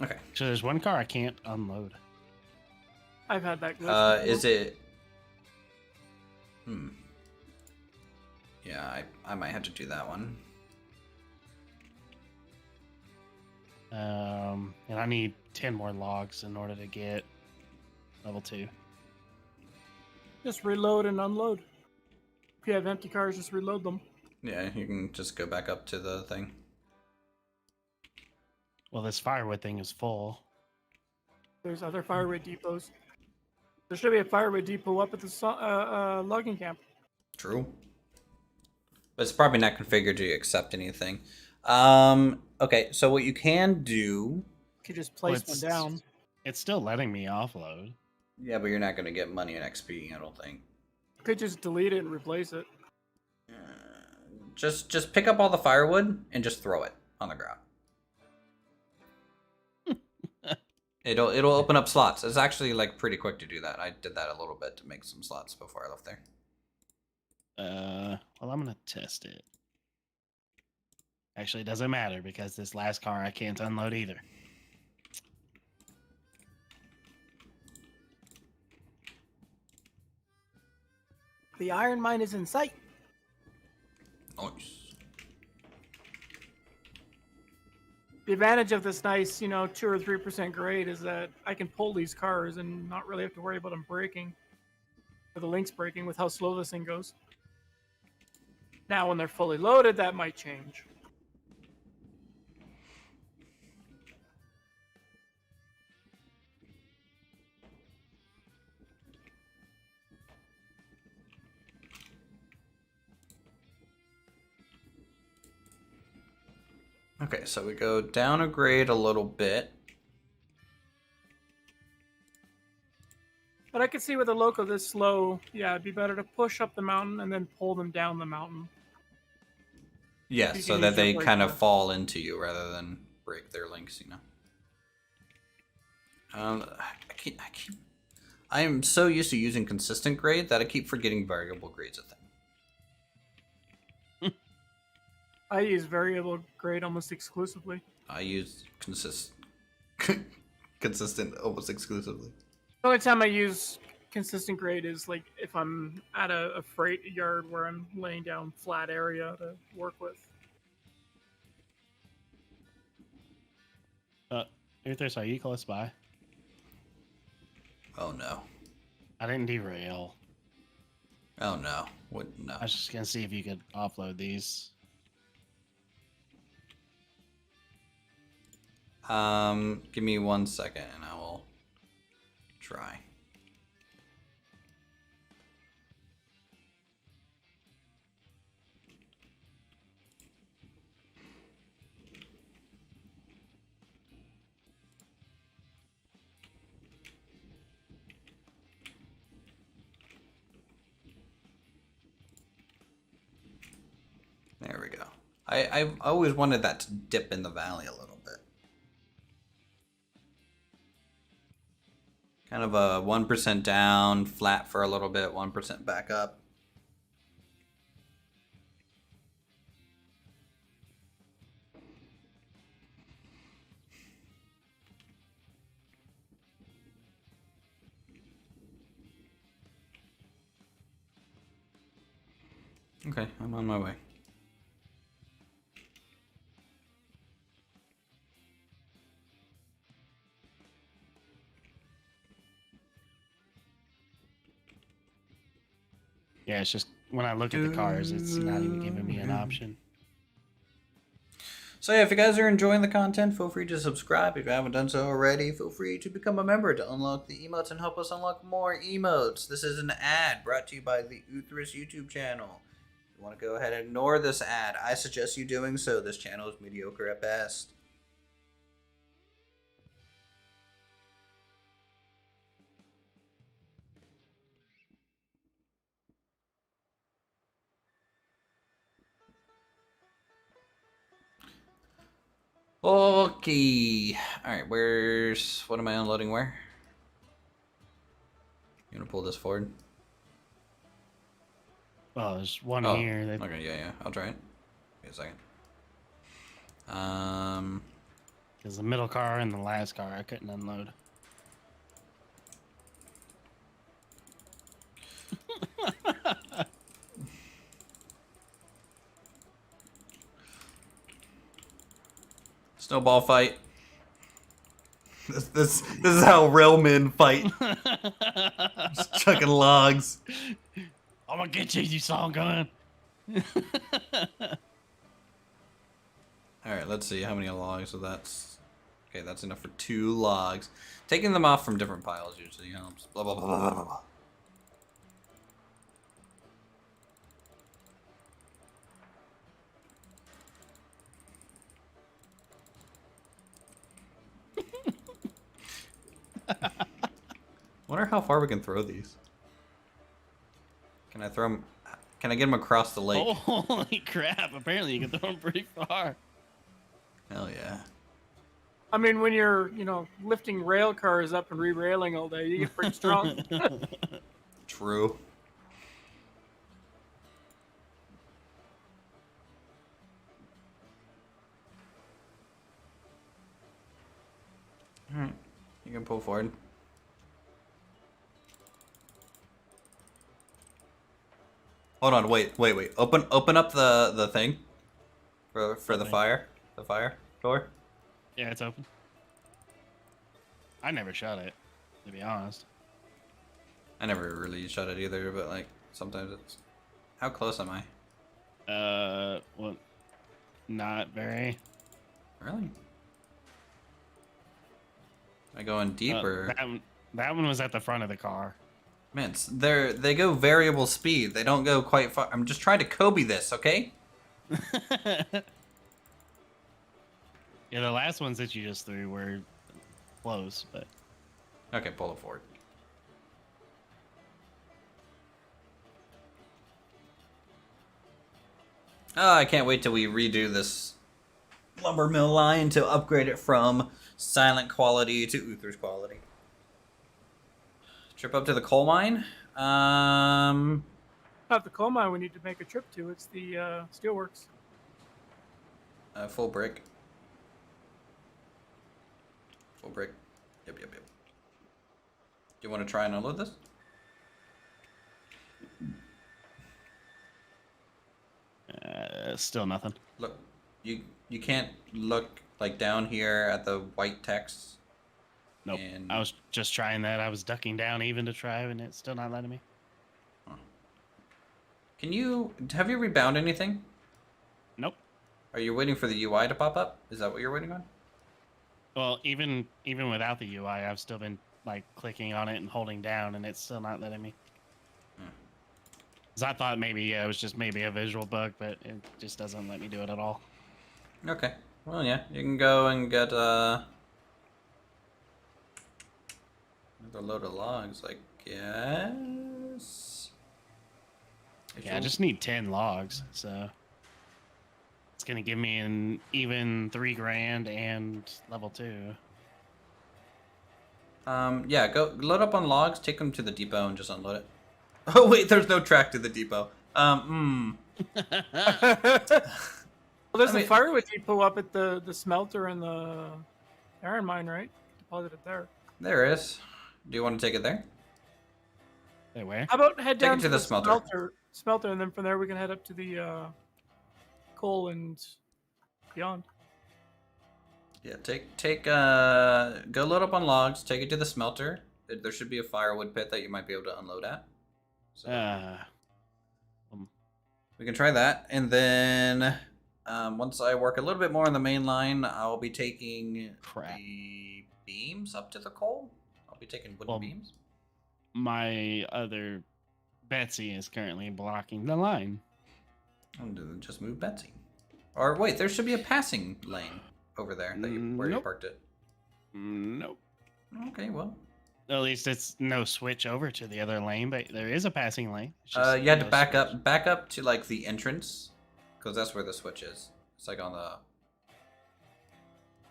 Okay. So there's one car I can't unload. I've had that glitch. Is it? Hmm. Yeah, I might have to do that one. And I need 10 more logs in order to get level 2. Just reload and unload. If you have empty cars, just reload them. Yeah, you can just go back up to the thing. Well, this firewood thing is full. There's other firewood depots. There should be a firewood depot up at the logging camp. True. But it's probably not configured to accept anything. Okay, so what you can do... You could just place one down. It's still letting me offload. Yeah, but you're not going to get money in XP, I don't think. You could just delete it and replace it. Just pick up all the firewood and just throw it on the ground. It'll open up slots. It's actually like pretty quick to do that. I did that a little bit to make some slots before I left there. Well, I'm gonna test it. Actually, it doesn't matter because this last car I can't unload either. The iron mine is in sight. Nice. The advantage of this nice, 2 or 3% grade is that I can pull these cars and not really have to worry about them breaking. Or the links breaking with how slow this thing goes. Now, when they're fully loaded, that might change. Okay, so we go down a grade a little bit. But I could see with a loco this slow, yeah, it'd be better to push up the mountain and then pull them down the mountain. Yeah, You so can that use they your brake kind of bar. fall into you rather than break their links, I am so used to using consistent grade that I keep forgetting variable grade's a thing. I use variable grade almost exclusively. I use consistent almost exclusively. The only time I use consistent grade is like if I'm at a freight yard where I'm laying down flat area to work with. Uthris, are you close by? Oh no. I didn't derail. Oh no. What? No. I was just gonna see if you could offload these. Give me 1 second and I will try. There we go. I've always wanted that to dip in the valley a little bit. Kind of a 1% down, flat for a little bit, 1% back up. Okay, I'm on my way. Yeah, it's just when I look at the cars, it's not even giving me an option. So yeah, if you guys are enjoying the content, feel free to subscribe. If you haven't done so already, feel free to become a member to unlock the emotes and help us unlock more emotes. This is an ad brought to you by the Uthris YouTube channel. If you want to go ahead and ignore this ad, I suggest you doing so. This channel is mediocre at best. Okay. Alright, what am I unloading where? You want to pull this forward? Well, there's one Oh, here. That, okay, yeah, I'll try it. Wait a second. Because the middle car and the last car I couldn't unload. Snowball fight. This is how railmen fight. Just chucking logs. I'm gonna get you, you song gun. All right, let's see how many logs. So that's okay. That's enough for 2 logs. Taking them off from different piles usually helps. Blah blah blah blah blah. Wonder how far we can throw these. Can I throw them? Can I get them across the lake? Holy crap! Apparently, you can throw them pretty far. Hell yeah! I mean, when you're, lifting rail cars up and re-railing all day, you get pretty strong. True. All right, you can pull forward. Hold on, wait. Open up the thing for the fire door. Yeah, it's open. I never shut it, to be honest. I never really shut it either, but like sometimes it's. How close am I? Well, not very. Really? Am I going deeper? That one was at the front of the car. Man, they go variable speed. They don't go quite far. I'm just trying to Kobe this, okay? Yeah, the last ones that you just threw were close, but Okay, pull it forward. Oh, I can't wait till we redo this lumber mill line to upgrade it from silent quality to Uthris quality. Trip up to the coal mine. Not the coal mine we need to make a trip to. It's the steelworks. Full brick. Full brick. Yep. Do you want to try and unload this? still nothing. Look, you can't look like down here at the white text. Nope. And... I was just trying that. I was ducking down even to try, and it's still not letting me. Have you rebound anything? Nope. Are you waiting for the UI to pop up? Is that what you're waiting on? Well, even without the UI, I've still been like clicking on it and holding down, and it's still not letting me. Because I thought maybe it was just maybe a visual bug, but it just doesn't let me do it at all. Okay. Well, yeah, you can go and get another load of logs, I guess. Yeah, I just need 10 logs, so it's gonna give me an even $3,000 and level 2. Yeah, go load up on logs, take them to the depot, and just unload it. Oh wait, there's no track to the depot. Well, there's a firewood depot up at the smelter and the iron mine, right? Deposited there. There is. Do you want to take it there? Hey, where? How about head Take down it to the smelter. Smelter, and then from there we can head up to the coal and beyond. Yeah, go load up on logs, take it to the smelter. There should be a firewood pit that you might be able to unload at. So we can try that, and then once I work a little bit more on the main line, I'll be taking the beams up to the coal. I'll be taking wooden beams. My other Betsy is currently blocking the line. Just move Betsy. Or wait, there should be a passing lane over there that where you parked it. Nope. Okay, well. At least it's no switch over to the other lane, but there is a passing lane. You had to back up to like the entrance, because that's where the switch is. It's like on the.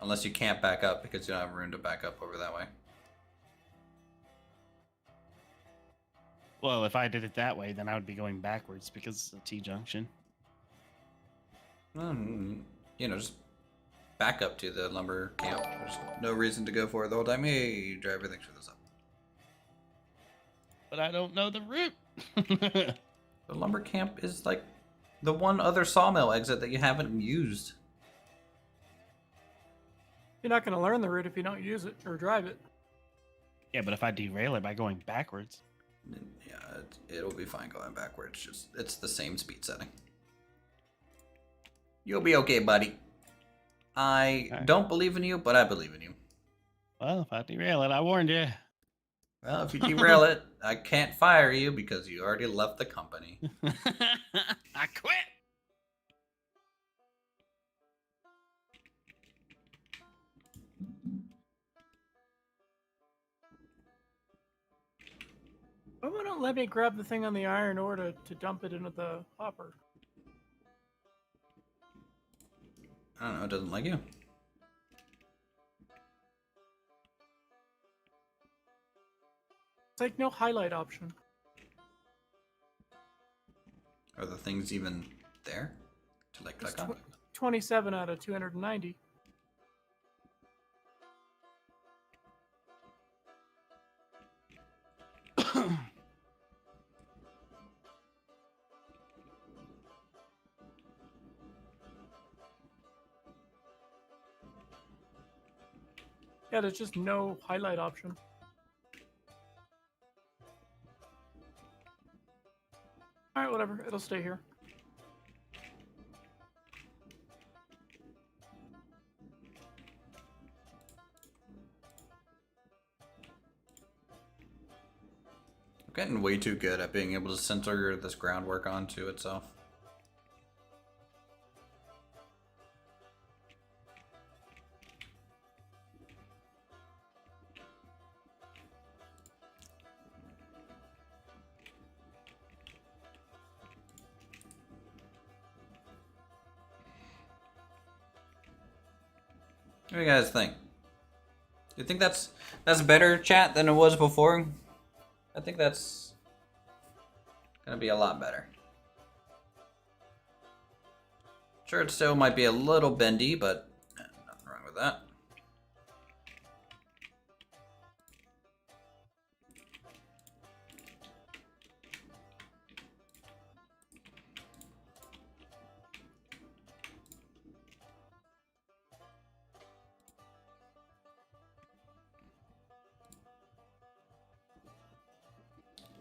Unless you can't back up because you don't have room to back up over that way. Well, if I did it that way, then I would be going backwards because it's a T-junction. Just back up to the lumber camp. There's no reason to go for it the whole time. Hey, driver, thanks for this up. But I don't know the route. The lumber camp is like the one other sawmill exit that you haven't used. You're not going to learn the route if you don't use it or drive it. Yeah, but if I derail it by going backwards. Yeah, it'll be fine going backwards. Just it's the same speed setting. You'll be okay, buddy. I Alright. don't believe in you, but I believe in you. Well, if I derail it, I warned you. Well, if you derail it, I can't fire you because you already left the company. I quit. Why won't it let me grab the thing on the iron ore to dump it into the hopper? I don't know, it doesn't like you. It's like no highlight option. Are the things even there to like click on? 27 out of 290. Yeah, there's just no highlight option. Alright, whatever. It'll stay here. I'm getting way too good at being able to center this groundwork onto itself. What do you guys think? Do you think that's better, chat, than it was before? I think that's gonna be a lot better. Sure, it still might be a little bendy, but nothing wrong with that.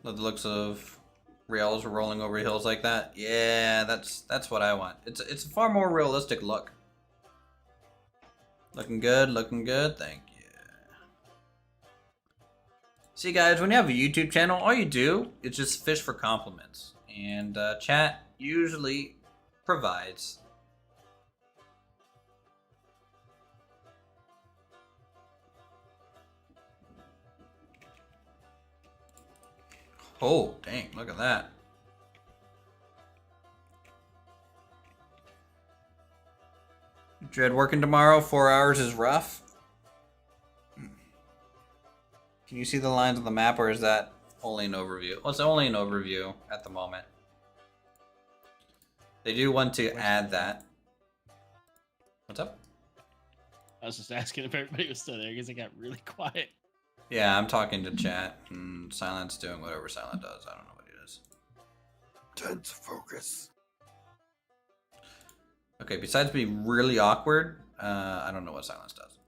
Love the looks of rails rolling over hills like that. Yeah, that's what I want. It's a far more realistic look. Looking good, thank you. See guys, when you have a YouTube channel, all you do is just fish for compliments. And chat usually provides. Oh, dang, look at that. Dread working tomorrow, 4 hours is rough. Can you see the lines on the map, or is that only an overview? Well, it's only an overview at the moment. They do want to add that. What's up? I was just asking if everybody was still there because it got really quiet. Yeah, I'm talking to chat, and Silent's doing whatever Silent does. I don't know what he does. Tense focus. Okay, besides being really awkward, I don't know what Silence does.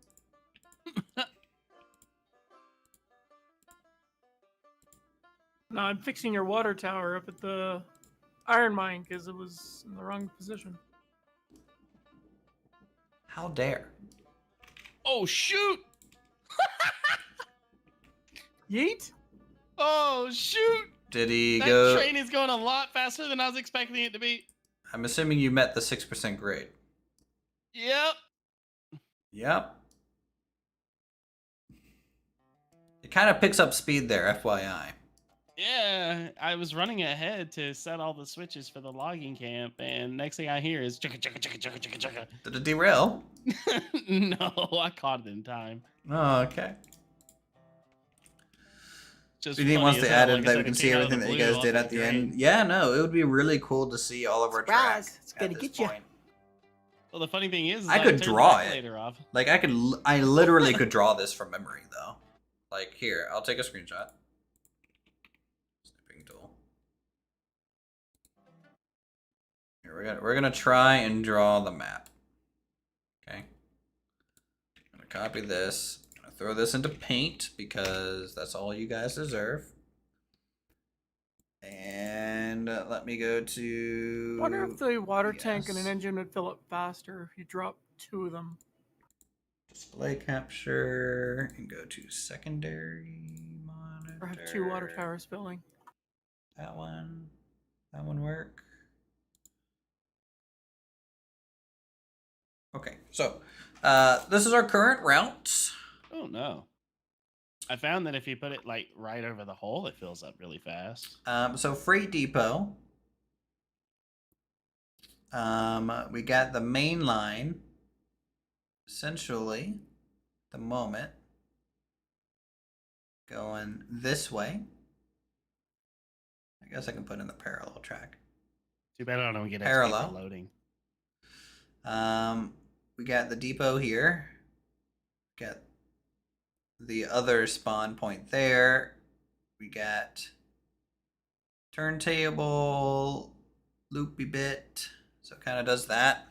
No, I'm fixing your water tower up at the iron mine because it was in the wrong position. How dare? Oh, shoot! Yeet? Oh, shoot! Did he That go? train is going a lot faster than I was expecting it to be. I'm assuming you met the 6% grade. Yep. Yep. It kind of picks up speed there, FYI. Yeah, I was running ahead to set all the switches for the logging camp, and next thing I hear is chugga chugga chugga chugga chugga chugga. Did it derail? No, I caught it in time. Oh, okay. Just BD funny wants as to hell, add like in I that said, we it can see came out of everything the that you blue guys off did the at the end. drain. Yeah, no, it would be really cool to see all of our Surprise! track. It's gonna at this get ya. point. Well, the funny thing is I I could turned the draw it. calculator off. Like I literally could draw this from memory though. Like here, I'll take a screenshot. Snipping tool. Here we're gonna try and draw the map. Okay. I'm gonna copy this. I'm gonna throw this into paint because that's all you guys deserve. And let me go to. I wonder if the water tank and an yes. engine would fill up faster if you drop 2 of them. Display capture and go to secondary monitor. Or have 2 water towers filling. That one work. Okay, so this is our current route. Oh no. I found that if you put it like right over the hole, it fills up really fast. So freight depot. We got the main line. Essentially, the moment going this way. I guess I can put in the parallel track. Too bad I don't get Parallel. XP for loading. We got the depot here. Got the other spawn point there. We got turntable, loopy bit. So it kind of does that.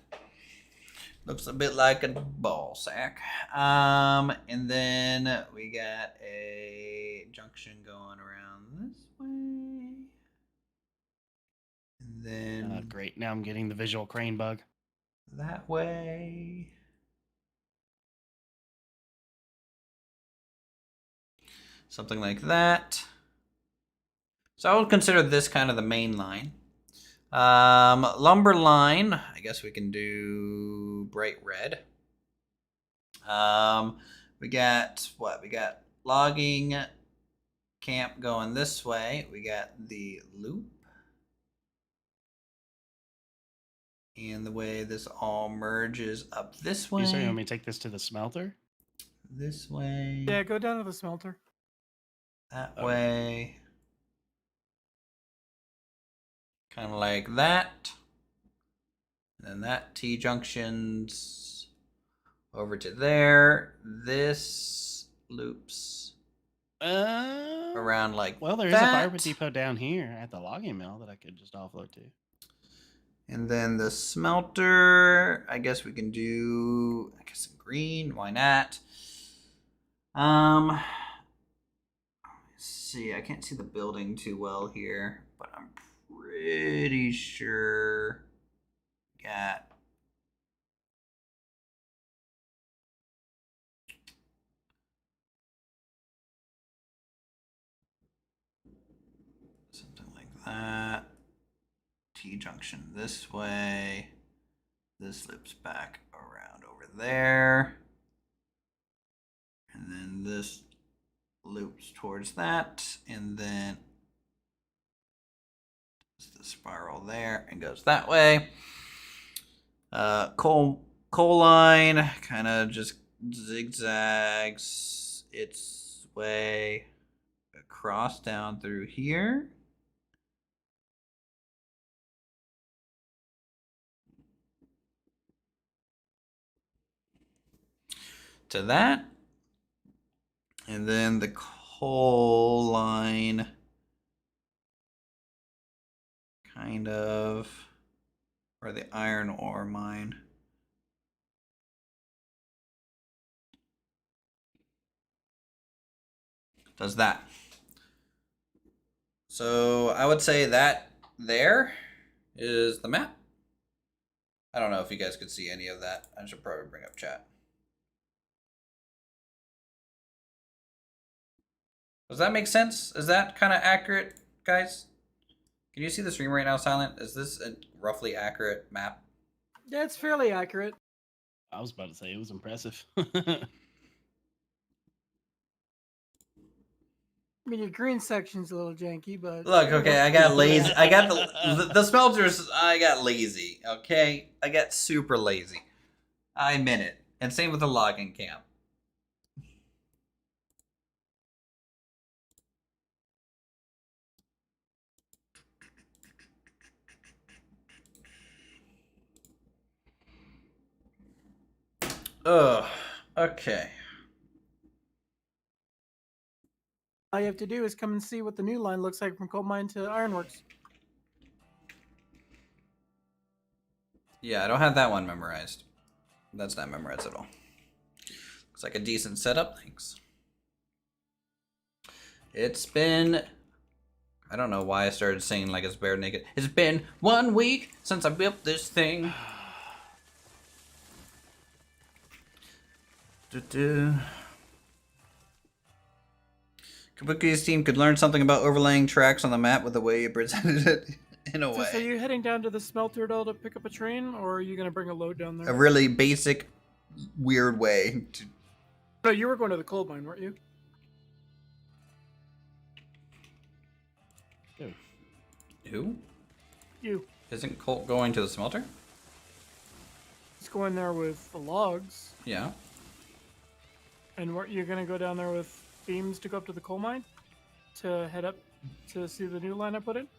Looks a bit like a ball sack. And then we got a junction going around this way. And then Great. Now I'm getting the visual crane bug. that way. Something like that. So I would consider this kind of the main line. Lumber line, I guess we can do bright red. We got what? We got logging camp going this way. We got the loop. And the way this all merges up this way. You saying you want me to take this to the smelter? This way. Yeah, go down to the smelter. That Okay. way. Kind of like that. And then that T-junctions over to there. This loops around like well, there is a fiber depot down here at the logging mill that I could just offload to. And then the smelter, I guess we can do, I guess in green, why not? Let's see, I can't see the building too well here, but I'm pretty sure got something like that. T-junction this way. This loops back around over there. And then this loops towards that. And then the spiral there and goes that way. Coal line kind of just zigzags its way across down through here. To that. And then the coal line kind of, or the iron ore mine. Does that. So I would say that there is the map. I don't know if you guys could see any of that. I should probably bring up chat. Does that make sense? Is that kind of accurate, guys? Can you see the stream right now, Silent? Is this a roughly accurate map? Yeah, it's fairly accurate. I was about to say it was impressive. I mean, your green section's a little janky, but Look, okay, I got lazy. I got the smelters. I got lazy. Okay, I got super lazy. I admit it. And same with the logging camp. Ugh. Okay. all you have to do is come and see what the new line looks like from coal mine to ironworks. Yeah, I don't have that one memorized. That's not memorized at all. Looks like a decent setup. Thanks. It's been... I don't know why I started singing like it's bare naked. It's been 1 week since I built this thing. Kabuki's team could learn something about overlaying tracks on the map with the way you presented it in a So, are way. you heading down to the smelter at all to pick up a train, or are you going to bring a load down there? A really basic, weird way to... No, you were going to the coal mine, weren't you? Who? You. Isn't Colt going to the smelter? He's going there with the logs. Yeah. And weren't you going to go down there with beams to go up to the coal mine? To head up to see the new line I put in?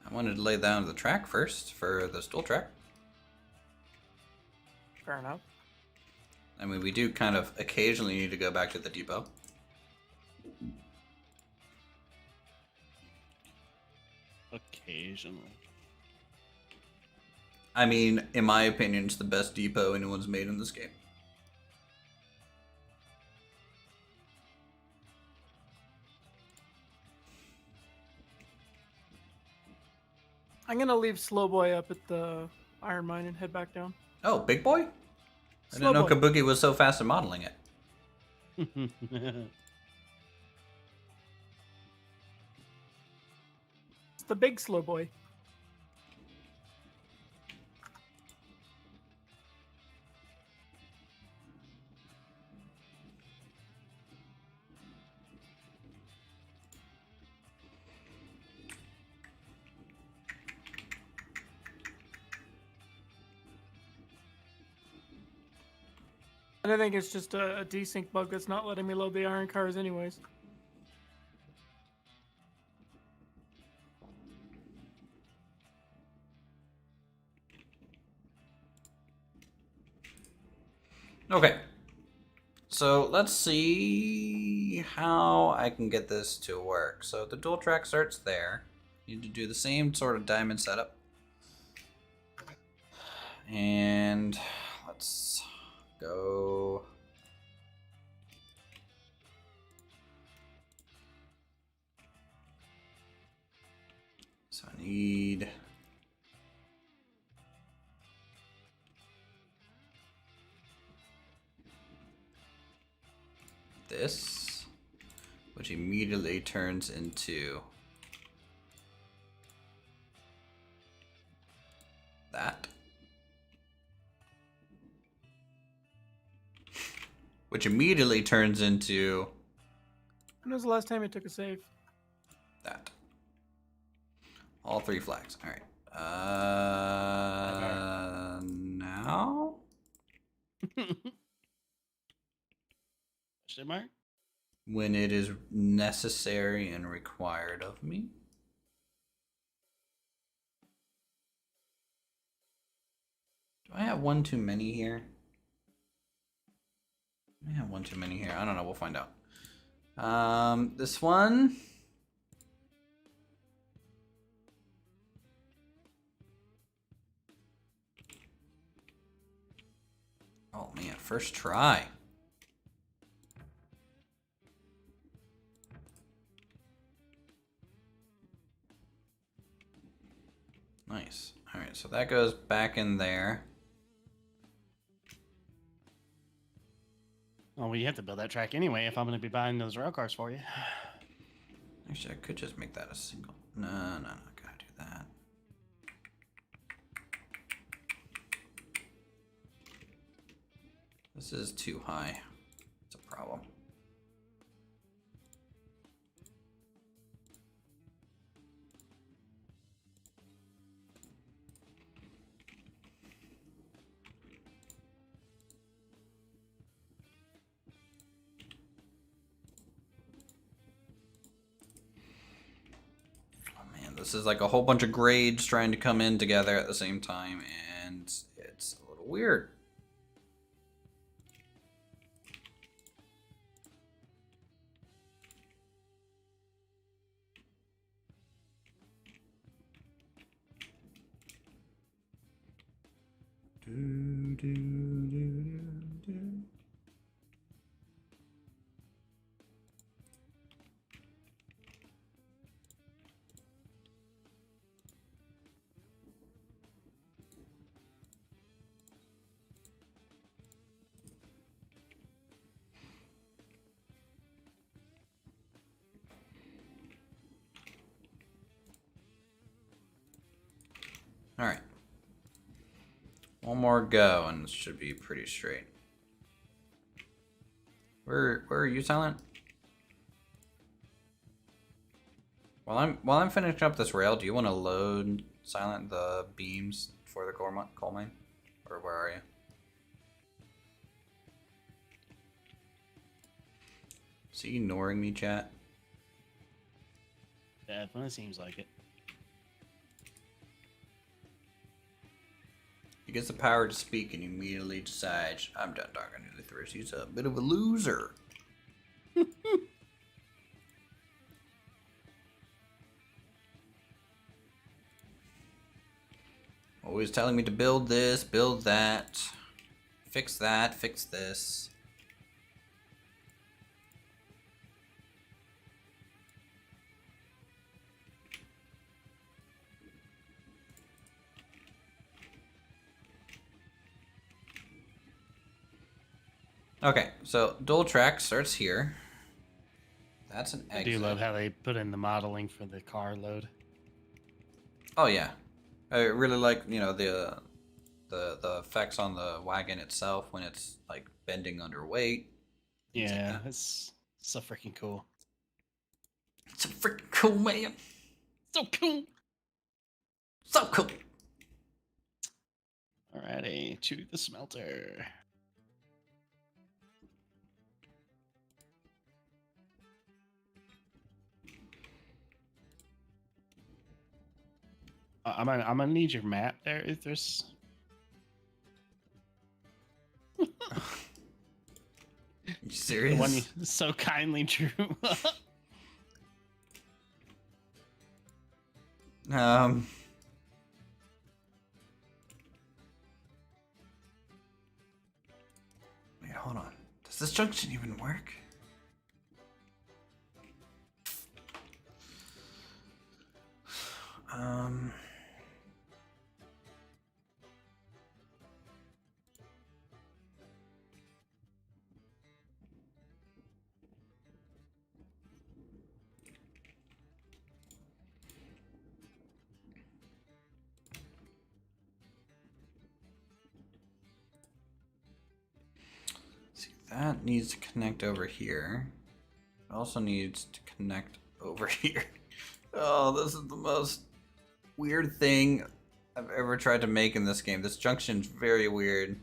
I wanted to lay down the track first for the stool track. Fair enough. I mean, we do kind of occasionally need to go back to the depot. Occasionally. I mean, in my opinion, it's the best depot anyone's made in this game. I'm going to leave Slowboy up at the iron mine and head back down. Oh, Big Boy? I didn't know Slowboy. Kabuki was so fast at modeling it. It's the big Slowboy. And I think it's just a desync bug that's not letting me load the iron cars anyways. Okay. So let's see how I can get this to work. So the dual track starts there. Need to do the same sort of diamond setup. And let's go. So I need this, which immediately turns into that, which immediately turns into When was the last time you took a save? that. All three flags. All right. Now. Question mark? When it is necessary and required of me. Do I have one too many here? I have one too many here. I don't know. We'll find out. This one. Oh man, first try. Nice. All right, so that goes back in there. Oh, well, you have to build that track anyway if I'm going to be buying those rail cars for you. Actually, I could just make that a single. No, gotta do that. This is too high. It's a problem. This is like a whole bunch of grades trying to come in together at the same time, and it's a little weird. All right. One more go, and this should be pretty straight. Where are you, Silent? While I'm finishing up this rail, do you want to load, Silent, the beams for the coal mine? Or where are you? Is he ignoring me, chat? Definitely seems like it. He gets the power to speak and immediately decides, I'm done talking to Uthris. He's a bit of a loser. Always telling me to build this, build that, fix this. Okay, so dual track starts here. That's an exit. I do love how they put in the modeling for the car load. Oh yeah, I really like, you know, the effects on the wagon itself when it's like bending under weight. Things like Yeah, that. it's so freaking cool. It's a freaking cool, man. So cool. So cool. Alrighty, to the smelter. I'm gonna need your map there, Uthris. You The serious? one you so kindly drew. Wait, hold on. Does this junction even work? See, that needs to connect over here. It also needs to connect over here. Oh, this is the most weird thing I've ever tried to make in this game. This junction's very weird.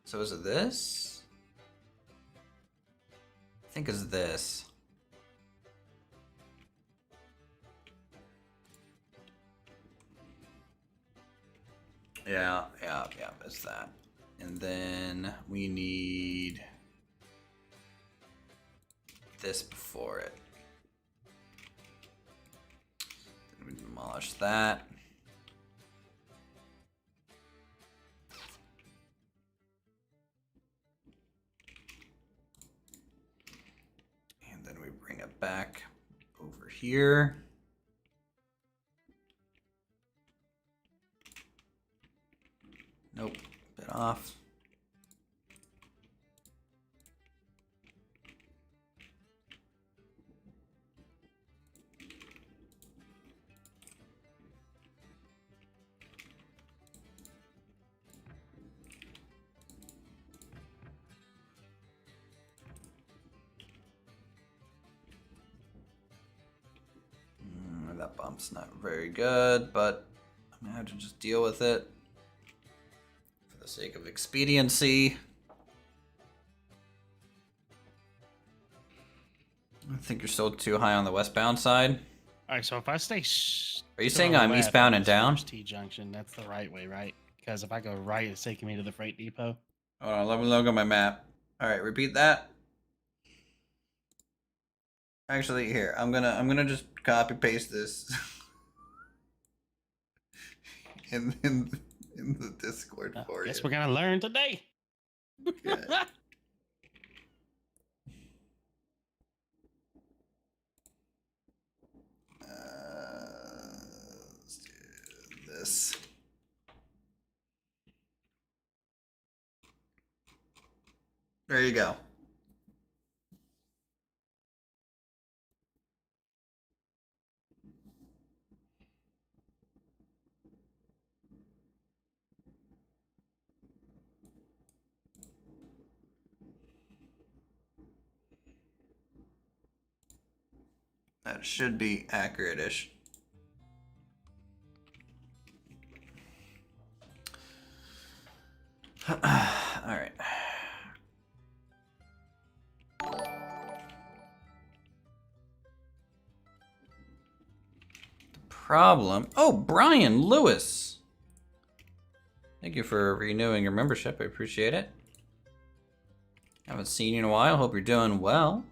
So is it this? I think it's this. Yeah, it's that. And then we need this before it. Then we demolish that. And then we bring it back over here. Nope, bit off. That bump's not very good, but I'm gonna have to just deal with it for the sake of expediency. I think you're still too high on the westbound side. Alright, so if I stay. Are you to saying the I'm left eastbound on and this down? first T junction, that's the right way, right? Because if I go right, it's taking me to the freight depot. Hold on, let me look at my map. All right, repeat that. Actually, here I'm gonna just copy paste this in the Discord for Guess you. we're gonna learn today. Okay. Let's do this. There you go. That should be accurate-ish. All right. Problem. Oh, Brian Lewis. Thank you for renewing your membership. I appreciate it. Haven't seen you in a while. Hope you're doing well.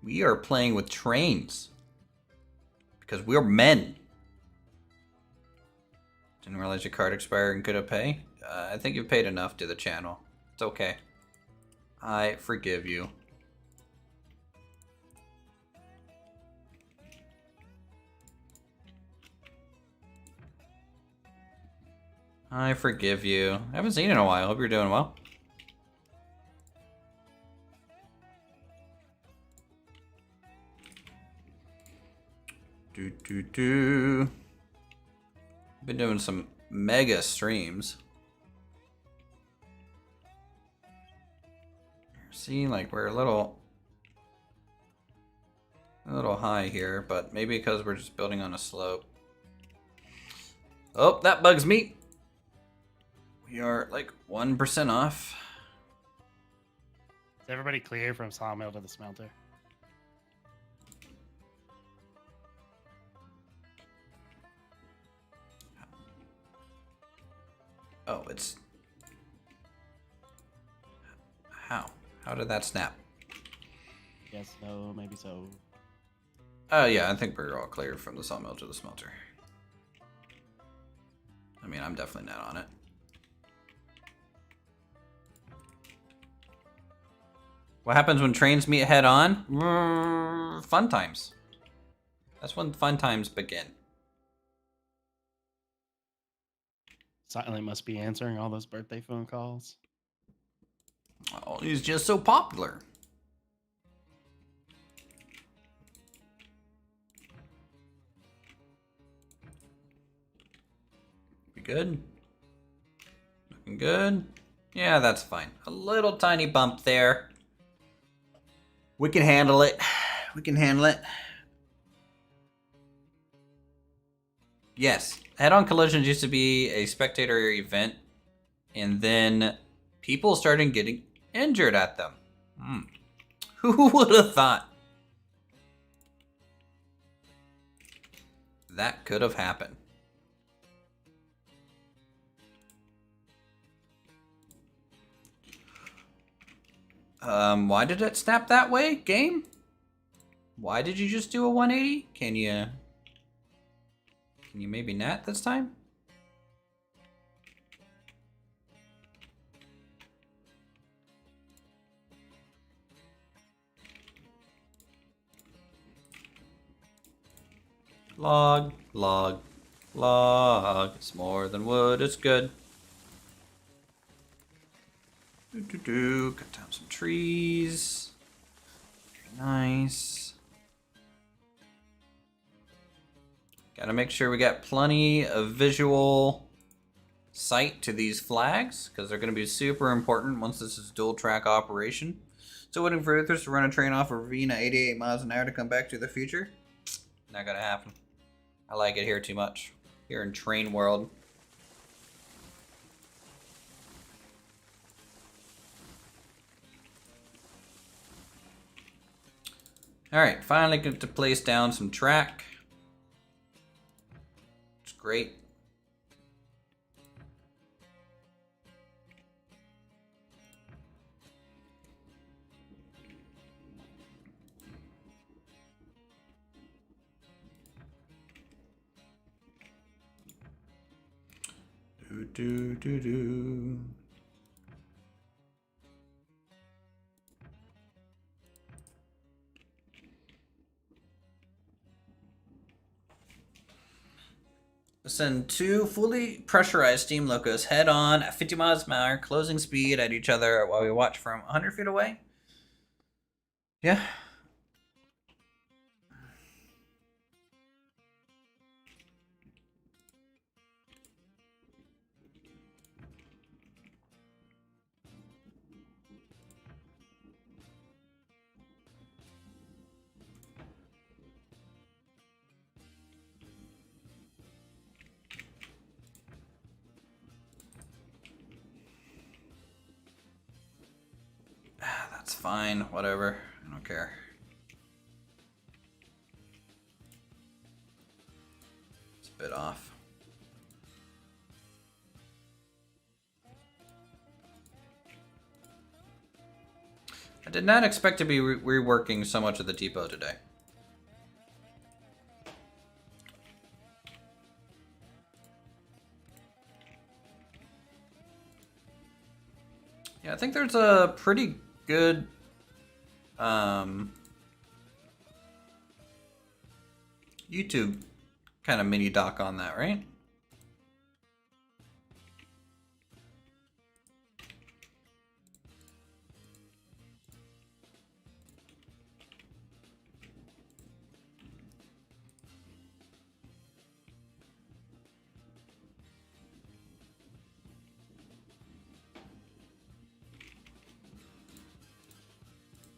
We are playing with trains because we're men. Didn't realize your card expired and couldn't pay. I think you've paid enough to the channel. It's okay. I forgive you. I forgive you. I haven't seen you in a while. Hope you're doing well. Been doing some mega streams. See, like we're a little high here, but maybe because we're just building on a slope. Oh, that bugs me. We are like 1% off. Is everybody clear from sawmill to the smelter? Oh, it's... How? How did that snap? Yes, no, maybe so. Oh, yeah, I think we're all clear from the sawmill to the smelter. I mean, I'm definitely not on it. What happens when trains meet head on? Fun times. That's when fun times begin. Silent must be answering all those birthday phone calls. Oh, he's just so popular. We good? Looking good? Yeah, that's fine. A little tiny bump there. We can handle it. We can handle it. Yes, head-on collisions used to be a spectator event, and then people started getting injured at them. Who would have thought that could have happened? Why did it snap that way, game? Why did you just do a 180? Can you maybe nat this time? Log, log, log. It's more than wood, it's good. Cut down some trees. Very nice. Gotta make sure we got plenty of visual sight to these flags, because they're gonna be super important once this is dual track operation. So waiting for Uthris to run a train off a ravine at 88 miles an hour to come back to the future? Not gonna happen. I like it here too much. Here in Train World. Alright, finally get to place down some track. It's great. Do. Send two fully pressurized steam locos head on at 50 miles an hour, closing speed at each other while we watch from 100 feet away. Yeah. fine. Whatever. I don't care. It's a bit off. I did not expect to be reworking so much of the depot today. Yeah, I think there's a pretty good YouTube kind of mini doc on that, right?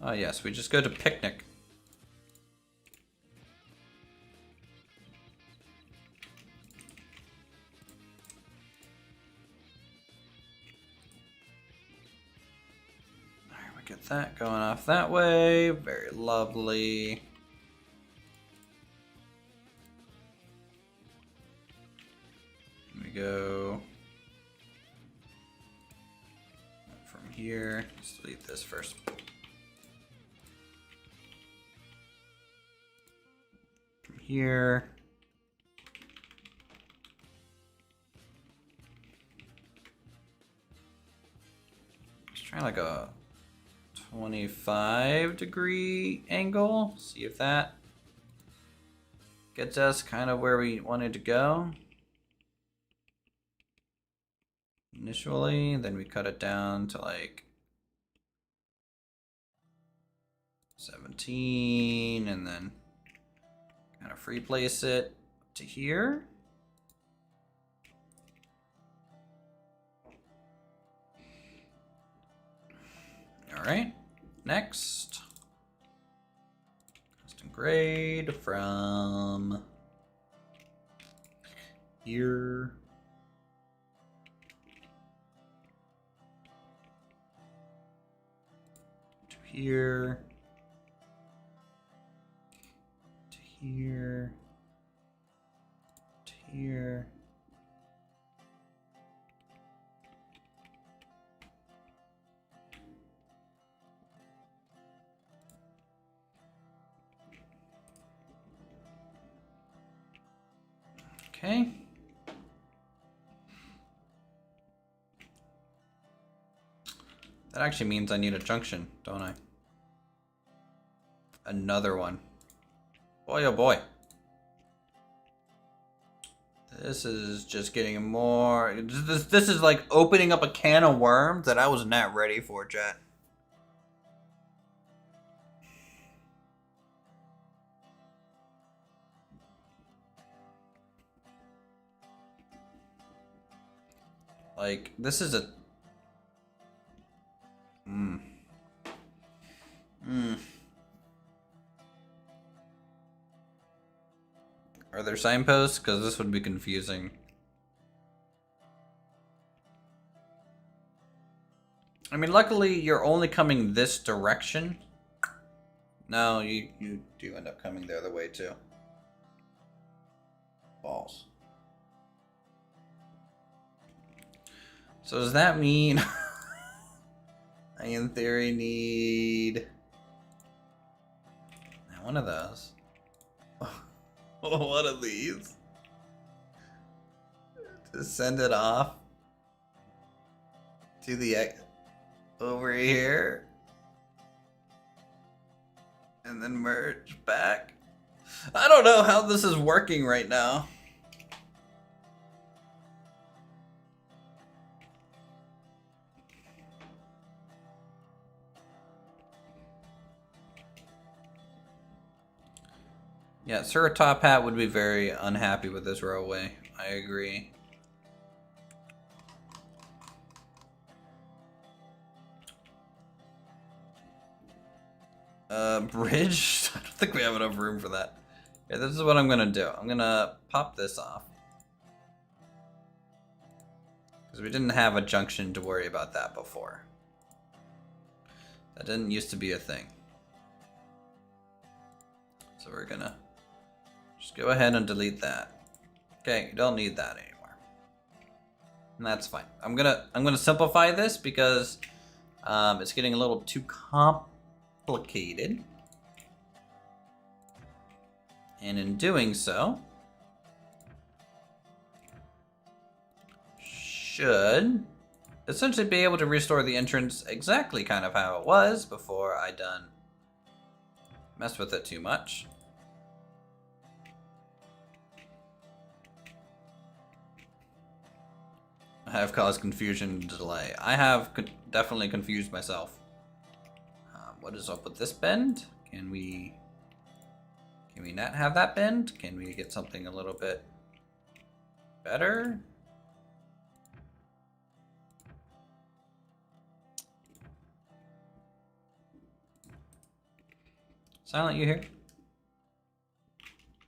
Oh yes, we just go to picnic. Alright, we get that going off that way. Very lovely. Here we go. From here, let's delete this first. Here. Let's try like a 25-degree angle. See if that gets us kind of where we wanted to go initially. Then we cut it down to like 17 and then kind of free place it to here. All right, next. Custom grade from here to here. Here to here. Okay. That actually means I need a junction, don't I? Another one. Boy, oh boy. This is just getting more... This is like opening up a can of worms that I was not ready for, chat. Like, this is a... Are there signposts? Because this would be confusing. I mean, luckily, you're only coming this direction. No, you do end up coming the other way, too. Balls. So does that mean I, in theory, need one of those? One of these to send it off to the over here and then merge back. I don't know how this is working right now. Yeah, Sir Top Hat would be very unhappy with this railway. I agree. Bridge? I don't think we have enough room for that. Okay, this is what I'm gonna do. I'm gonna pop this off. Because we didn't have a junction to worry about that before. That didn't used to be a thing. So we're gonna just go ahead and delete that. Okay, you don't need that anymore. And that's fine. I'm gonna simplify this because it's getting a little too complicated. And in doing so, should essentially be able to restore the entrance exactly kind of how it was before I done messed with it too much. I have caused confusion and delay. I have definitely confused myself. What is up with this bend? Can we not have that bend? Can we get something a little bit better? Silent, you here?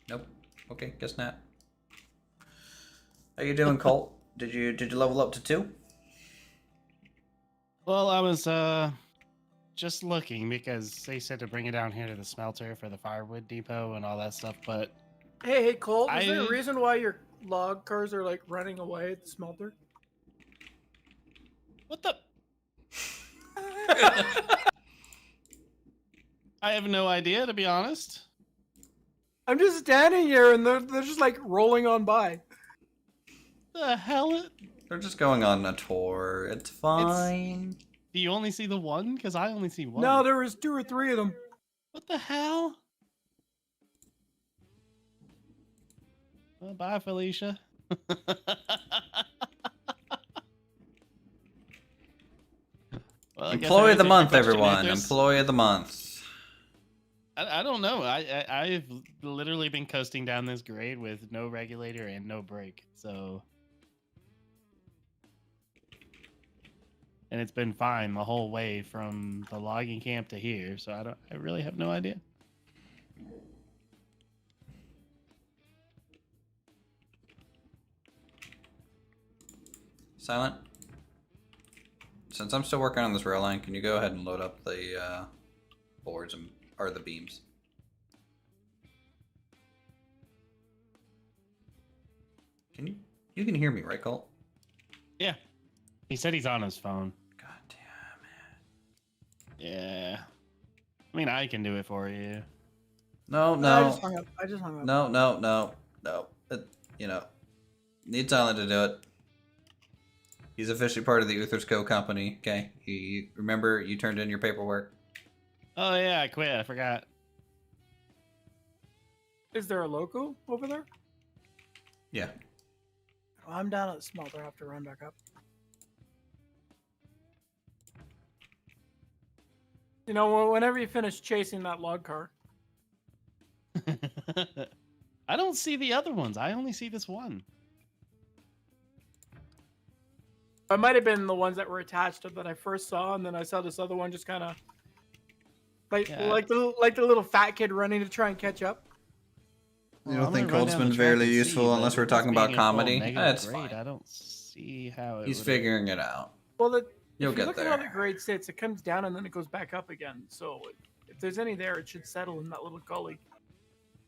Nope. Okay, guess not. How you doing, Colt? Did you level up to 2? Well, I was just looking because they said to bring it down here to the smelter for the firewood depot and all that stuff, but Hey, Colt, is there I- a reason why your log cars are like running away at the smelter? what the? I have no idea, to be honest. I'm just standing here and they're just like rolling on by. The hell? They're just going on a tour. It's fine. Do you only see the one? Because I only see one. No, there was 2 or 3 of them. What the hell? Well, bye, Felicia. Well, I guess Employee I of the answered your month, question, everyone. Uthris. Employee of the month. I don't know. I've literally been coasting down this grade with no regulator and no brake, so. And it's been fine the whole way from the logging camp to here, so I really have no idea. Silent. Since I'm still working on this rail line, can you go ahead and load up the boards or the beams? You can hear me, right, Colt? Yeah. He said he's on his phone. God damn it. Yeah. I mean, I can do it for you. No, I no. just hung up. No. Need Silent to do it. He's officially part of the Uthris Co. company. Okay. You remember you turned in your paperwork. Oh, yeah, I quit. I forgot. Is there a loco over there? Yeah. Oh, I'm down at the smelter. I have to run back up. You know, whenever you finish chasing that log car. I don't see the other ones. I only see this one. It might have been the ones that were attached to that I first saw, and then I saw this other one just kind of like Yeah. like the little fat kid running to try and catch up. You Well, don't I'm think gonna run Colt's down been the track fairly and see, useful but unless we're with talking this about being a full comedy? negative That's grade, fine. I don't see how it He's would've- figuring it out. Well, You'll if you get look at how the there. grade sits, it comes down and then it goes back up again. So if there's any there, it should settle in that little gully.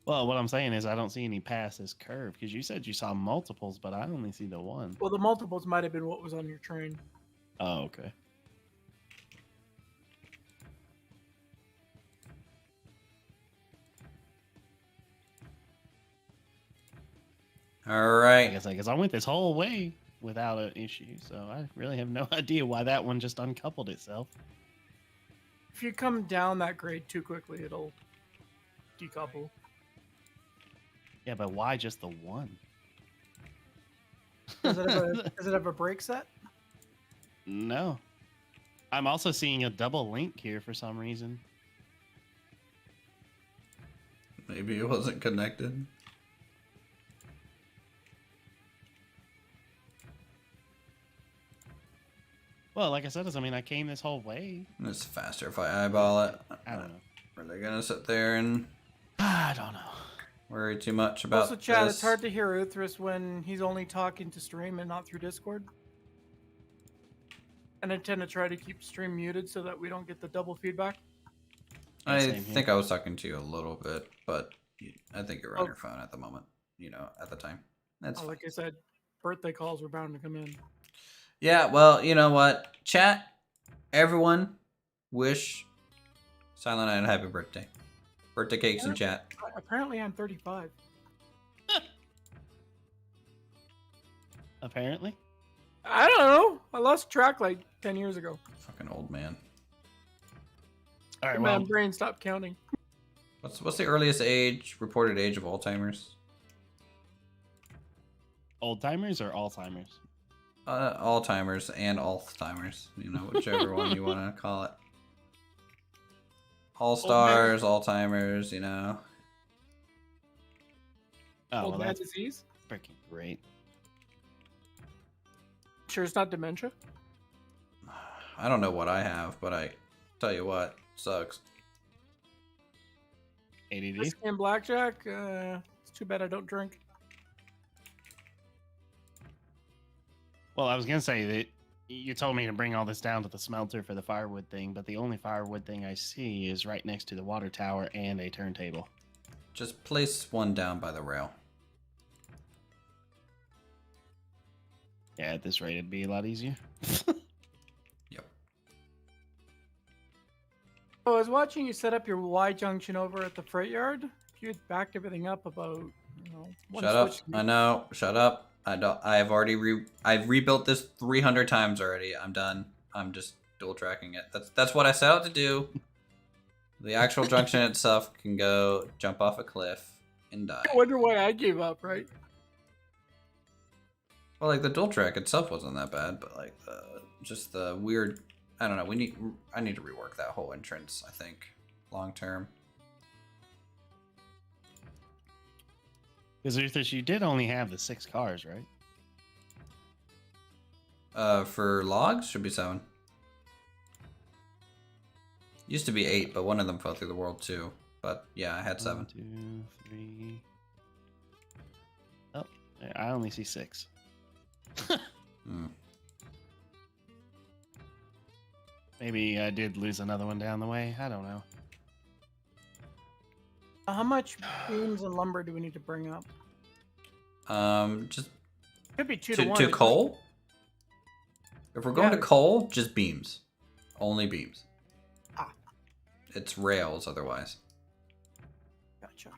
Well, what I'm saying is I don't see any past this curve because you said you saw multiples, but I only see the one. Well, the multiples might have been what was on your train. Oh, okay. All Like right. I said, because I went this whole way without an issue, so I really have no idea why that one just uncoupled itself. If you come down that grade too quickly, it'll decouple. Yeah, but why just the one? Does it have a brake set? No. I'm also seeing a double link here for some reason. Maybe it wasn't connected. Well, like I said, I came this whole way. It's faster if I eyeball it. I don't know. Are they gonna sit there and I don't know. worry too much about Also, Chad, this? it's hard to hear Uthris when he's only talking to stream and not through Discord. And I tend to try to keep stream muted so that we don't get the double feedback. Yeah, I same here. think I was talking to you a little bit, but I think you're on Oh. your phone at the moment. At the time. That's fine. Like I said, birthday calls were bound to come in. Yeah, well, you know what? Chat, everyone, wish Silent Night a happy birthday. Birthday cakes in chat. Apparently, I'm 35. Apparently. I don't know. I lost track like 10 years ago. Fucking old man. All right. My Well, brain stopped counting. What's the earliest reported age of Alzheimer's? old timers or Alzheimer's? Alzheimer's and Alzheimer's. Whichever one you want to call it. All stars, Alzheimer's. Oh, Old well, man that's disease? freaking great. Sure it's not dementia? I don't know what I have, but I tell you what, sucks. ADD. Whiskey and blackjack? It's too bad I don't drink. Well, I was gonna say that you told me to bring all this down to the smelter for the firewood thing, but the only firewood thing I see is right next to the water tower and a turntable. Just place one down by the rail. Yeah, at this rate, it'd be a lot easier. Yep. Oh, I was watching you set up your Y junction over at the freight yard. If you had backed everything up about, one Shut up. switch- I know. Shut up. I've already I've rebuilt this 300 times already. I'm done. I'm just dual tracking it. That's what I set out to do. The actual junction itself can go jump off a cliff and die. I wonder why I gave up, right? Well, like the dual track itself wasn't that bad, but like just the weird. I don't know. I need to rework that whole entrance. I think long term. Because Uthris, you did only have the 6 cars, right? For logs should be 7. Used to be 8, but one of them fell through the world too. But yeah, I had 7. 1, 2, 3. Oh, I only see 6. Hmm. Maybe I did lose another one down the way. I don't know. How much beams and lumber do we need to bring up? Just Could be 2 to 1. to coal. If we're going Yeah. to coal, just beams, only beams. Ah. It's rails otherwise. Gotcha.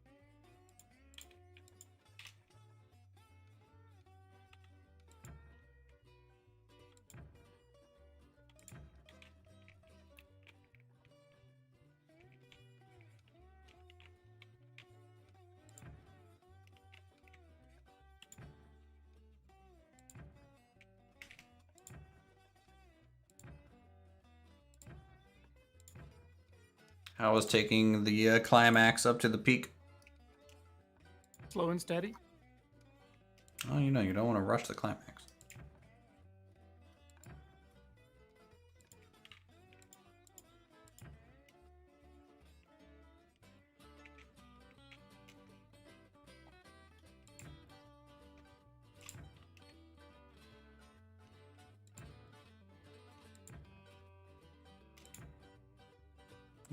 How was taking the climax up to the peak? Slow and steady. Oh, you don't want to rush the climax.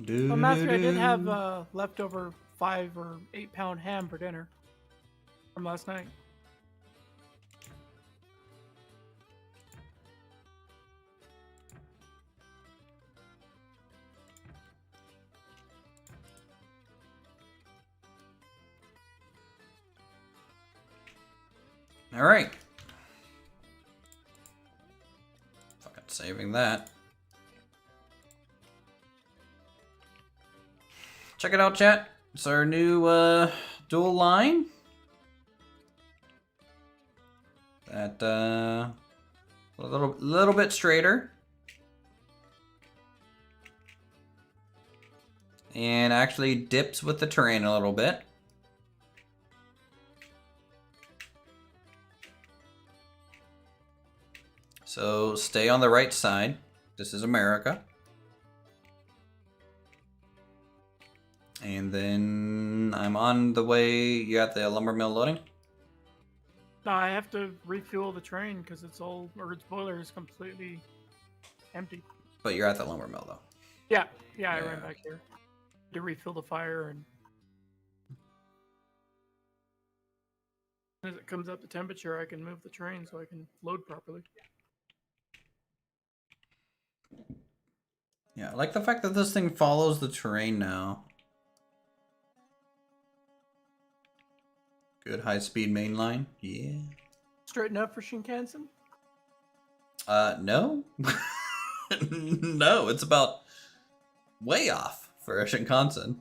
Well, Matthew, I did have leftover 5 or 8 pound ham for dinner from last night. All right. Fucking saving that. Check it out, chat. It's our new dual line. That a little bit straighter. And actually dips with the terrain a little bit. So stay on the right side. This is America. And then I'm on the way. You got the lumber mill loading? No, I have to refuel the train because its boiler is completely empty. But you're at the lumber mill, though. Yeah, I Yeah. ran back here to refill the fire, and as it comes up to temperature, I can move the train so I can load properly. Yeah, I like the fact that this thing follows the terrain now. Good high-speed main line. Yeah. Straight enough for Shinkansen? No. No, it's about way off for a Shinkansen.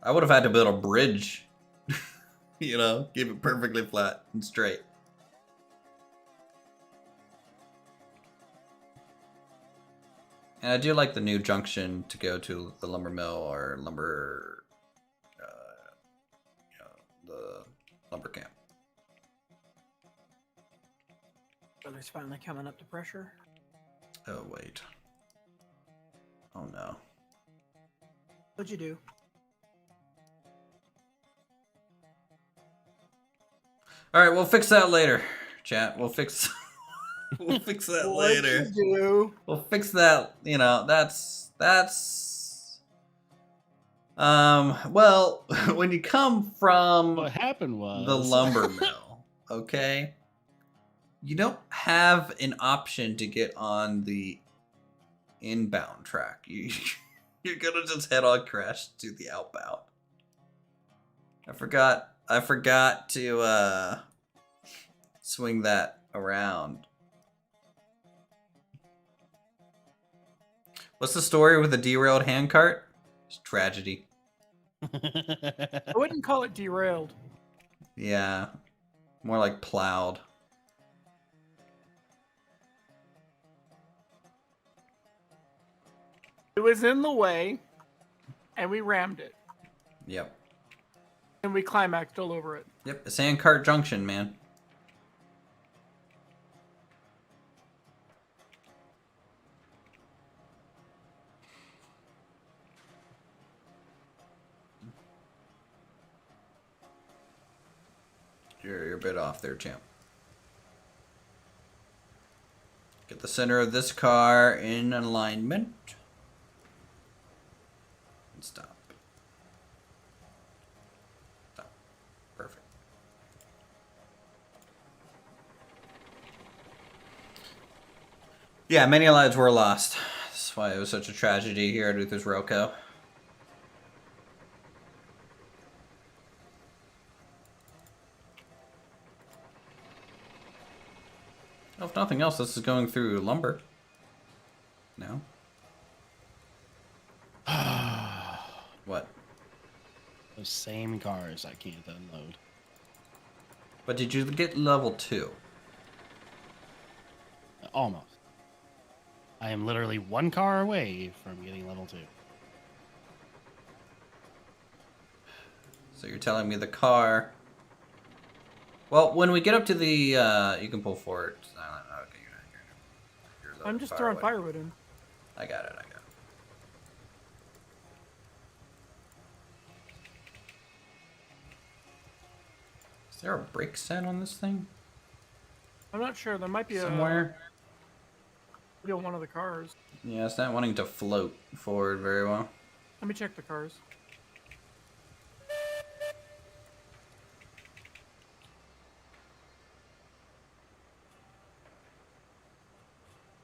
I would have had to build a bridge. You know, keep it perfectly flat and straight. And I do like the new junction to go to the lumber mill or lumber, the lumber camp. Weather's finally coming up to pressure. Oh, wait. Oh, no. What'd you do? All right, we'll fix that later, chat. We'll fix we'll fix that later. What'd you do? We'll fix that, you know, that's well, when you come from What happened was the lumber mill, okay? You don't have an option to get on the inbound track. You're gonna just head on crash to the outbound. I forgot to swing that around. What's the story with the derailed handcart? It's tragedy. I wouldn't call it derailed. Yeah. More like plowed. It was in the way, and we rammed it, Yep. and we climaxed all over it. Yep, it's handcart junction, man. You're a bit off there, champ. Get the center of this car in alignment. And stop. Stop. Perfect. Yeah, many lives were lost. That's why it was such a tragedy here at Uthris Roko. Well, if nothing else, this is going through lumber. No? What? Those same cars I can't unload. But did you get level 2? Almost. I am literally one car away from getting level 2. So you're telling me the car... Well, when we get up to the, you can pull forward. Okay, you're a little I'm just far throwing away. firewood in. I got it. Is there a brake set on this thing? I'm not sure. There might be Somewhere? maybe on one of the cars. Yeah, it's not wanting to float forward very well. Let me check the cars.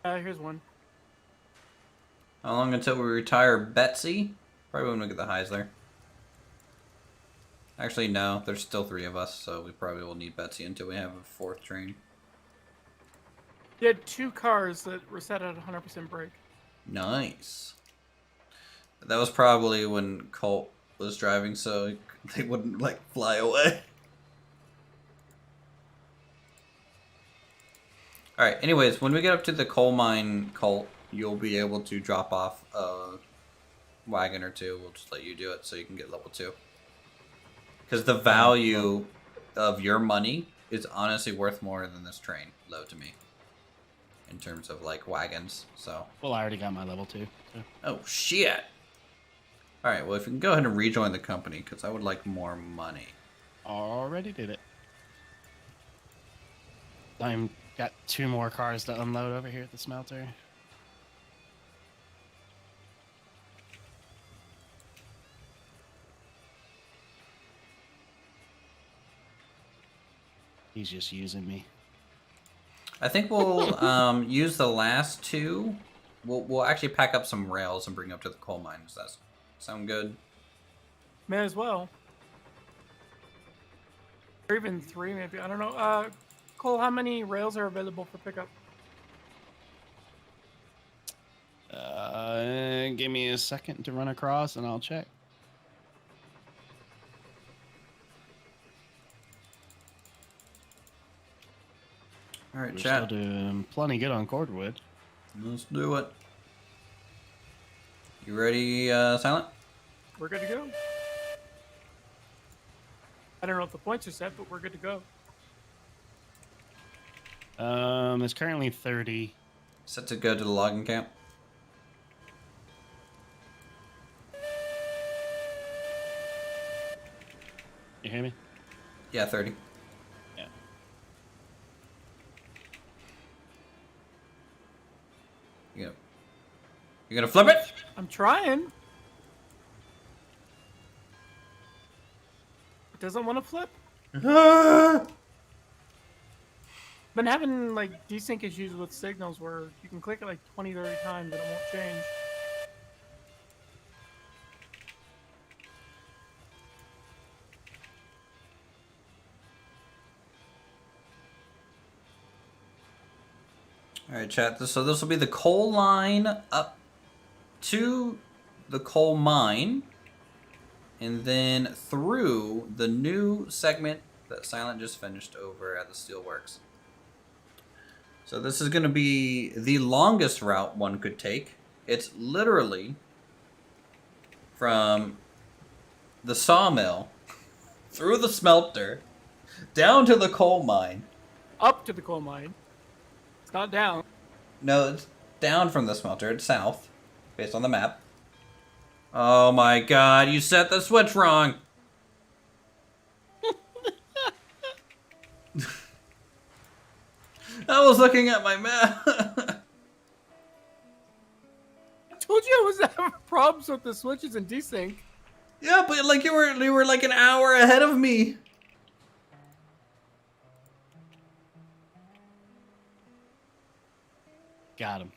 Here's one. How long until we retire Betsy? Probably when we get the highs there. Actually, no. There's still 3 of us, so we probably will need Betsy until we have a 4th train. You had 2 cars that were set at 100% brake. Nice. That was probably when Colt was driving, so they wouldn't, like, fly away. Alright, anyways, when we get up to the coal mine, Colt, you'll be able to drop off a wagon or 2. We'll just let you do it so you can get level 2. Because the value of your money is honestly worth more than this train, low to me. In terms of, like, wagons, so... Well, I already got my level 2. So. Oh, shit! Alright, well, if you can go ahead and rejoin the company, because I would like more money. Already did it. I'm Got 2 more cars to unload over here at the smelter. He's just using me. I think we'll use the last 2. We'll actually pack up some rails and bring up to the coal mine. Does that sound good? May as well. Or even 3, maybe. I don't know. Cole, how many rails are available for pickup? Give me a second to run across and I'll check. All right, We're chat. still doing plenty good on cordwood. Let's do it. You ready, Silent? We're good to go. I don't know if the points are set, but we're good to go. It's currently 30. Set to go to the logging camp. You hear me? Yeah, 30. Yeah. You gonna flip it? I'm trying. It doesn't want to flip. Been having like desync issues with signals where you can click it like 20, 30 times and it won't change. All right, chat. So this will be the coal line up to the coal mine, and then through the new segment that Silent just finished over at the steelworks. So this is going to be the longest route one could take. It's literally from the sawmill through the smelter down to the coal mine. Up to the coal mine. It's not down. No, it's down from the smelter. It's south, based on the map. Oh my god, you set the switch wrong! I was looking at my map. I told you I was having problems with the switches and desync. Yeah, but like you were like an hour ahead of me. Got him.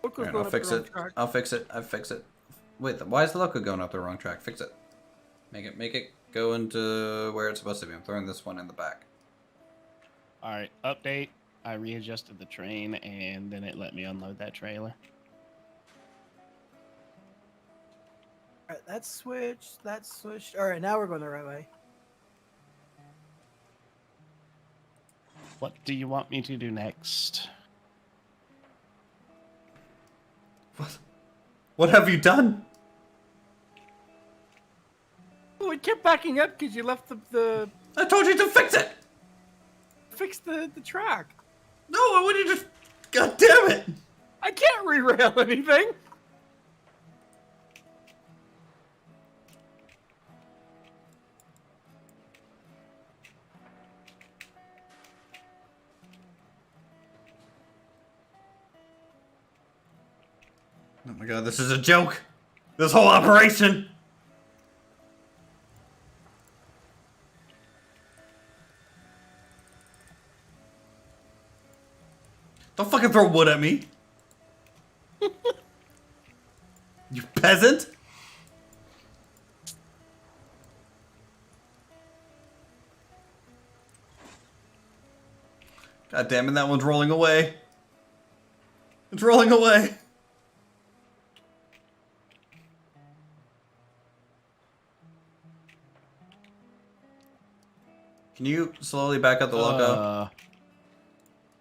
Loco's Alright, going I'll up fix the wrong it. track. I'll fix it. I'll fix it. Wait, why is the loco going up the wrong track? Fix it. Make it go into where it's supposed to be. I'm throwing this one in the back. All right, update. I readjusted the train and then it let me unload that trailer. Alright, that's switched. That's switched. Alright, now we're going the right way. What do you want me to do next? What have you done? Well, it kept backing up because you left the I told you to fix it! fix the track. No, I want you to... God damn it! I can't re-rail anything. Oh my god, this is a joke! This whole operation! Don't fucking throw wood at me! You peasant! God damn it, that one's rolling away. It's rolling away. Can you slowly back up the loco?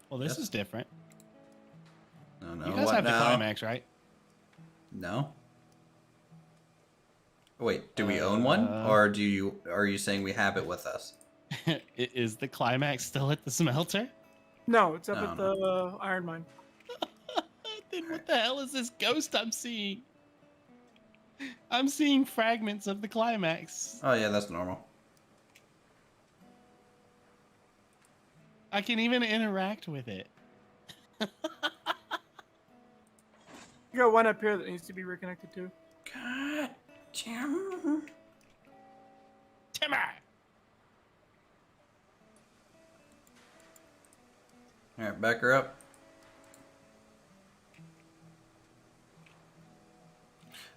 Well, this Yes. is different. No, no. You guys what have now? the climax, right? No. Wait, do we own one, or are you saying we have it with us? Is the climax still at the smelter? No, it's up No, at the iron mine. Then what the hell is this ghost I'm seeing? I'm seeing fragments of the climax. Oh yeah, that's normal. I can even interact with it. You got one up here that needs to be reconnected to. God damn. Timmer! Alright, back her up.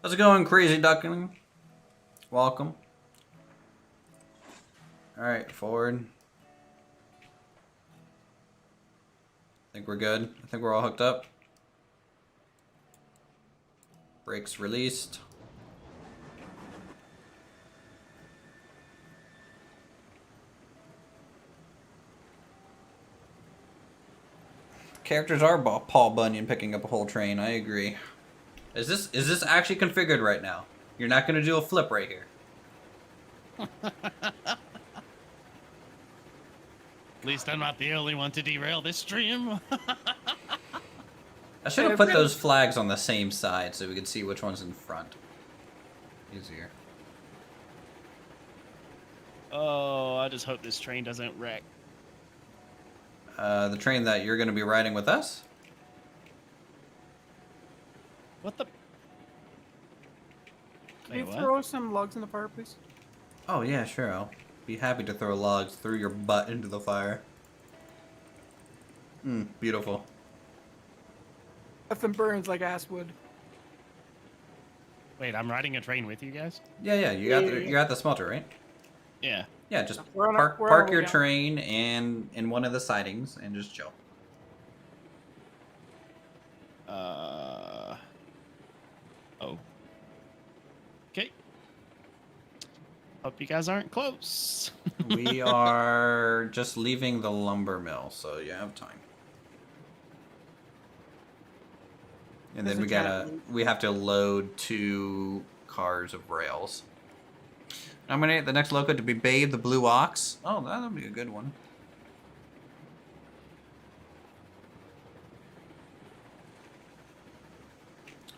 How's it going, Crazy Duckling? Welcome. Alright, forward. I think we're good. I think we're all hooked up. Brakes released. Characters are Paul Bunyan picking up a whole train. I agree. Is this actually configured right now? You're not gonna do a flip right here. At least I'm not the only one to derail this stream. I should have put those flags on the same side so we could see which one's in front. Easier. Oh, I just hope this train doesn't wreck. The train that you're gonna be riding with us? What the? Can you Wait, what? throw some logs in the fire, please? Oh yeah, sure. I'll be happy to throw logs through your butt into the fire. Beautiful. Nothing burns like ass wood. Wait, I'm riding a train with you guys? Yeah, you're at the smelter, right? Yeah. Yeah, just We're on park our way your down. train and in one of the sidings and just chill. Oh. Okay. Hope you guys aren't close. We are just leaving the lumber mill, so you have time. And then we have to load 2 cars of rails. Nominate the next loco to be Babe the Blue Ox. Oh, that'll be a good one.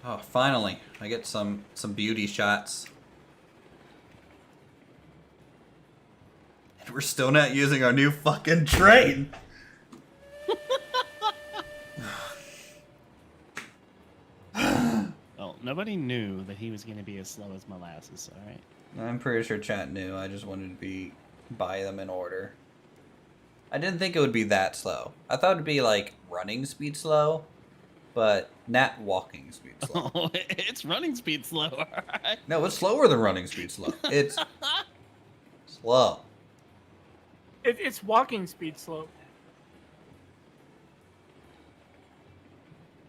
Oh, finally, I get some beauty shots. And we're still not using our new fucking train. Well, nobody knew that he was going to be as slow as molasses, alright? I'm pretty sure chat knew. I just wanted to buy them in order. I didn't think it would be that slow. I thought it'd be like running speed slow, but not walking speed slow. Oh, it's running speed slow, alright? No, it's slower than running speed slow. It's slow. It's walking speed slow.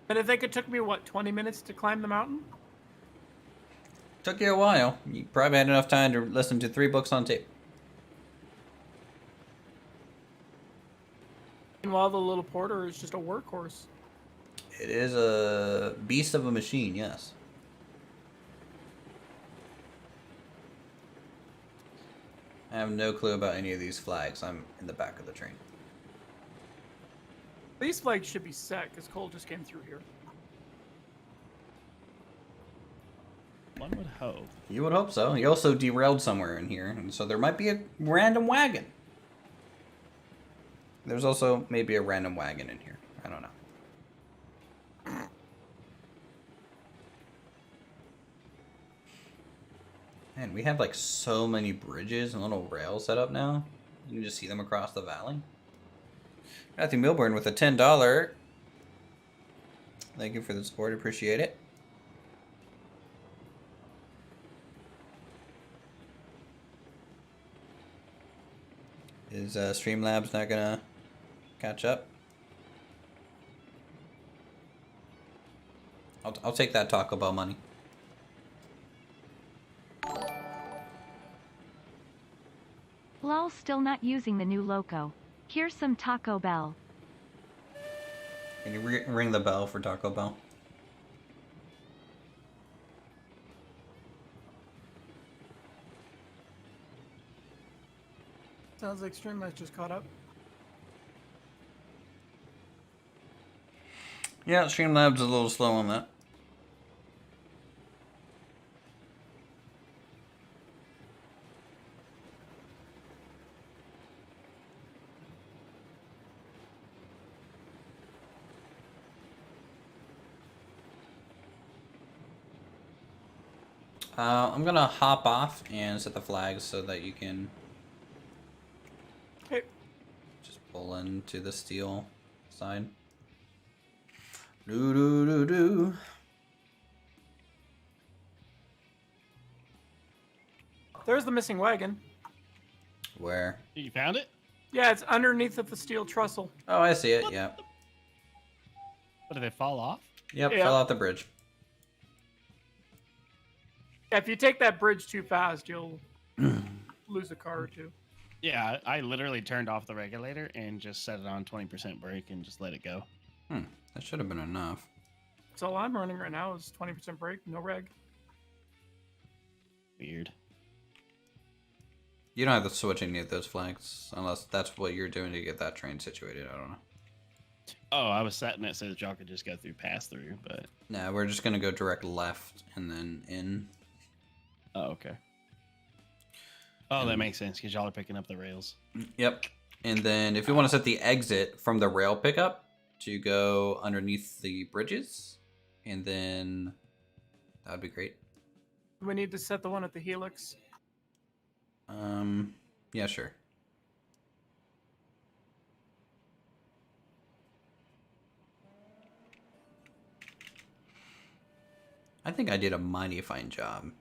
And I think it took me, what, 20 minutes to climb the mountain? Took you a while. You probably had enough time to listen to 3 books on tape. Meanwhile, the little porter is just a workhorse. It is a beast of a machine, yes. I have no clue about any of these flags. I'm in the back of the train. These flags should be set, because Cole just came through here. One would hope. You would hope so. He also derailed somewhere in here, and so there might be a random wagon. There's also maybe a random wagon in here. I don't know. Man, we have like so many bridges and little rails set up now. You can just see them across the valley. Matthew Milburn with a $10. Thank you for the support. Appreciate it. Is Streamlabs not gonna catch up? I'll take that Taco Bell money. Lol, still not using the new loco. Here's some Taco Bell. Can you ring the bell for Taco Bell? Sounds like Streamlabs just caught up. Yeah, Streamlabs is a little slow on that. I'm gonna hop off and set the flags so that you can Okay. just pull into the steel side. Do do do do. There's the missing wagon. Where? You found it? Yeah, it's underneath of the steel trestle. Oh, I see it. Yep. What, did they fall off? Yep. Yeah. Fell off the bridge. Yeah, if you take that bridge too fast, you'll lose a car or two. Yeah, I literally turned off the regulator and just set it on 20% brake and just let it go. That should have been enough. That's all I'm running right now is 20% brake, no reg. Weird. You don't have to switch any of those flags unless that's what you're doing to get that train situated. I don't know. Oh, I was setting it so that y'all could just go through pass through, but No, we're just gonna go direct left and then in. oh, okay. Oh, that makes sense because y'all are picking up the rails. Yep. And then if you want to set the exit from the rail pickup to go underneath the bridges, and then that would be great. We need to set the one at the helix. Yeah, sure. I think I did a mighty fine job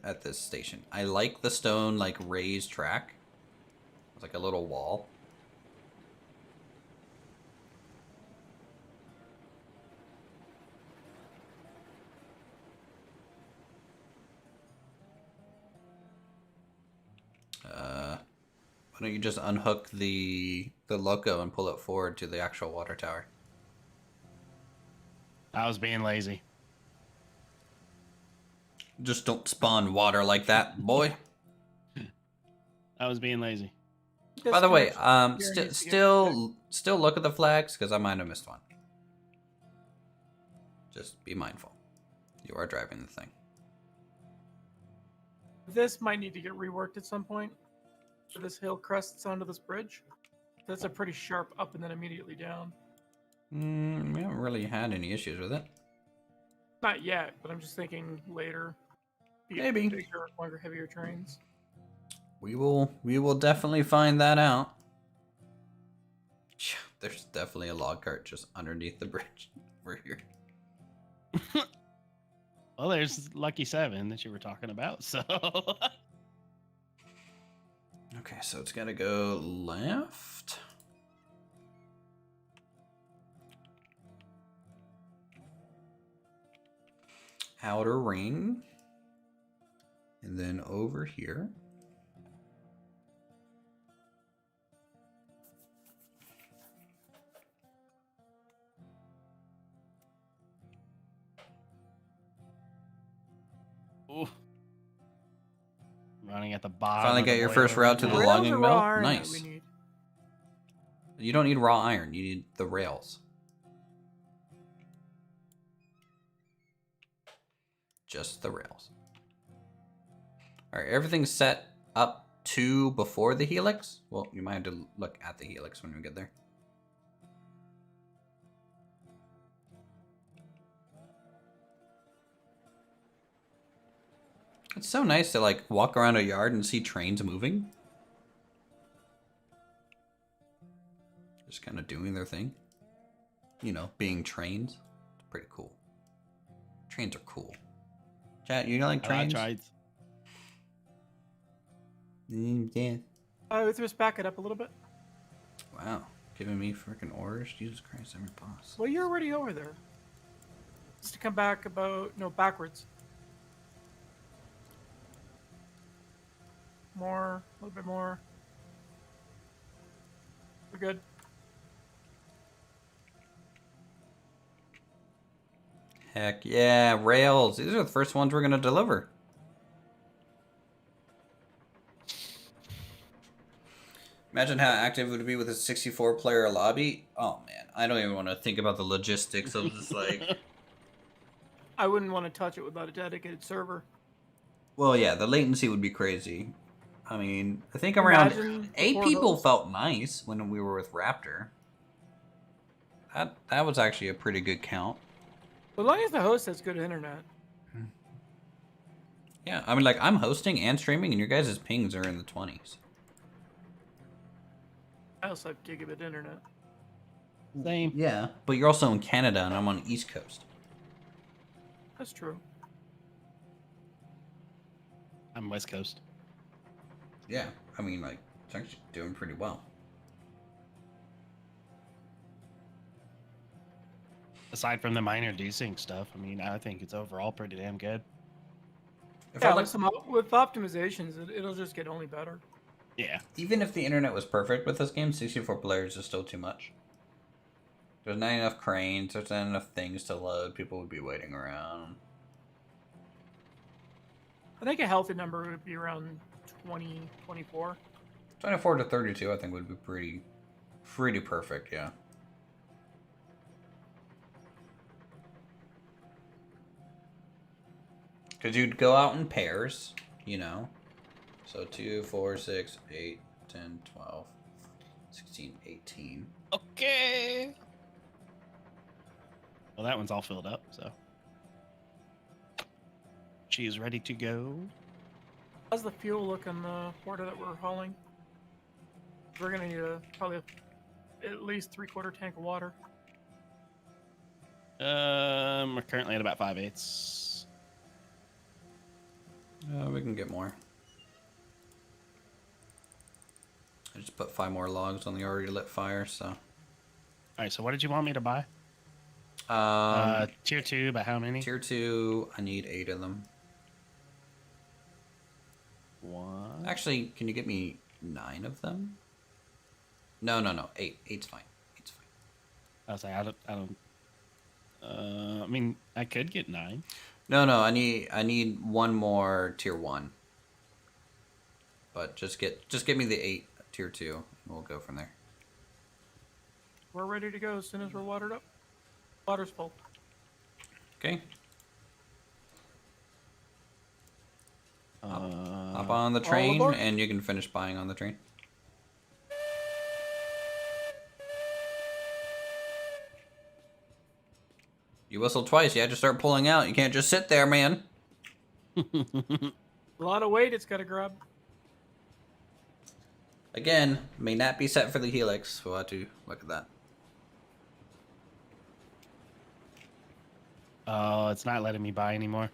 at this station. I like the stone, like, raised track. It's like a little wall. Why don't you just unhook the loco and pull it forward to the actual water tower? I was being lazy. Just don't spawn water like that, boy. I was being lazy. By the way, Here, still look at the flags because I might have missed one. Just be mindful. You are driving the thing. This might need to get reworked at some point. For this hill crest that's onto this bridge. That's a pretty sharp up and then immediately down. We haven't really had any issues with it. Not yet, but I'm just thinking later. You get Maybe. bigger, longer, heavier trains. We will definitely find that out. There's definitely a log cart just underneath the bridge over here. Well, there's Lucky 7 that you were talking about, so... Okay, so it's gotta go left. Outer ring. And then over here. Ooh. Running at the bottom. Finally of got the your boiler first route to room. the Rails logging or mill. raw iron that Nice. we need? You don't need raw iron, you need the rails. Just the rails. Alright, everything's set up to before the helix. Well, you might have to look at the helix when we get there. It's so nice to like walk around a yard and see trains moving. Just kind of doing their thing. You know, being trains. It's pretty cool. Trains are cool. Chat, you like trains? I tried. Yeah. Uthris, back it up a little bit. Wow. Giving me freaking orders? Jesus Christ, I'm your boss. Well, you're already over there. Just to come back backwards. More, a little bit more. We're good. Heck yeah, rails. These are the first ones we're going to deliver. Imagine how active it would be with a 64-player lobby. Oh, man. I don't even want to think about the logistics of this, like... I wouldn't want to touch it without a dedicated server. Well, yeah, the latency would be crazy. I mean, I think around Imagine 8 before people those- felt nice when we were with Raptor. That was actually a pretty good count. As long as the host has good internet. Yeah, I mean, like, I'm hosting and streaming, and your guys' pings are in the 20s. I also have gigabit internet. Same. Yeah, but you're also in Canada, and I'm on the East Coast. That's true. I'm West Coast. Yeah, I mean, like, it's actually doing pretty well. Aside from the minor desync stuff, I mean, I think it's overall pretty damn good. If Yeah, I, like, with optimizations, it'll just get only better. Yeah. even if the internet was perfect with this game, 64 players is still too much. There's not enough cranes, there's not enough things to load, people would be waiting around. I think a healthy number would be around 20, 24. 24 to 32, I think, would be pretty perfect, yeah. Because you'd go out in pairs, you know. So 2, 4, 6, 8, 10, 12, 16, 18. Okay. Well, that one's all filled up, so. She is ready to go. How's the fuel look on the porta that we're hauling? We're gonna need probably at least 3/4 tank of water. We're currently at about 5/8. We can get more. I just put 5 more logs on the already lit fire, so. All right, so what did you want me to buy? Tier 2, but how many? Tier 2, I need 8 of them. One. Actually, can you get me 9 of them? No, 8. 8's fine. 8's fine. I was like, I don't. I mean, I could get 9. No, I need 1 more tier 1. But just get me the 8 tier 2, and we'll go from there. We're ready to go as soon as we're watered up. Water's full. Okay. Hop on the train, aboard. and you can finish buying on the train. You whistled twice. You had to start pulling out. You can't just sit there, man. A lot of weight it's got to grab. Again, may not be set for the Helix. We'll have to look at that. Oh, it's not letting me buy anymore.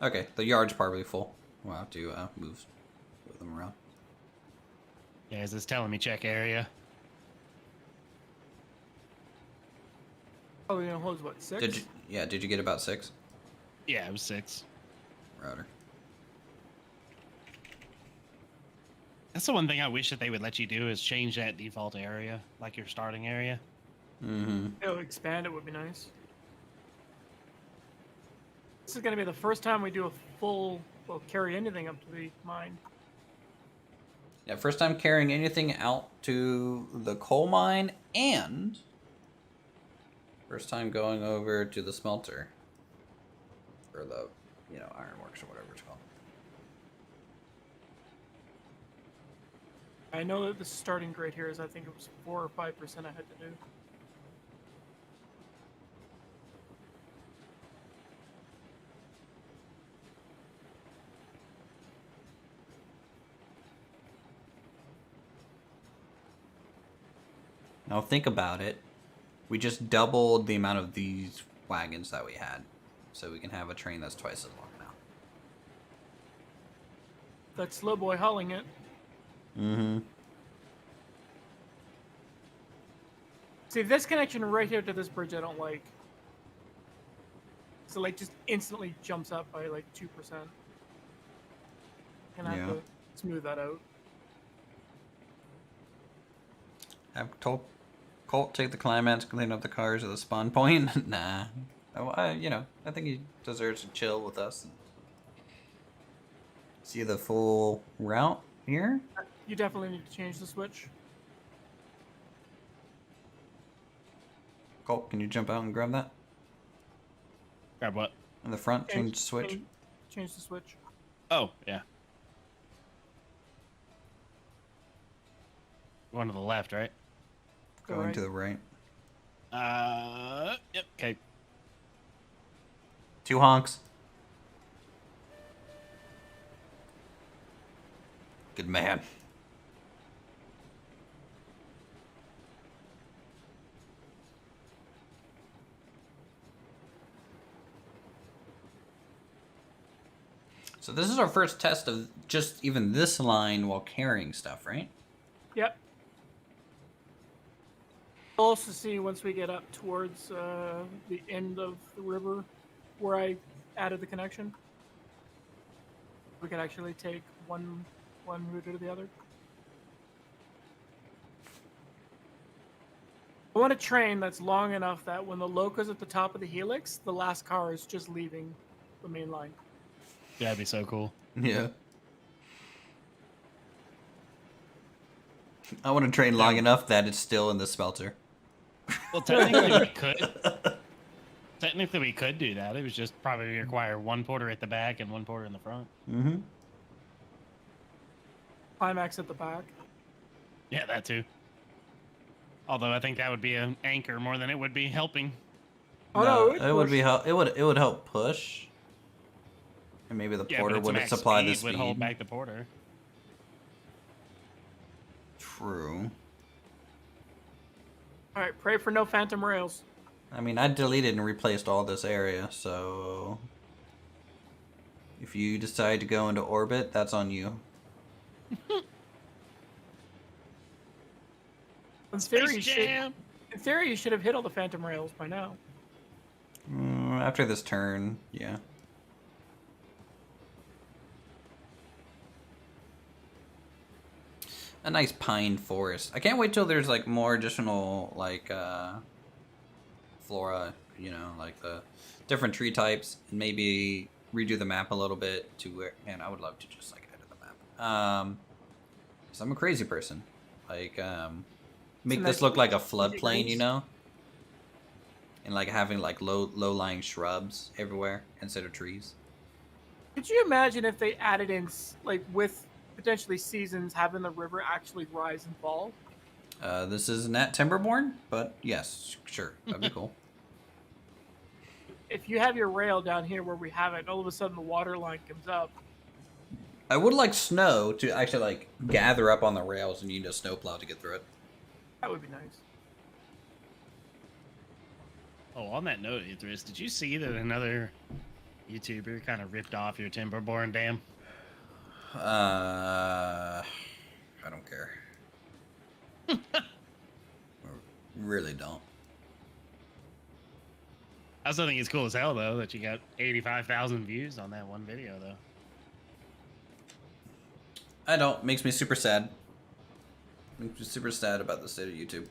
Okay, the yard's probably full. We'll have to move them around. Yeah, is this telling me check area? Oh, you know, holds what, 6? Did you get about 6? Yeah, it was 6. Router. That's the one thing I wish that they would let you do is change that default area, like your starting area. Mm-hmm. Expand it would be nice. This is going to be the first time we do a full, carry anything up to the mine. Yeah, first time carrying anything out to the coal mine, and first time going over to the smelter. Or the, ironworks or whatever it's called. I know that the starting grade here is, I think it was 4 or 5% I had to do. Now think about it. We just doubled the amount of these wagons that we had. So we can have a train that's twice as long now. That slow boy hauling it. Mm-hmm. See, this connection right here to this bridge I don't like. So, just instantly jumps up by, 2%. Gonna have to smooth that out. Have Colt take the climax, clean up the cars at the spawn point. Nah. I think he deserves to chill with us. See the full route here? You definitely need to change the switch. Colt, can you jump out and grab that? Grab what? In the front, change the switch. Change the switch. Oh, yeah. Going to the left, right? Going to the right. Yep, okay. 2 honks. Good man. So this is our first test of just even this line while carrying stuff, right? Yep. We'll also see once we get up towards the end of the river where I added the connection. We can actually take one route or the other. I want a train that's long enough that when the loco's at the top of the helix, the last car is just leaving the main line. Yeah, that'd be so cool. Yeah. I want to train long enough that it's still in the smelter. Well, technically we could. Technically we could do that. It was just probably require one porter at the back and one porter in the front. Mm-hmm. Climax at the back. Yeah, that too. Although I think that would be an anchor more than it would be helping. Oh no, it would be it would help push. And maybe the porter wouldn't supply the speed. Would hold back the porter. True. All right, pray for no phantom rails. I mean, I deleted and replaced all this area, so if you decide to go into orbit, that's on you. In theory, you should have hit all the phantom rails by now. After this turn, yeah. A nice pine forest. I can't wait till there's like more additional like flora, you know, like the different tree types, and maybe redo the map a little bit to where, man, I would love to just like edit the map. Cause I'm a crazy person. Like make this look like a floodplain, you know? And like having like low-lying shrubs everywhere instead of trees. Could you imagine if they added in like with potentially seasons having the river actually rise and fall? This is Nat Timberborn, but yes, sure, that'd be cool. If you have your rail down here where we have it, all of a sudden the water line comes up. I would like snow to actually like gather up on the rails and you need a snowplow to get through it. That would be nice. Oh, on that note, Uthris, did you see that another YouTuber kind of ripped off your Timberborn dam? I don't care. Really don't. I still think it's cool as hell, though, that you got 85,000 views on that one video, though. I don't. Makes me super sad. Makes me super sad about the state of YouTube.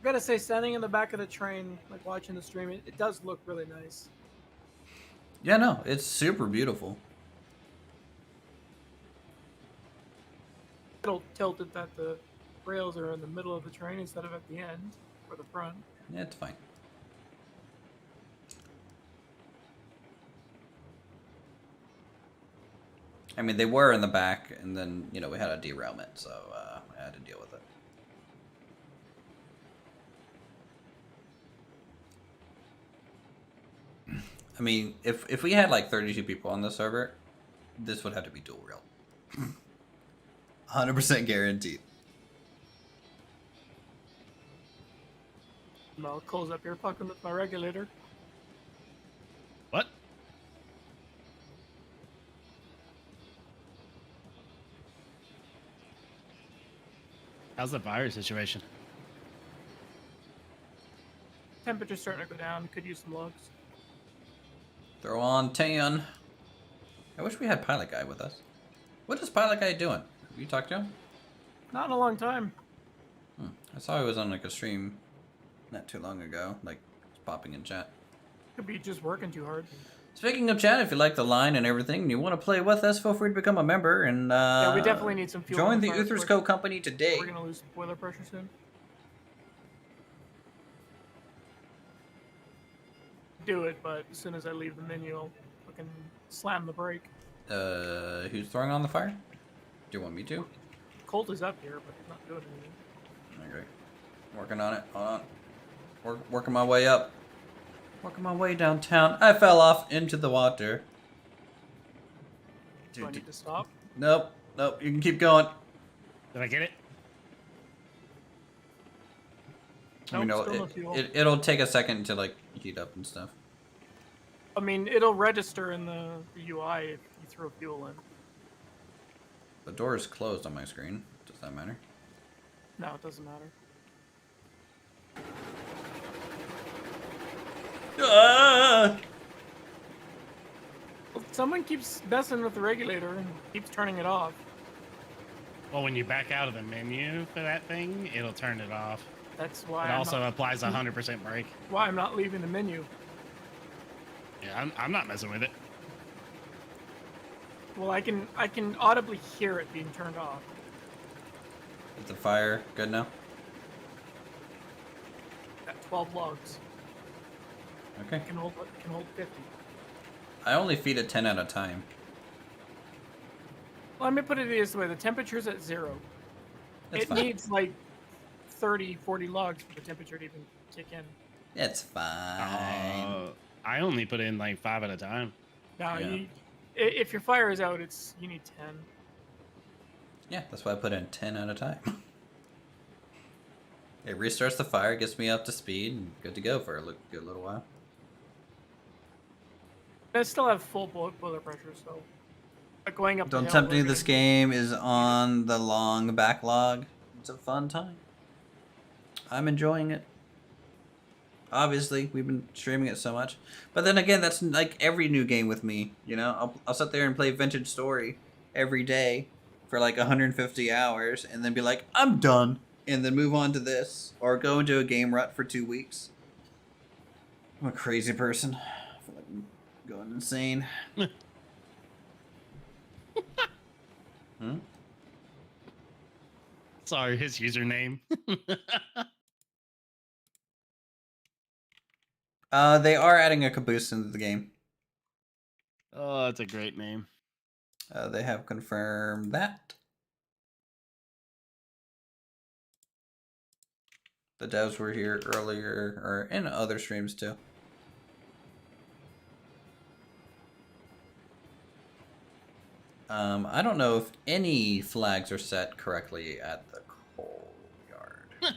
I gotta say, standing in the back of the train, like watching the stream, it does look really nice. Yeah, no, it's super beautiful. A little tilted that the rails are in the middle of the train instead of at the end or the front. Yeah, it's fine. I mean, they were in the back, and then, you know, we had a derailment, so I had to deal with it. I mean, if we had like 32 people on the server, this would have to be dual rail. 100% guaranteed. No, Cole's up here fucking with my regulator. What? How's the virus situation? Temperature's starting to go down. Could use some logs. Throw on 10. I wish we had Pilot Guy with us. What is Pilot Guy doing? Have you talked to him? Not in a long time. I saw he was on like a stream not too long ago, like popping in chat. Could be just working too hard. Speaking of chat, if you like the line and everything and you want to play with us, feel free to become a member and Yeah, we definitely need some fuel. join the fire Uthris quick. Co. company today. We're gonna lose boiler pressure soon. Do it, but as soon as I leave the menu, I'll fucking slam the brake. Who's throwing on the fire? Do you want me to? Colt is up here, but he's not doing anything. Okay. Working on it. Hold on. Working my way up. Working my way downtown. I fell off into the water. Do I need to stop? Nope. Nope. You can keep going. Did I get it? I mean, Nope, still no fuel. it'll take a second to like heat up and stuff. I mean, it'll register in the UI if you throw fuel in. The door is closed on my screen. Does that matter? No, it doesn't matter. Ah! Well, someone keeps messing with the regulator and keeps turning it off. Well, when you back out of the menu for that thing, it'll turn it off. That's why It also applies a 100% brake. why I'm not leaving the menu. Yeah, I'm not messing with it. Well, I can audibly hear it being turned off. Is the fire good now? At 12 logs. Okay. Can hold 50. I only feed it 10 at a time. Well, let me put it this way: the temperature's at 0. That's it fine. needs like 30, 40 logs for the temperature to even kick in. It's fine. I only put in like 5 at a time. Now, Yeah. if your fire is out, you need 10. Yeah, that's why I put in 10 at a time. It restarts the fire, gets me up to speed, and good to go for a good little while. I still have full boiler pressure, so going up. Don't the hill, tempt me. we're This gonna- game is on the long backlog. It's a fun time. I'm enjoying it. Obviously, we've been streaming it so much. But then again, that's like every new game with me. You know, I'll sit there and play Vintage Story every day for like 150 hours and then be like, I'm done. And then move on to this. Or go into a game rut for 2 weeks. I'm a crazy person. I feel like I'm going insane. Sorry, his username. They are adding a caboose into the game. Oh, that's a great name. They have confirmed that. The devs were here earlier, or in other streams too. I don't know if any flags are set correctly at the coal yard.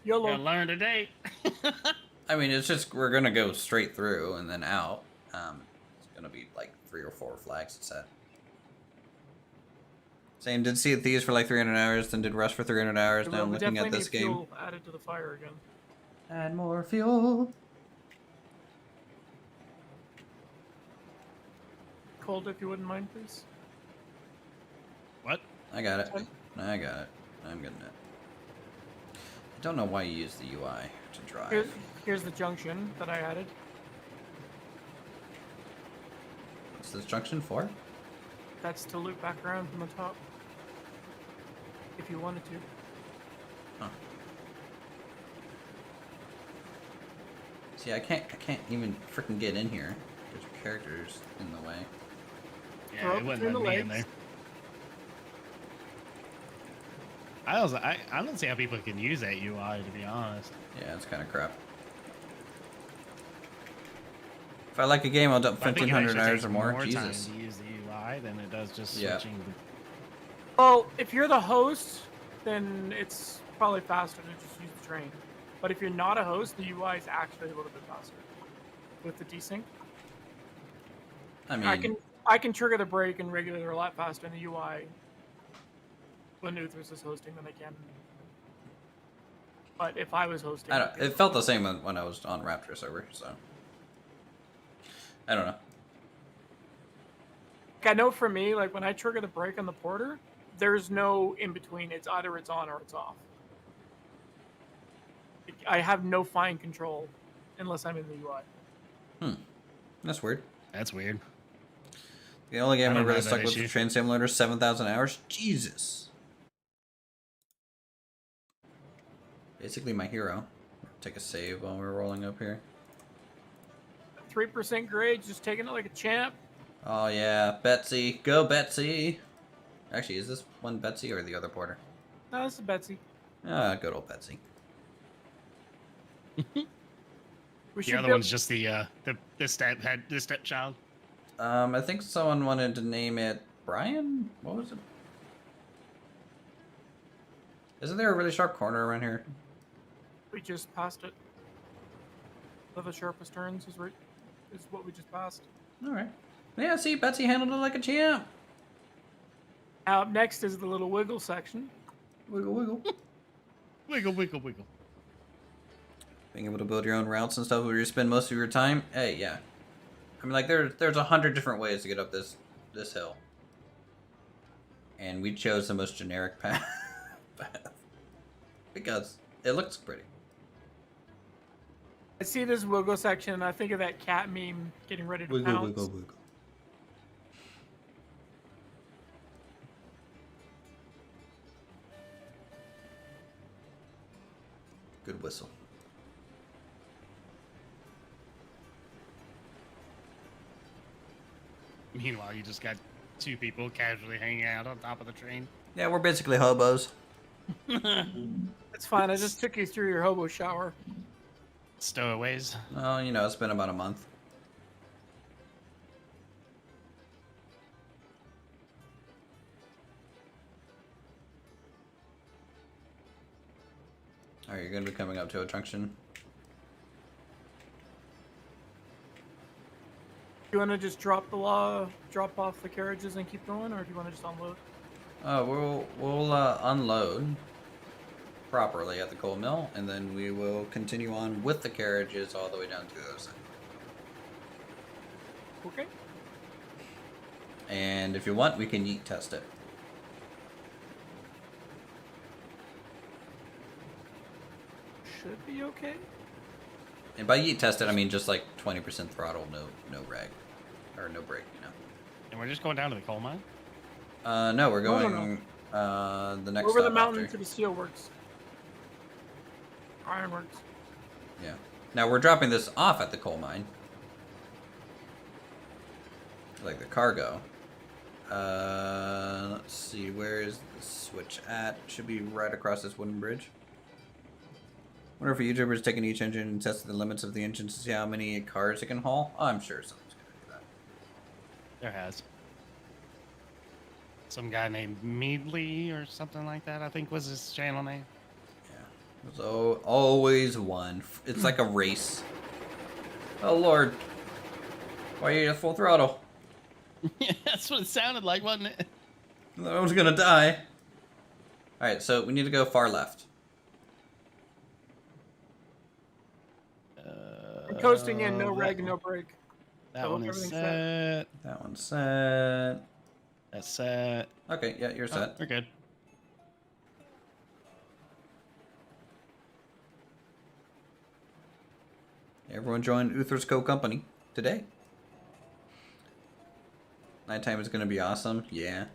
YOLO. Gonna learn today. I mean, it's just, we're gonna go straight through and then out. It's gonna be like 3 or 4 flags set. Same, did Sea of Thieves for like 300 hours, then did Rust for 300 hours. Now I'm We looking at definitely this need game. fuel added to the fire again. Add more fuel. Cold, if you wouldn't mind, please. What? I got it. I got it. I'm getting it. I don't know why you use the UI to drive. Here's the junction that I added. What's this junction for? That's to loop back around from the top. If you wanted to. Huh. See, I can't even freaking get in here. There's characters in the way. Yeah, Throw it it wouldn't between let the me in legs. there. I don't see how people can use that UI, to be honest. Yeah, it's kind of crap. If I like a game, I'll dump But I think it 1,500 actually hours takes or more. time Jesus. to use the UI than it does just Yeah. switching. Well, if you're the host, then it's probably faster to just use the train. But if you're not a host, the UI is actually a little bit faster with the desync. I mean, I can trigger the brake and regulator a lot faster in the UI when Uthris is hosting than I can. But if I was hosting, I don't. It felt the same when I was on Raptor server, so I don't know. I know for me, like when I trigger the brake on the porter, there's no in between. It's either it's on or it's off. I have no fine control unless I'm in the UI. That's weird. That's weird. The only game I don't really have that stuck with the issue. Train Simulator, 7,000 hours. Jesus. Basically my hero. Take a save while we're rolling up here. 3% grade, just taking it like a champ. Oh yeah, Betsy. Go Betsy! Actually, is this one Betsy or the other porter? No, this is Betsy. Ah, good old Betsy. We The should other build- one's just the stepchild. I think someone wanted to name it Brian? What was it? Isn't there a really sharp corner around here? We just passed it. The sharpest turns is what we just passed. Alright. Yeah, see, Betsy handled it like a champ. Now up next is the little wiggle section. Wiggle, wiggle. Wiggle, wiggle, wiggle. Being able to build your own routes and stuff where you spend most of your time. Hey, yeah. I mean, like, there's 100 different ways to get up this hill. And we chose the most generic path. Because it looks pretty. I see this wiggle section and I think of that cat meme getting ready to Wiggle, pounce. wiggle, wiggle. Good whistle. Meanwhile, you just got two people casually hanging out on top of the train. Yeah, we're basically hobos. It's fine. I just took you through your hobo shower. Stowaways. Oh, you know, it's been about a month. Alright, you're gonna be coming up to a junction. Do you want to just drop off the carriages and keep going, or do you want to just unload? We'll unload properly at the coal mill, and then we will continue on with the carriages all the way down to the other side. Okay. And if you want, we can yeet test it. Should be okay. And by yeet test it, I mean just like 20% throttle, no rag, or no brake, you know. And we're just going down to the coal mine? No, we're No, going the next over the stop mountain after. to the steelworks. Ironworks. Yeah. Now we're dropping this off at the coal mine. Like the cargo. Let's see, where is the switch at? Should be right across this wooden bridge. Wonder if a YouTuber is taking each engine and testing the limits of the engine to see how many cars it can haul? Oh, I'm sure someone's gonna do that. There has. Some guy named Meadley or something like that, I think was his channel name. Yeah. There's always one. It's like a race. Oh lord. Why are you at full throttle? Yeah, that's what it sounded like, wasn't it? I was gonna die. Alright, so we need to go far left. I'm coasting in, no rag and no brake. That So one is everything's set. That one's set. That's set. Okay, yeah, you're set. We're good. Everyone joined Uthris company today. Nighttime is gonna be awesome. Yeah.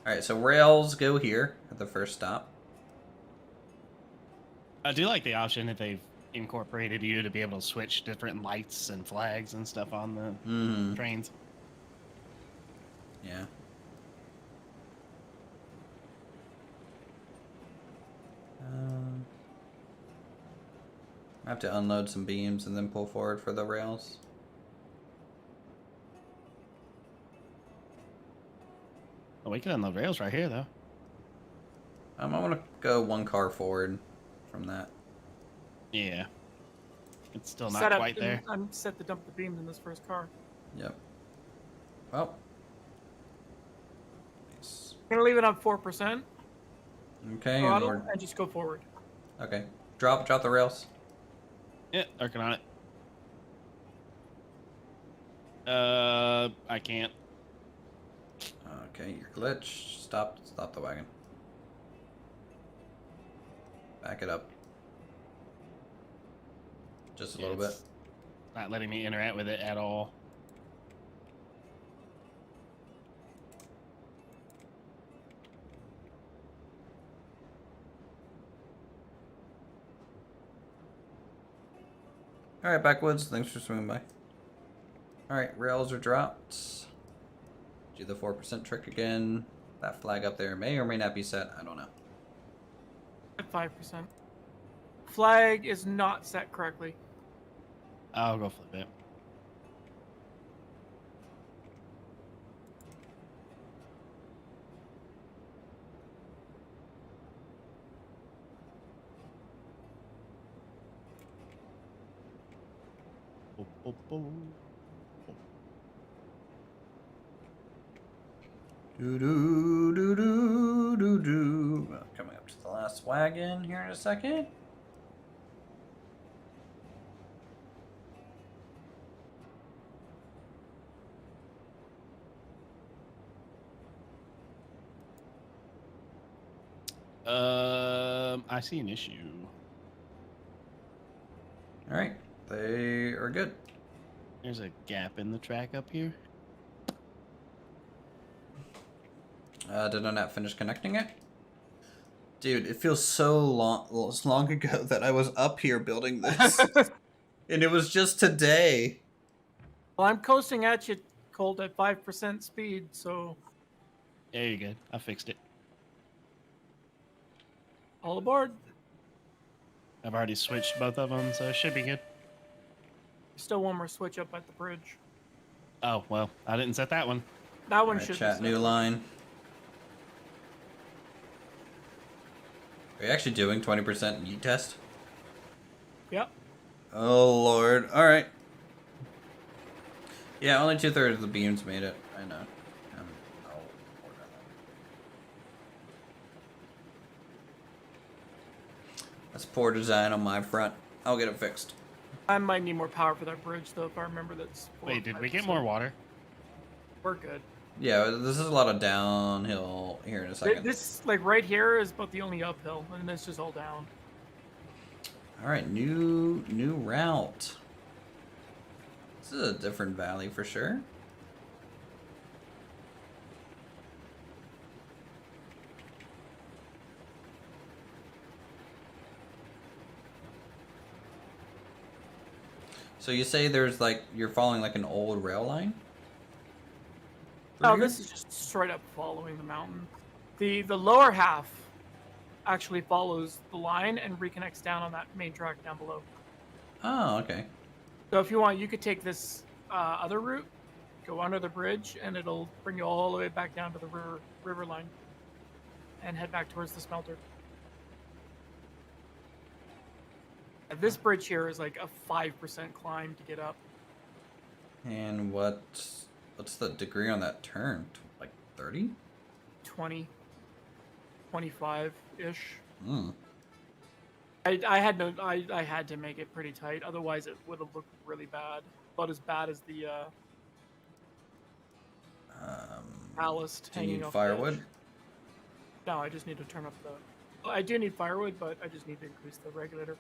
Alright, so rails go here at the first stop. I do like the option that they've incorporated you to be able to switch different lights and flags and stuff on the trains. Yeah. I have to unload some beams and then pull forward for the rails. Well, we can unload rails right here, though. I want to go one car forward from that. Yeah. It's still not Set up, quite there. I'm set to dump the beams in this first car. Yep. Well. Nice. I'm gonna leave it on 4%. Okay. Throttle, And and just go forward. okay. Drop the rails. Yeah, working on it. I can't. Okay, you're glitched. Stop the wagon. Back it up. Just a little bit. It's not letting me interact with it at all. Alright, Backwoods, thanks for swinging by. Alright, rails are dropped. Do the 4% trick again. That flag up there may or may not be set. I don't know. At 5%. Flag is not set correctly. I'll go flip it. Do do do do do do. Well, coming up to the last wagon here in a second. I see an issue. All right, they are good. There's a gap in the track up here. Did I not finish connecting it? Dude, it feels so long ago that I was up here building this. And it was just today. Well, I'm coasting at you, Colt, at 5% speed, so There you go. I fixed it. all aboard. I've already switched both of them, so it should be good. Still one more switch up at the bridge. Oh, well, I didn't set that one. That one All right, should chat, be new set. line. Are you actually doing 20% yeet test? Yep. Oh, Lord. All right. Yeah, only 2/3 of the beams made it. I know. I'll order that. That's poor design on my front. I'll get it fixed. I might need more power for that bridge, though, if I remember that's... Wait, did we get more water? We're good. Yeah, this is a lot of downhill here in a second. This, like, right here is about the only uphill, and it's just all down. All right, new route. This is a different valley for sure. So you say there's like you're following like an old rail line? No, Through this is just straight up following the mountain. The lower half actually follows the line and reconnects down on that main track down below. Oh, okay. So if you want, you could take this other route, go under the bridge, and it'll bring you all the way back down to the river line, and head back towards the smelter. This bridge here is like a 5% climb to get up. And what's the degree on that turn? Like 30? 20, 25-ish. Hmm. I had to make it pretty tight, otherwise it would have looked really bad. About as bad as the ballast Do you hanging need off the edge. firewood? No, I just need to turn up the... I do need firewood, but I just need to increase the regulator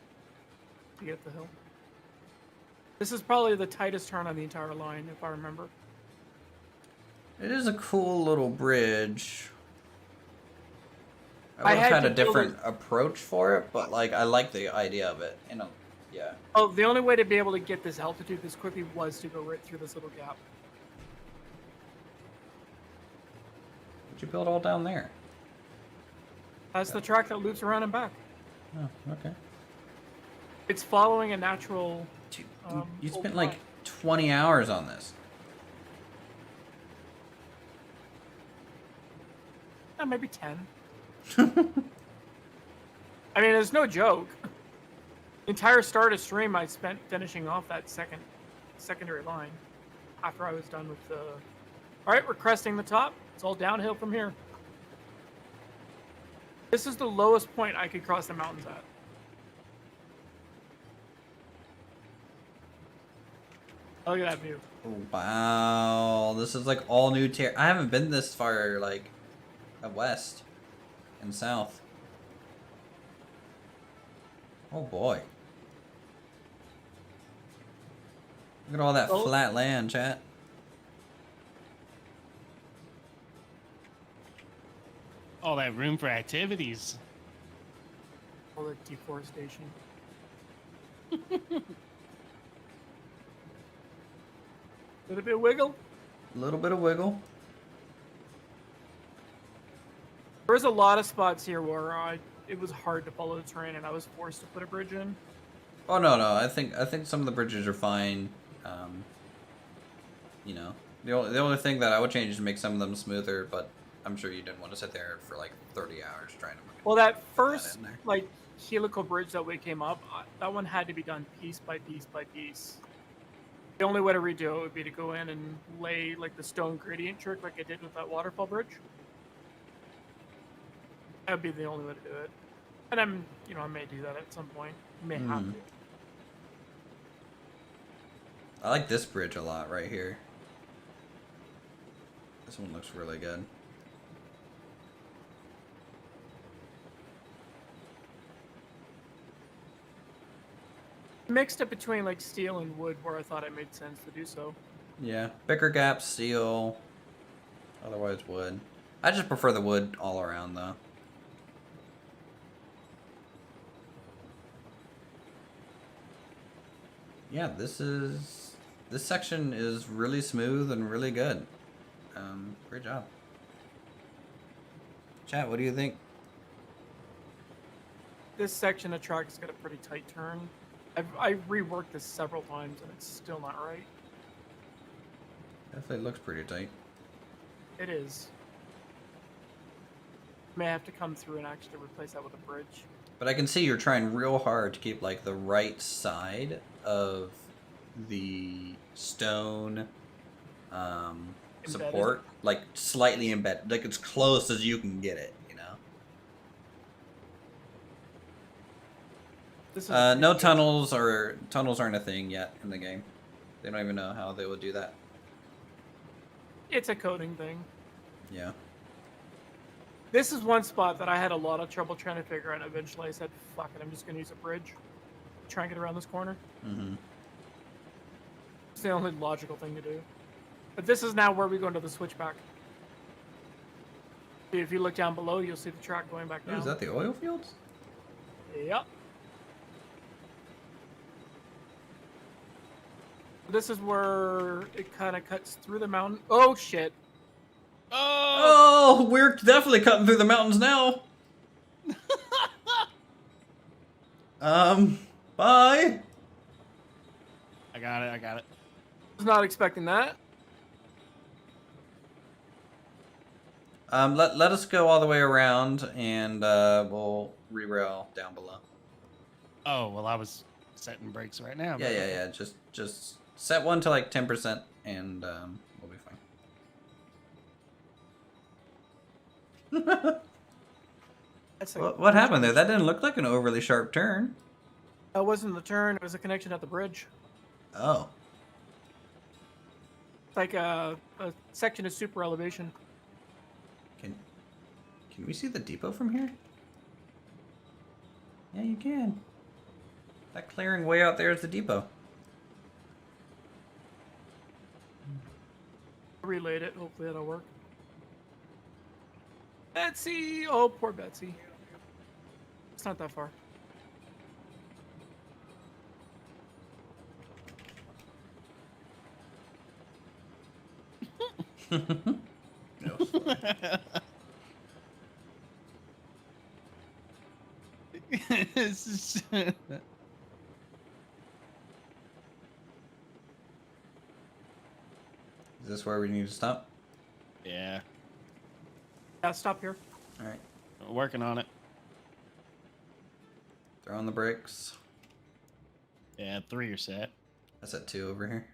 to get the hill. This is probably the tightest turn on the entire line, if I remember. It is a cool little bridge. I I would have had had a to build different approach for it, but like I like the idea of it. You know, yeah. Oh, the only way to be able to get this altitude this quickly was to go right through this little gap. Would you build all down there? That's the track that loops around and back. Oh, okay. It's following a natural... Dude, Um, you old spent like line. 20 hours on this. Maybe 10. I mean, it's no joke. The entire start of stream I spent finishing off that secondary line after I was done with the... Alright, we're cresting the top. It's all downhill from here. This is the lowest point I could cross the mountains at. Look at that view. Oh, wow, this is like all new I haven't been this far like west and south. Oh boy. Look at all that flat land, chat. All that room for activities. All the deforestation. Little bit of wiggle. A little bit of wiggle. There's a lot of spots here where it was hard to follow the terrain and I was forced to put a bridge in. Oh no, no. I think some of the bridges are fine. You know, the only thing that I would change is to make some of them smoother, but I'm sure you didn't want to sit there for like 30 hours trying to. Well, that put first in there. like helical bridge that we came up, that one had to be done piece by piece by piece. The only way to redo it would be to go in and lay like the stone gradient trick like I did with that waterfall bridge. That would be the only way to do it. And I may do that at some point. May have to. I like this bridge a lot right here. This one looks really good. Mixed it between like steel and wood where I thought it made sense to do so. Yeah, bigger gap, steel. Otherwise wood. I just prefer the wood all around though. Yeah, this section is really smooth and really good. Great job. Chat, what do you think? This section of track has got a pretty tight turn. I've reworked this several times and it's still not right. Definitely looks pretty tight. It is. May have to come through and actually replace that with a bridge. But I can see you're trying real hard to keep like the right side of the stone support like slightly embedded, like as close as you can get it, you know. This is No tunnels aren't a thing yet in the game. They don't even know how they would do that. It's a coding thing. Yeah. This is one spot that I had a lot of trouble trying to figure out. Eventually I said, fuck it, I'm just going to use a bridge. Try and get around this corner. Mm-hmm. It's the only logical thing to do. But this is now where we go into the switchback. If you look down below, you'll see the track going back Oh, down. is that the oil fields? Yep. This is where it kind of cuts through the mountain. Oh, shit. Oh, we're definitely cutting through the mountains now. Bye. I got it. I was not expecting that. Let us go all the way around, and we'll re-rail down below. Oh, well, I was setting brakes right now. Yeah. Just set one to like 10%, and we'll be fine. What happened there? That didn't look like an overly sharp turn. That wasn't the turn. It was a connection at the bridge. Oh. It's like a section of super elevation. Can we see the depot from here? Yeah, you can. That clearing way out there is the depot. I relayed it. Hopefully that'll work. Betsy! Oh, poor Betsy. It's not that far. Is this where we need to stop? Yeah. Yeah, stop here. Alright. Working on it. Throw on the brakes. Yeah, 3 are set. That's at 2 over here.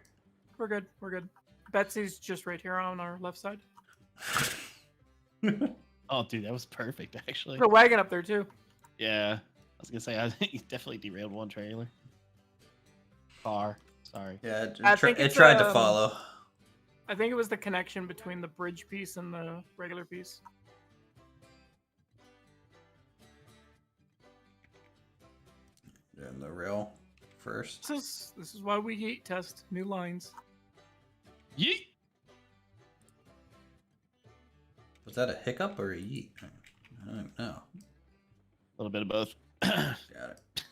We're good. We're good. Betsy's just right here on our left side. Oh, dude, that was perfect, actually. There's a wagon up there, too. Yeah. I was going to say, I think he definitely derailed one trailer. Car. Sorry. Yeah, I think it it's, tried to follow. I think it was the connection between the bridge piece and the regular piece. And the rail first. This is why we yeet test new lines. Yeet! Was that a hiccup or a yeet? I don't know. A little bit of both. Got it.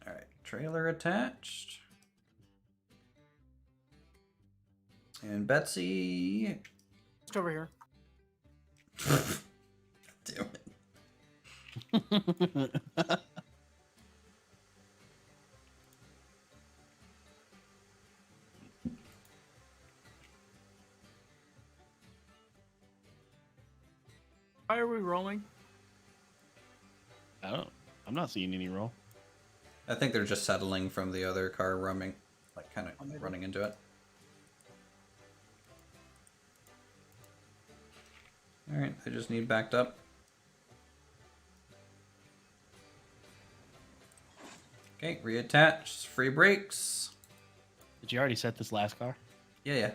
Alright, trailer attached. And Betsy. Just over here. Damn it. Why are we rolling? I'm not seeing any roll. I think they're just settling from the other car running, like kind Oh, maybe. of running into it. All right, they just need backed up. Okay, reattach. Free brakes. Did you already set this last car? Yeah.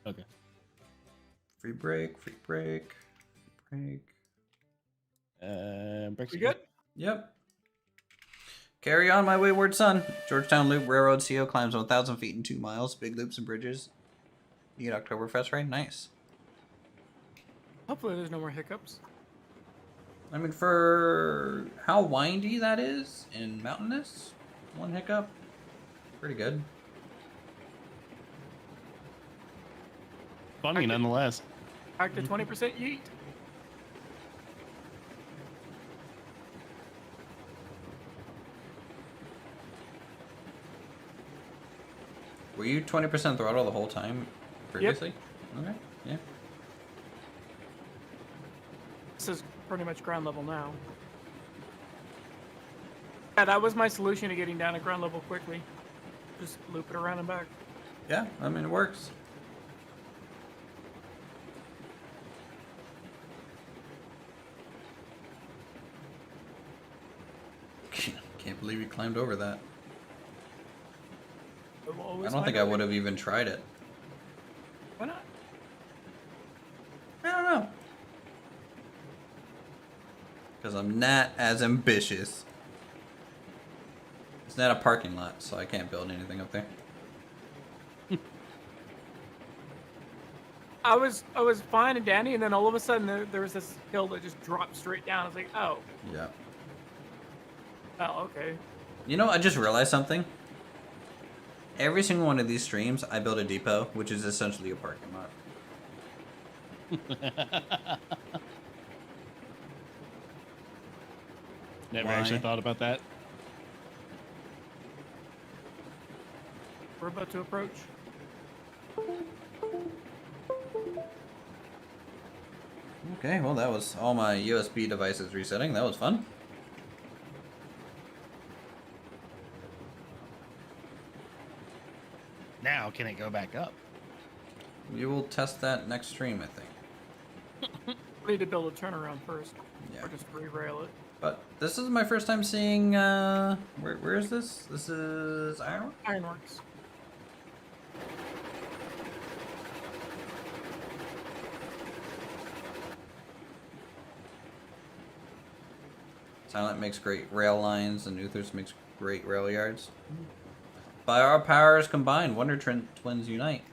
Okay. Free brake. Free brake. Free brake. Brakes We are good? Yep. Carry on, my wayward son. Georgetown Loop Railroad CO climbs 1,000 feet in 2 miles. Big loops and bridges. You get Oktoberfest, right? Nice. Hopefully there's no more hiccups. I mean, for how windy that is and mountainous, one hiccup, pretty good. Funny nonetheless. Back to 20% yeet. Were you 20% throttle the whole time previously? Okay, yeah. This is pretty much ground level now. Yeah, that was my solution to getting down to ground level quickly. Just loop it around and back. Yeah, I mean, it works. Can't believe you climbed over that. I don't think I would have even tried it. Why not? I don't know. Because I'm not as ambitious. It's not a parking lot, so I can't build anything up there. I was fine and dandy, and then all of a sudden there was this hill that just dropped straight down. I was like, oh, Yeah. okay. You know, I just realized something. Every single one of these streams, I build a depot, which is essentially a parking lot. Never Why? actually thought about that. We're about to approach. Okay, well, that was all my USB devices resetting. That was fun. Now, can it go back up? We will test that next stream, I think. We need to build a turnaround first. Yeah. Or just re-rail it. But this is my first time seeing, where is this? This is Ironworks? Ironworks. Silent makes great rail lines, and Uthris makes great rail yards. By our powers combined, Wonder Twins unite.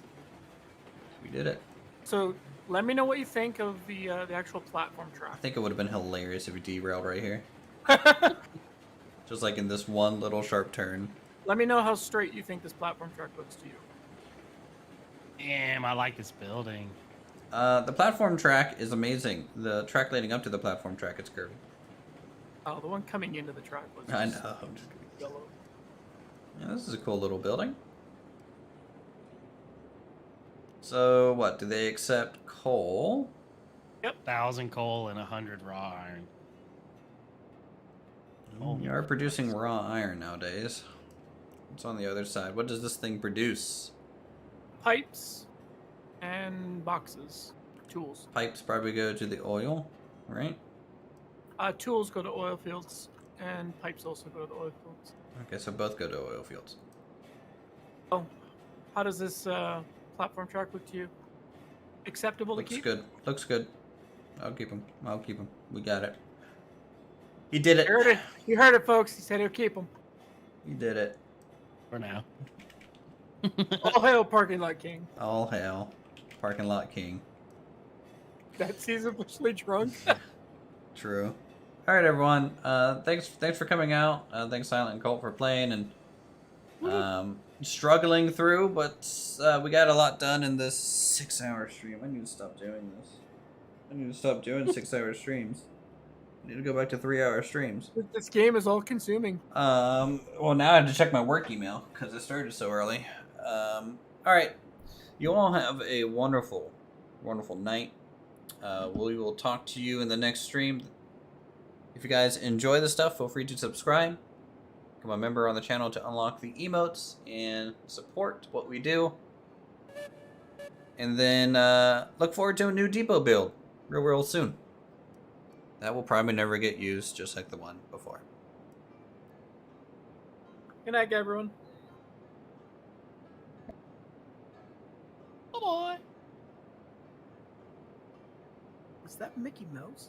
We did it. So let me know what you think of the actual platform I track. think it would have been hilarious if we derailed right here. Just like in this one little sharp turn. Let me know how straight you think this platform track looks to you. Damn, I like this building. The platform track is amazing. The track leading up to the platform track, it's curvy. Oh, the one coming into the track was I just know. yellow. Yeah, this is a cool little building. So, what? Do they accept coal? 1,000 coal and 100 raw iron. We are producing raw iron nowadays. What's on the other side? What does this thing produce? Pipes and boxes. Tools. Pipes probably go to the oil, right? Tools go to oil fields, and pipes also go to the oil fields. Okay, so both go to oil fields. Oh, how does this platform track look to you? Acceptable Looks to keep? good. Looks good. I'll keep him. I'll keep him. We got it. He did it. You heard it. You heard it, folks. He said he'll keep them. He did it. For now. All hail Parking Lot King. All hail. Parking lot king. That seasonally drunk. True. All right, everyone. Thanks for coming out. Thanks, Silent and Colt, for playing and struggling through, but we got a lot done in this 6-hour stream. I need to stop doing this. I need to stop doing 6-hour streams. I need to go back to 3-hour streams. This game is all consuming. Well, now I have to check my work email because it started so early. All right. You all have a wonderful, wonderful night. We will talk to you in the next stream. If you guys enjoy the stuff, feel free to subscribe. Become a member on the channel to unlock the emotes and support what we do. And then look forward to a new Depo build real soon. That will probably never get used, just like the one before. Good night, everyone. Bye. Is that Mickey Mouse?